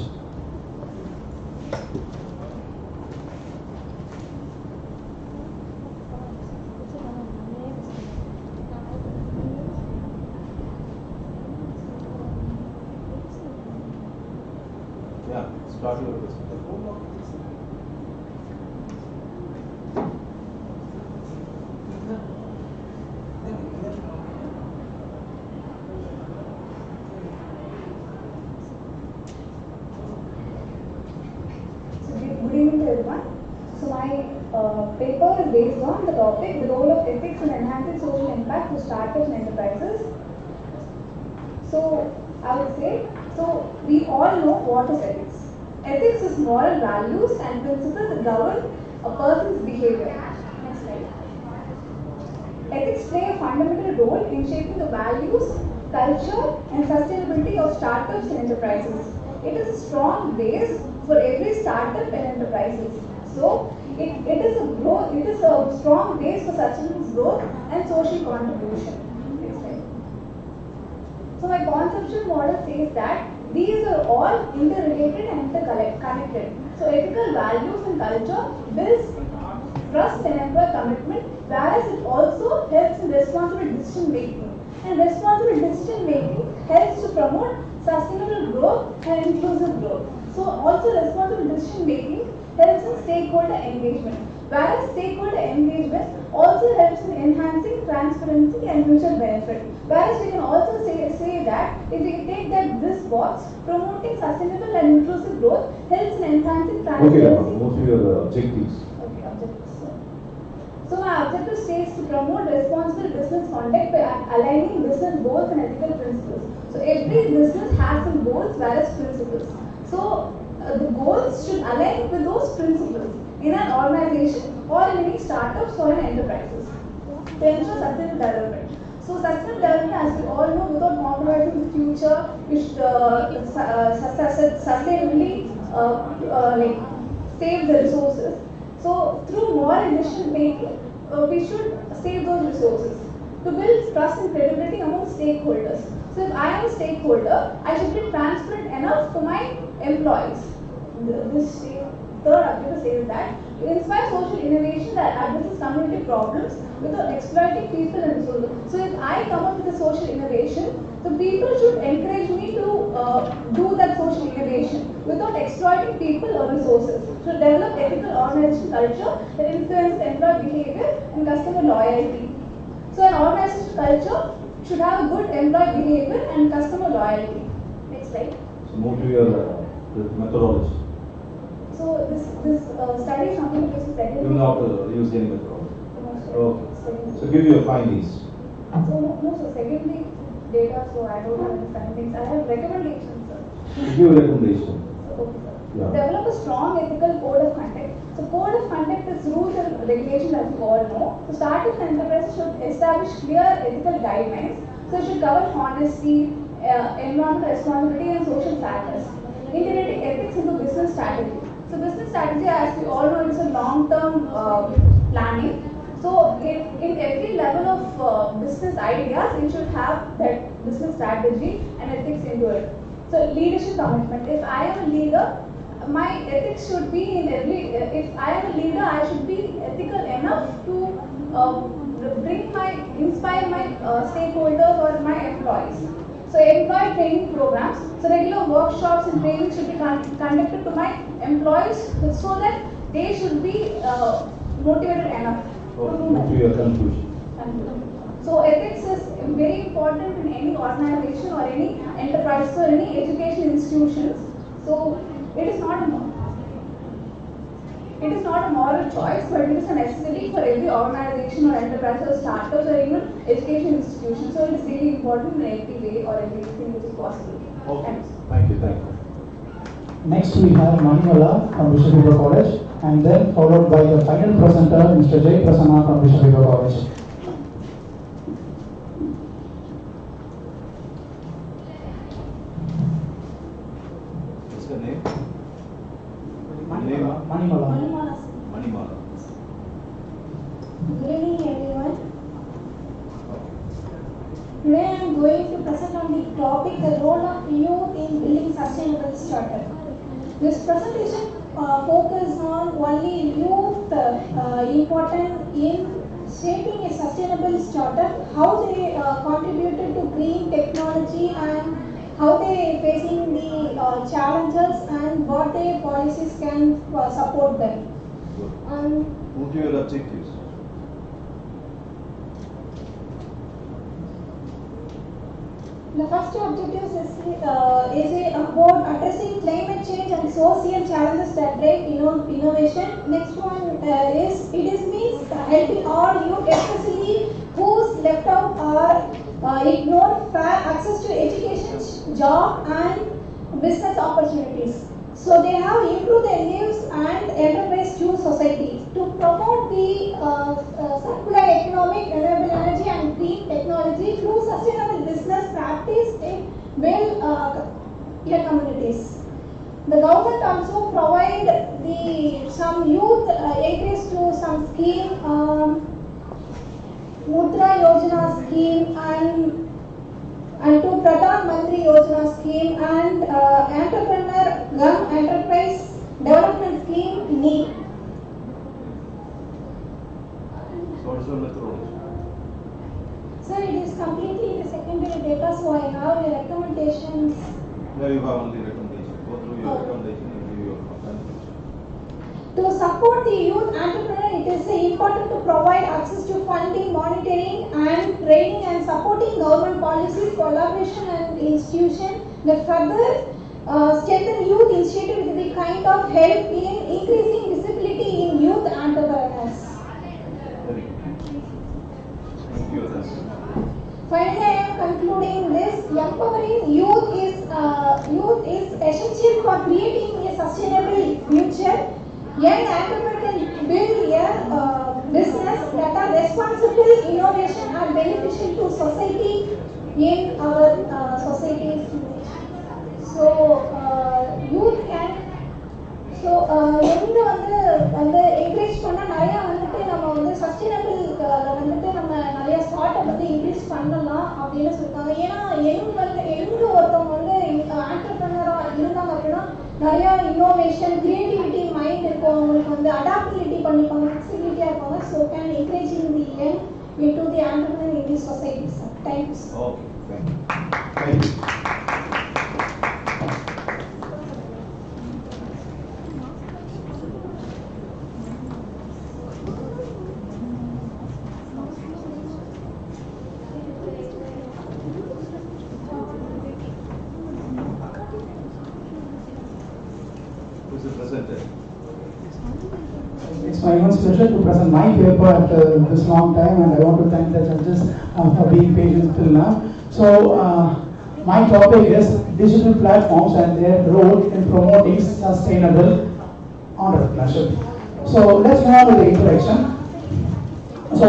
[SPEAKER 15] Yeah, start your presentation.
[SPEAKER 13] based on the topic, the role of ethics in enhancing social impact to startups and enterprises. So I would say, so we all know what is ethics. Ethics is moral values and principles that govern a person's behavior. Next slide. Ethics play a fundamental role in shaping the values, culture and sustainability of startups and enterprises. It is a strong base for every startup and enterprises. So it is a strong base for sustainable growth and social contribution. Next slide. So my conceptual model says that these are all interrelated and interconnected. So ethical values and culture builds trust and employee commitment, whereas it also helps in responsible decision making. And responsible decision making helps to promote sustainable growth and inclusive growth. So also responsible decision making helps in stakeholder engagement, whereas stakeholder engagement also helps in enhancing transparency and mutual benefit. Whereas we can also say that if we take that this box, promoting sustainable and inclusive growth helps in enhancing transparency.
[SPEAKER 15] Okay, move to your objectives.
[SPEAKER 13] Okay, objectives. So my objective states to promote responsible business conduct by aligning business goals and ethical principles. So every business has some goals, whereas principles. So the goals should align with those principles in an organization or in any startups or in enterprises to ensure sustainable development. So sustainable development, as we all know, without compromising the future, we should sustainably save the resources. So through moral decision making, we should save those resources to build trust and credibility among stakeholders. So if I am a stakeholder, I should be transparent enough to my employees. This third objective says that to inspire social innovation that addresses community problems without exploiting people and resources. So if I come up with a social innovation, the people should encourage me to do that social innovation without exploiting people or resources. So develop ethical organization culture that influences employee behavior and customer loyalty. So an organization culture should have a good employee behavior and customer loyalty. Next slide.
[SPEAKER 15] So move to your methodology.
[SPEAKER 13] So this study is something which is second.
[SPEAKER 15] You will not use any methodology. Okay. So give your findings.
[SPEAKER 13] So secondly data, so I don't have any findings. I have recommendations, sir.
[SPEAKER 15] Give a recommendation.
[SPEAKER 13] Okay, sir.
[SPEAKER 15] Yeah.
[SPEAKER 13] Develop a strong ethical code of conduct. So code of conduct is rules and regulations, as you all know. So startups and enterprises should establish clear ethical guidelines. So it should cover honesty, environmental responsibility and social factors. Integrating ethics into business strategy. So business strategy, as we all know, is a long-term planning. So in every level of business ideas, it should have that business strategy and ethics into it. So leadership commitment. If I am a leader, my ethics should be in every. If I am a leader, I should be ethical enough to inspire my stakeholders or my employees. So employee training programs. So regular workshops and training should be conducted to my employees so that they should be motivated enough.
[SPEAKER 15] Move to your conclusion.
[SPEAKER 13] So ethics is very important in any organization or any enterprise or any education institutions. So it is not a moral choice, but it is a necessity for every organization or enterprise or startups or even education institutions. So it is really important in every way or everything which is possible.
[SPEAKER 15] Okay. Thank you.
[SPEAKER 1] Next we have Manimala from Bishop Heber College, and then followed by the final presenter, Mr. Jay Prasanna from Bishop Heber College.
[SPEAKER 15] What's your name?
[SPEAKER 1] Manimala.
[SPEAKER 15] Manimala.
[SPEAKER 11] Good evening, everyone. Today I am going to present on the topic the role of youth in building sustainable startup. This presentation focuses on only youth important in shaping a sustainable startup, how they contributed to green technology and how they are facing the challenges and what their policies can support them.
[SPEAKER 15] Move to your objectives.
[SPEAKER 3] The first objective is about addressing climate change and social challenges that drive innovation. Next one it means helping all youth, especially who's left out or ignored, fair access to education, job and business opportunities. So they have improved their lives and enterprise to society. To promote the circular economic, renewable energy and green technology through sustainable business practice in well communities. The government also provide some youth encourage to some scheme, Mudra Yojana scheme and to Pradhan Mantri Yojana scheme and entrepreneur young enterprise development scheme NEET.
[SPEAKER 15] So what is the methodology?
[SPEAKER 3] Sir, it is completely the secondary data, so I have the recommendations.
[SPEAKER 15] Yeah, you have only recommendation. Go through your recommendation and give your conclusion.
[SPEAKER 3] To support the youth entrepreneur, it is important to provide access to funding, monitoring and training and supporting government policies, collaboration and institution that further strengthen youth initiative with the kind of help in increasing visibility in youth entrepreneurs.
[SPEAKER 15] Very good. Thank you.
[SPEAKER 3] Finally, I am concluding this. Empowering youth is essential for creating a sustainable future. Young entrepreneurs can build a business that are responsible, innovation and beneficial to society in our societies. So youth can encourage பண்ண நிறைய நம்ம sustainable நம்ம நிறைய start up increase பண்ணலாம் அப்படின்னு சொல்லிருக்காங்க. ஏன்னா எங்க ஒருத்தவங்க ஆண்டர்பிரனரா இருந்தாங்க அப்படின்னா நிறைய இன்னோவேஷன், கிரியேட்டிவிட்டி மைண்ட் இருக்கும், அவங்களுக்கு அடாப்டிலிட்டி பண்ணிப்பாங்க, ஃபிளெக்சிபிலிட்டியா இருப்பாங்க. So can encouraging the young into the entrepreneur in this society, sir. Thanks.
[SPEAKER 15] Okay, thank you. Who's the presenter?
[SPEAKER 1] It's my immense pleasure to present my paper after this long time, and I want to thank the judges for being patient till now. So, my topic is digital platforms and their role in promoting sustainable entrepreneurship. So, let's move on to the introduction. So,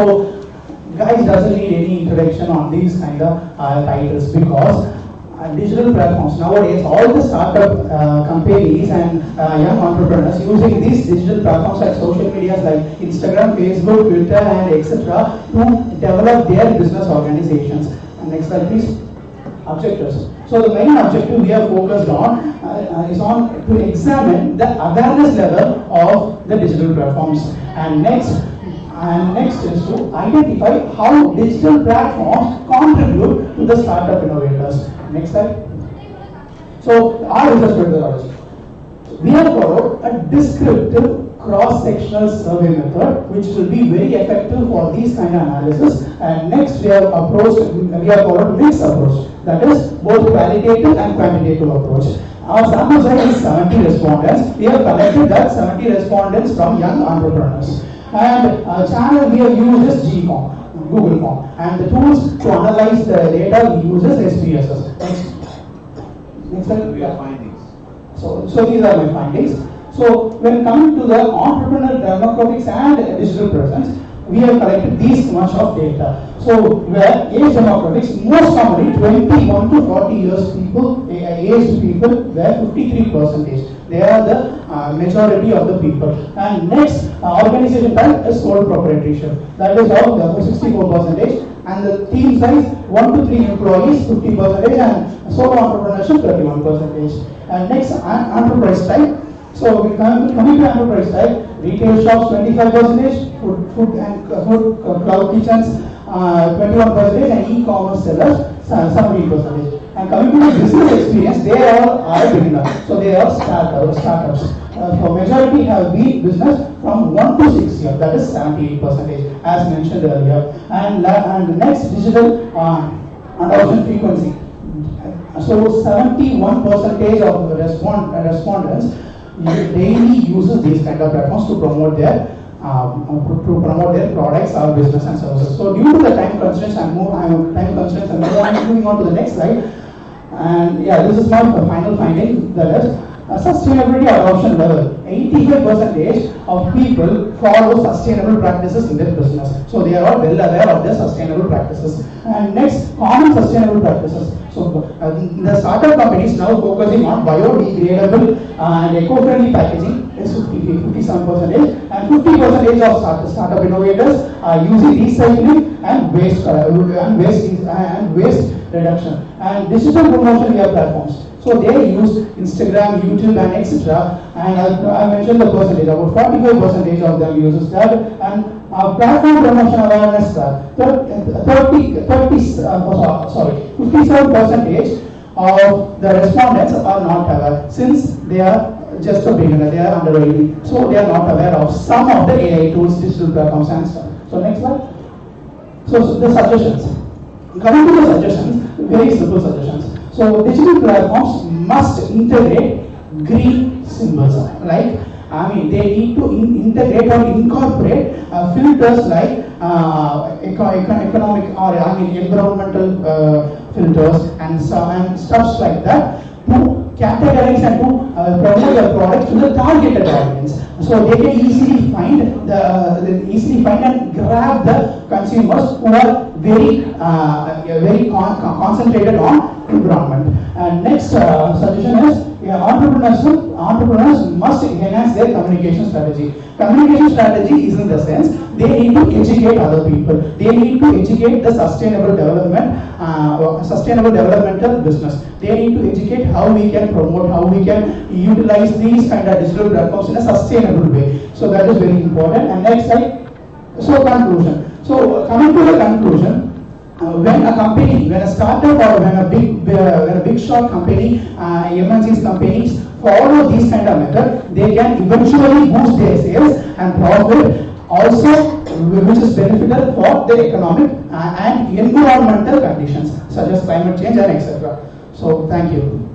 [SPEAKER 1] guys doesn't need any introduction on these kind of titles, because digital platforms nowadays, all the startup companies and young entrepreneurs using these digital platforms like social medias like Instagram, Facebook, Twitter and etc. to develop their business organizations. And next slide please. Objectives. So the main objective we are focused on is on to examine the awareness level of the digital platforms, and next is to identify how digital platforms contribute to the startup innovators. Next slide. So our research methodology. We have followed a descriptive cross-sectional survey method which will be very effective for these kind of analysis. And next we have followed mixed approach, that is both qualitative and quantitative approach. Our sample size is 70 respondents. We have collected that 70 respondents from young entrepreneurs. And channel we have used is GCOM, Google Form, and the tools to analyze the data we use is SPSS. Next slide.
[SPEAKER 15] We have findings.
[SPEAKER 1] So these are my findings. So when coming to the entrepreneur demographics and digital presence, we have collected these much of data. So where age demographics, most commonly 21 to 40 years people, aged people, were 53%. They are the majority of the people. And next organization type is sole proprietorship. That is of 64%. And the team size 1 to 3 employees 50%, and solo entrepreneurship 31%. And next enterprise type. So we coming to enterprise type, retail shops 25%, food and cloud kitchens 21%, and e-commerce sellers 17%. And coming to the business experience, they all are beginners, so they are startups. So majority have been business from 1 to 6 years, that is 78%, as mentioned earlier. And next, digital adoption frequency. So 71% of the respondents daily uses these kind of platforms to promote their products or business and services. So due to the time constraints, I'm moving on to the next slide. And yeah, this is my final finding. That is sustainability adoption level. 85% of people follow sustainable practices in their business. So they are all well aware of their sustainable practices. And next, common sustainable practices. So the startup companies now focusing on biodegradable and eco-friendly packaging is 57%, and 50% of startup innovators are using recycling and waste reduction and digital promotion via platforms. So they use Instagram, YouTube, and etc. And I mentioned the percentage. About 45% of them uses that, and platform promotion awareness. 57% of the respondents are not aware, since they are just a beginner. They are under 80, so they are not aware of some of the AI tools, digital platforms, and stuff. So next slide. So the suggestions. Coming to the suggestions, very simple suggestions. So digital platforms must integrate green symbols. Like, they need to integrate or incorporate filters like economic or environmental filters and stuff like that to categorize and to promote the product to the targeted audience. So they can easily find and grab the consumers who are very concentrated on environment. And next suggestion is entrepreneurs must enhance their communication strategy. Communication strategy is in the sense they need to educate other people. They need to educate the sustainable developmental business. They need to educate how we can promote, how we can utilize these kind of digital platforms in a sustainable way. So that is very important. And next slide. So conclusion. So coming to the conclusion. When a startup or when a big shot company, MNCs companies follow these kind of method, they can eventually boost their sales and profit, also which is beneficial for the economic and environmental conditions such as climate change and etc. So thank you.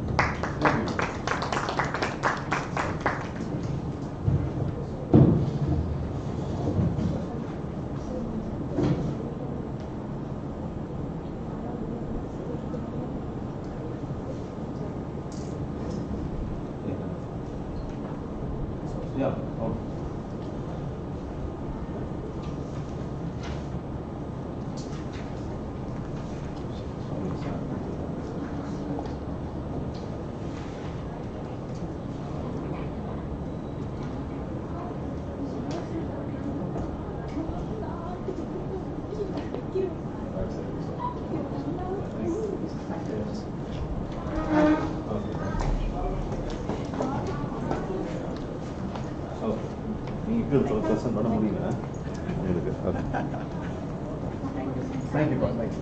[SPEAKER 19] Thank you, Bharat.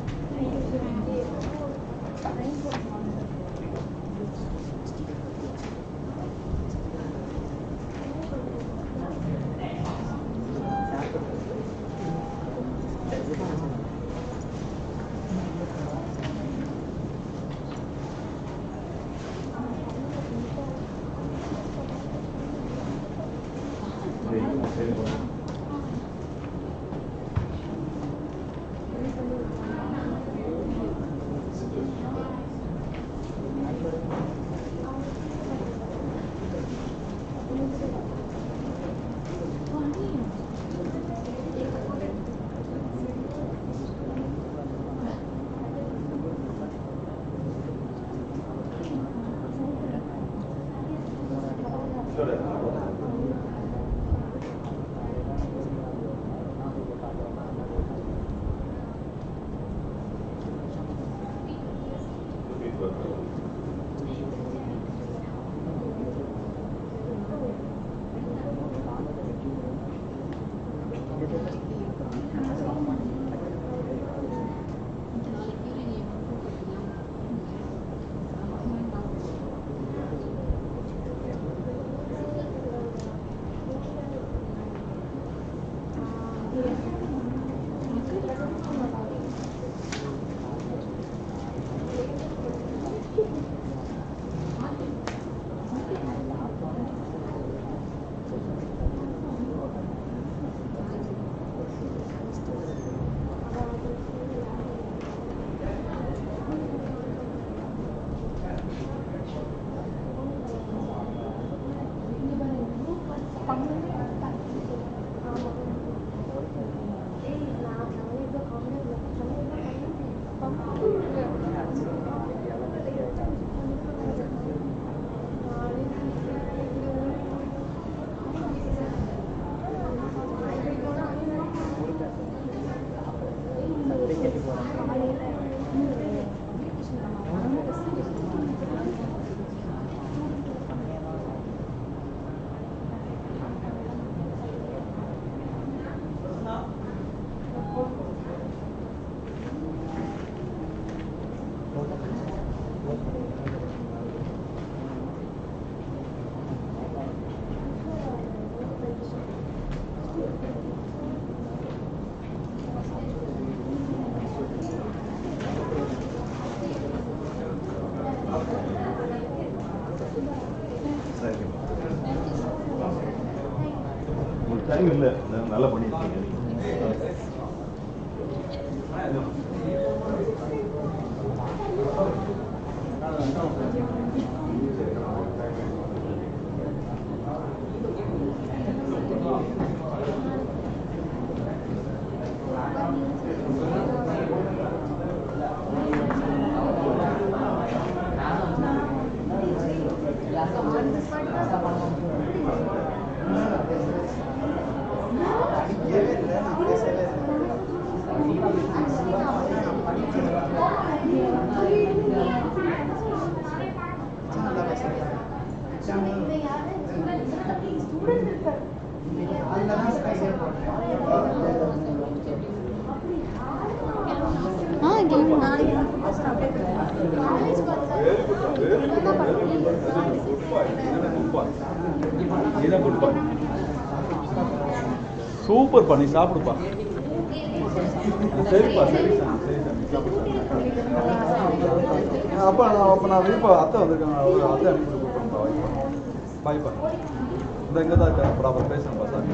[SPEAKER 15] Time இல்லை, நல்லா பண்ணியிருக்கீங்க. Super பண்ணி சாப்பிடுப்பா. சரிப்பா, சரி sir, சரி sir. அப்போ நான் வீப்பா அத்தை வந்திருக்காங்க, அத்தை அனுப்பி கொடுப்பேன்ப்பா. பாய்ப்பா, இந்த இங்கே தான் இருக்கா. அப்புறம் பேசுகிறேன்ப்பா சார்.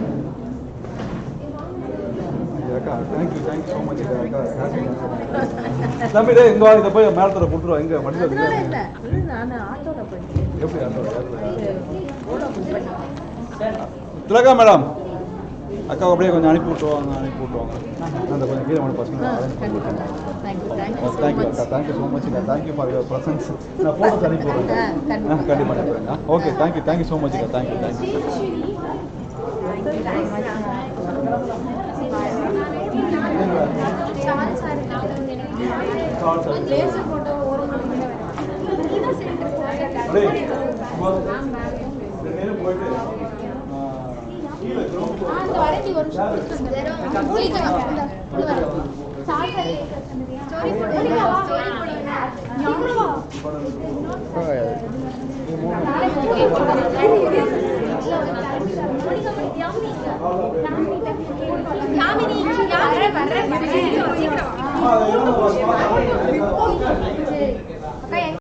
[SPEAKER 15] அக்கா, தேங்க்யூ ஸோ மச் அக்கா. தம்பி டே இங்கே இதை போய் மேலத்தில் கொடுத்துருவா. எங்கே வண்டியில் எப்படி திலகா மேடம், அக்கா அப்படியே கொஞ்சம் அனுப்பி விட்டுவாங்க. அந்த கொஞ்சம் கீழே மணி பசங்க. தேங்க்யூ அக்கா, தேங்க்யூ ஸோ மச் அக்கா. Thank you for your presence. நான் ஃபோட்டோஸ் அனுப்பி விட்றேன். கண்டிப்பாக அனுப்பிடுறேங்க. ஓகே, தேங்க்யூ ஸோ மச் அக்கா. தேங்க்யூ.